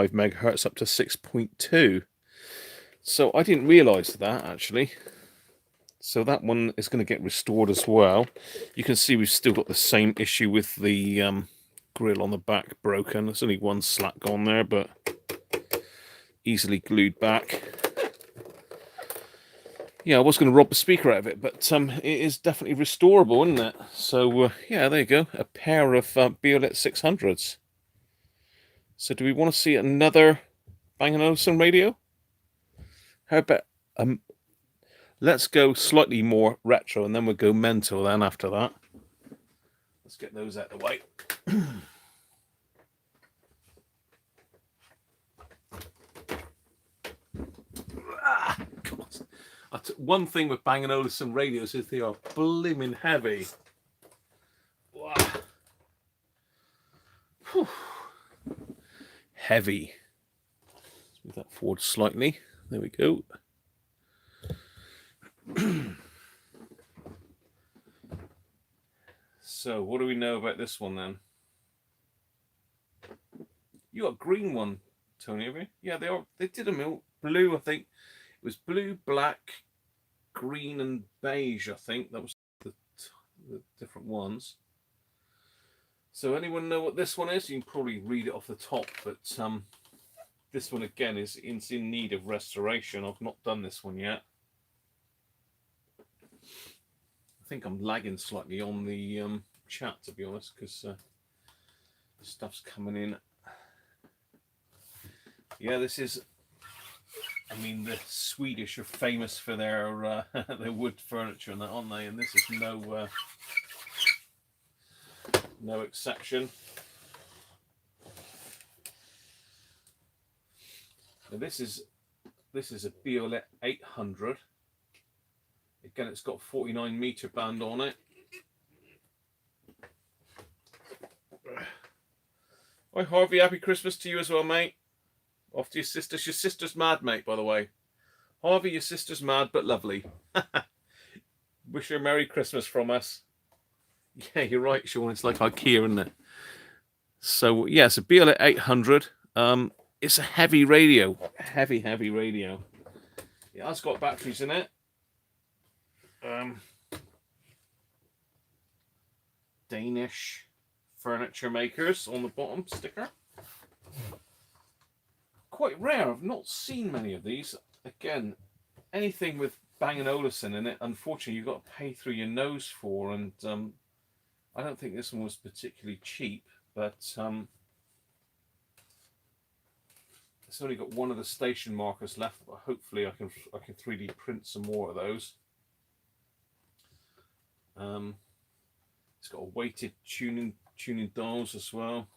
megahertz up to 6.2. So I didn't realize that, actually. So that one is going to get restored as well. You can see we've still got the same issue with the grill on the back broken. There's only one slat gone there, but easily glued back. Yeah, I was going to rob the speaker out of it, but it is definitely restorable, isn't it? So, yeah, there you go. A pair of Biolit 600s. So do we want to see another Bang & Olufsen radio? How about... let's go slightly more retro, and then we'll go mental then after that. Let's get those out of the way. One thing with Bang & Olufsen radios is they are blimmin' heavy. Wow. Whew. Heavy. Let's move that forward slightly. There we go. So what do we know about this one then? You got a green one, Tony, have you? Yeah, they did a blue, I think. It was blue, black, green and beige, I think. That was the different ones. So anyone know what this one is? You can probably read it off the top, but this one again is in need of restoration. I've not done this one yet. I think I'm lagging slightly on the chat, to be honest, because stuff's coming in. Yeah, this is, I mean, the Swedish are famous for their their wood furniture and that, aren't they? And this is no exception. Now this is a Biolette 800. Again, it's got 49 meter band on it. Hi Harvey, happy Christmas to you as well, mate. Off to your sister. Your sister's mad, mate, by the way. Harvey, your sister's mad but lovely. Wish her a Merry Christmas from us. Yeah, you're right, Sean. It's like IKEA, isn't it? So yeah, it's a Biolette 800. It's a heavy radio. Heavy radio. Yeah, it's got batteries in it. Danish furniture makers on the bottom sticker. Quite rare. I've not seen many of these. Again, anything with Bang & Olufsen in it, unfortunately, you've got to pay through your nose for, and I don't think this one was particularly cheap, but it's only got one of the station markers left, but hopefully I can 3D print some more of those. It's got a weighted tuning dials as well.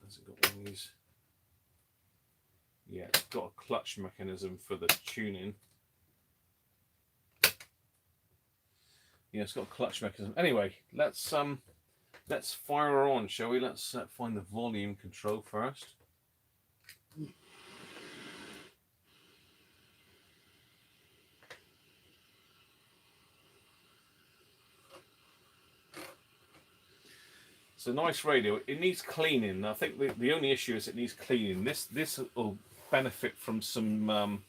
Has it got one of these? Yeah, it's got a clutch mechanism for the tuning. Yeah, it's got a clutch mechanism. Anyway, let's fire her on, shall we? Let's find the volume control first. It's a nice radio. It needs cleaning. I think the only issue is it needs cleaning. This will benefit from some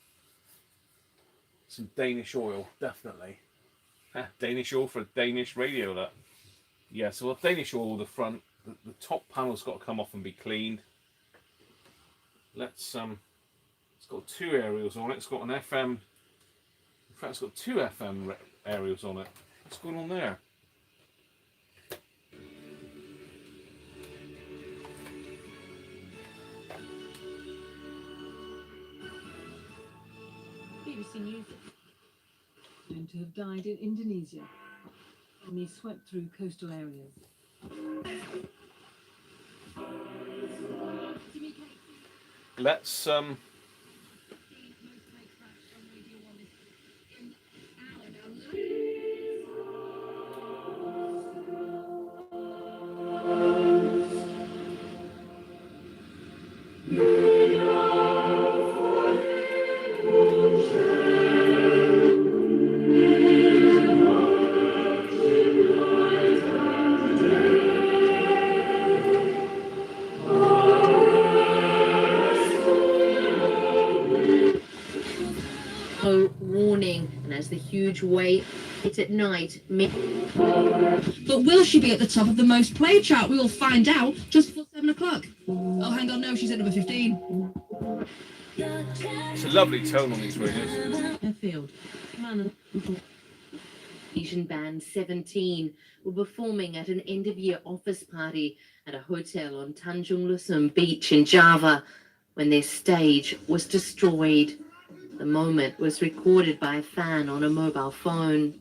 Danish oil, definitely. Danish oil for a Danish radio. That. Yeah. So with Danish oil, the front, the top panel's got to come off and be cleaned. Let's it's got 2 aerials on it. It's got an FM. In fact, it's got 2 FM aerials on it. What's going on there? BBC News known to have died in Indonesia when he swept through coastal areas. Let's warning, and as the huge wave hit at night. But will she be at the top of the most played chart? We will find out just before 7 o'clock. Oh, hang on, no, she's at number 15. It's a lovely tone on these radios. Airfield. Asian band 17 were performing at an end-of-year office party at a hotel on Tanjung Lusum Beach in Java when their stage was destroyed. The moment was recorded by a fan on a mobile phone.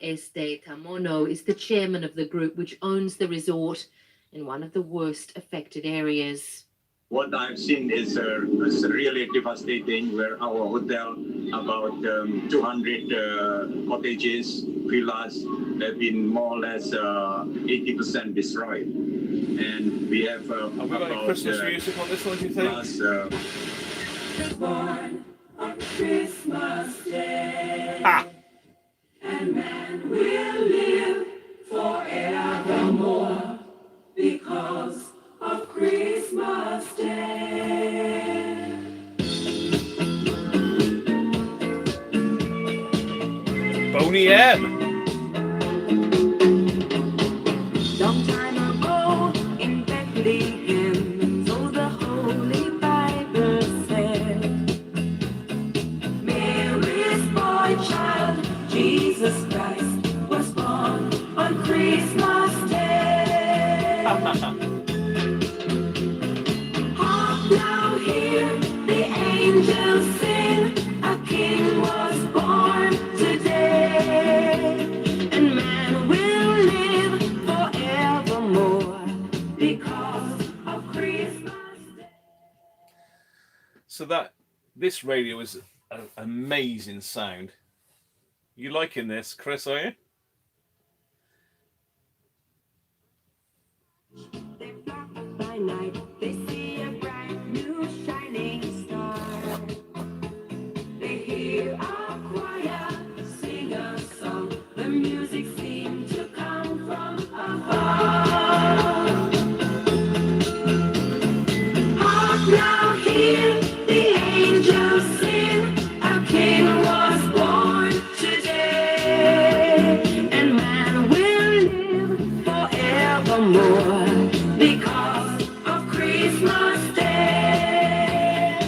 Este Tamono is the chairman of the group which owns the resort in one of the worst affected areas. What I've seen is really devastating, where our hotel, about 200 cottages, villas, have been more or less 80% destroyed. and we have Have we got any Christmas music on this one, do you think? Born on Christmas Day, and man will live forevermore because of Christmas Day. Boney M. Long time ago in Bethlehem, so the Holy Bible said, Mary's boy child, Jesus Christ, was born on Christmas Day. Hark now, hear the angels sing, a king was born today, and man will live forevermore because of Christmas Day. So this radio is an amazing sound. You liking this, Chris, are you? By night, they see a bright new shining star. They hear a choir sing a song. The music seems to come from afar. Hark now, hear the angels sing. A king was born today, and man will live forevermore because of Christmas Day.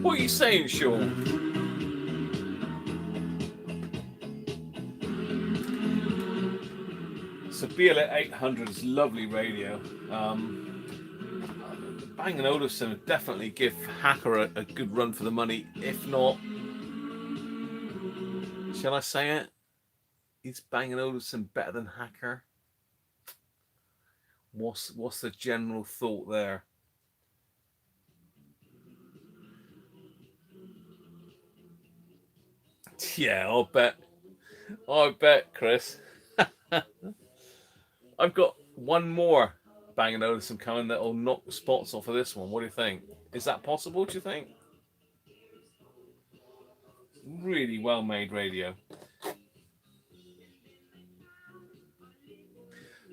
What are you saying, Sean? So BLA 800 is lovely radio. Bang & Olufsen would definitely give Hacker a good run for the money. If not, shall I say it? Is Bang & Olufsen better than Hacker? What's the general thought there? Yeah, I'll bet, Chris. I've got one more Bang & Olufsen coming that'll knock the spots off of this one. What do you think? Is that possible, do you think? Really well-made radio.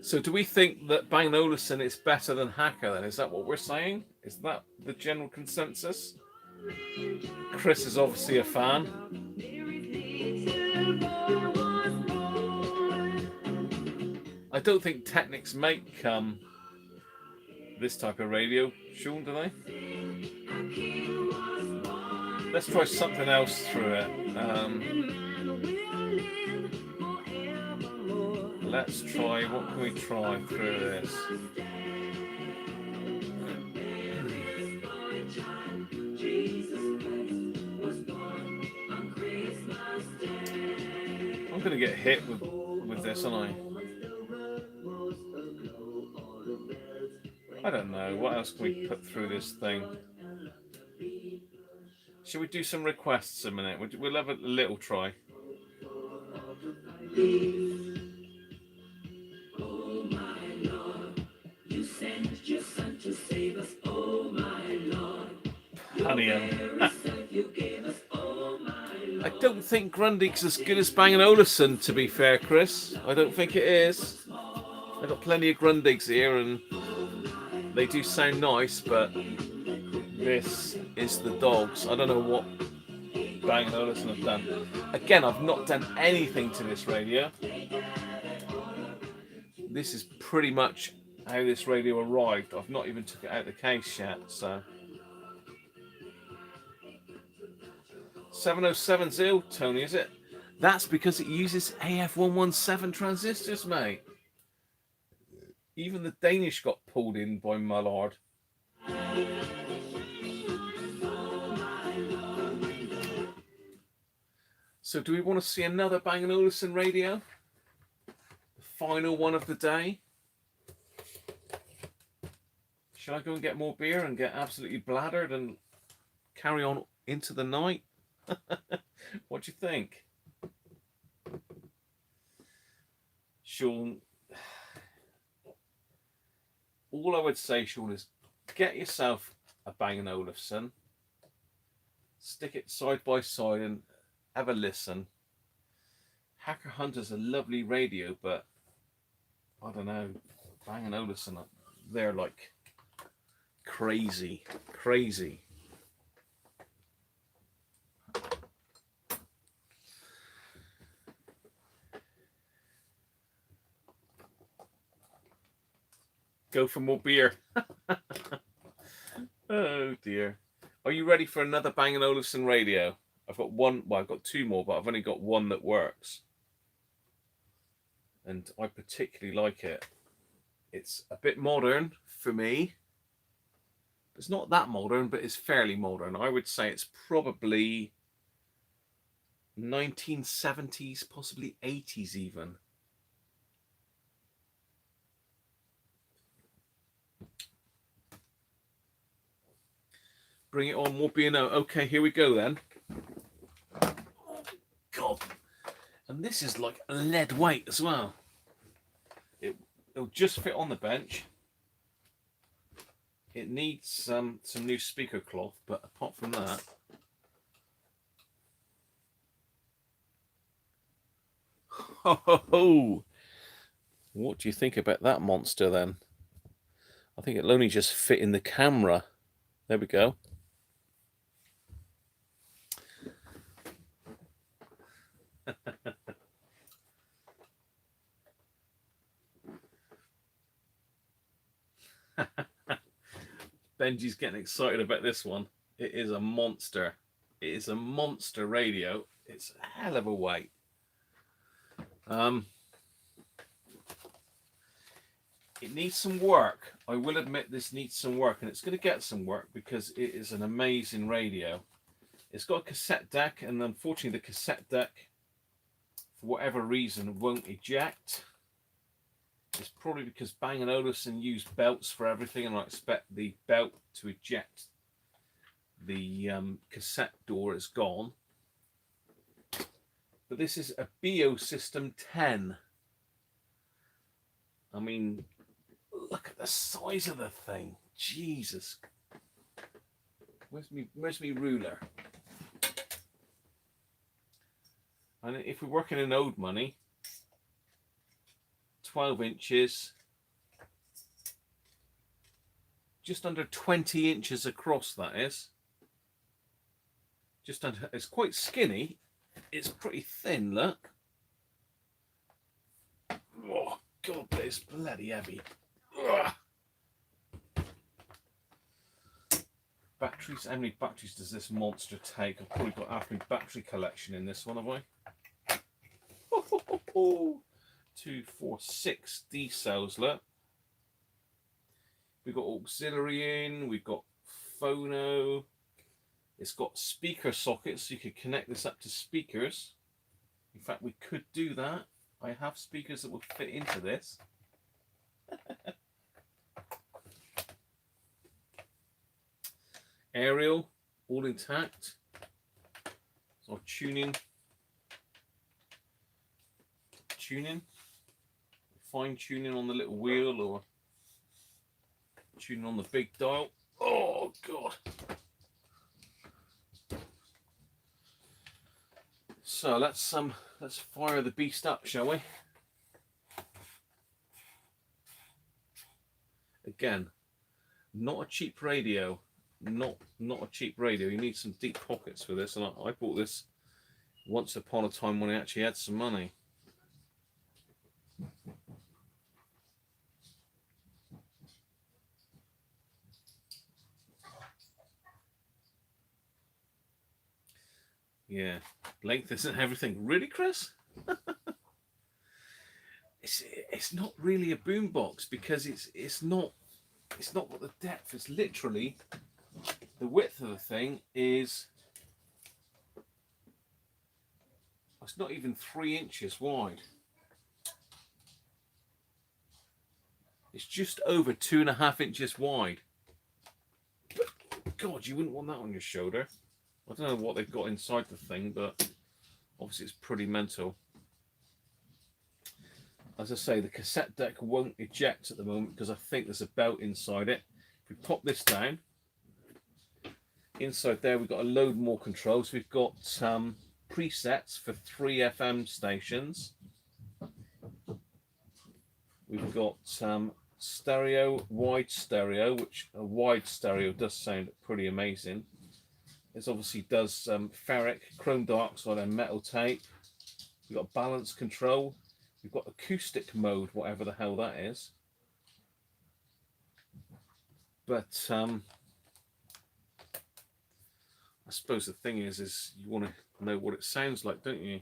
So do we think that Bang & Olufsen is better than Hacker then? Is that what we're saying? Is that the general consensus? Chris is obviously a fan. I don't think Technics make this type of radio. Sean, do they? Let's try something else through it. Let's try, what can we try through this? I'm going to get hit with this, aren't I? I don't know. What else can we put through this thing? Should we do some requests a minute? We'll have a little try. Oh my Lord, you sent your son to save us. Oh my Lord, Honey, you gave us. Oh my Lord. I don't think Grundig's as good as Bang & Olufsen, to be fair, Chris. I don't think it is. I've got plenty of Grundigs here and they do sound nice, but this is the dogs. I don't know what Bang & Olufsen have done. Again, I've not done anything to this radio. This is pretty much how this radio arrived. I've not even took it out of the case yet, so. 7070, Tony, is it? That's because it uses AF117 transistors, mate. Even the Danish got pulled in by my lord. So do we want to see another Bang & Olufsen radio? The final one of the day. Shall I go and get more beer and get absolutely bladdered and carry on into the night? What do you think? Sean, all I would say, Sean, is get yourself a Bang & Olufsen, stick it side by side and have a listen. Hacker Hunter's a lovely radio, but I don't know, Bang & Olufsen, they're like crazy. Go for more beer. Oh dear. Are you ready for another Bang & Olufsen radio? I've got one, well, I've got two more, but I've only got one that works. And I particularly like it. It's a bit modern for me. It's not that modern, but it's fairly modern. I would say it's probably 1970s, possibly 80s even. Bring it on, more B&O. Okay, here we go then. Oh, God. And this is like lead weight as well. It'll just fit on the bench. It needs some new speaker cloth, but apart from that, ho. What do you think about that monster then? I think it'll only just fit in the camera. There we go. Benji's getting excited about this one. It is a monster. It is a monster radio. It's a hell of a weight. It needs some work. I will admit this needs some work, and it's going to get some work because it is an amazing radio. It's got a cassette deck, and unfortunately the cassette deck, for whatever reason, won't eject. It's probably because Bang & Olufsen use belts for everything, and I expect the belt to eject the cassette door is gone. But this is a BO System 10. I mean, look at the size of the thing. Jesus. Where's me ruler? And if we're working in old money, 12 inches, just under 20 inches across, that is. Just under, it's quite skinny. It's pretty thin, look. Oh, God, but it's bloody heavy. Ugh. Batteries, how many batteries does this monster take? I've probably got half my battery collection in this one, have I? 2, 4, 6 D cells, look. We've got auxiliary in, we've got phono. It's got speaker sockets, so you could connect this up to speakers. In fact, we could do that. I have speakers that will fit into this. Aerial, all intact. So tuning, fine tuning on the little wheel or tuning on the big dial. Oh God. So let's fire the beast up, shall we? Again, not a cheap radio. Not a cheap radio. You need some deep pockets for this, and I bought this once upon a time when I actually had some money. Yeah, length isn't everything. Really, Chris? It's not really a boombox because it's not got the depth. It's literally the width of the thing is, it's not even 3 inches wide. It's just over 2.5 inches wide. But God, you wouldn't want that on your shoulder. I don't know what they've got inside the thing, but obviously it's pretty mental. as I say, the cassette deck won't eject at the moment because I think there's a belt inside it. If we pop this down, inside there we've got a load more controls. We've got presets for 3 FM stations. We've got stereo, wide stereo, which a wide stereo does sound pretty amazing. This obviously does ferric, chrome dioxide and metal tape. We've got balance control. We've got acoustic mode, whatever the hell that is. But I suppose the thing is you want to know what it sounds like, don't you?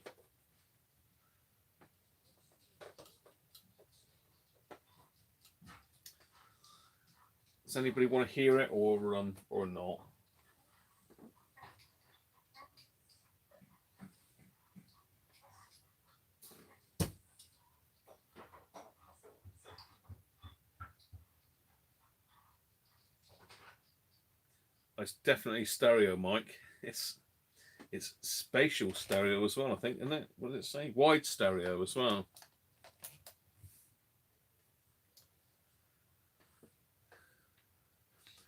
Does anybody want to hear it or not? It's definitely stereo, Mike. It's spatial stereo as well, I think, isn't it? What does it say? Wide stereo as well.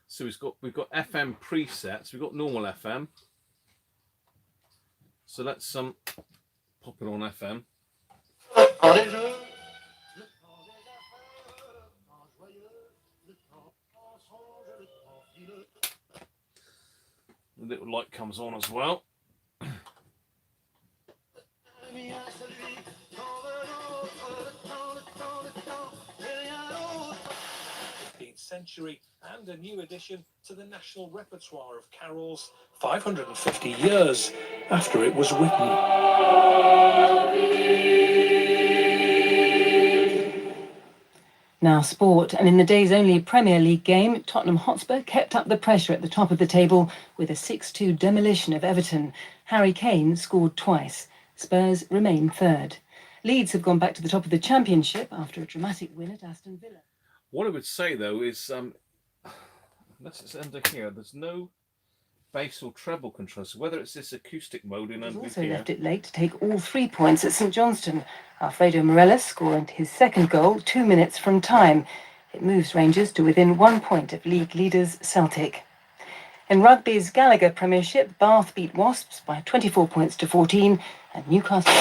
So we've got FM presets. We've got normal FM. So let's pop it on FM. The little light comes on as well. 15th century and a new addition to the national repertoire of carols 550 years after it was written. Now sport, and in the day's only Premier League game, Tottenham Hotspur kept up the pressure at the top of the table with a 6-2 demolition of Everton. Harry Kane scored twice. Spurs remain third. Leeds have gone back to the top of the Championship after a dramatic win at Aston Villa. What I would say though is, let's just end it here. There's no bass or treble control, so whether it's this acoustic mode in He's under also here. left it late to take all 3 points at St Johnstone. Alfredo Morelos scored his second goal 2 minutes from time. It moves Rangers to within 1 point of league leaders Celtic. In rugby's Gallagher Premiership, Bath beat Wasps by 24 points to 14, and Newcastle...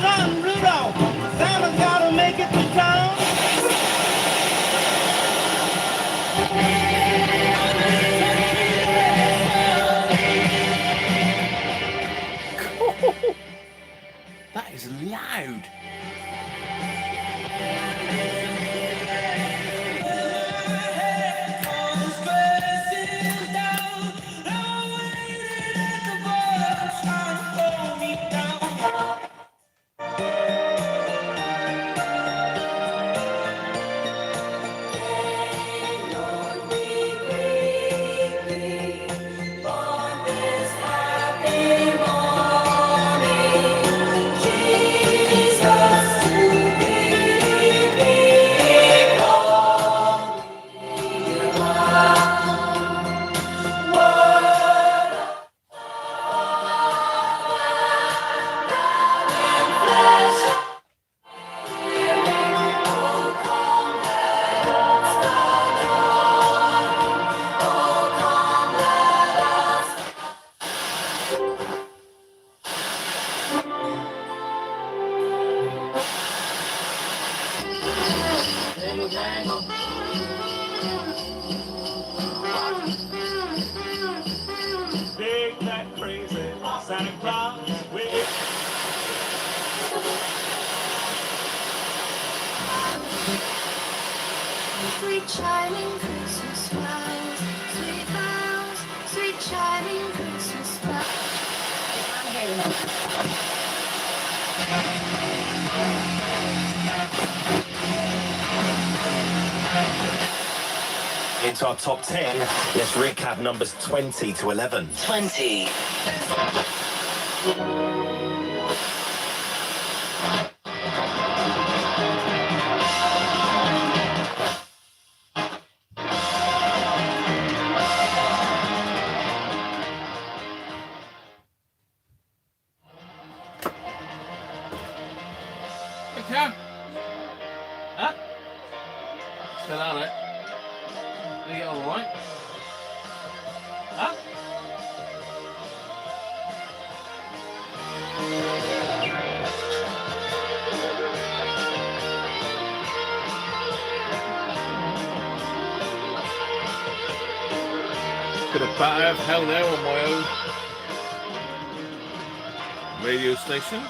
Run, Rudolph! Santa's gotta make it to town. That is loud. Big fat crazy Santa Claus. Sweet chiming Christmas bells, sweet chiming Christmas bells. Into our top 10, let's recap numbers 20 to 11. 20. cow? Huh? Still on it. Are you alright? Huh? Bit of bat out of hell now on my own radio station.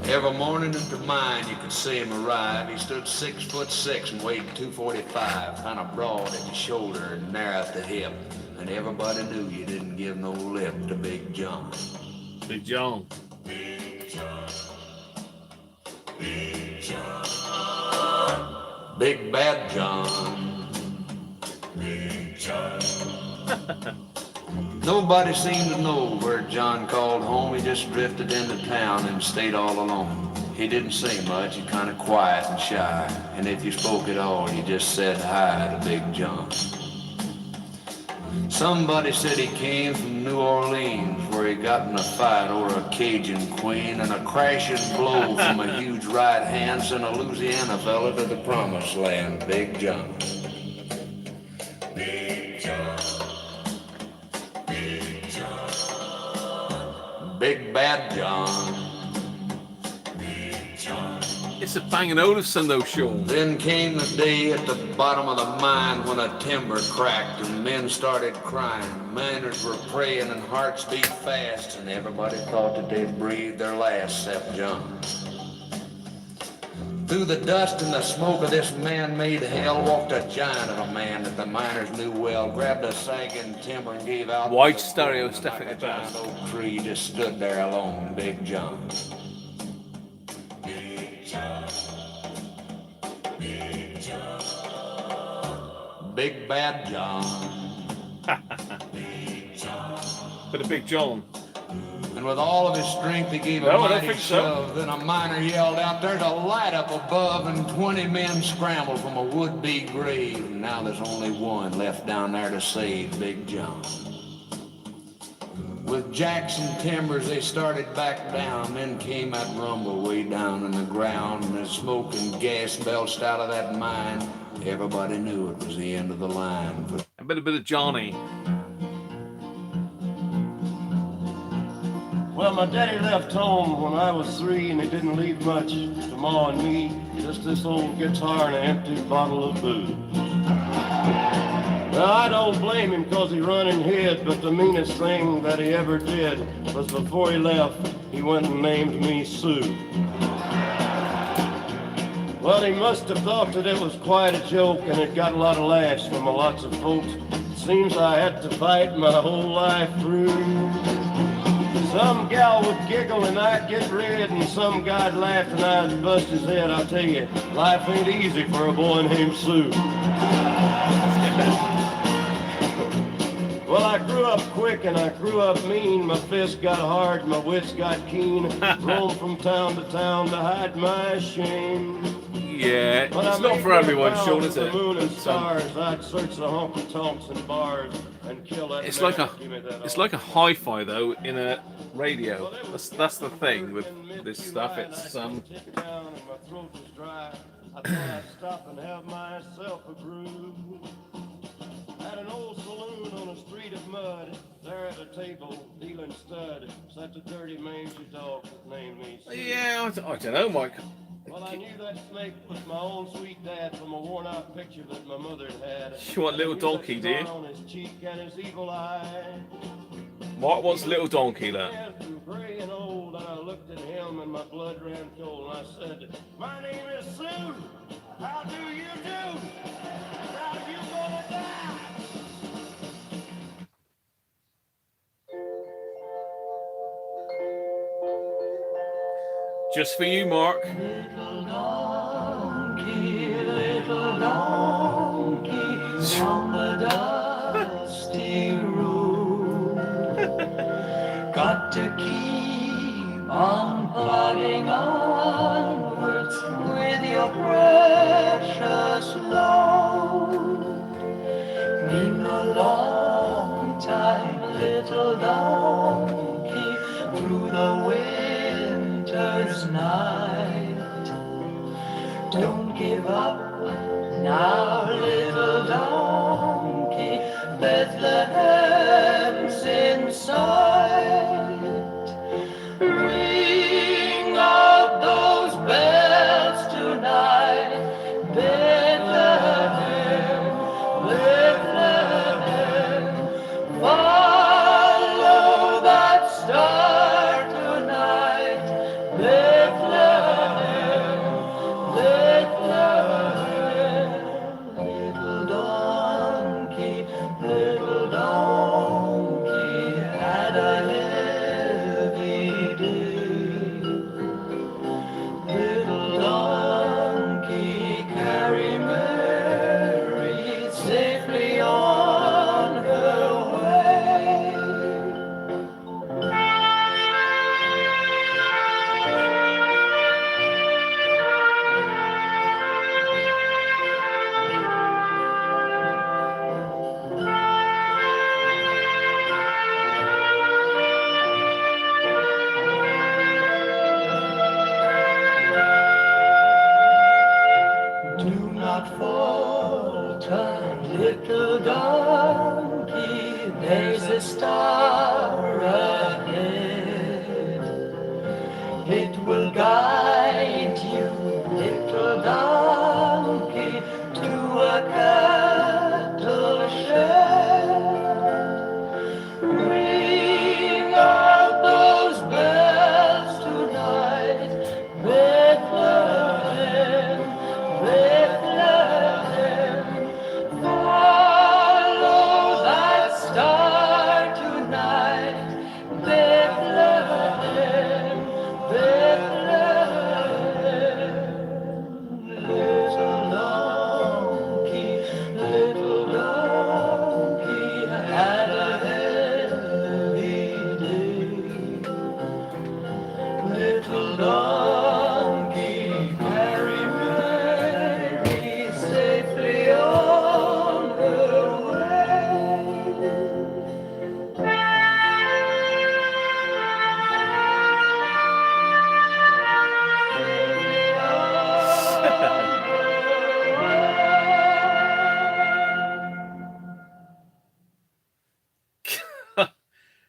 Every morning at the mine, you could see him arrive. He stood 6'6" and weighed 245, kind of broad at the shoulder and narrow at the hip. And everybody knew you didn't give no lip to Big John. Big John. Big John. Big John. Big Bad John. Big John. Nobody seemed to know where John called home. He just drifted into town and stayed all alone. He didn't say much, he kind of quiet and shy. And if you spoke at all, you just said hi to Big John. Somebody said he came from New Orleans, where he got in a fight over a Cajun queen, and a crashing blow from a huge right hand sent a Louisiana fella to the promised land. Big John. Big John. Big John. Big Bad John. Big John. It's a Bang & Olufsen though, Sean. Then came the day at the bottom of the mine when a timber cracked and men started crying. Miners were praying and hearts beat fast, and everybody thought that they'd breathe their last except John. Through the dust and the smoke of this man-made hell walked a giant of a man that the miners knew well, grabbed a sagging timber and gave out. Wide stereo is definitely the best. Oak tree just stood there alone, Big John. Big John. Big John. Big Bad John. Big John. But a Big John. And with all of his strength, he gave a mighty shove. Then a miner yelled out, "There's a light up above," and 20 men scrambled from a would-be grave. And now there's only one left down there to save Big John. With jacks and timbers, they started back down. Then came that rumble way down in the ground, and as smoke and gas belched out of that mine, everybody knew it was the end of the line. A bit of Johnny. Well, my daddy left home when I was 3, and he didn't leave much to Ma and me. Just this old guitar and an empty bottle of booze. Now, I don't blame him because he run and hid, but the meanest thing that he ever did was before he left, he went and named me Sue. Well, he must have thought that it was quite a joke, and it got a lot of laughs from lots of folks. It seems I had to fight my whole life through. Some gal would giggle and I'd get red, and some guy'd laugh and I'd bust his head. I'll tell you, life ain't easy for a boy named Sue. Well, I grew up quick and I grew up mean. My fists got hard, my wits got keen. Roamed from town to town to hide my shame. Yeah, it's not for everyone, Sean, is it? Moon and stars, I'd search the honky tonks and bars and kill that. It's like a hi-fi though in a radio. That's the thing with this stuff. It's I thought I'd stop and have myself a brew. At an old saloon on a street of mud, there at a table, dealing stud, sat the dirty mangy dog that named me. Yeah, I don't know, Mike. Well, I knew that snake was my own sweet dad from a worn-out picture that my mother had. You want Little Donkey, do you? On his cheek and his evil eye. What was Little Donkey, look? Gray and old, and I looked at him and my blood ran cold, and I said, "My name is Sue. How do you do? How you gonna die?" Just for you, Mark. Little donkey on the dusty road. Got to keep on plodding onwards with your precious load. Been a long time, little donkey, through the winter's night. Don't give up now, little donkey, Bethlehem's in sight. Ring out those bells tonight, Bethlehem, Bethlehem. Follow that star tonight, Bethlehem, Bethlehem. Little donkey had a heavy day. Little donkey carry Mary safely on her way. Do not falter, little donkey, there's a star ahead. It will guide you, little donkey, to a cattle shed. Ring out those bells tonight, Bethlehem, Bethlehem. Follow that star tonight, Bethlehem, Bethlehem. Little donkey had a heavy day. Little donkey carry Mary safely on her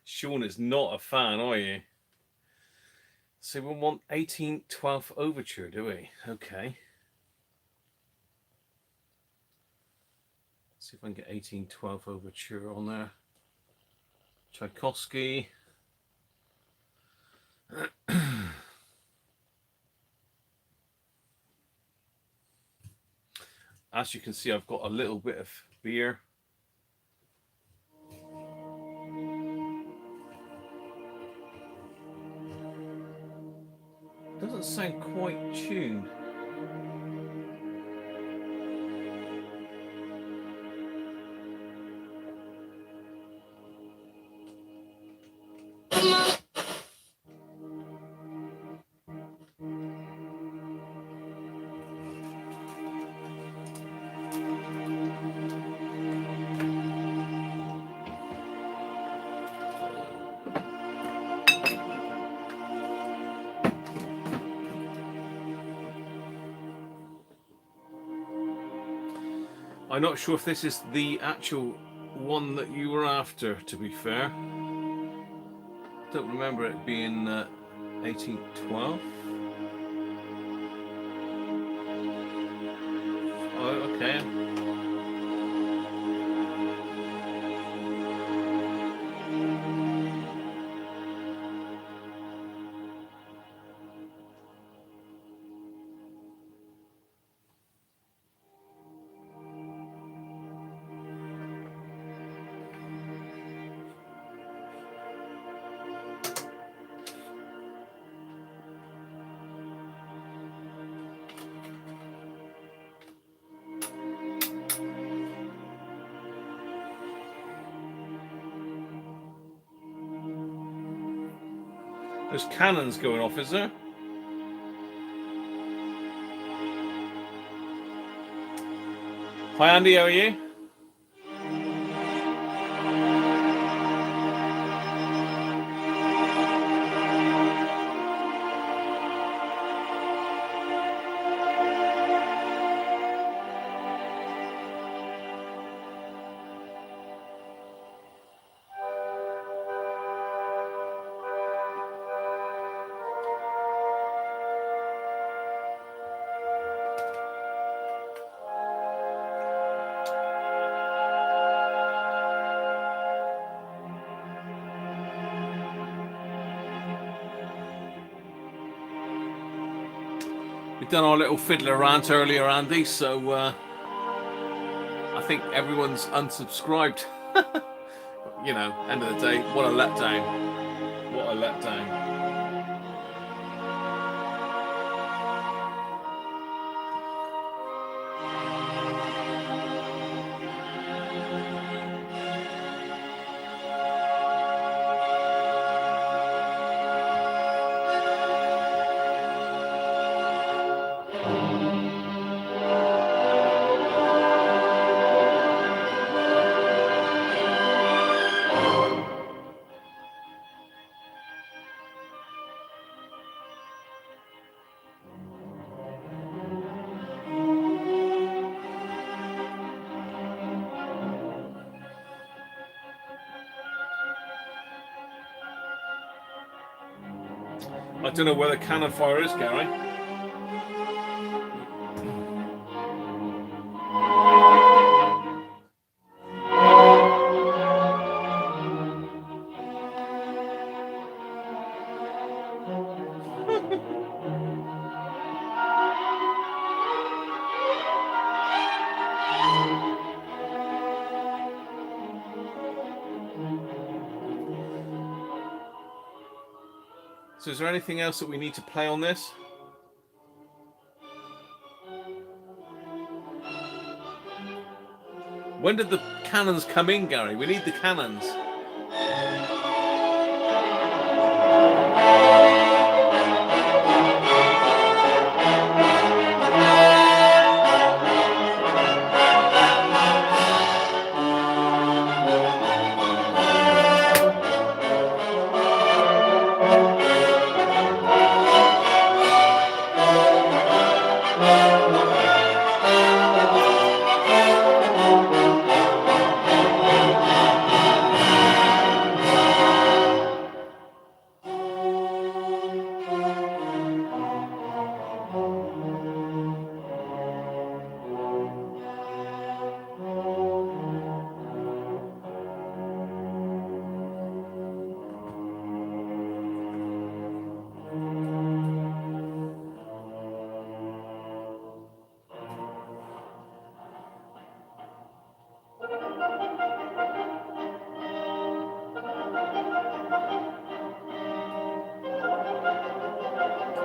Sean is not a fan, are you? So we want 1812 Overture, do we? Okay. Let's see if I can get 1812 Overture on there. Tchaikovsky. As you can see, I've got a little bit of beer. Doesn't sound quite tuned. I'm not sure if this is the actual one that you were after, to be fair. Don't remember it being 1812. Oh, okay. There's cannons going off, is there? Hi Andy, how are you? We've done our little fiddler rant earlier, Andy, so I think everyone's unsubscribed. You know, end of the day, what a letdown. What a letdown. I don't know where the cannon fire is, Gary. So is there anything else that we need to play on this? When did the cannons come in, Gary? We need the cannons.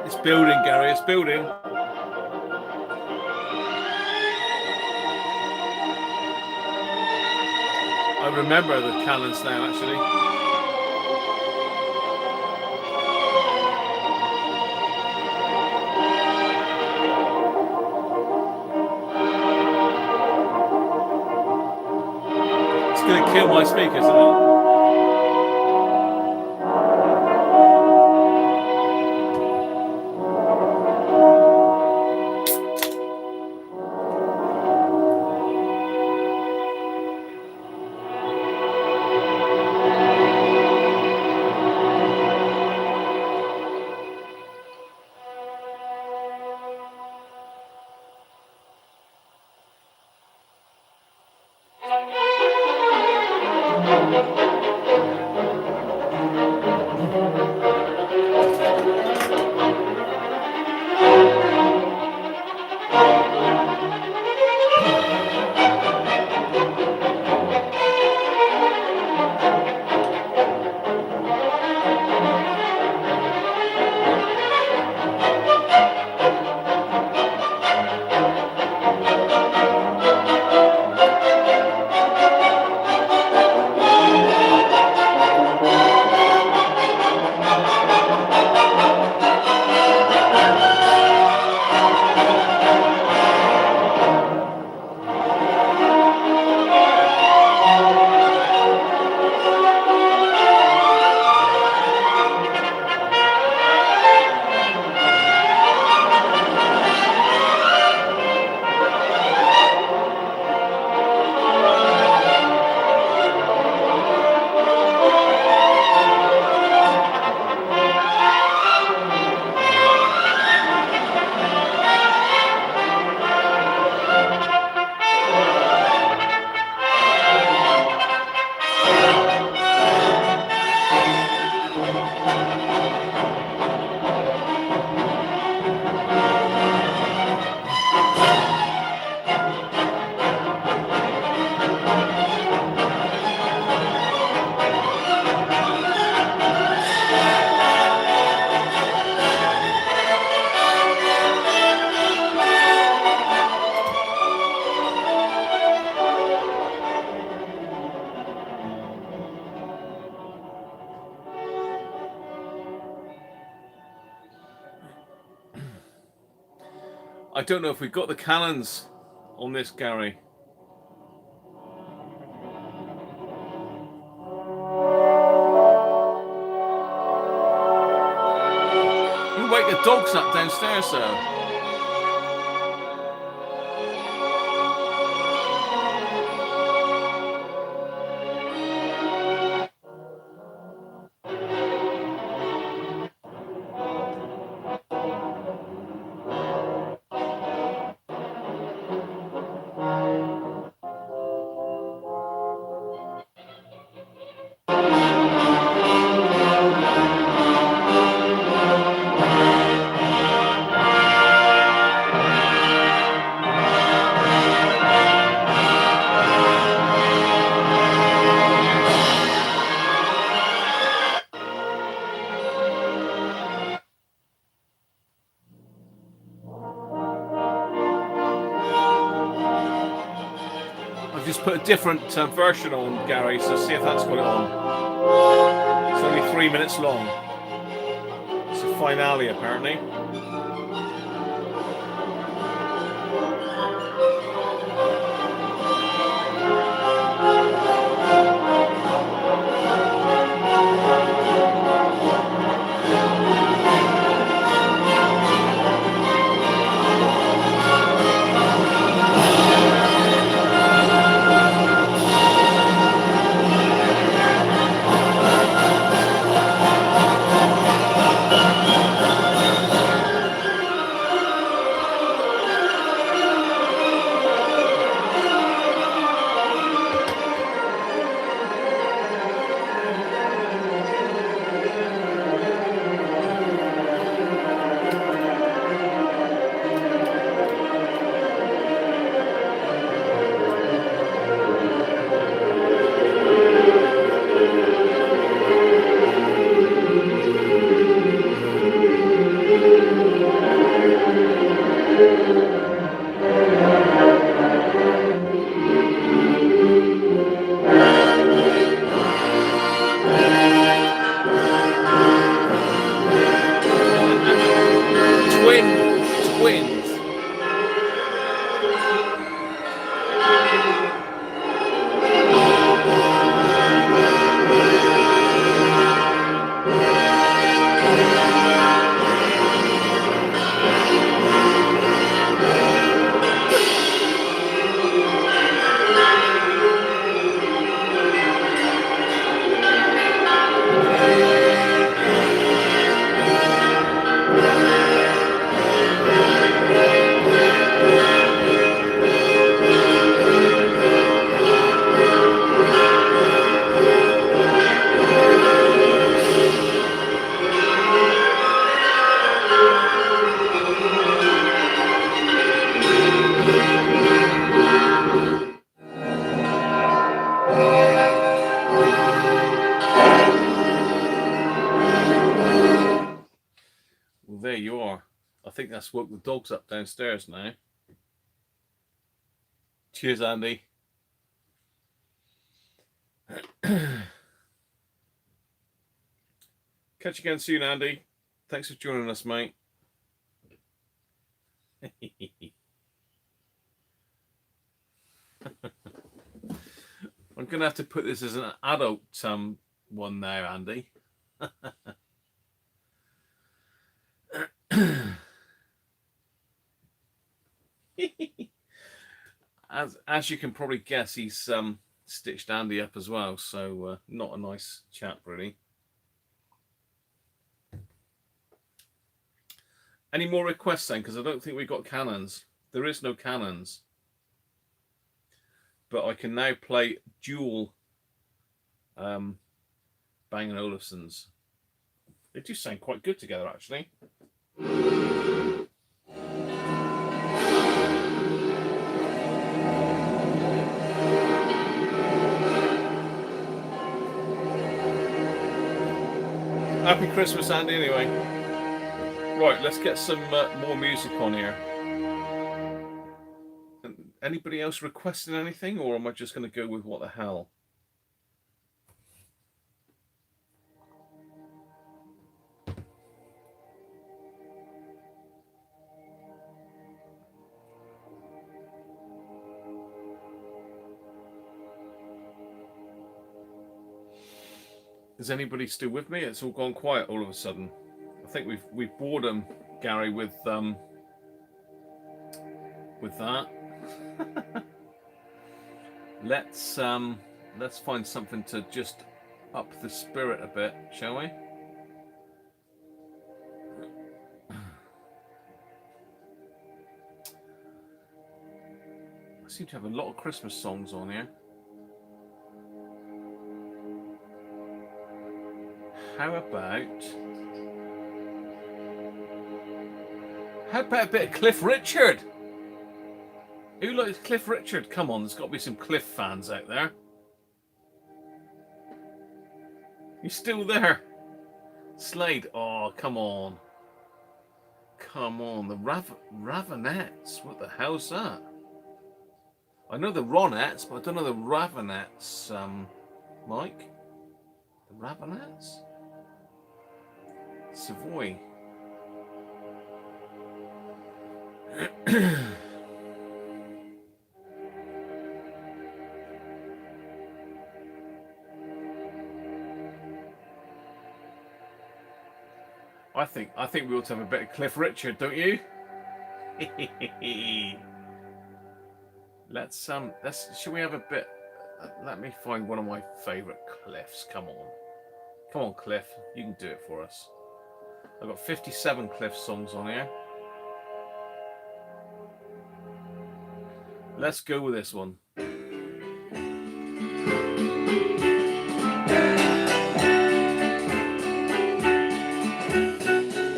It's building, Gary, it's building. I remember the cannons now, actually. It's going to kill my speakers, isn't it? I don't know if we've got the cannons on this, Gary. You wake the dogs up downstairs, though. I've just put a different version on, Gary, so see if that's got it on. It's only 3 minutes long. It's a finale, apparently. Twins. Well, there you are. I think that's woke the dogs up downstairs now. Cheers, Andy. Catch you again soon, Andy. Thanks for joining us, mate. I'm going to have to put this as an adult one now, Andy. As you can probably guess, he's stitched Andy up as well, so not a nice chap, really. Any more requests then? Because I don't think we've got cannons. There is no cannons. But I can now play dual Bang & Olufsen's. They do sound quite good together, actually. Happy Christmas, Andy, anyway. Right, let's get some more music on here. Anybody else requesting anything, or am I just going to go with what the hell? Is anybody still with me? It's all gone quiet all of a sudden. I think we've bored them, Gary, with that. Let's find something to just up the spirit a bit, shall we? I seem to have a lot of Christmas songs on here. How about a bit of Cliff Richard? Who likes Cliff Richard? Come on, there's got to be some Cliff fans out there. You still there? Slade, oh, come on. Come on, the Ravenettes. What the hell's that? I know the Ronettes, but I don't know the Ravenettes, Mike. The Ravenettes? Savoy. I think we ought to have a bit of Cliff Richard, don't you? Let's should we have a bit? Let me find one of my favourite Cliffs. Come on, Cliff, you can do it for us. I've got 57 Cliff songs on here. Let's go with this one.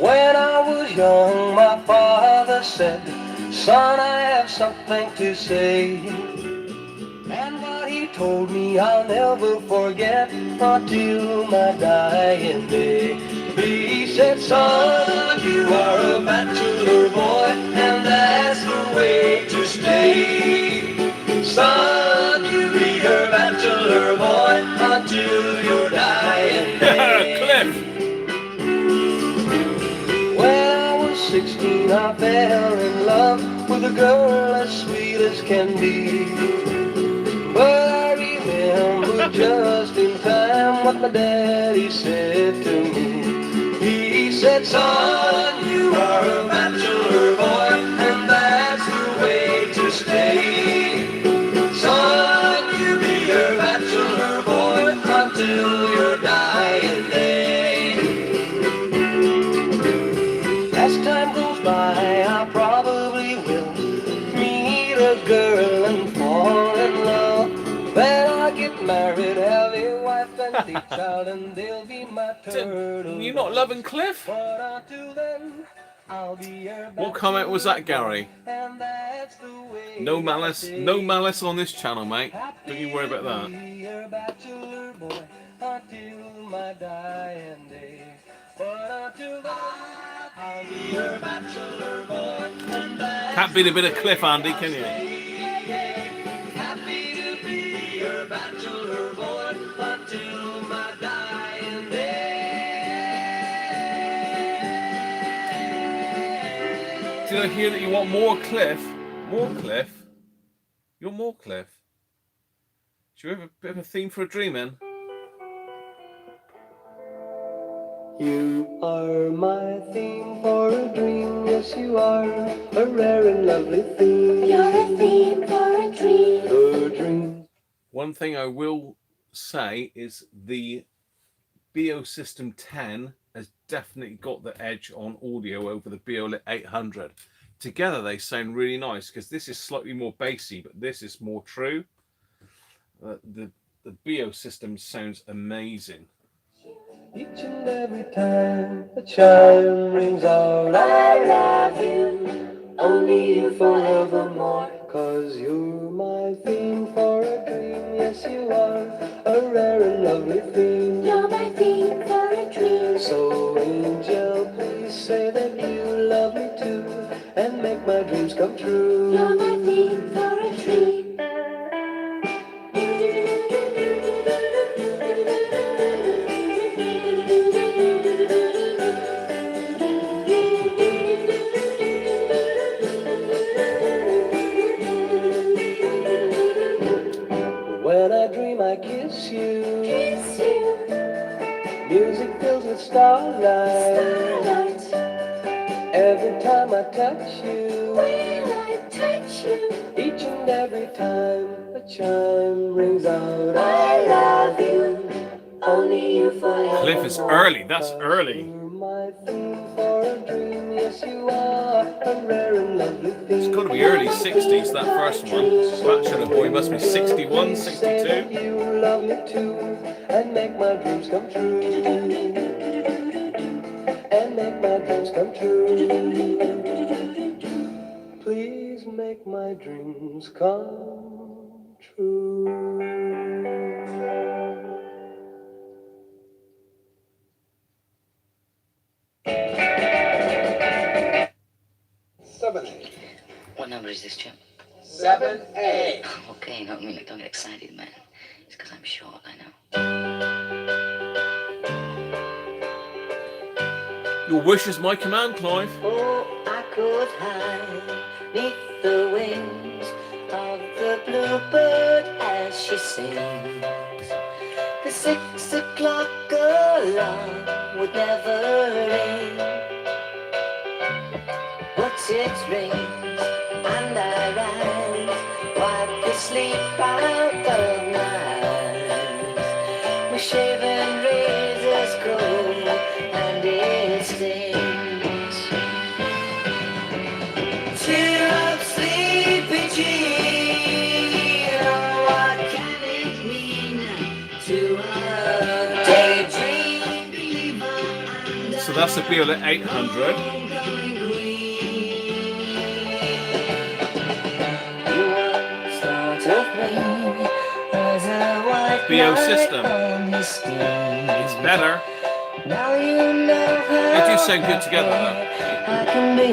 When I was young, my father said, son, I have something to say. And what he told me I'll never forget until my dying day. He said, son, you are a bachelor boy, and that's the way to stay. Son, you be a bachelor boy until your dying day. Cliff! When I was 16, I fell in love with a girl as sweet as can be. But I remember just in time what my daddy said to me. He said, son, you are a bachelor boy, and that's the way to stay. Son, you be a bachelor boy until your dying day. As time goes by, I probably will meet a girl and fall in love. Then I'll get married, have a wife and a child, and they'll be my turtle. You're not loving Cliff? But until then, I'll be your What comment was that, Gary? and that's the way. No malice on this channel, mate. Don't you worry about that. Your bachelor boy until my dying day. But until then, I'll be your bachelor boy, and that's Can't beat a bit of Cliff, Andy, can you? happy to be your bachelor boy until my dying day. did I hear that you want more Cliff? More Cliff? You're more Cliff. Should we have a bit of a theme for a dream then? You are my theme for a dream, yes you are, a rare and lovely theme. You're a theme for a dream. A dream. One thing I will say is the Biosystem 10 has definitely got the edge on audio over the Biolit 800. Together they sound really nice because this is slightly more bassy, but this is more true. The Biosystem sounds amazing. Each and every time a chime rings out, I love you, only you forevermore. 'Cause you're my theme for a dream, yes you are, a rare and lovely theme. You're my theme for a dream. So angel, please say that you love me too, and make my dreams come true. You're my theme for a dream. When I dream I kiss you, music fills with starlight. Every time I touch you, each and every time a chime rings out, I love you, only you forever. Cliff is early, that's early. It's got to be early 60s, that first one. Bachelor Boy must be 61, 62. You love me too, and make my dreams come true. And make my dreams come true. Please make my dreams come true. 7A. What number is this, Chip? 7A. Okay, don't get excited, man. It's because I'm short, I know. Your wish is my command, Clive. Oh, I could hide neath the wings of the bluebird as she sings. The 6 o'clock alarm would never ring, but it rings and I rise, wipe the sleep out of my eyes. My shaven razor's cold and it stings. Cheer up, sleepy Jean, oh, what can it mean to a daydream believer? So that's the Biolit 800. Biosystem. It's better. They do sound good together though. I can be.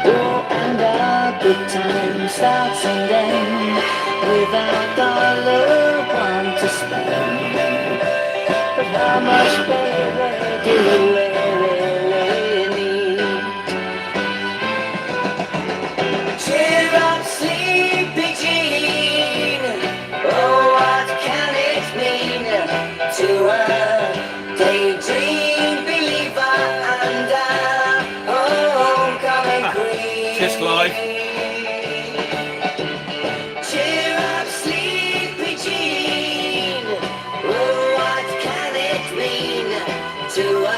Oh, and our good time starts and ends without $1 to spend. But how much baby do we really need? Cheer up, sleepy Jean. Oh, what can it mean to a daydream believer and a homecoming queen? Kiss Clive. Cheer up, sleepy Jean. Oh, what can it mean to a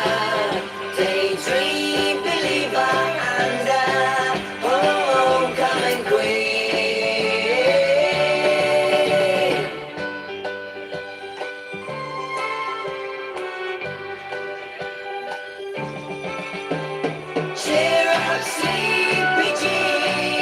daydream believer and a homecoming queen? Cheer up, sleepy Jean.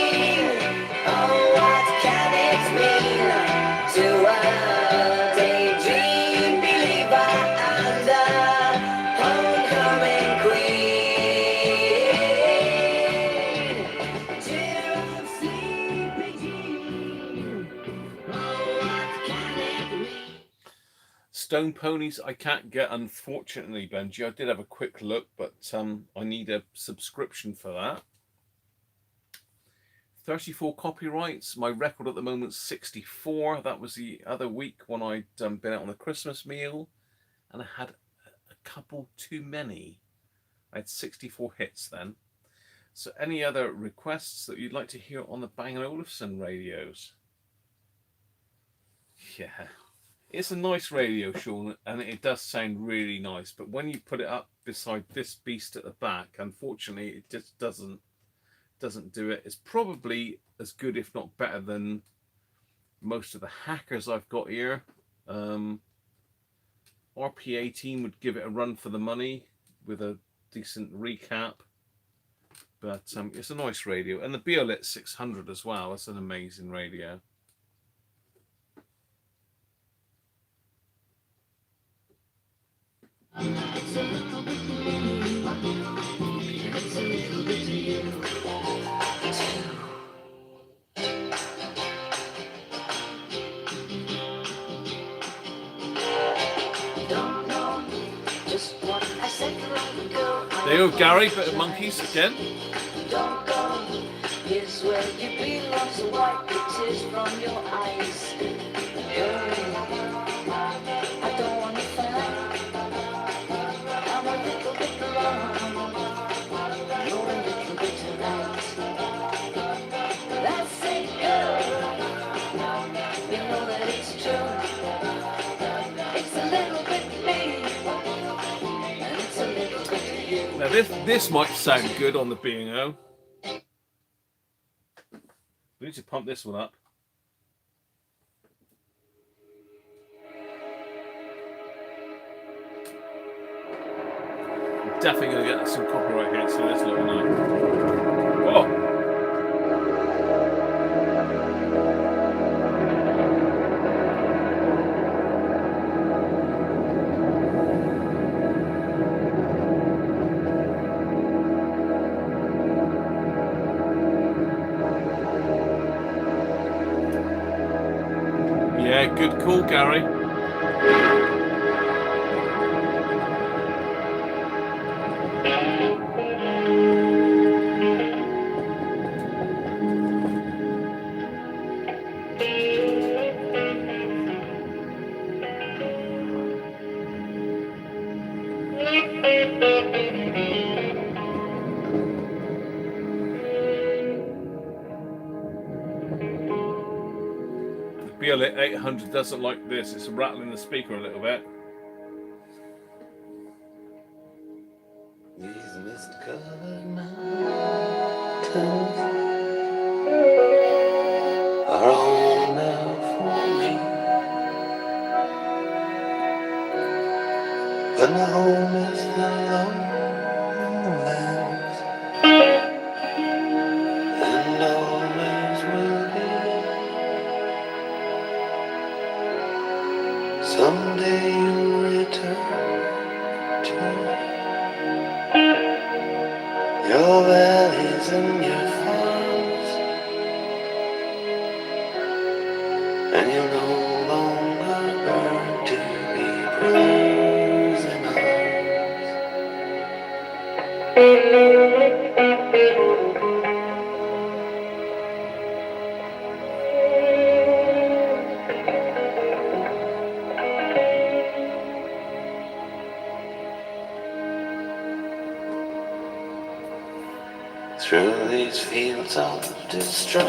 Stone Ponies I can't get, unfortunately, Benji. I did have a quick look, but I need a subscription for that. 34 copyrights. My record at the moment is 64. That was the other week when I'd been out on a Christmas meal, and I had a couple too many. I had 64 hits then. So any other requests that you'd like to hear on the Bang & Olufsen radios? Yeah. It's a nice radio, Sean, and it does sound really nice. But when you put it up beside this beast at the back, unfortunately, it just doesn't do it. It's probably as good, if not better, than most of the hackers I've got here. RPA team would give it a run for the money with a decent recap. But it's a nice radio. And the Biolit 600 as well. It's an amazing radio. There you go, Gary, bit of Monkeys again. Don't go, here's where you belong, so wipe the tears from your eyes. I don't want to fight. I'm a little bit alone. You're a little bit tonight. That's it, girl. You know that it's true. It's a little bit me. And it's a little bit you. Now this might sound good on the B&O. We need to pump this one up. I'm definitely going to get some copyright hits for this little night. Whoa! Yeah, good call, Gary. Biolit 800 doesn't like this. It's rattling the speaker a little bit. These mist-covered mountains are all now for me, but my home is the lowlands, and always will be. Someday you'll return to your valleys and your farms, and you'll no longer burn to be brothers in through these fields of destruction,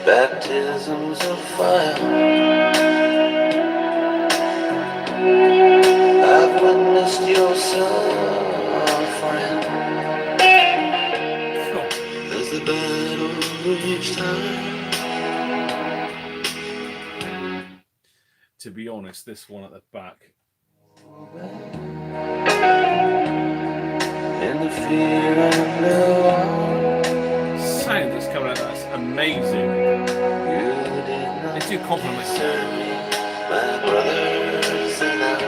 baptisms of fire, I've witnessed your suffering as the battle reached high. To be honest, this one at the back. In the fear and the sound that's coming out, that's amazing. They do compliment my brothers in arms.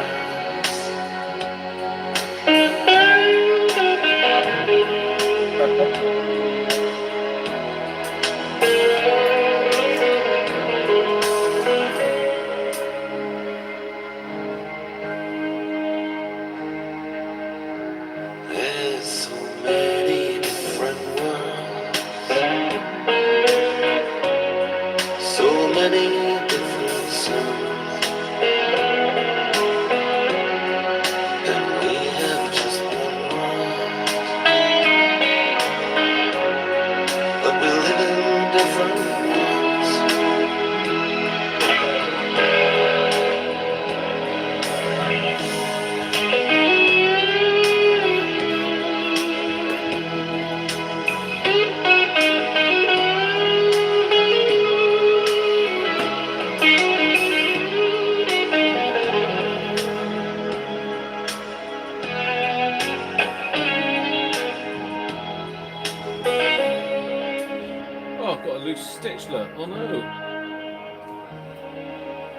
Bachelor. Oh no.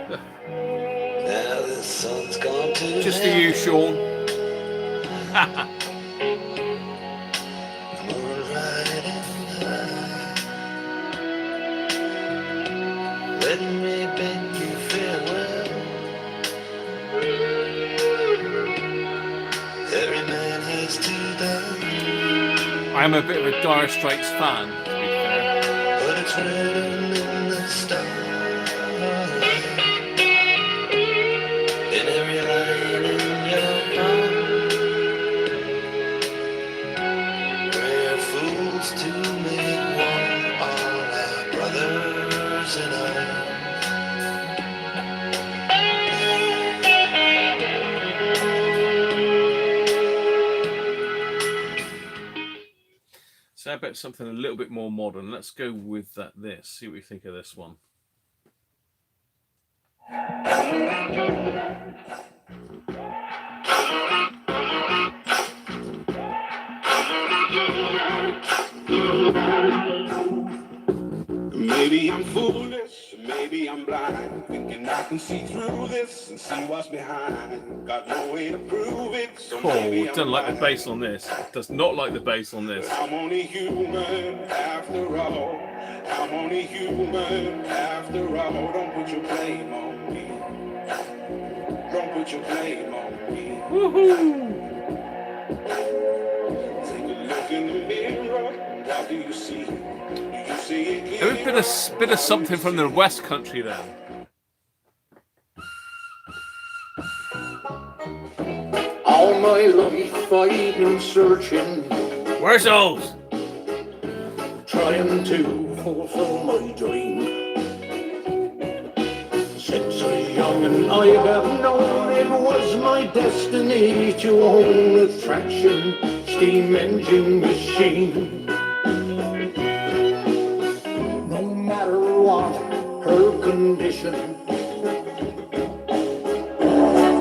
Now the sun's gone to Just for you, Sean. Let me bid you farewell. Every man has to die, I am a bit of a Dire Straits fan, to be fair. but it's written in the stars. In every line in your palm, we're fools to make one, all our brothers in arms. So I bet something a little bit more modern. Let's go with this. See what we think of this one. Maybe I'm foolish, maybe I'm blind, thinking I can see through this and see what's behind. Got no way to prove it, so maybe Oh, doesn't like the bass on this. Does not like the bass on this. I'm only human after all. I'm only human after all. Don't put your blame on me. Don't put your blame on me. Woohoo! Take a look in the mirror. What do you see? Do you see it? A bit of something from the West Country then. All my life I've been searching. Where's those? Trying to fulfill my dream. Since I was young and I have known it was my destiny to own a traction steam engine machine. No matter what her condition,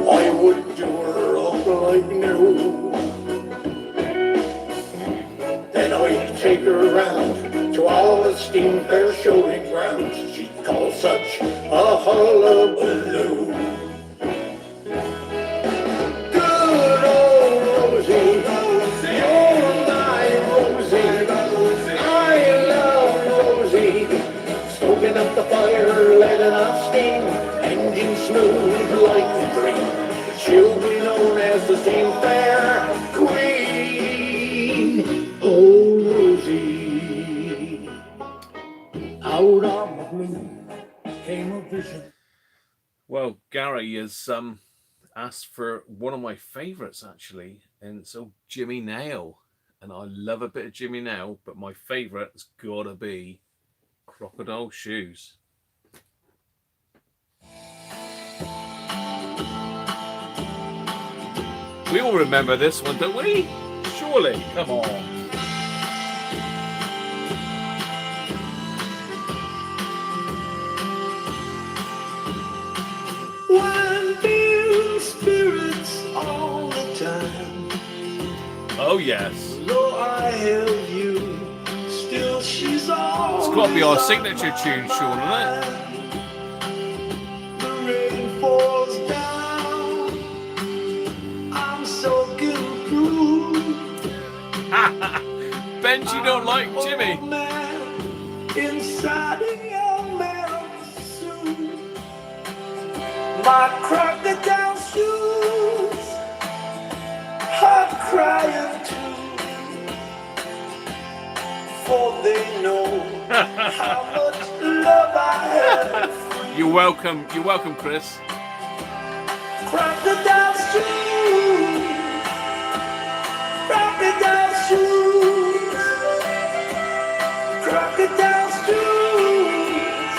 I would do her up like new. Then I'd take her around to all the steam fair showing grounds. She'd call such a hullabaloo. Good old Rosie, you're my Rosie. I love Rosie. Stoking up the fire, letting off steam, engine smooth like a dream. She'll be known as the steam fair queen. Oh, Rosie. Out of the blue came a vision. Well, Gary has asked for one of my favourites actually, and so Jimmy Nail. And I love a bit of Jimmy Nail, but my favourite has got to be Crocodile Shoes. We all remember this one, don't we? Surely, come on. Wine, beer, and spirits all the time. Oh yes. Though I held you, still she's all. It's got to be our signature tune, Sean, isn't it? The rain falls down. I'm soaking through. Benji don't like Jimmy. Inside your mouth soon. My crocodile shoes are crying too, for they know how much love I have. You're welcome, Chris. Crocodile shoes, crocodile shoes, crocodile shoes,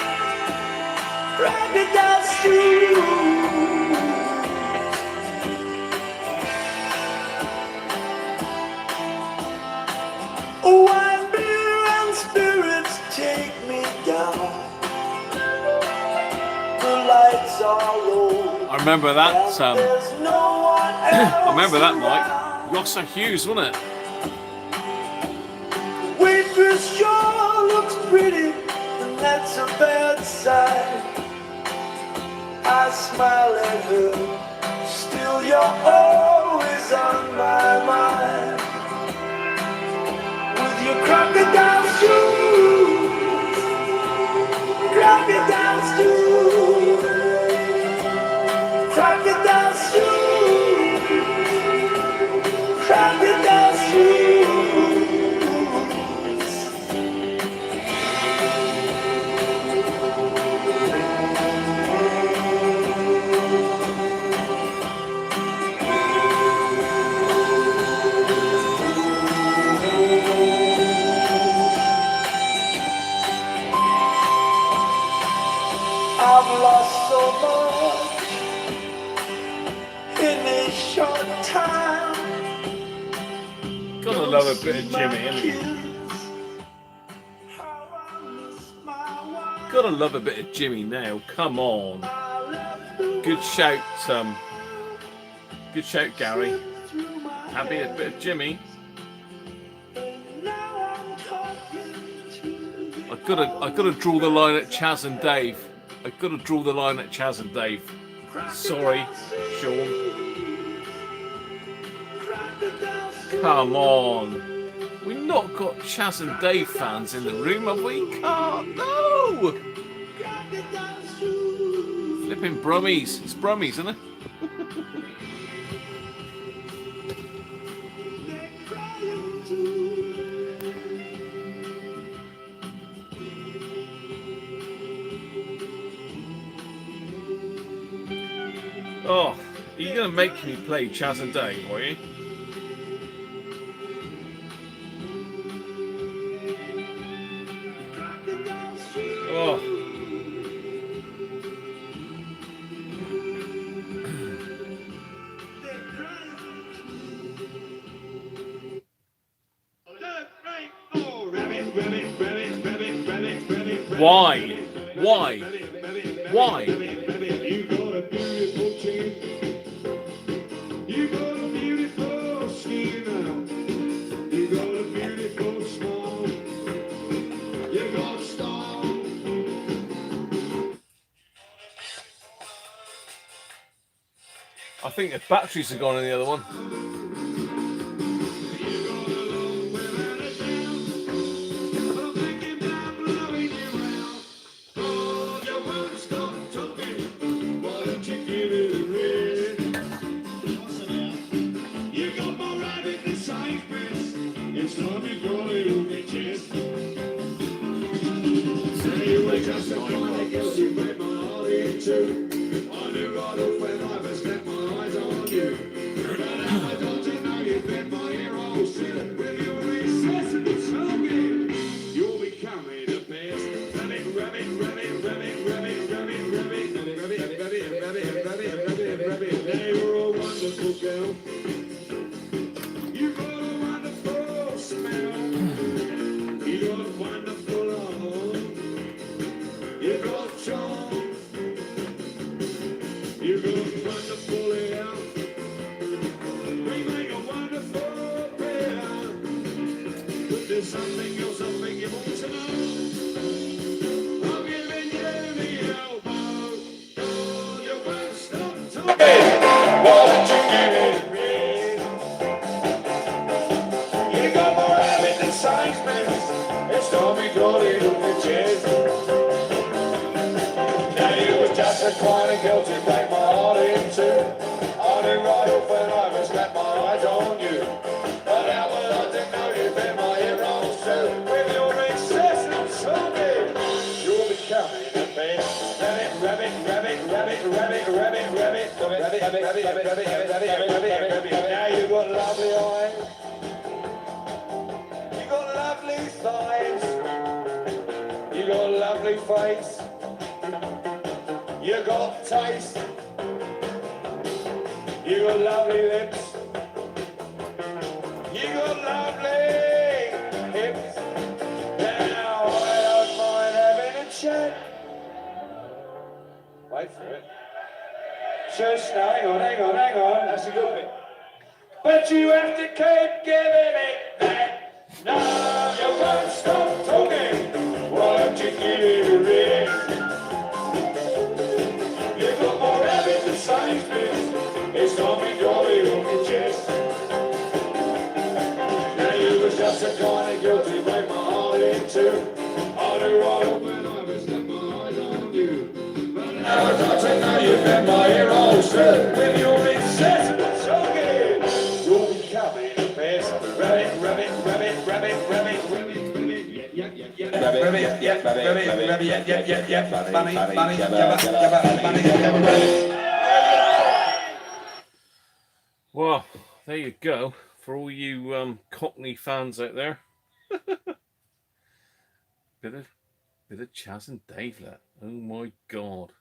crocodile shoes. Wine, beer, and spirits take me down. The lights are low. I remember that. There's no one else I remember that, around. Mike. Rosser Hughes, wasn't it? Waitress sure looks pretty that's a bad sign. I smile at her, still you're always on my mind. With your crocodile shoes, crocodile shoes, crocodile shoes, crocodile shoes. I've lost so much in this short time. Gotta love a bit of Jimmy, ain't you? Gotta love a bit of Jimmy now. Come on. Good shout, Gary. Happy a bit of Jimmy. I gotta draw the line at Chaz and Dave. I gotta draw the line at Chaz and Dave. Sorry, Sean. Come on. We've not got Chaz and Dave fans in the room, have we? Can't. No! Flipping Brummies. It's Brummies, isn't it? Oh, are you going to make me play Chaz and Dave, are you? Oh. Why? Why? Why? I think the batteries are gone in the other one. But you have to keep giving it back. No, you won't stop talking. Why don't you give it That's a kind of guilty break my heart in two. I do right when I was set my eyes on you. But now I got to know you've been my hero too. With your incessant talking, you'll be coming to pass. Rabbit, rabbit, rabbit, rabbit, rabbit, rabbit, rabbit, yeah, yeah, yeah, yeah. Rabbit, yeah, rabbit, rabbit, yeah, yeah, yeah, yeah. Bunny, bunny, jabba, jabba, bunny, jabba, rabbit. Well, there you go for all you Cockney fans out there. bit of Chaz and Dave there. Oh my God.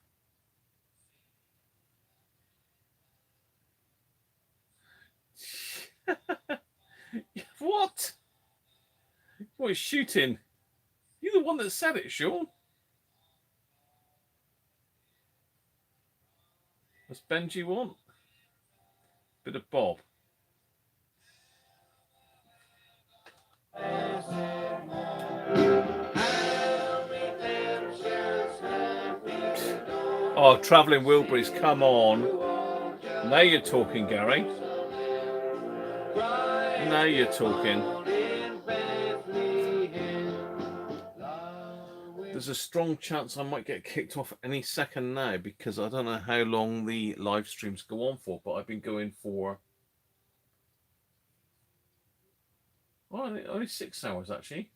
What? What is shooting? You're the one that said it, Sean. What's Benji want? Bit of Bob. Oh, Travelling Wilburys, come on. Now you're talking, Gary. Now you're talking. There's a strong chance I might get kicked off any second now because I don't know how long the live streams go on for, but I've been going for only 6 hours actually.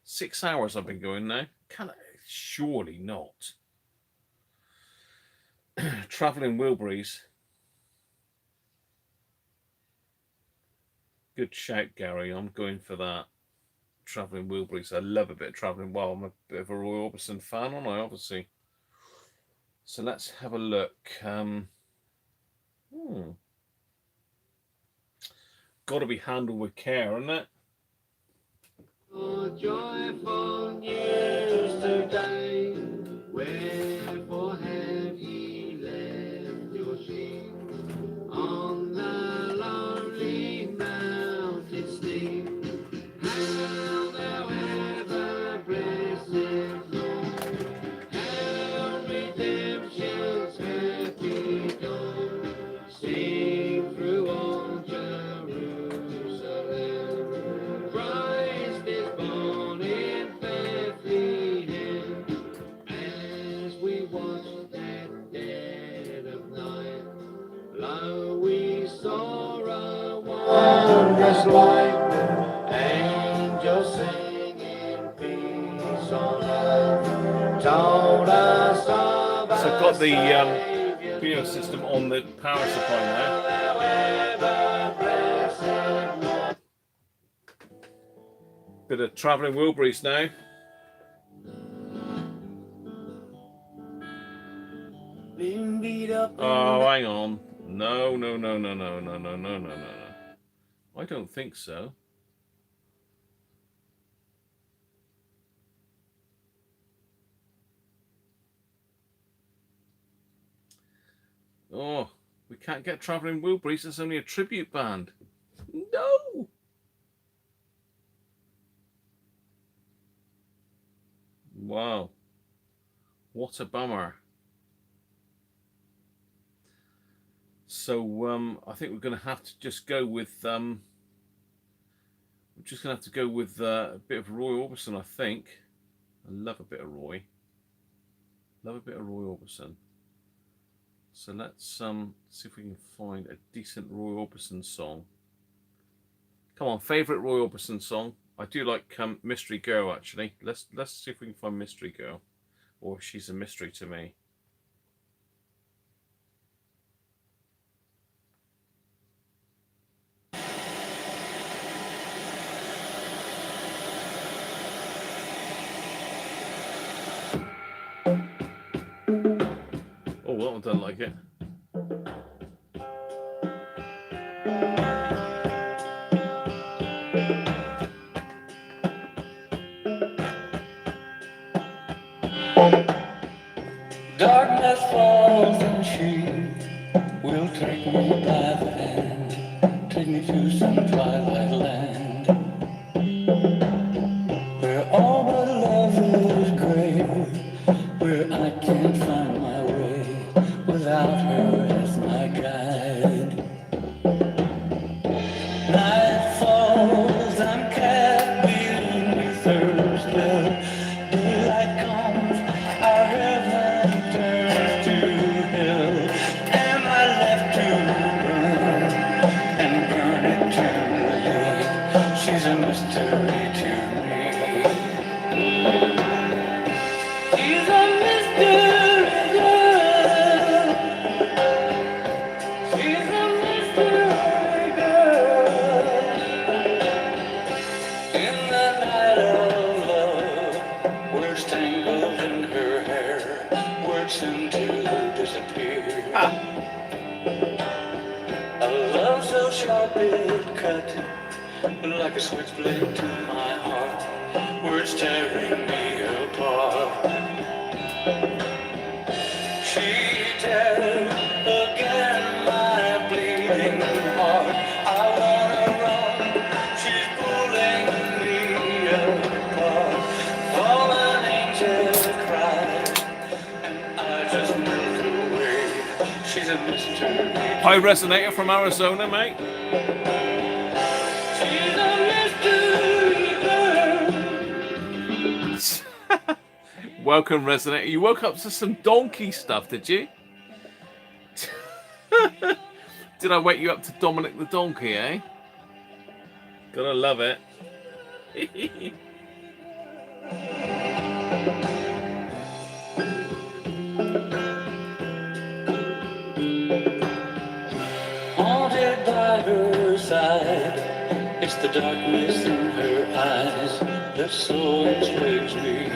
6 hours I've been going now. Can I? Surely not. Travelling Wilburys. Good shout, Gary. I'm going for that. Travelling Wilburys. I love a bit of travelling. Well, I'm a bit of a Roy Orbison fan, aren't I? Obviously. So let's have a look. Got to be handled with care, isn't it? Oh, joyful news today. Wherefore have ye left your sheep on the lonely mountain steep? How thou ever blessed Lord, how redemption's happy dawn, sing through all Jerusalem. Christ is born in Bethlehem. As we watch that dead of night, lo, we saw a wondrous light. Angels singing peace on earth, told us of So I've got the video system on the power supply now. Bit of Travelling Wilburys now. Oh, hang on. No. I don't think so. Oh, we can't get Travelling Wilburys. It's only a tribute band. No. Wow. What a bummer. So I think we're going to have to just go with we're just going to have to go with a bit of Roy Orbison, I think. I love a bit of Roy. Love a bit of Roy Orbison. So let's see if we can find a decent Roy Orbison song. Come on, favourite Roy Orbison song. I do like Mystery Girl actually. Let's see if we can find Mystery Girl, or She's a Mystery to Me. Oh, that one doesn't like it. Darkness falls and she will take me by the hand, take me to some twilight land, where all but love is gray, where I can't find my way without her as my guide. A love so sharp it cut like a switchblade to my heart. Words tearing me apart. She tears again my bleeding heart. I wanna run. She's pulling me apart. Fallen angel cries, and I just melt away. She's a mystery. Hi, Resonator from Arizona, mate. She's a mystery girl. Welcome, Resonator. You woke up to some donkey stuff, did you? Did I wake you up to Dominic the Donkey, eh? Gotta love it. Haunted by her side, it's the darkness in her eyes that so enslaves me.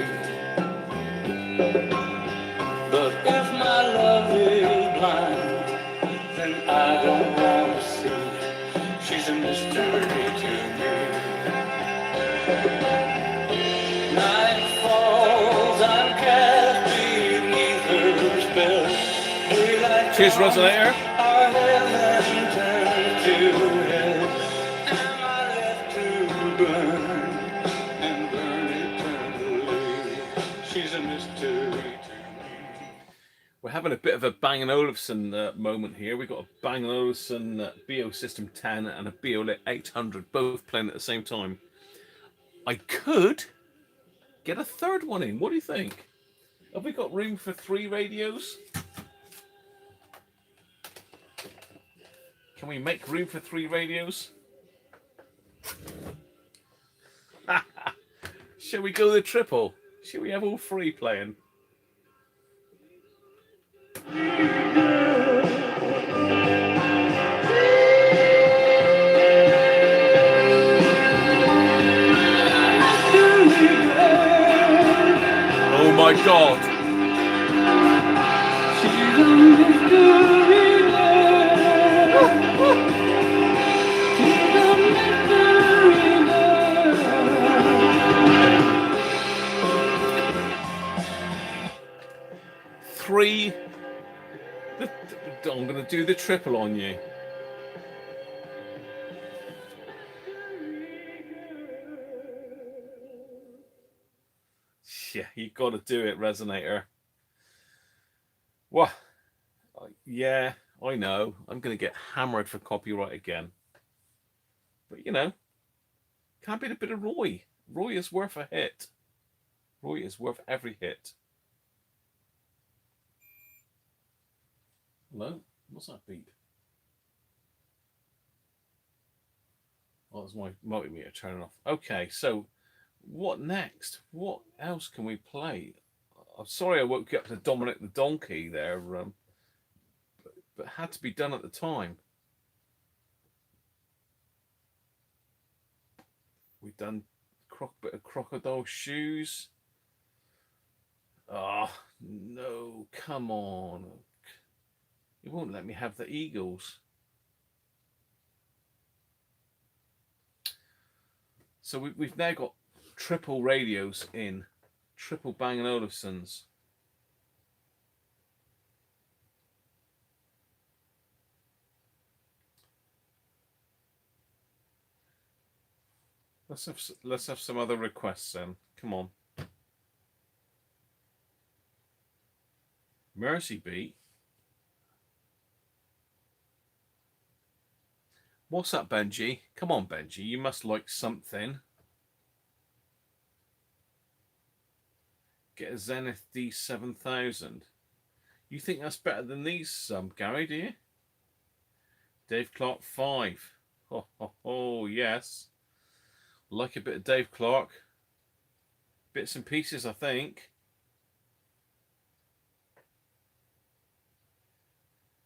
But if my love is blind, then I don't want to see. She's a mystery to me. Night falls, I'm cast beneath her spell. Daylight Cheers, Resonator. our heaven turns to hell. Am I left to burn and burn eternally? She's a mystery to me. We're having a bit of a Bang & Olufsen moment here. We've got a Bang & Olufsen BO System 10 and a BO-Lit 800 both playing at the same time. I could get a third one in. What do you think? Have we got room for 3 radios? Can we make room for 3 radios? Shall we go the triple? Shall we have all 3 playing? Oh my God. Three. I'm going to do the triple on you. Yeah, you got to do it, Resonator. What? Yeah, I know. I'm going to get hammered for copyright again. But, you know, can't beat a bit of Roy. Roy is worth a hit. Roy is worth every hit. Hello? What's that beep? Oh, that's my multimeter turning off. Okay, so what next? What else can we play? I'm sorry I woke you up to Dominic the Donkey there, but had to be done at the time. We've done bit of Crocodile Shoes. Oh, no, come on. You won't let me have the Eagles. So we've now got triple radios in. Triple Bang & Olufsen's. Let's have some other requests then. Come on. Mercy Beat. What's up, Benji? Come on, Benji. You must like something. Get a Zenith D7000. You think that's better than these, Gary, do you? Dave Clark 5. Oh, yes. Like a bit of Dave Clark. Bits and pieces, I think.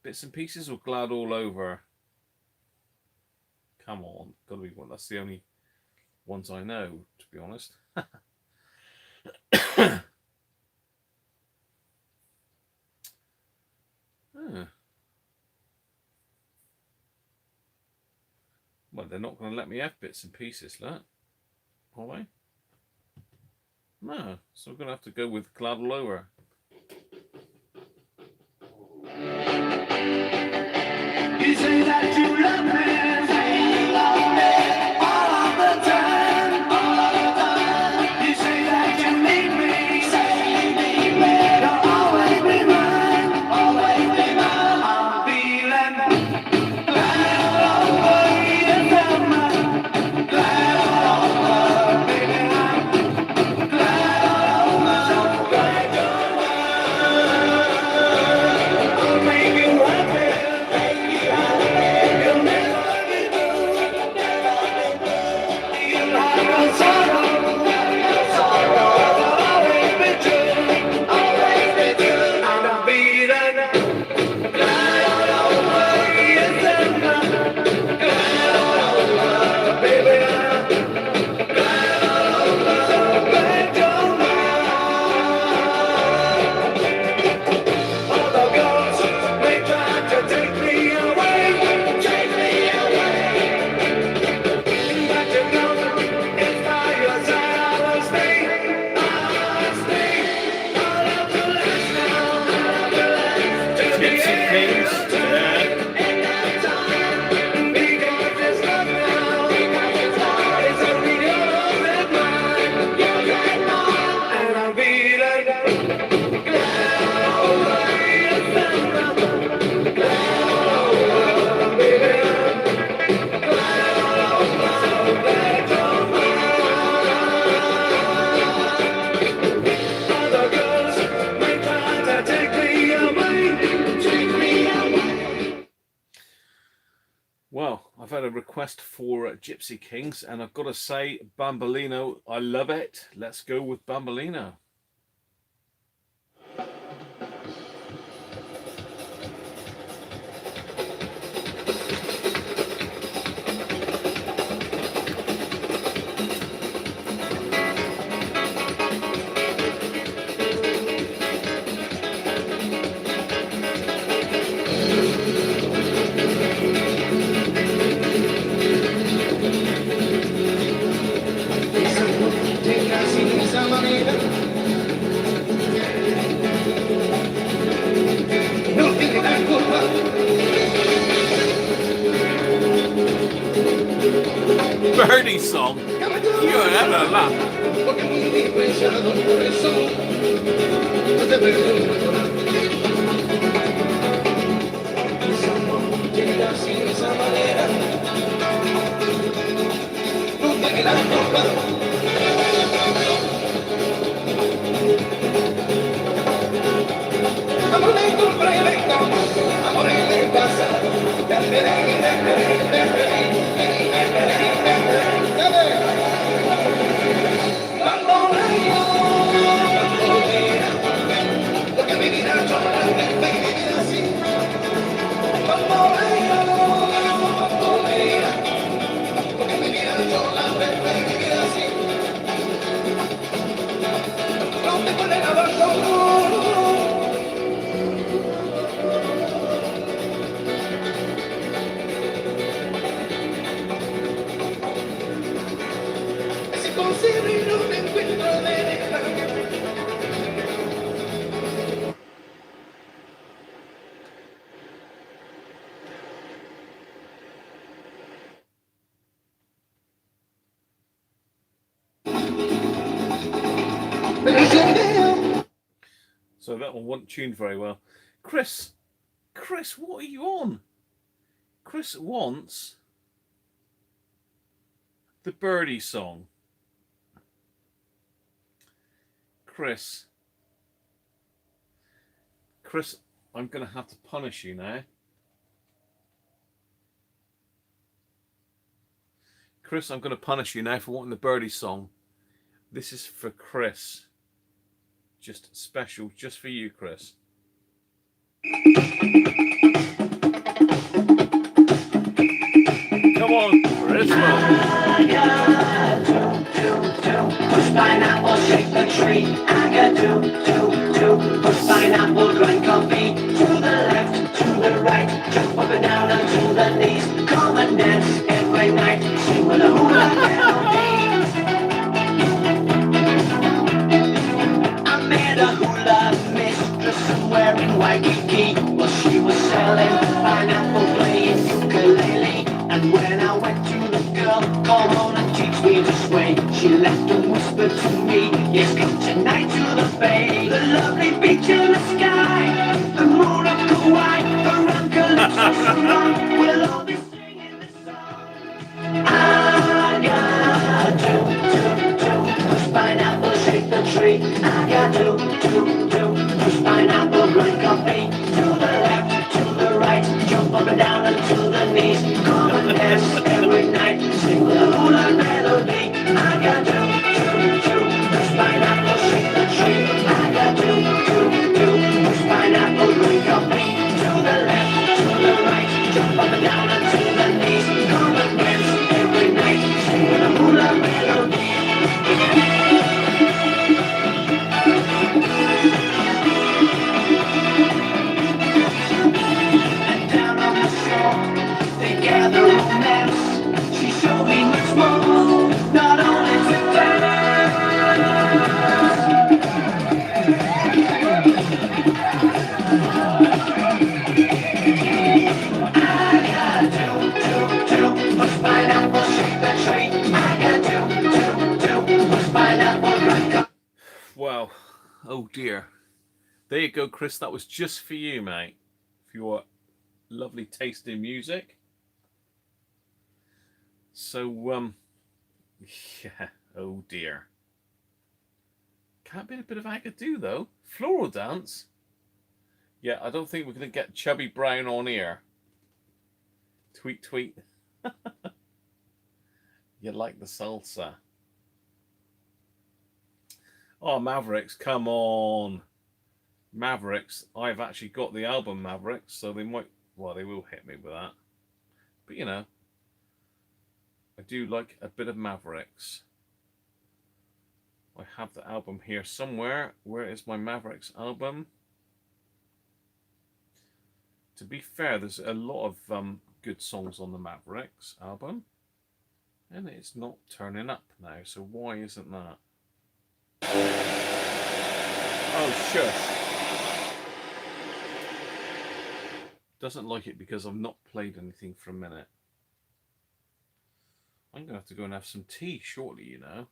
Bits and pieces or glad all over? Come on. Gotta be one. That's the only ones I know, to be honest. Well, they're not going to let me have bits and pieces, that, are they? No, so I'm going to have to go with Glad Lower. You say that you love me, say you love me all of the time, all of the time. You say that you need me, say you need me. You'll always be mine, always be mine. I'm feeling glad all over you, glad all over, baby. I'm glad all over, so glad you're mine. I'll make you happy. Well, I've had a request for Gypsy Kings, and I've got to say, Bambolino, I love it. Let's go with Bambolino. Birdie song. You're having a laugh. So that one wasn't tuned very well. Chris, what are you on? Chris wants the Birdie song. Chris, I'm going to have to punish you now. Chris, I'm going to punish you now for wanting the Birdie song. This is for Chris. Just special, just for you, Chris. Come on, Chris. Push pineapple, shake the tree. I got do. Push pineapple, grind coffee. To the left, to the right. Jump up and down onto the knees. Come and dance every night. soon we'll all be singing this song. I got two, push pineapple, shake the tree. I got two, push pineapple, grind coffee. To the left, to the right, jump up and down and to the knees. Come and dance every night, sing the hula melody. I got two, push pineapple, shake the tree. I got two, push pineapple, grind coffee. To the left, to the right, jump up and down and to the knees. Come and dance every night, sing the hula melody. And down on the shore, they gather romance. She showed me much more, not only to dance. I got two, push pineapple, shake the tree. I got two, push pineapple, grind. Well, oh dear. There you go, Chris. That was just for you, mate. For your lovely taste in music. So, yeah. Oh dear. Can't be a bit of Agadoo though. Floral dance. Yeah, I don't think we're gonna get Chubby Brown on here. Tweet, tweet. You like the salsa? Oh, Mavericks, come on. Mavericks, I've actually got the album Mavericks, so they might, well, they will hit me with that. But, you know, I do like a bit of Mavericks. I have the album here somewhere. Where is my Mavericks album? To be fair, there's a lot of good songs on the Mavericks album. And it's not turning up now, so why isn't that? Oh, shush. Doesn't like it because I've not played anything for a minute. I'm going to have to go and have some tea shortly, you know.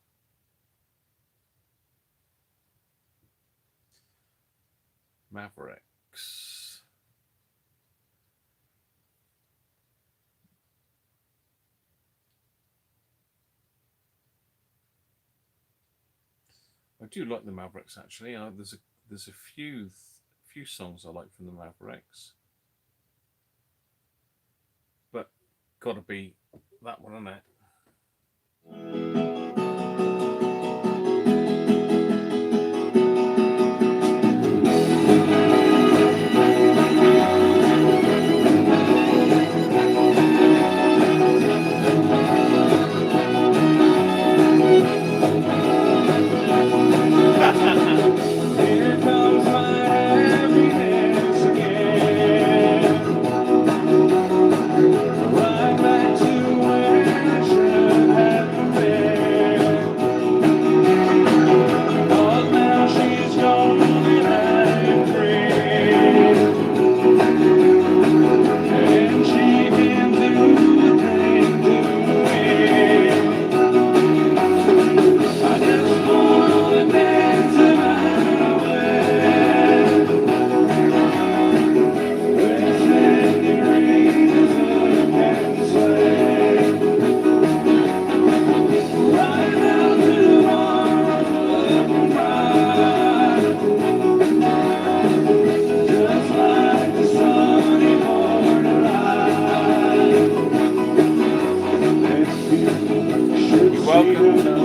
Mavericks. I do like the Mavericks actually. There's a few songs I like from the Mavericks, but gotta be that one, isn't it? Here comes my happiness again. Right back to where I should have been. 'Cause now she's gone and I'm free. And she can do the thing to me. I just wanna dance my way. Where senoritas look and sway. Right now tomorrow's looking bright. Just like the sunny morning light. And you should You're welcome. see her.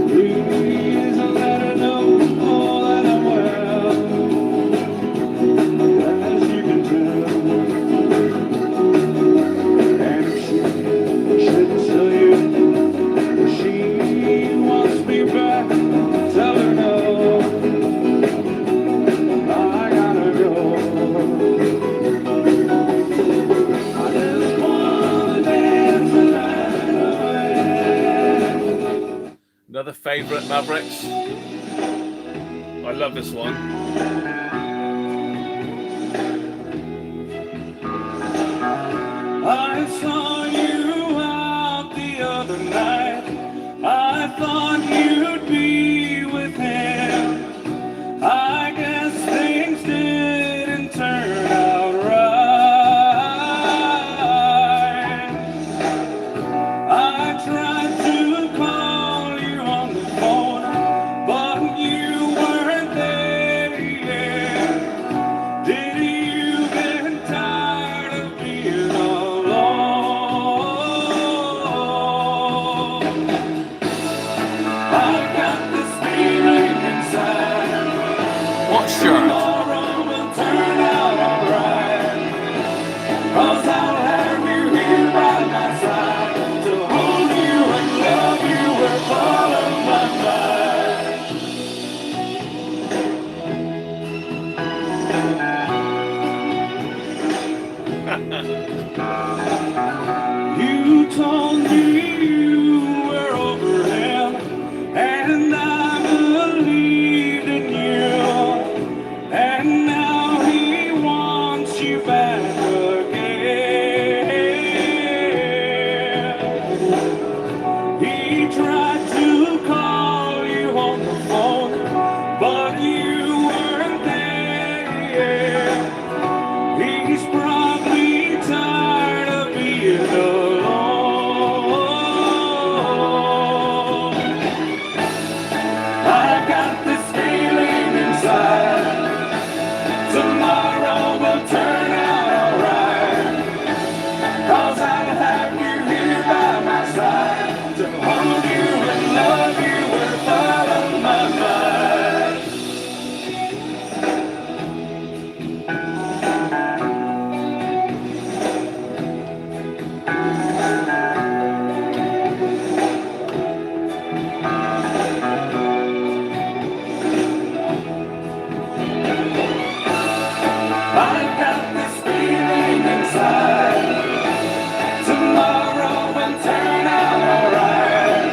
Please let her know that I'm well, as you can tell. And if she shouldn't tell you she wants me back, tell her no. I gotta go. I just wanna dance the night away. Another favourite Mavericks. I love this one. I saw you out the other night. I thought you'd be with him. I guess things didn't turn out right. You told me you were over him, and I believed in you. And now he wants you back again. He tried to call you on the phone, but you weren't there. He's probably tired of being alone. I've got this feeling inside. Tomorrow will turn out alright. 'Cause I'll have you here by my side to hold you and love you with all of my might. I've got this feeling inside. Tomorrow will turn out alright.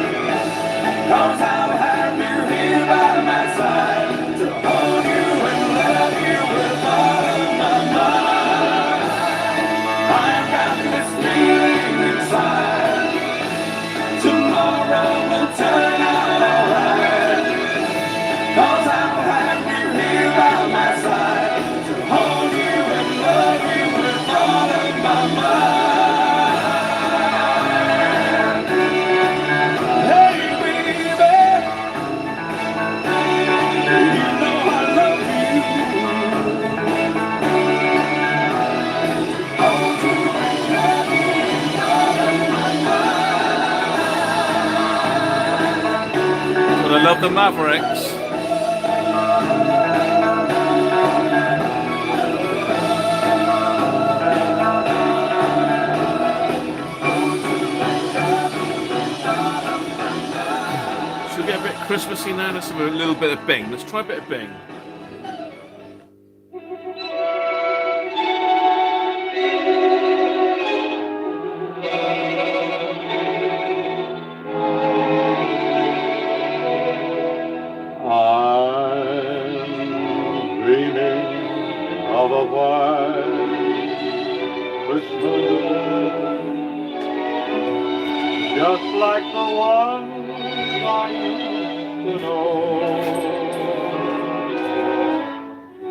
'Cause I'll have you here by my side to hold you and love you with all of my might. I've got this feeling inside. Tomorrow will turn out alright. 'Cause I'll have you here by my side to hold you and love you with all of my might. Hey baby, you know I love you. Hold you and love you with all of my might. But I love the Mavericks. Should we get a bit Christmassy now? Let's have a little bit of Bing. Let's try a bit of Bing. I'm dreaming of a white Christmas, just like the ones I used to know,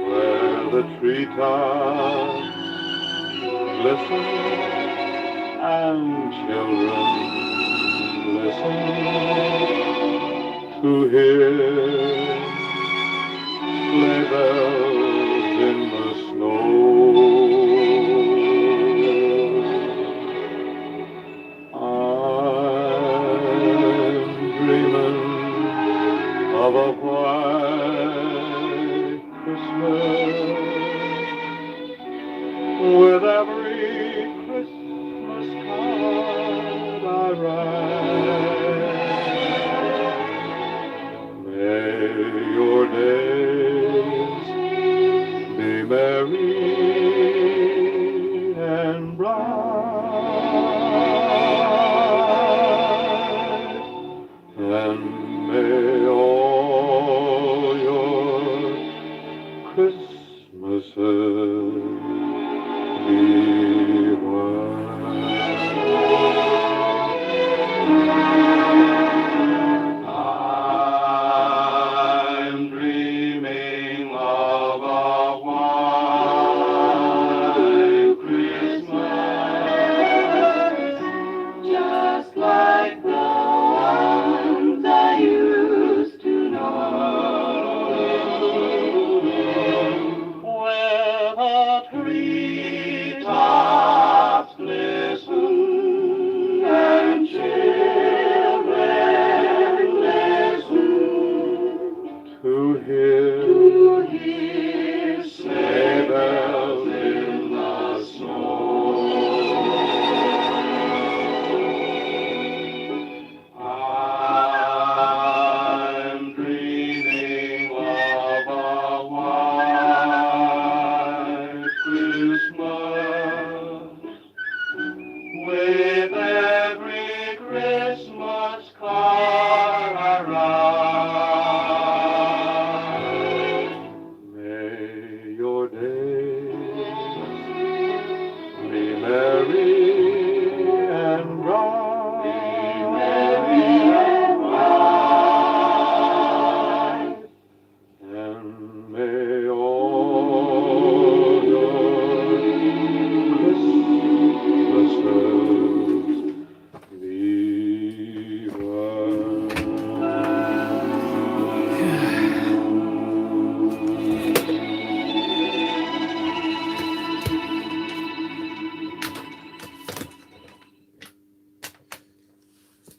where the treetops glisten and children listen to hear sleigh bells in the snow. I'm dreaming of a white Christmas, with every Christmas card I write. May your days be merry and bright, and may all your Christmases be white. merry and bright. And may all your Christmases be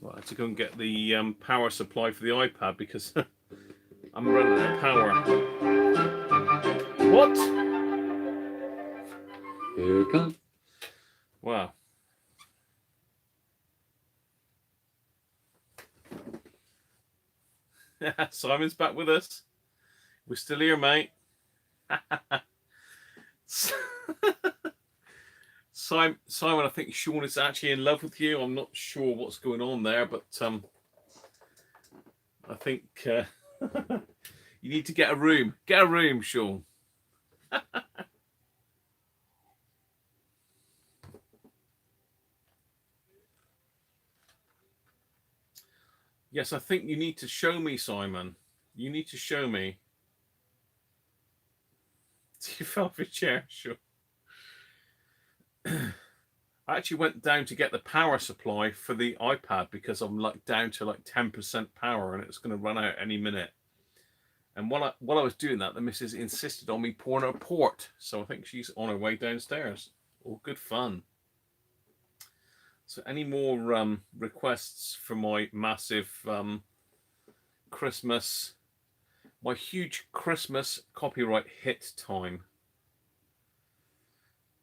Well, I had to go and get the power supply for the iPad because I'm running out of power. What? Here it comes. Wow. Simon's back with us. We're still here, mate. Simon, I think Sean is actually in love with you. I'm not sure what's going on there, but I think you need to get a room. Get a room, Sean. Yes, I think you need to show me, Simon. You need to show me. You fell off your chair, sure. I actually went down to get the power supply for the iPad because I'm like down to like 10% power and it's going to run out any minute. And while I was doing that, the missus insisted on me pouring her a port. So I think she's on her way downstairs. All good fun. So any more requests for my massive Christmas, my huge Christmas copyright hit time?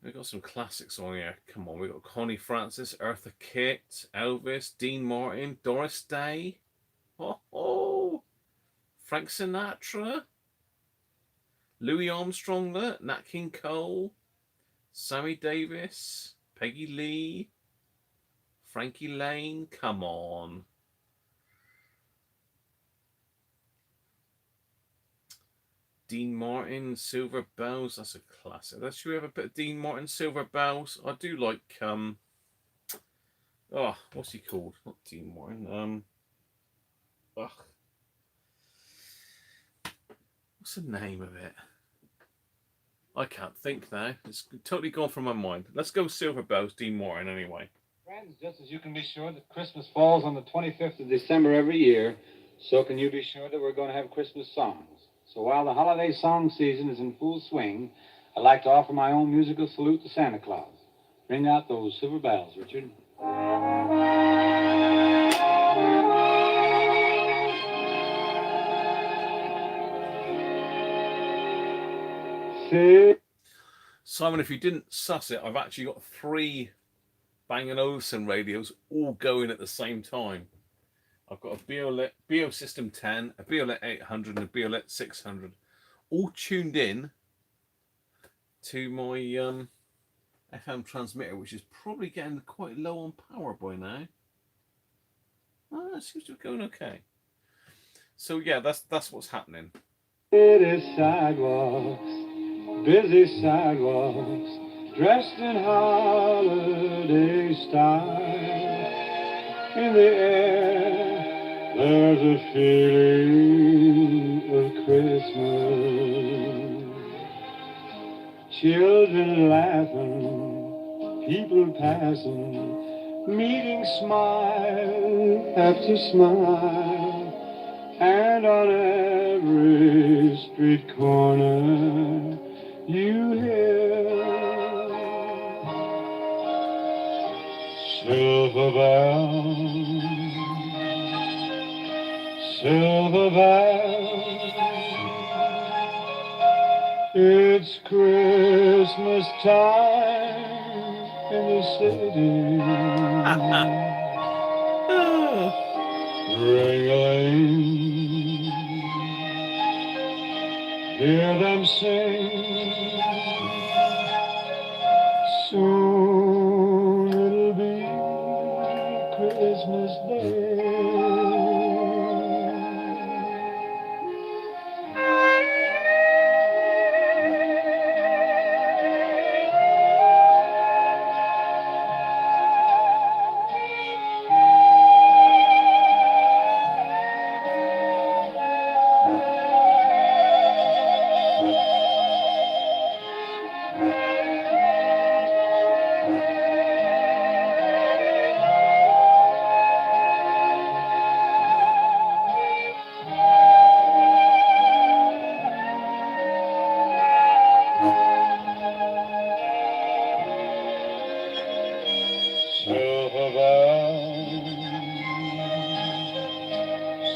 We've got some classics on here. Come on, we've got Connie Francis, Eartha Kitt, Elvis, Dean Martin, Doris Day, Frank Sinatra, Louis Armstrong, Nat King Cole, Sammy Davis, Peggy Lee, Frankie Lane. Come on. Dean Martin, Silver Bells, that's a classic. Should we have a bit of Dean Martin, Silver Bells? I do like what's he called? Not Dean Martin. What's the name of it? I can't think now. It's totally gone from my mind. Let's go Silver Bells, Dean Martin anyway. Friends, just as you can be sure that Christmas falls on the 25th of December every year, so can you be sure that we're going to have Christmas songs. So while the holiday song season is in full swing, I'd like to offer my own musical salute to Santa Claus. Ring out those silver bells, Richard. Simon, if you didn't suss it, I've actually got 3 Bang & Olufsen radios all going at the same time. I've got a BO System 10, a BOLET 800 and a BOLET 600, all tuned in to my FM transmitter, which is probably getting quite low on power by now. It seems to be going okay. So yeah, that's what's happening. It is sidewalks, busy sidewalks, dressed in holiday style. In the air, there's a feeling of Christmas. Children laughing, people passing, meeting smile after smile. And on every street corner, you hear silver bells, silver bells. It's Christmas time in the city. Ring-a-ling, hear them sing. Soon it'll be Christmas Day.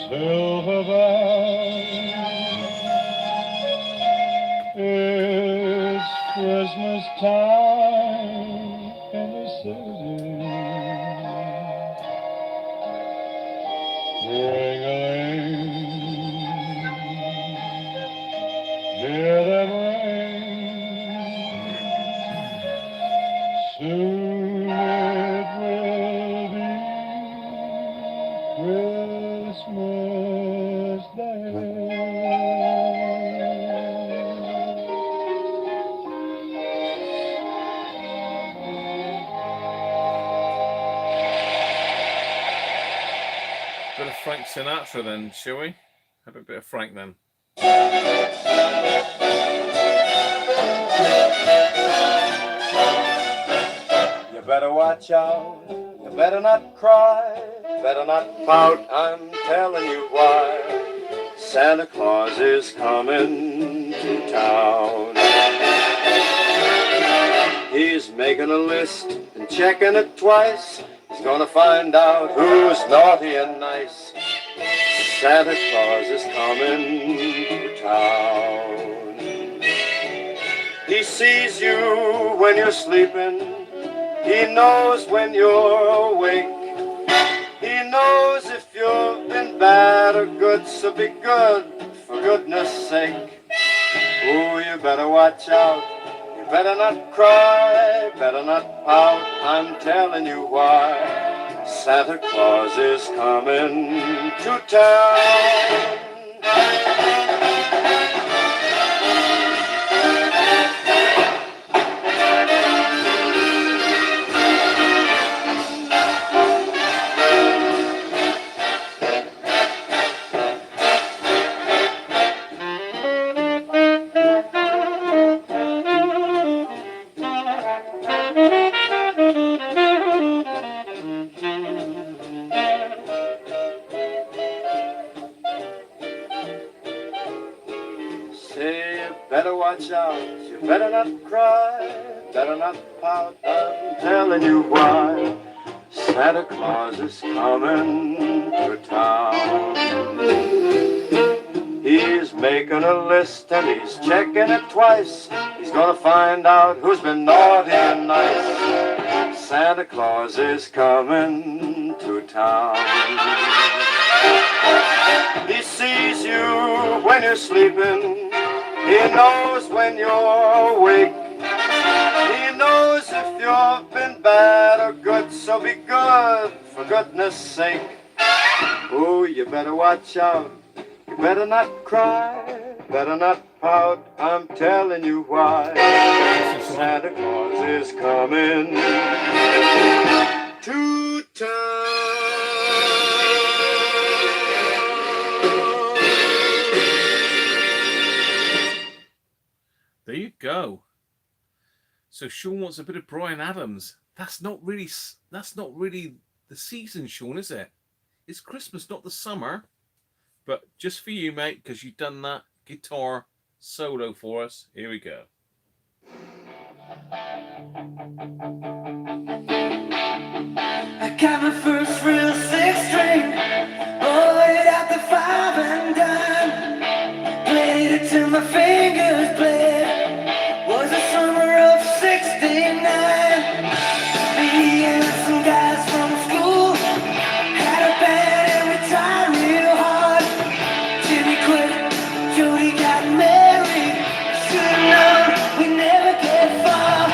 silver bells, it's Christmas time in the city. Ring-a-ling, hear them ring. Soon it will be Christmas Day. Bit of Frank Sinatra then, shall we? Have a bit of Frank then. You better watch out, you better not cry, better not pout, I'm telling you why. Santa Claus is coming to town. He's making a list and checking it twice. He's gonna find out who's naughty and nice. Santa Claus is coming to town. He sees you when you're sleeping. He knows when you're awake. He knows if you've been bad or good, so be good, for goodness sake. Oh, you better watch out. You better not cry, better not pout. I'm telling you why. Santa Claus is coming to town. Say you better watch out, you better not cry, better not pout, I'm telling you why. Santa Claus is coming to town. He's making a list and he's checking it twice. He's gonna find out who's been naughty and nice. Santa Claus is coming to town. He sees you when you're sleeping. He knows when you're awake. He knows if you've been bad or good, so be good, for goodness sake. Oh, you better watch out. You better not cry, better not pout. I'm telling you why. Santa Claus is coming to town. There you go. So Sean wants a bit of Bryan Adams. That's not really the season, Sean, is it? It's Christmas, not the summer. But just for you, mate, because you've done that guitar solo for us. Here we go. I got my first real six string, played out the five and dime, played it till my fingers bled. Was the summer of '69. Me and some guys from school had a band and we tried real hard. Jimmy quit, Jody got married. Should've known we'd never get far.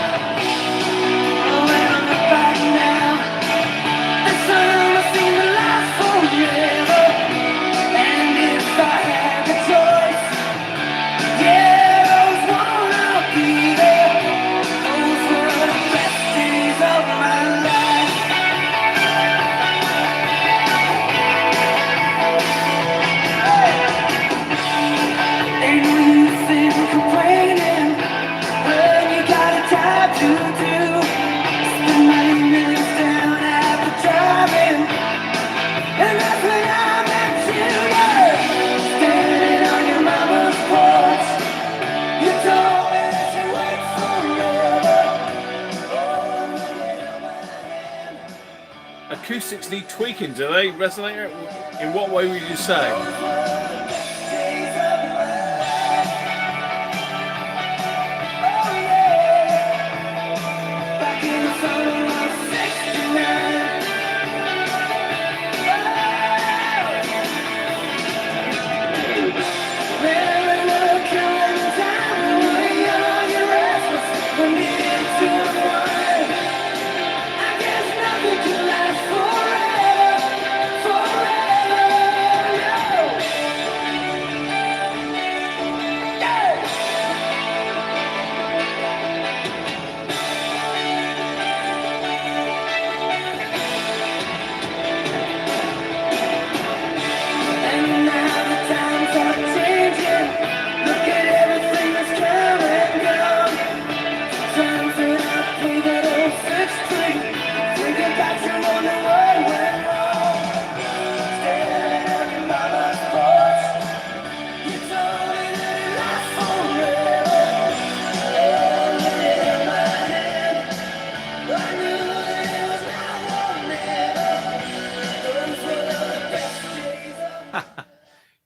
acoustics need tweaking, do they, Resonator? In what way would you say?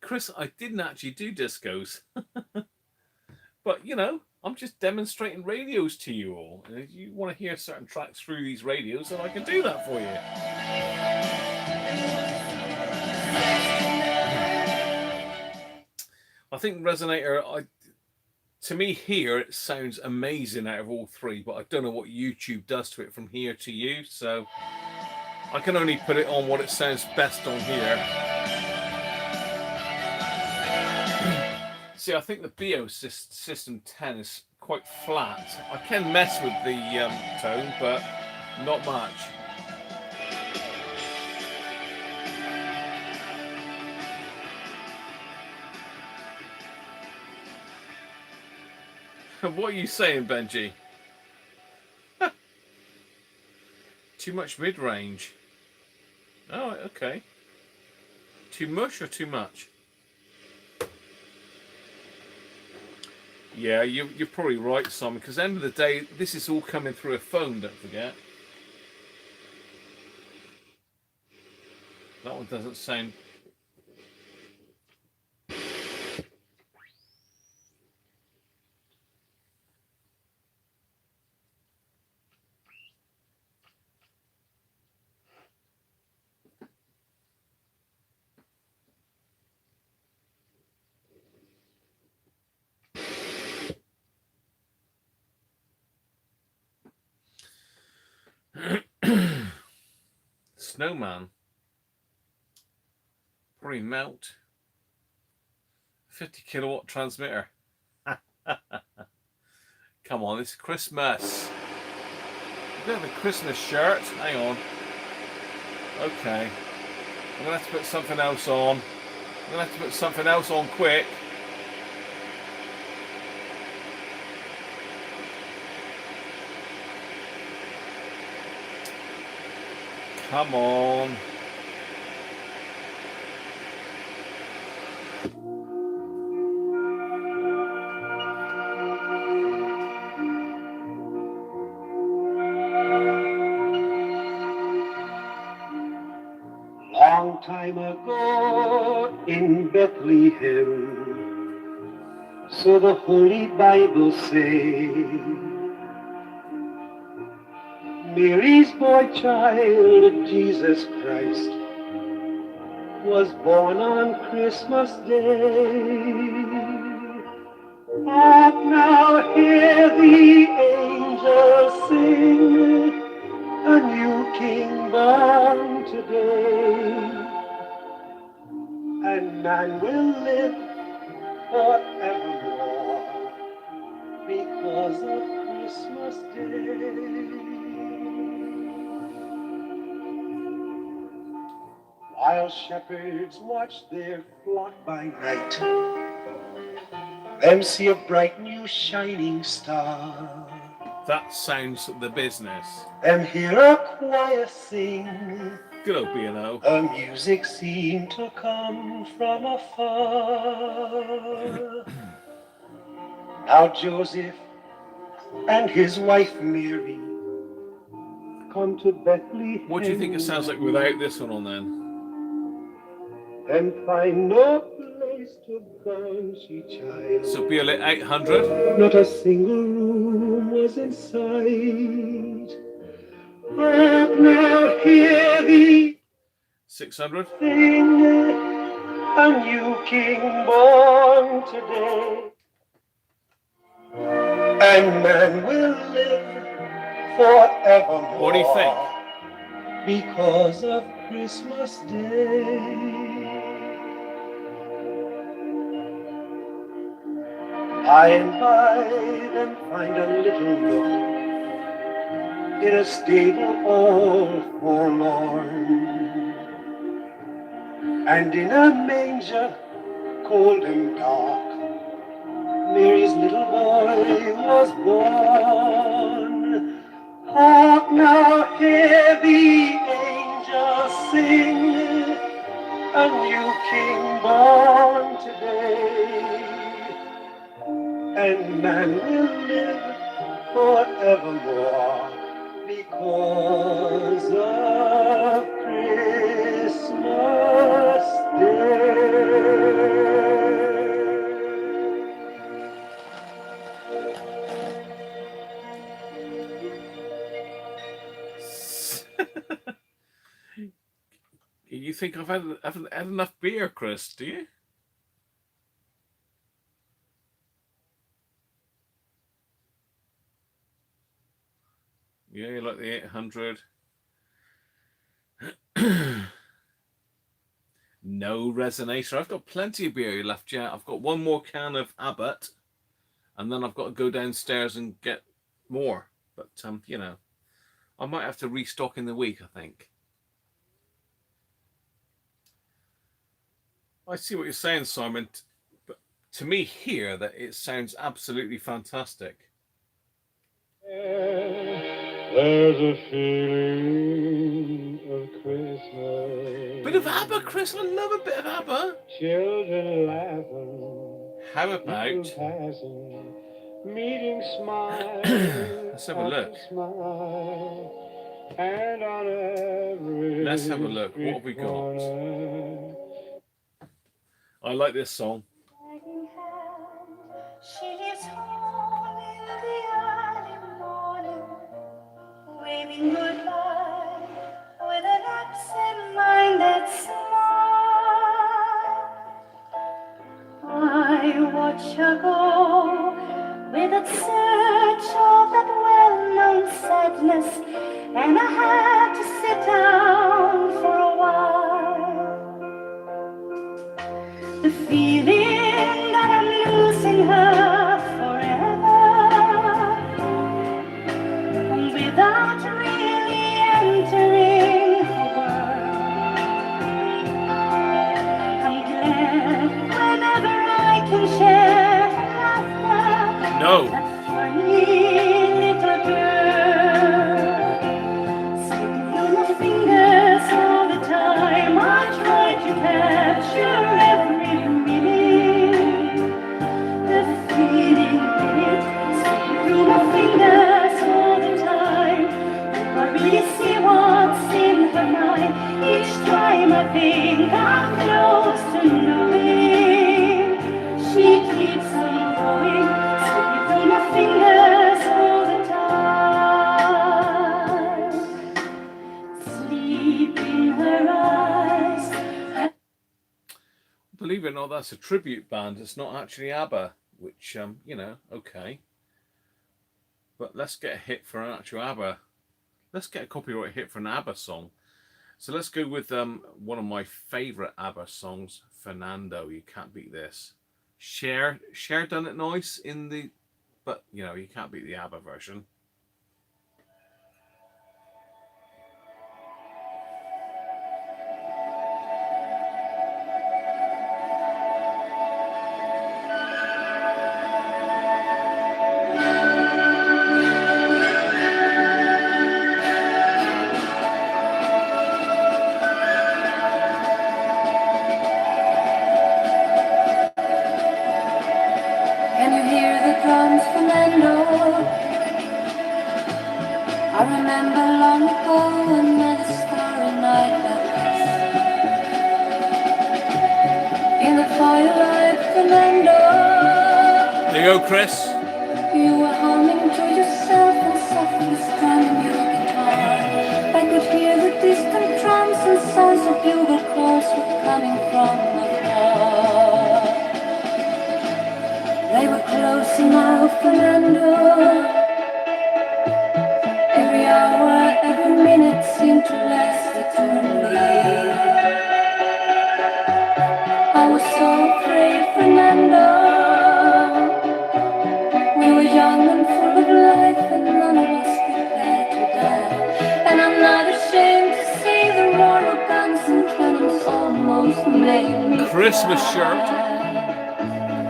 Chris, I didn't actually do discos. But, you know, I'm just demonstrating radios to you all. And if you want to hear certain tracks through these radios, then I can do that for you. I think Resonator, to me here, it sounds amazing out of all three, but I don't know what YouTube does to it from here to you. So I can only put it on what it sounds best on here. See, I think the BO System 10 is quite flat. I can mess with the tone, but not much. What are you saying, Benji? Too much mid-range. Oh, okay. Too much or too much? Yeah, you're probably right, Simon, because at the end of the day, this is all coming through a phone, don't forget. That one doesn't sound... Snowman. Probably melt. 50 kilowatt transmitter. Come on, it's Christmas. A bit of a Christmas shirt. Hang on. Okay. I'm going to have to put something else on. I'm going to have to put something else on quick. Come on. Long time ago in Bethlehem, so the Holy Bible say, Mary's boy child, Jesus Christ, was born on Christmas Day. Hark now, hear the angels sing, a new king born today, and man will live forevermore because of Christmas Day. While shepherds watch their flock by night, them see a bright new shining star. That sounds the business. Them hear a choir sing. Good old B&O. The music seemed to come from afar. Now Joseph and his wife Mary come to Bethlehem. What do you think it sounds like without this one on then? And find no place to burn, she child. So be a 800. Not a single room was in sight. Hark now, hear the 600. sing, a new king born today. And man will live forevermore. What do you think? Because of Christmas Day. By and by, then find a little nook in a stable all forlorn, and in a manger cold and dark, Mary's little boy was born. Hark now, hear the angels sing, a new king born today, and man will live forevermore because of Christmas Day. You think I've had enough beer, Chris? Do you? Yeah, you like the 800. No resonator. I've got plenty of beer left yet. I've got one more can of Abbott, and then I've got to go downstairs and get more. But you know, I might have to restock in the week, I think. I see what you're saying, Simon, but to me here that it sounds absolutely fantastic. There's a feeling of Christmas. Bit of ABBA, Chris. I love a bit of ABBA. Children laughing. How about? People passing, meeting smiles. Let's have a look. Smile, and on every Let's have a look. What have we got? corner. I like this song. She leaves home in the early morning, waving goodbye with an absent-minded smile. I watch her go with that search of that well-known sadness, and I had to sit down for a while. The feeling that I'm losing her forever, and without really entering her world, I'm glad whenever I can share her laughter. No. That funny little girl, slipping through my fingers all the time. I try to capture every minute, the feeling in it, slipping through my fingers all the time. I really see what's in her mind each time I think I'm close to knowing. She keeps on going, slipping through my fingers all the time. Sleep in her eyes. Believe it or not, that's a tribute band. It's not actually ABBA, which, you know, okay. But let's get a hit for an actual ABBA. Let's get a copyright hit for an ABBA song. So let's go with one of my favourite ABBA songs, Fernando. You can't beat this. Cher done it nice in the, but, you know, you can't beat the ABBA version. Can you hear the drums, Fernando? long ago, another starry night like this. In the twilight, Fernando. There you go, Chris. You were humming to yourself and softly strumming your guitar. I could hear the distant drums and sounds of bugle calls were coming from afar. They were close now, Fernando. Every hour, every minute seemed to last eternally. I was so afraid, Fernando. We were young and full of life, and none of us prepared to die. And I'm not ashamed to say the roar of guns and cannons almost made me Christmas shirt.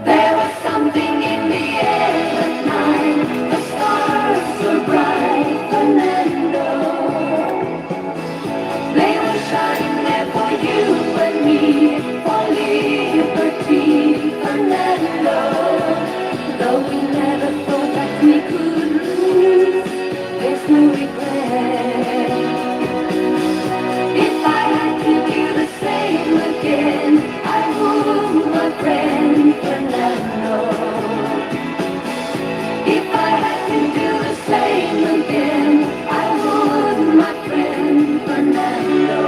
There was something in the air that night. The stars were bright, Fernando. They were shining there for you and me, for liberty, Fernando. Though we never thought that we could lose, there's no regret. If I had to do the same again, I would, my friend Fernando. If I had to do the same again, I would, my friend Fernando.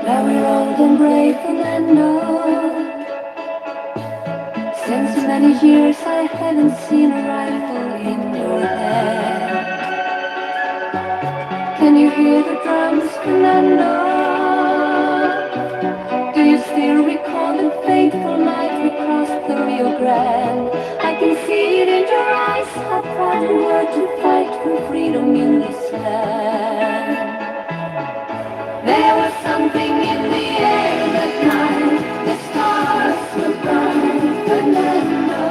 Now we're old and brave, Fernando. Since many years I haven't seen a rifle in your hand. Can you hear the drums, Fernando? Do you still recall the fateful night we crossed the Rio Grande? I can see it in your eyes, how proud you were to fight for freedom in this land. There was something in the air that night. The stars were bright, Fernando.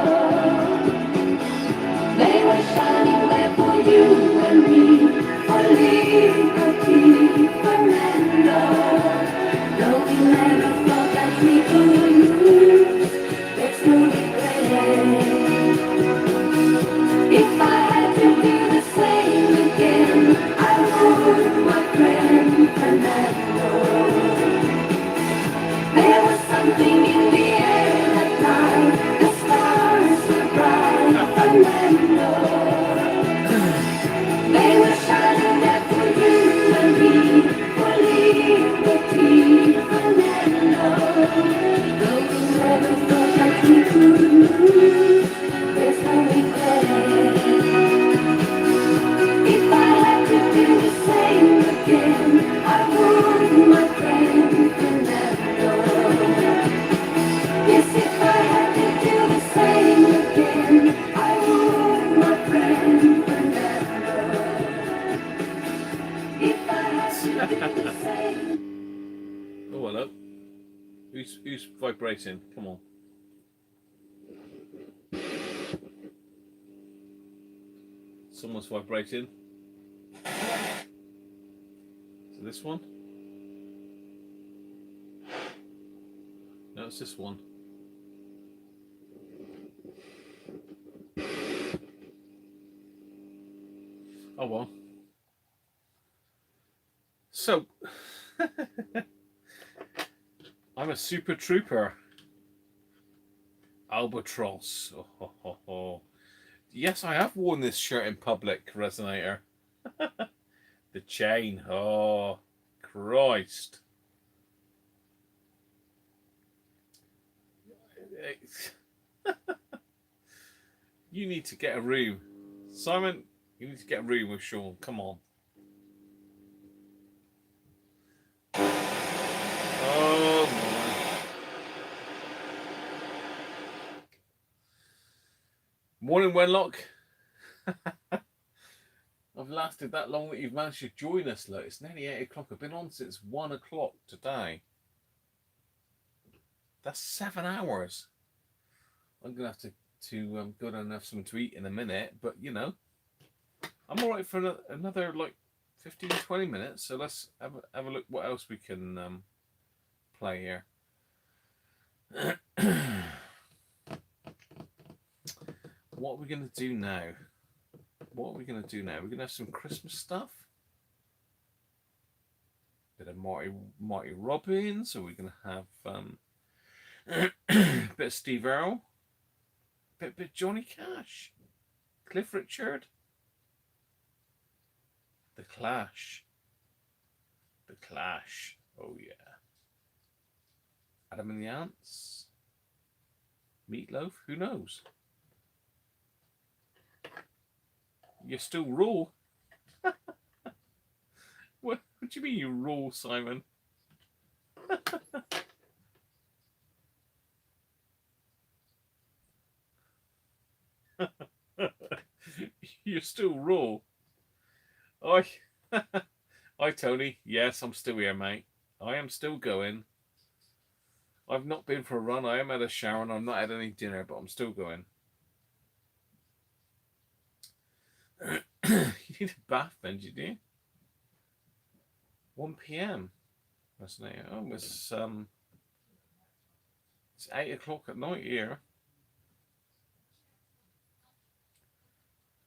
They were shining there for you and me, for liberty, Fernando. Though we never thought that we could lose, there's no regret. If I had to do the same again, I would, my friend Fernando. There was something in the air that night. The stars were bright, Fernando. They were shining there for you and me, for liberty, Fernando. Though we never thought that we could lose, there's no regret. If I had to do the same again, I would, my friend Fernando. Yes, if I had to do the same again, I would, my friend Fernando. If I had to do the same. Oh, hello. Who's vibrating? Come on. Someone's vibrating. So this one? No, it's this one. Oh well. So I'm a super trooper. Albatross. Oh, ho, ho, ho. Yes, I have worn this shirt in public, Resonator. The chain. Oh, Christ. You need to get a room. Simon, you need to get a room with Sean. Come on. Oh, my. Morning, Wenlock. I've lasted that long that you've managed to join us. Look, it's nearly 8 o'clock. I've been on since 1 o'clock today. That's 7 hours. I'm gonna have to go down and have something to eat in a minute, but you know, I'm all right for another like 15, 20 minutes. So let's have a look what else we can play here. What are we going to do now? What are we going to do now? We're going to have some Christmas stuff. Bit of Marty Robbins. Or we're going to have a bit of Steve Earle. Bit of Johnny Cash. Cliff Richard. The Clash. The Clash. Oh yeah. Adam and the Ants. Meatloaf. Who knows? You're still raw. What do you mean you raw, Simon? You're still raw. Hi, Tony. Yes, I'm still here, mate. I am still going. I've not been for a run. I haven't had a shower and I've not had any dinner, but I'm still going. You need a bath, then, did you? 1 p.m. That's now. Oh, it's 8 o'clock at night here.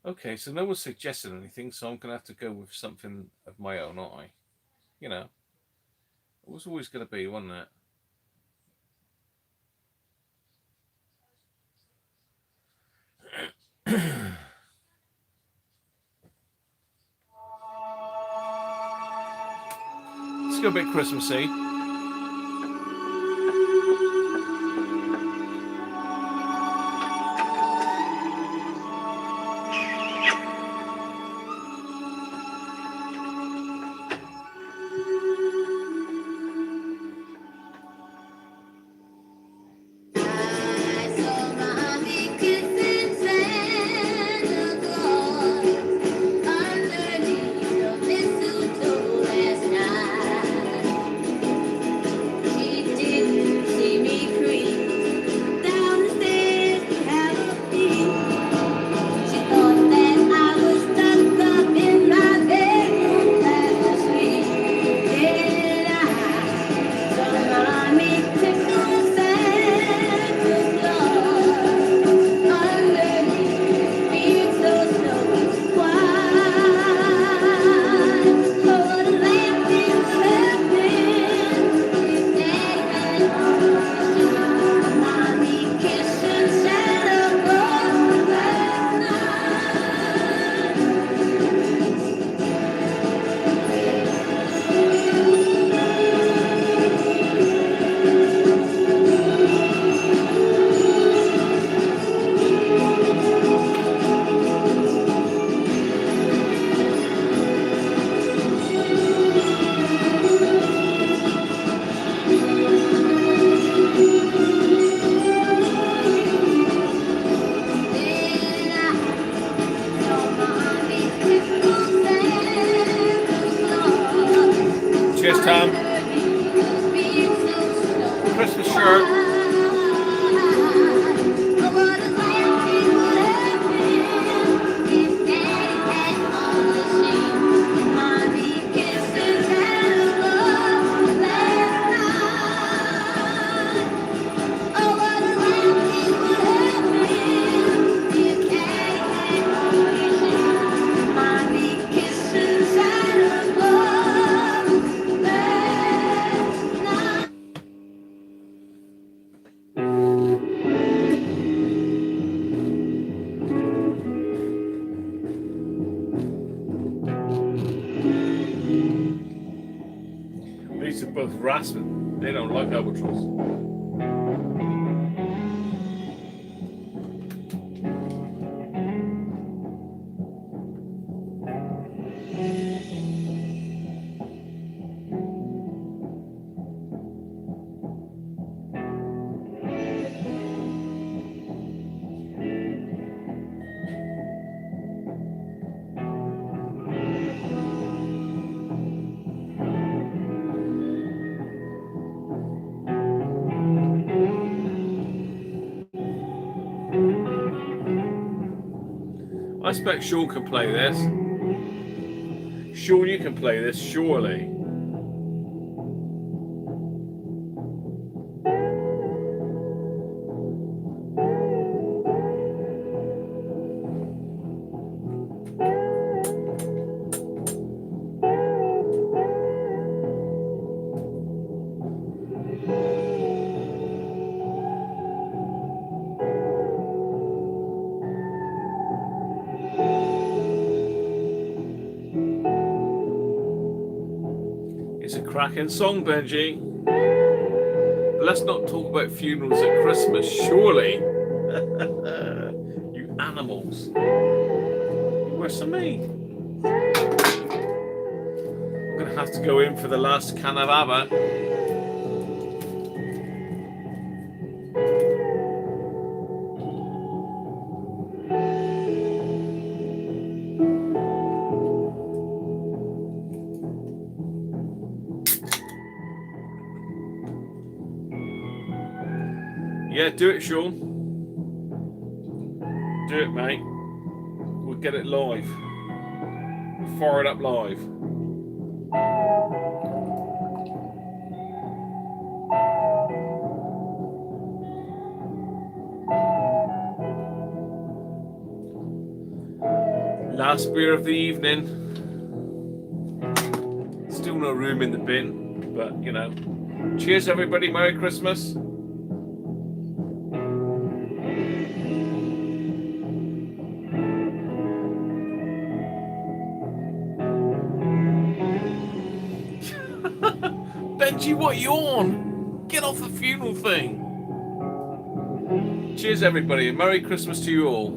Okay, so no one suggested anything, so I'm gonna have to go with something of my own, aren't I? You know, it was always gonna be, wasn't it? Let's go a bit Christmassy. Cheers, Tom. Christmas shirt. These are both rasping. They don't like albatross. I expect Sean can play this. Sean, you can play this, surely. It's a cracking song, Benji. But let's not talk about funerals at Christmas, surely. You animals. You're worse than me. I'm going to have to go in for the last can of ABBA. Yeah, do it, Sean. Do it, mate. We'll get it live. We'll fire it up live. Last beer of the evening. Still no room in the bin, but you know. Cheers, everybody. Merry Christmas. Benji, what are you on? Get off the funeral thing. Cheers, everybody, and Merry Christmas to you all.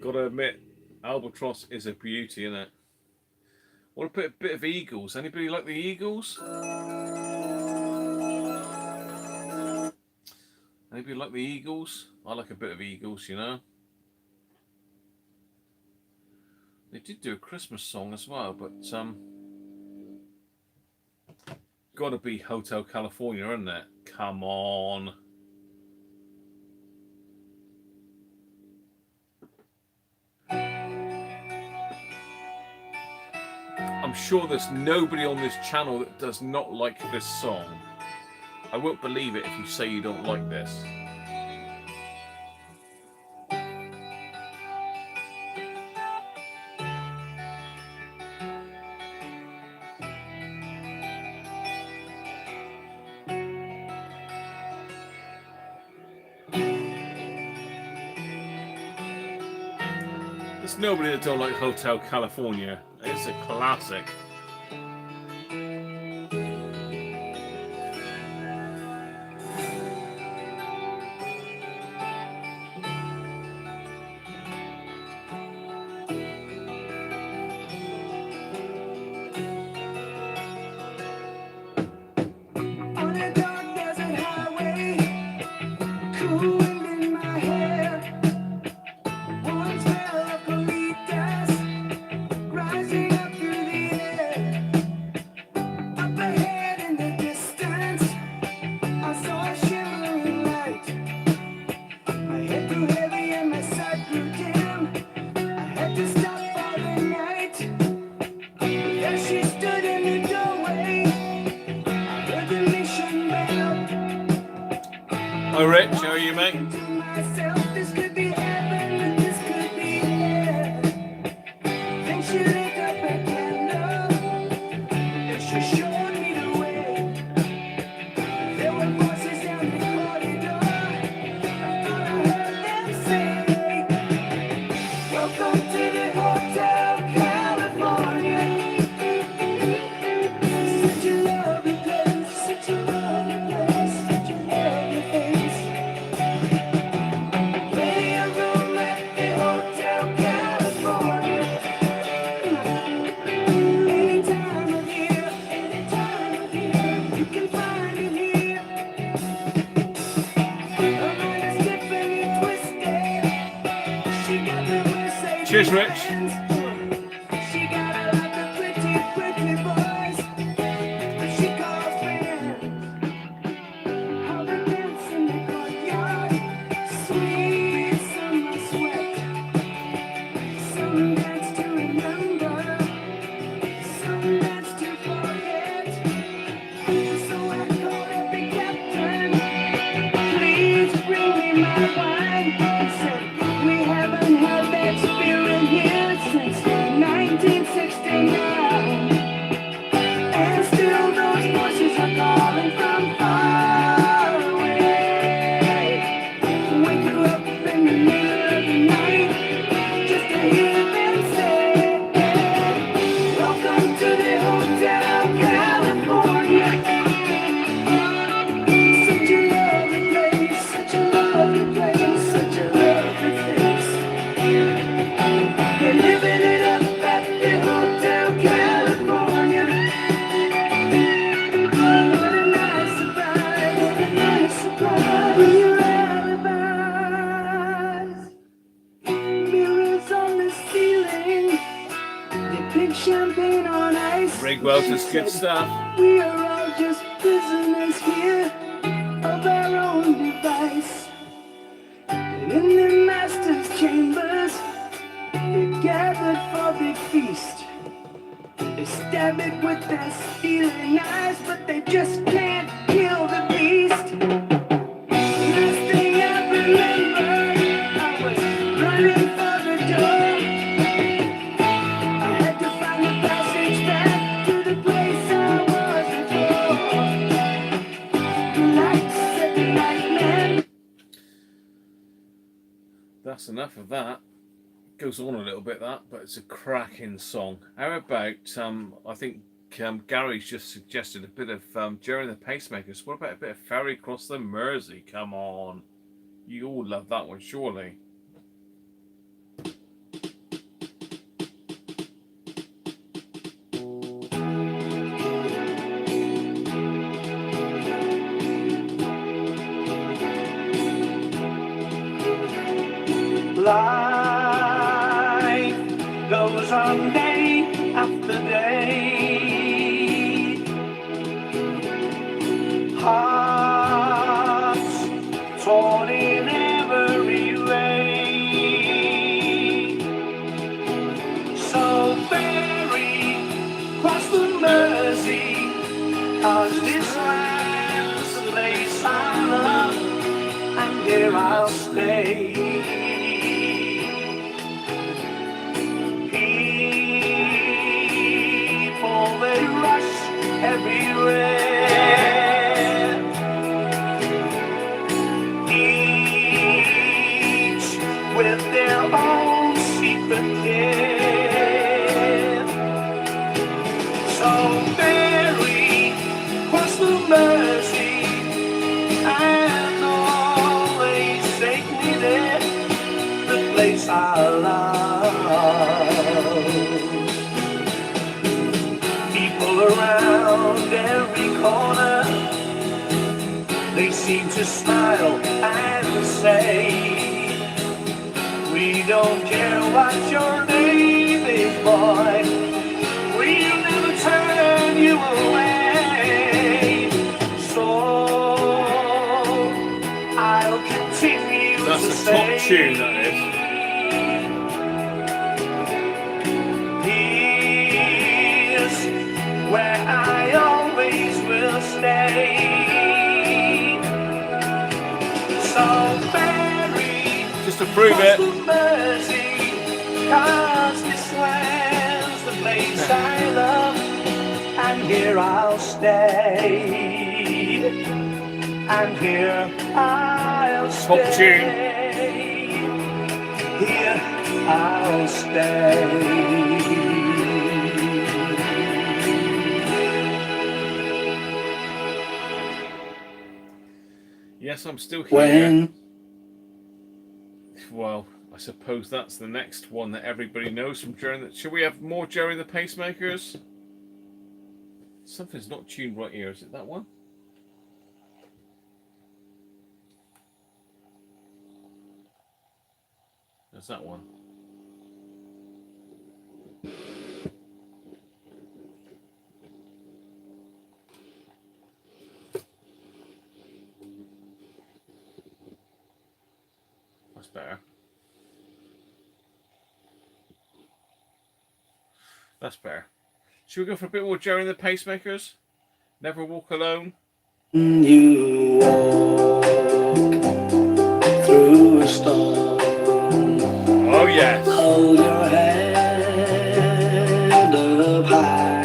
Gotta admit, Albatross is a beauty, isn't it? Want to put a bit of Eagles? Anybody like the Eagles? Anybody like the Eagles? I like a bit of Eagles, you know. They did do a Christmas song as well, but gotta be Hotel California, isn't it? Come on. I'm sure there's nobody on this channel that does not like this song. I won't believe it if you say you don't like this. There's nobody that don't like Hotel California. It's a classic. On a dark desert highway, cool wind in my hair, warm smell of colitas rising up through the air. Up ahead in the distance, I saw a shimmering light. My head grew heavy and my sight grew dim. I had to stop for the night. There she stood in the doorway. I heard the mission bell. Hi Rich, how are you, mate? Myself, this could be heaven, this could be hell. Then she lit up a candle, and she showed me the way. There were voices down the corridor. I thought I heard them say, welcome to the Hotel California. Such a lovely place, such a lovely place, such a lovely place. Plenty of room at the Hotel California. Any time of year, you can find it here. Her mind is different and twisted. She got the Mercedes Cheers, Rich. Benz. She got a lot of pretty, pretty boys. me my wine. He said, we haven't had that spirit here since 1969. And still those voices are calling from far away. Wake you up in the middle of the night just to hear them say, welcome to the Hotel California. Such a lovely place, such a lovely place, such a lovely place. They're living it up at the Hotel California. What a nice surprise, what a nice surprise. Your alibis. Mirrors on the ceiling, they pink champagne on ice. Rig Welter's good stuff. We are all just prisoners here of our own device. And in the master's chambers, they gathered for the feast. They stab it with their stealing eyes, but they just can't kill the beast. Last thing I remember, I was running for the door. I had to find the passage back to the place I was before. The lights at the night man. That's enough of that. Goes on a little bit, that, but it's a cracking song. How about I think Gary's just suggested a bit of Jerry and the Pacemakers. What about a bit of Ferry Across the Mersey? Come on, you all love that one, surely. Life goes on day after day. Hearts torn in every way. So ferry cross the Mersey, 'cause this land's the place I love, and here I'll stay. They rush everywhere, each with their own secret care. So ferry cross the Mersey and always take me there, the place I love. Around every corner, they seem to smile and say, we don't care what your name is, boy, we'll never turn you away. So I'll continue to That's a say, top tune, that is. where I always will stay. So ferry just to prove it, Mersey, 'cause this land's the place I love, and here I'll stay. And here I'll stay. top tune. Here I'll stay. Yes, I'm still here. Well, I suppose that's the next one that everybody knows from Jerry. Should we have more Jerry the Pacemakers? Something's not tuned right here. Is it that one? There's that one. That's better. That's better. Should we go for a bit more Jerry and the Pacemakers? Never Walk Alone. You walk yes. Hold your head up high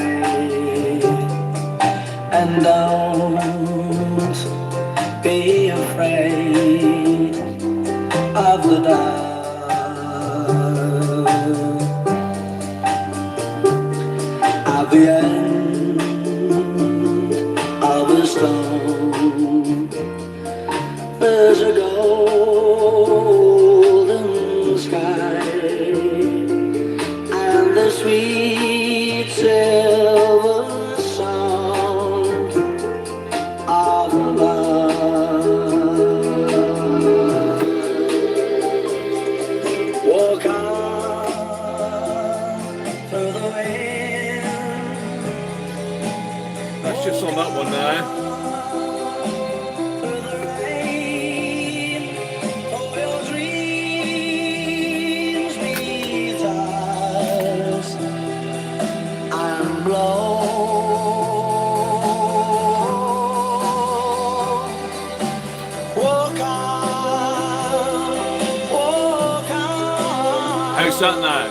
and don't be afraid of the dark. At the end of the storm, there's a golden sky and the sweet silver sound of love. Walk on through the wind. That's just on that one there. How's that now?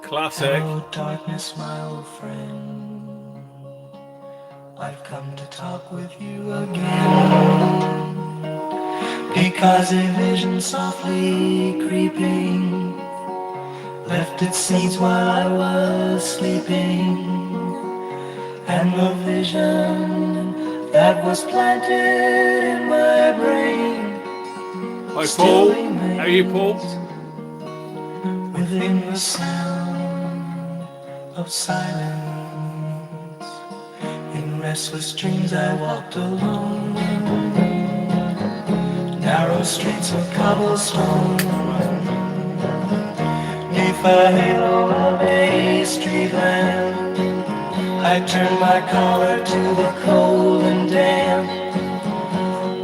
Classic. Hello, darkness, my old friend. I've come to talk with you again. Because a vision softly creeping left its seeds while I was sleeping. And the vision that was planted in my brain. Hi, Paul. How are you, Paul? Within the sound of silence, in restless dreams I walked alone. Narrow streets of cobblestone, neath the halo of a street lamp, I turned my collar to the cold and damp.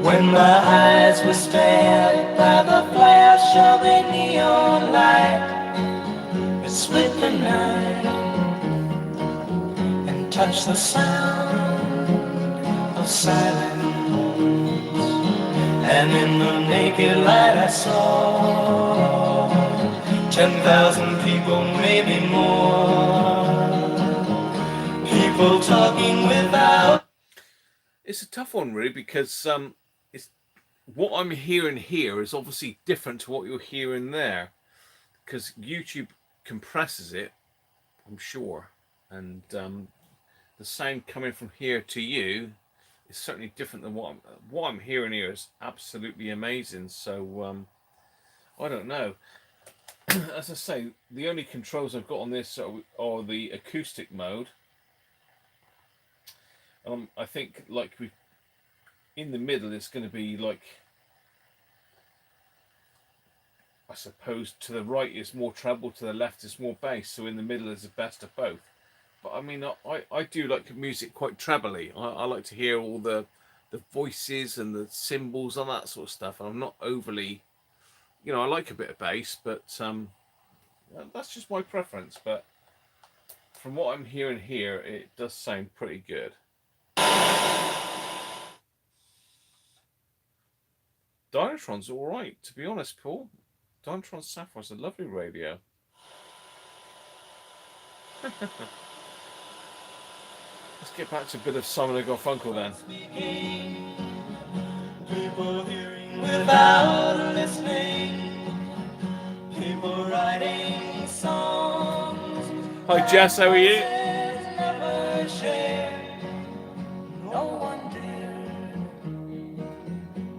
When my eyes were stabbed by the flash of a neon light, it split the night and touched the sound of silence. And in the naked light I saw 10,000 people, maybe more. People talking without. It's a tough one, really, because it's what I'm hearing here is obviously different to what you're hearing there, because YouTube compresses it, I'm sure, and the sound coming from here to you is certainly different than what I'm hearing here is absolutely amazing. So I don't know. As I say, the only controls I've got on this are the acoustic mode. I think like in the middle it's going to be like, I suppose to the right is more treble, to the left is more bass, so in the middle is the best of both. But I mean, I do like music quite trebly. I like to hear all the voices and the cymbals and that sort of stuff, and I'm not overly, I like a bit of bass, but that's just my preference. But from what I'm hearing here, it does sound pretty good. Dynatron's all right, to be honest, Paul. Dynatron Sapphire's a lovely radio. Let's get back to a bit of Simon and Garfunkel then. People hearing without listening. People writing songs. Hi Jess, how are you? Never shared. No one dared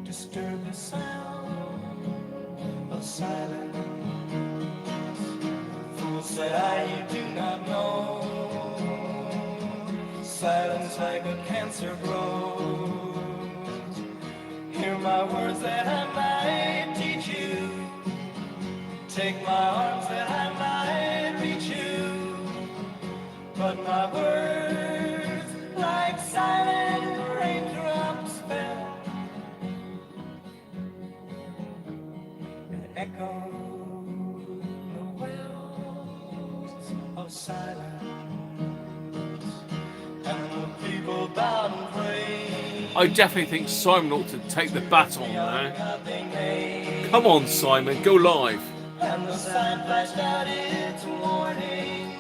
disturb the sound of silence. Fools said I do not know. Silence like a cancer grows. Hear my words that I might teach you. Take my arms that I might reach you. But my words, like silent raindrops, fell and echoed the wells of silence. And the people bowed and prayed. I definitely think Simon ought to take the baton now. Come on, Simon, go live. And the sign flashed out its warning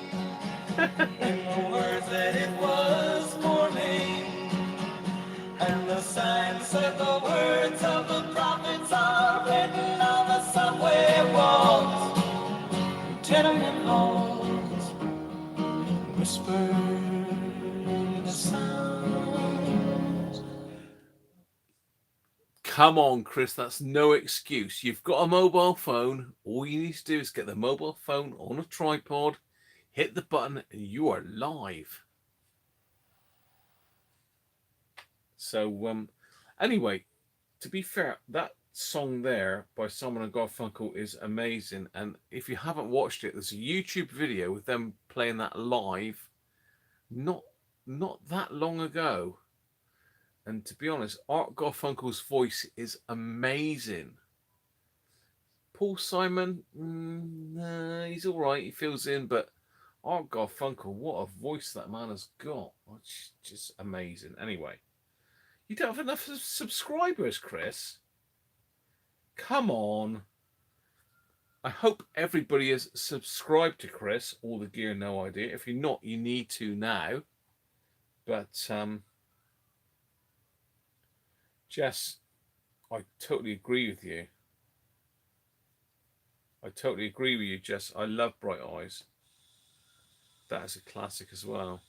in the words that it was forming. And the sign said the words of the prophets are written on the subway walls, tenement halls, whispered the sounds. Come on, Chris, that's no excuse. You've got a mobile phone. All you need to do is get the mobile phone on a tripod, hit the button, and you are live. So, anyway, to be fair, that song there by Simon and Garfunkel is amazing. And if you haven't watched it, there's a YouTube video with them playing that live not that long ago. And to be honest, Art Garfunkel's voice is amazing. Paul Simon, he's all right. He fills in, but Art Garfunkel, what a voice that man has got. It's just amazing. Anyway, you don't have enough subscribers, Chris. Come on. I hope everybody is subscribed to Chris, All the Gear, No Idea. If you're not, you need to now. But, Jess, I totally agree with you. I totally agree with you, Jess. I love Bright Eyes. That is a classic as well.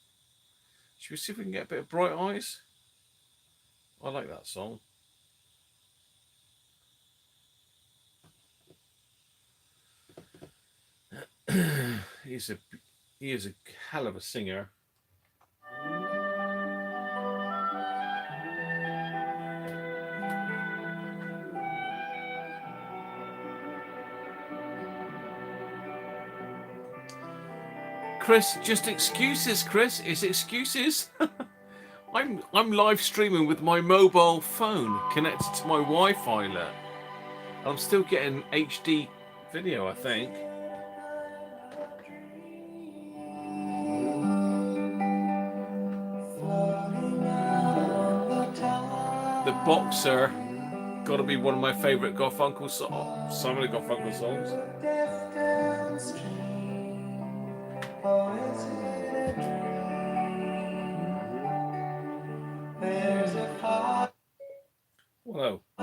Should we see if we can get a bit of Bright Eyes? I like that song. He is a hell of a singer. Chris, just excuses, Chris. It's excuses. I'm live streaming with my mobile phone connected to my Wi-Fi net. I'm still getting HD video, I think. The Boxer, got to be one of my favourite Garfunkel songs. Simon and Garfunkel songs. Whoa. A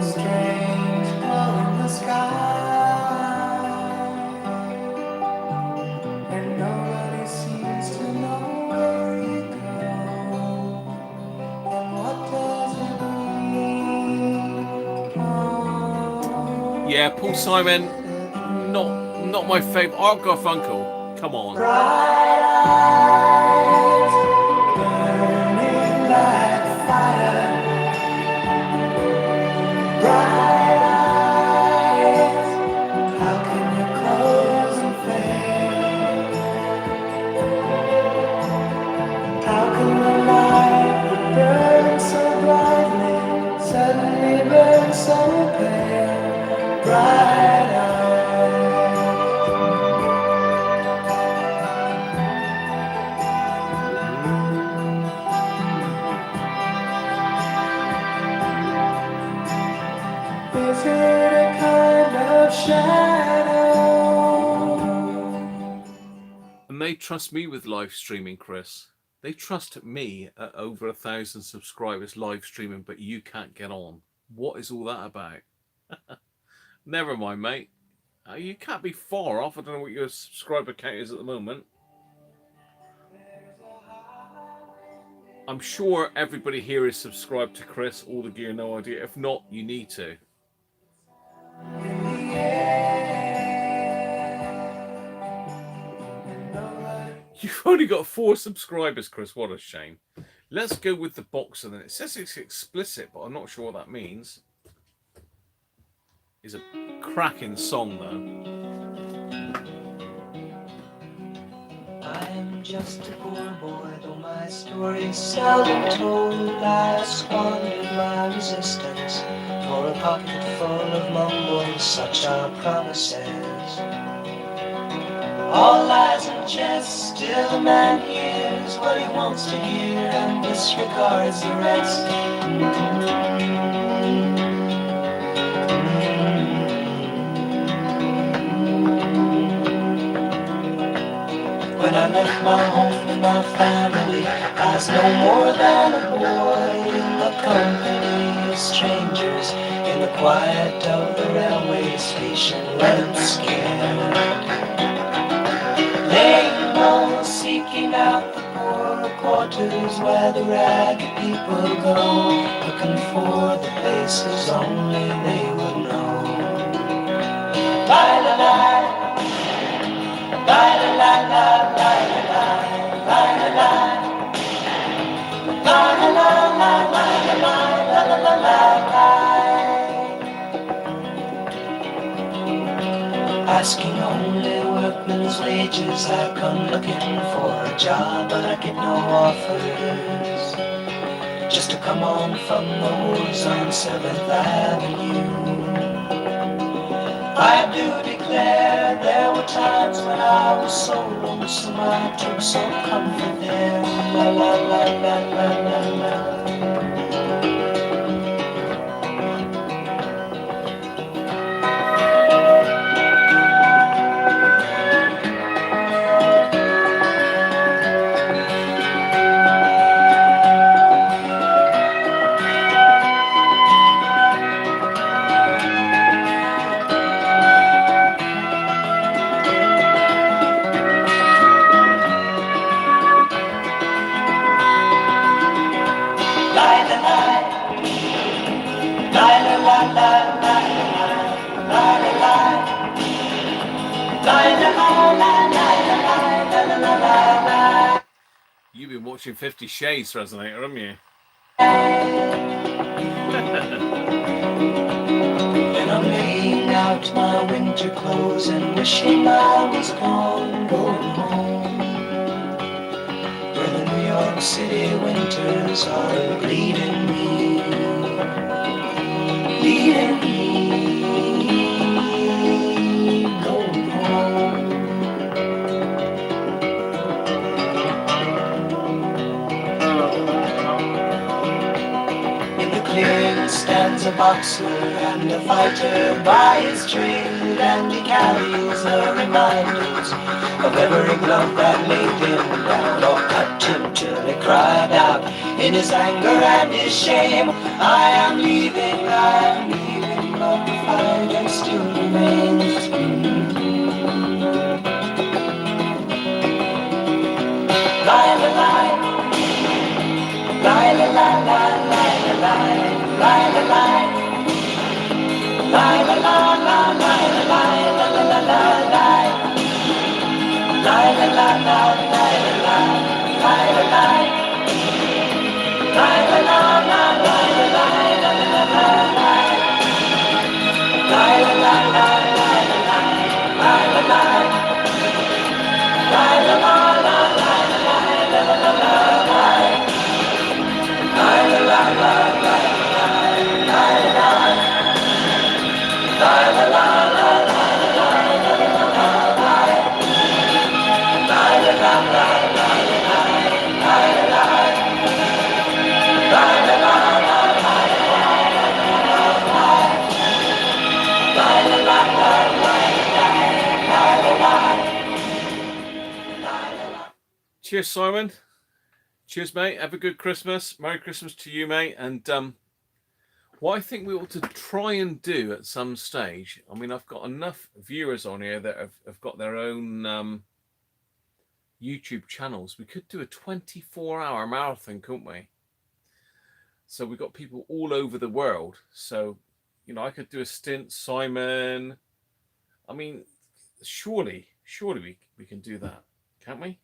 strange glow in the sky, and nobody seems to know where you go. And what does it mean? Yeah, Paul Simon, not my favourite. Art Garfunkel, come on. Bright eyes, burning like fire. Bright eyes, how can you close and fade? How can the light that burns so brightly suddenly burn so pale? Bright eyes. And they trust me with live streaming, Chris. They trust me at over 1,000 subscribers live streaming, but you can't get on. What is all that about? Never mind, mate. You can't be far off. I don't know what your subscriber count is at the moment. I'm sure everybody here is subscribed to Chris, All the Gear, No Idea. If not, you need to. You've only got 4 subscribers, Chris. What a shame. Let's go with the boxer then. It says it's explicit, but I'm not sure what that means. It's a cracking song, though. I'm just a poor boy, though my story's seldom told. I squandered my resistance for a pocket full of mumbles, such are promises. All lies and jest, still a man hears what he wants to hear and disregards the rest. When I left my home and my family, I was no more than a boy in the company of strangers, in the quiet of the railway station, running scared. Laying low, seeking out the poorer quarters where the ragged people go, looking for the places only they would know. La-la-la, asking only workmen's wages, I come looking for a job, but I get no offers. Just to come on from the woods on 7th Avenue. I do declare there were times when I was so lonesome, I took some comfort there. La la la la la la la. You've been watching 50 Shades Resonator, haven't you? When I'm laying out my winter clothes and wishing I was gone, going home, where the New York City winters are bleeding me, bleeding me, going home. In the clearing stands a boxer and a fighter by his trade, and he carries the reminders of every glove that laid him down or cut him till he cried out in his anger and his shame, I am leaving, but the fighter still remains. Lie, lie, lie, lie, lie, lie, lie, lie, lie, lie, lie, lie. La la la la la la la la la la la. La la la la la la la la la. La la la la la la la la la. La la la la la la la la la. La la la la la la la la la. La la la la la la la la. La la la la la la la la la. La la la Cheers, Simon. Cheers, mate. Have a good Christmas. Merry Christmas to you, mate. And what I think we ought to try and do at some stage, I mean, I've got enough viewers on here that have got their own YouTube channels. We could do a 24-hour marathon, couldn't we? So we've got people all over the world. So, you know, I could do a stint, Simon. I mean, surely we can do that, can't we?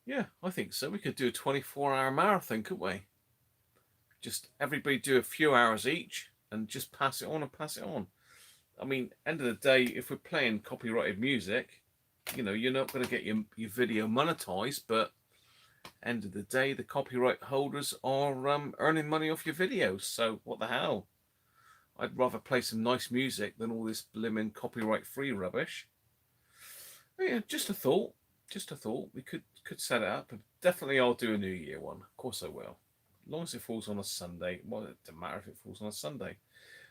Yeah, I think so. We could do a 24-hour marathon, couldn't we? Just everybody do a few hours each and just pass it on and pass it on. I mean, end of the day, if we're playing copyrighted music, you know, you're not going to get your video monetized, but end of the day, the copyright holders are earning money off your videos. So what the hell? I'd rather play some nice music than all this blimmin' copyright-free rubbish. Yeah, just a thought. Just a thought. We could set it up. But definitely I'll do a New Year one. Of course I will. As long as it falls on a Sunday. Well, it doesn't matter if it falls on a Sunday.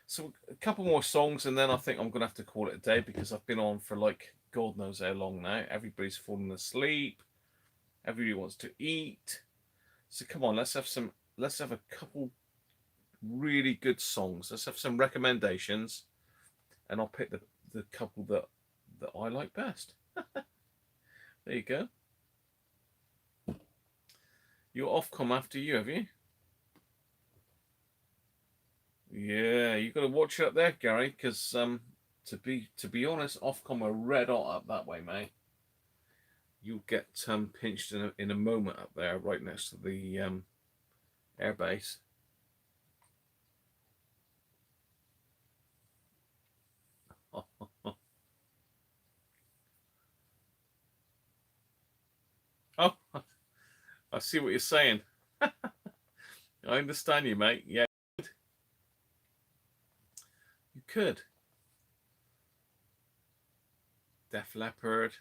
So a couple more songs and then I think I'm going to have to call it a day because I've been on for like God knows how long now. Everybody's falling asleep. Everybody wants to eat. So come on, let's have a couple really good songs. Let's have some recommendations and I'll pick the couple that I like best. There you go. You're Ofcom after you, have you? Yeah, you got to watch it up there, Gary, because to be honest, Ofcom are red hot up that way, mate. You'll get pinched in a moment up there, right next to the airbase. Oh, I see what you're saying. I understand you, mate. Yeah, you could. Def Leppard.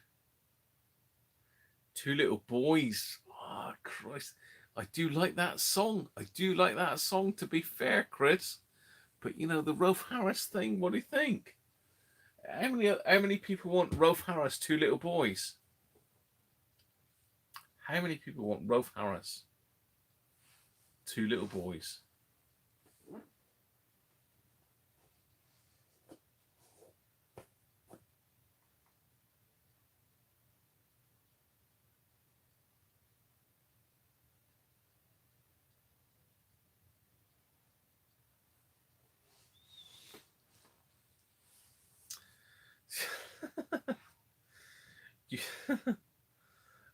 Two Little Boys. Oh, Christ. I do like that song. I do like that song, to be fair, Chris. But, you know, the Rolf Harris thing, what do you think? How many people want Rolf Harris, Two Little Boys? How many people want Rolf Harris, Two Little Boys?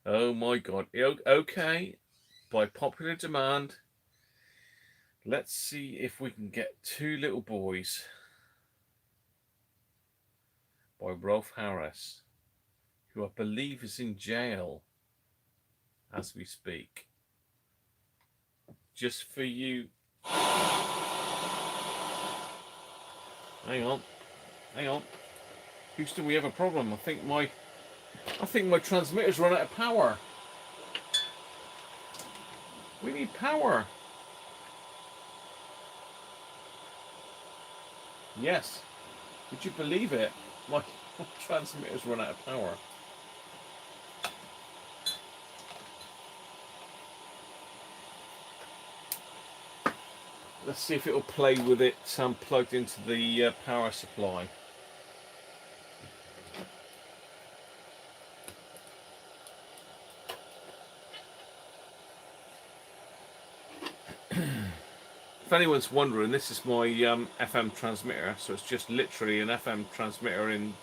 Oh my God. Okay, by popular demand, let's see if we can get Two Little Boys by Rolf Harris, who I believe is in jail as we speak. Just for you. Hang on. Houston, we have a problem. I think my transmitter's run out of power. We need power. Yes. Would you believe it? My transmitter's run out of power. Let's see if it'll play with it plugged into the power supply. If anyone's wondering, this is my FM transmitter, so it's just literally an FM transmitter in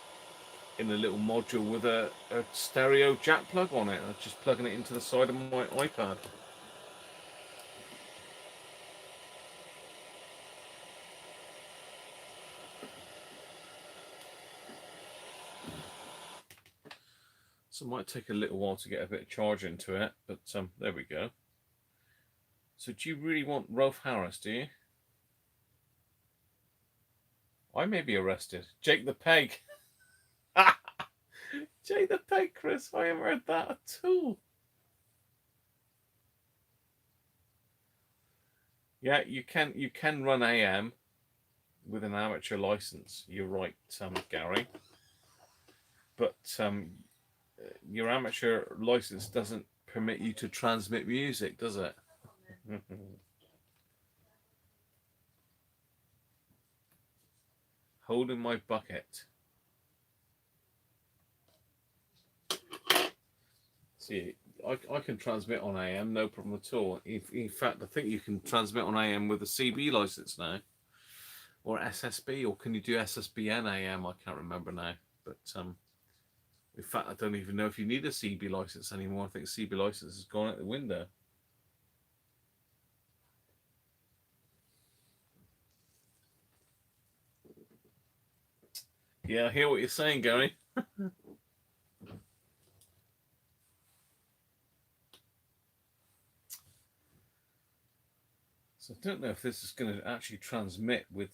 a little module with a stereo jack plug on it. I'm just plugging it into the side of my iPad. So it might take a little while to get a bit of charge into it, but there we go. So do you really want Rolf Harris, do you? I may be arrested. Jake the Peg. Jake the Peg, Chris. I haven't heard that at all. Yeah, you can run AM with an amateur license. You're right, Gary. But your amateur license doesn't permit you to transmit music, does it? Holding my bucket. See, I can transmit on AM, no problem at all. In fact, I think you can transmit on AM with a CB license now, or SSB, or can you do SSBN AM? I can't remember now. But in fact, I don't even know if you need a CB license anymore. I think CB license has gone out the window. Yeah, I hear what you're saying, Gary. So I don't know if this is going to actually transmit with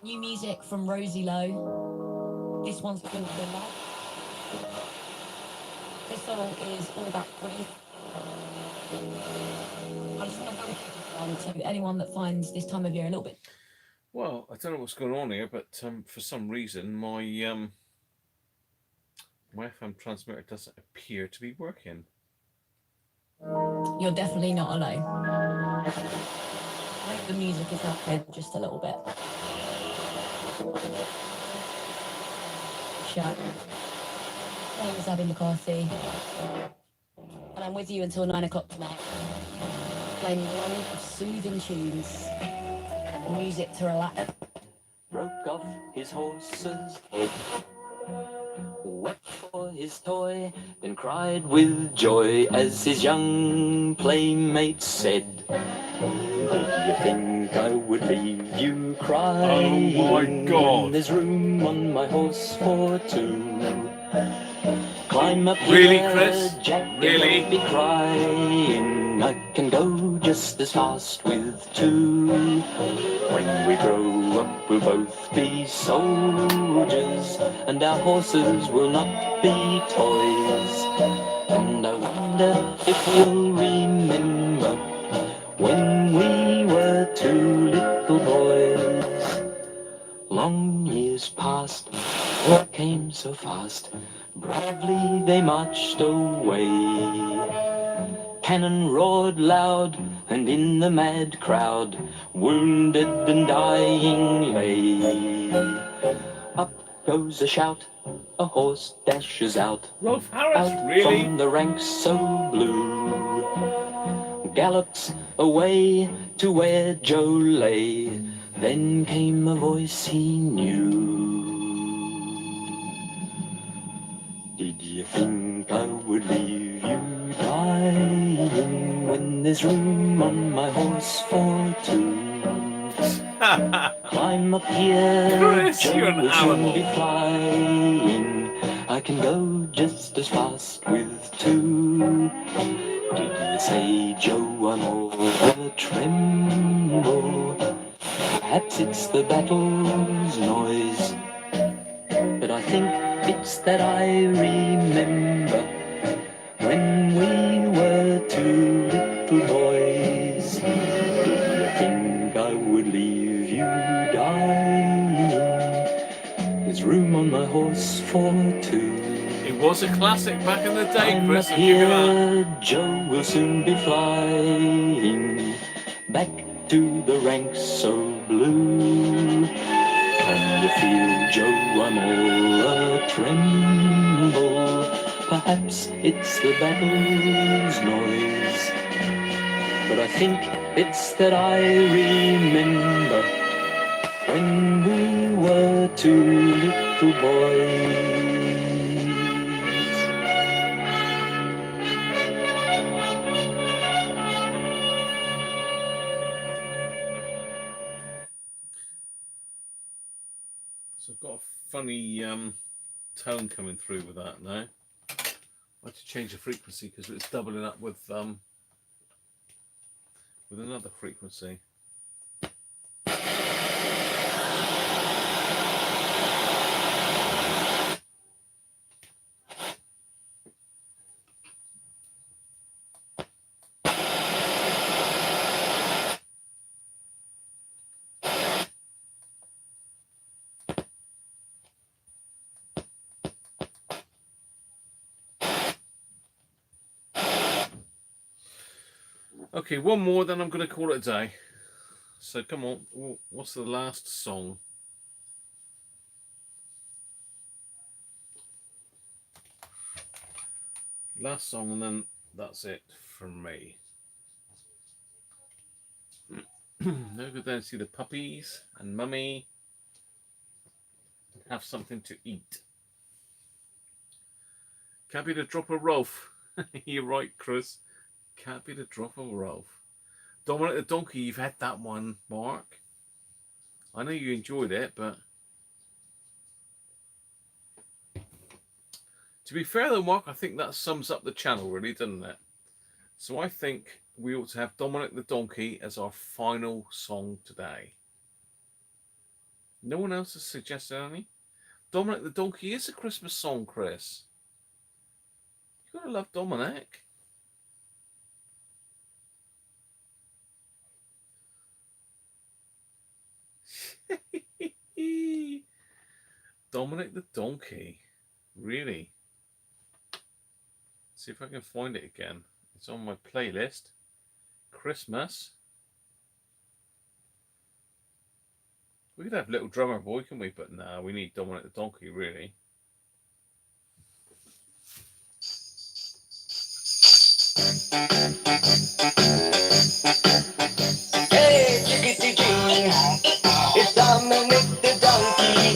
New music from Rosie Lowe. This one's called The Light. This song is all about grief. I just want to to anyone that finds this time of year a little bit. Well, I don't know what's going on here, but for some reason my my FM transmitter doesn't appear to be working. You're definitely not alone. I think the music is helping just a little bit. Shut. My name is Abby McCarthy, and I'm with you until 9 o'clock tonight. Playing one of soothing tunes, music to relax. Broke off his horse's head, wept for his toy, then cried with joy as his young playmate said, "Do you think I would leave you crying? Oh my God. When there's room on my horse for two. Climb up Really, here, Chris? Jack, Really? and don't be crying. I can go just as fast with two. When we grow up, we'll both be soldiers, and our horses will not be toys. And I wonder if we'll remember when we were two little boys. Long years passed, what came so fast? Bravely they marched away. Cannon roared loud, and in the mad crowd, wounded and dying lay. Up goes a shout, a horse dashes out, Rolf Harris, out really? from the ranks so blue. Gallops away to where Joe lay, then came a voice he knew. Did you think I would leave you dying when there's room on my horse for two? Climb up here, Chris, Joe you're an will soon animal. be flying. I can go just as fast with two. Did you say, Joe, I'm all a tremble? Perhaps it's the battle's noise, but I think it's that I remember when we were two little boys. Did you think I would leave you dying? There's room on my horse for two. It was a classic back in the day, I'm Chris. up I'll give you that. here, Joe will soon be flying back to the ranks so blue. Can you feel, Joe, I'm all a tremble? Perhaps it's the battle's noise, but I think it's that I remember when we were two little boys. So I've got a funny tone coming through with that now. I had to change the frequency because it's doubling up with another frequency. Okay, one more, then I'm going to call it a day. So come on, what's the last song? Last song, and then that's it from me. No good then, see the puppies and mummy. Have something to eat. Can't be the drop of Rolf. You're right, Chris. Can't be the drop of Rolf. Dominic the Donkey, you've had that one, Mark. I know you enjoyed it, but to be fair though, Mark, I think that sums up the channel really, doesn't it? So I think we ought to have Dominic the Donkey as our final song today. No one else has suggested any? Dominic the Donkey is a Christmas song, Chris. You've got to love Dominic. Dominic the Donkey. Really? See if I can find it again. It's on my playlist. Christmas. We could have Little Drummer Boy, can we? But no, we need Dominic the Donkey, really. Hey, chickadee-dee, it's Dominic the donkey.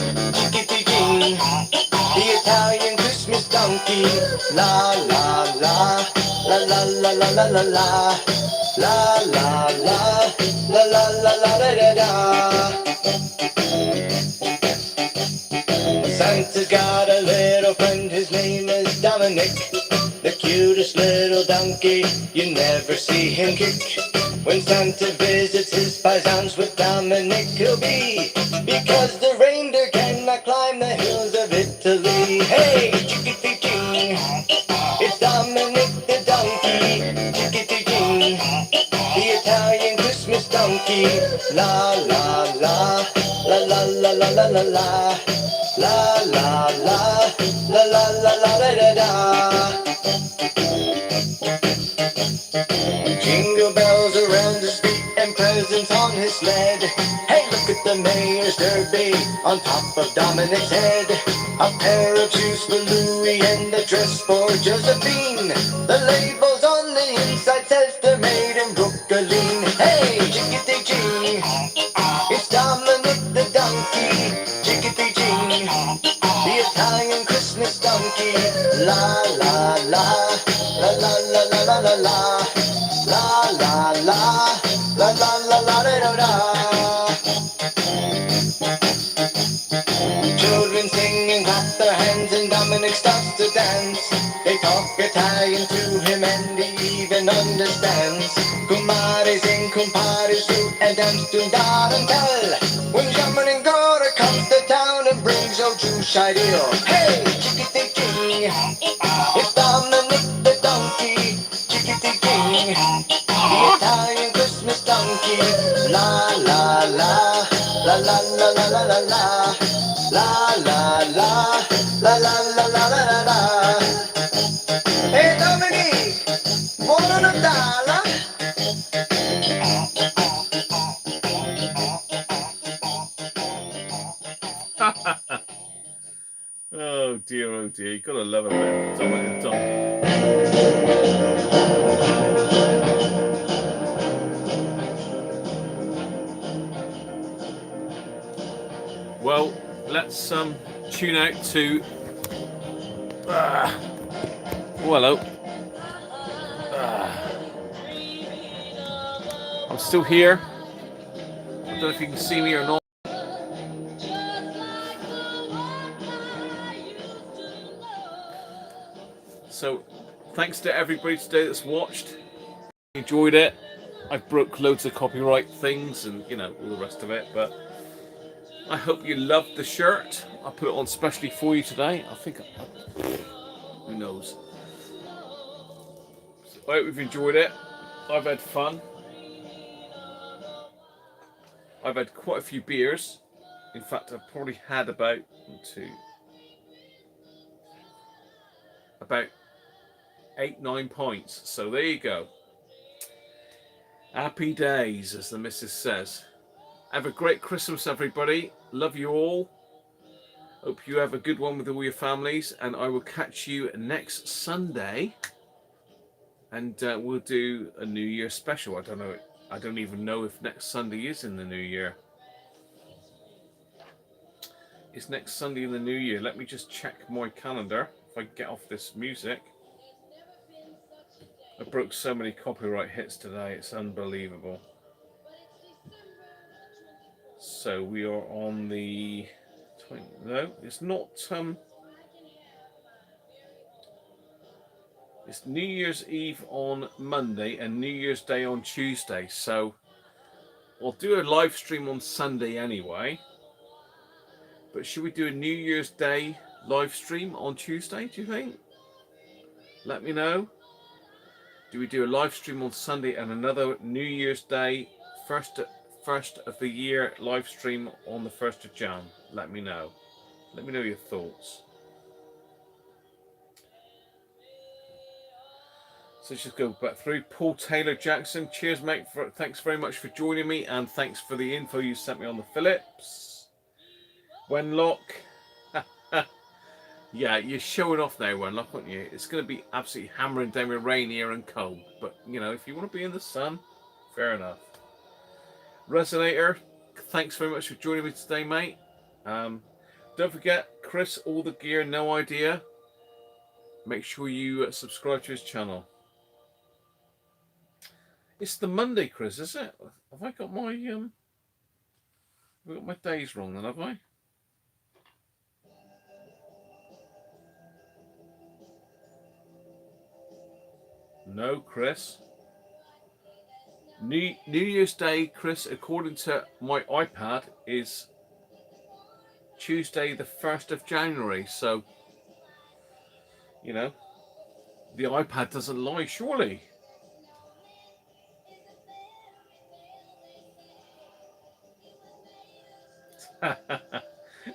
Chickadee-dee, the Italian Christmas donkey. La la la, la la la la la la la, la la la, la la la la da da. Santa's got a little friend, his name is Dominic. The cutest little donkey, you never see him kick. When Santa visits his paisans with Dominic he'll be, because the reindeer cannot climb the hills of Italy. Hey, chickadee-dee, it's Dominic the donkey. Chickadee-dee, the Italian Christmas donkey. La la la, la la la la la la la, la la la, la la la la da da. Jingle bells around the street and presents on his sled. Hey, look at the mayor's derby on top of Dominic's head. A pair of shoes for Louis and a dress for Josephine. The labels on the inside says they're made in Brooklyn. Hey, chickadee-dee, it's Dominic the donkey. Chickadee-dee, the Italian Christmas donkey. La la la, la la la la la la la. La la la, la la la la da da. Children sing and clap their hands and Dominic starts to dance. They talk Italian to him and he even understands. Kumaris and kumparis do and dance to Darantel. When Dominic daughter comes to town and brings old Jewish ideal. Hey, chickadee-dee, it's Dominic the donkey. Chickadee-dee, the Italian Christmas donkey. La la la, la la la la la la la, la la la, la la la la la la. Hey Dominic, buona Natale. Oh dear, you gotta love a bit of Dominic the Donkey. Well, let's tune out to. Oh, hello. I'm still here. I don't know if you can see me or not. So Thanks to everybody today that's watched. Enjoyed it. I broke loads of copyright things and, you know, all the rest of it, but I hope you loved the shirt. I put it on specially for you today. I think, who knows. I hope you've enjoyed it. I've had fun. I've had quite a few beers. In fact, I've probably had about 8-9 pints. So there you go. Happy days, as the missus says. Have a great Christmas, everybody. Love you all. Hope you have a good one with all your families. And I will catch you next Sunday. And we'll do a New Year special. I don't know. I don't even know if next Sunday is in the New Year. Is next Sunday in the New Year? Let me just check my calendar. If I get off this music. I broke so many copyright hits today. It's unbelievable. So we are on the 20. No, it's not. It's New Year's Eve on Monday and New Year's Day on Tuesday. So I'll do a live stream on Sunday anyway. But should we do a New Year's Day live stream on Tuesday, do you think? Let me know. Do we do a live stream on Sunday and another New Year's Day first of the year live stream on the 1st of Jan? Let me know. Let me know your thoughts. So let's just go back through. Paul Taylor Jackson, cheers mate. Thanks very much for joining me, and thanks for the info you sent me on the Phillips. Wenlock. Yeah, you're showing off now, Wenlock, aren't you? It's going to be absolutely hammering down with rain here and cold. But, you know, if you want to be in the sun, fair enough. Resonator, thanks very much for joining me today, mate. Don't forget, Chris, All the Gear, No Idea. Make sure you subscribe to his channel. It's the Monday, Chris, is it? Have I got my days wrong then, have I? No, Chris. New Year's Day, Chris, according to my iPad, is Tuesday the 1st of January. So, you know, the iPad doesn't lie, surely.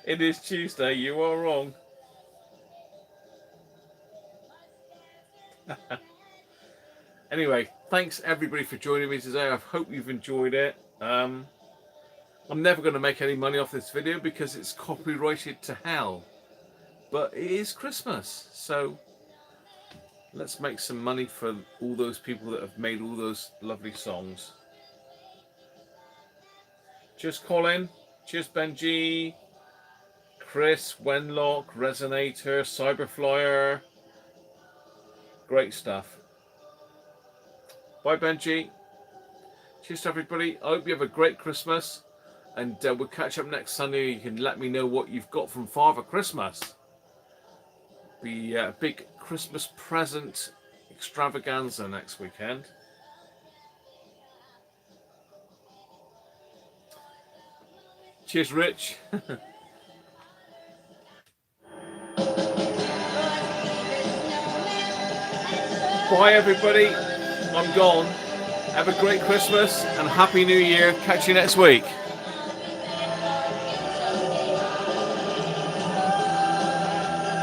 It is Tuesday, you are wrong. Anyway, thanks everybody for joining me today. I hope you've enjoyed it. I'm never going to make any money off this video because it's copyrighted to hell. But it is Christmas, so let's make some money for all those people that have made all those lovely songs. Cheers, Colin. Cheers, Benji. Chris, Wenlock, Resonator, Cyberflyer. Great stuff. Bye, Benji. Cheers to everybody. I hope you have a great Christmas. And we'll catch up next Sunday. You can let me know what you've got from Father Christmas. Be a big Christmas present extravaganza next weekend. Cheers, Rich. Bye, everybody. I'm gone. Have a great Christmas and Happy New Year. Catch you next week.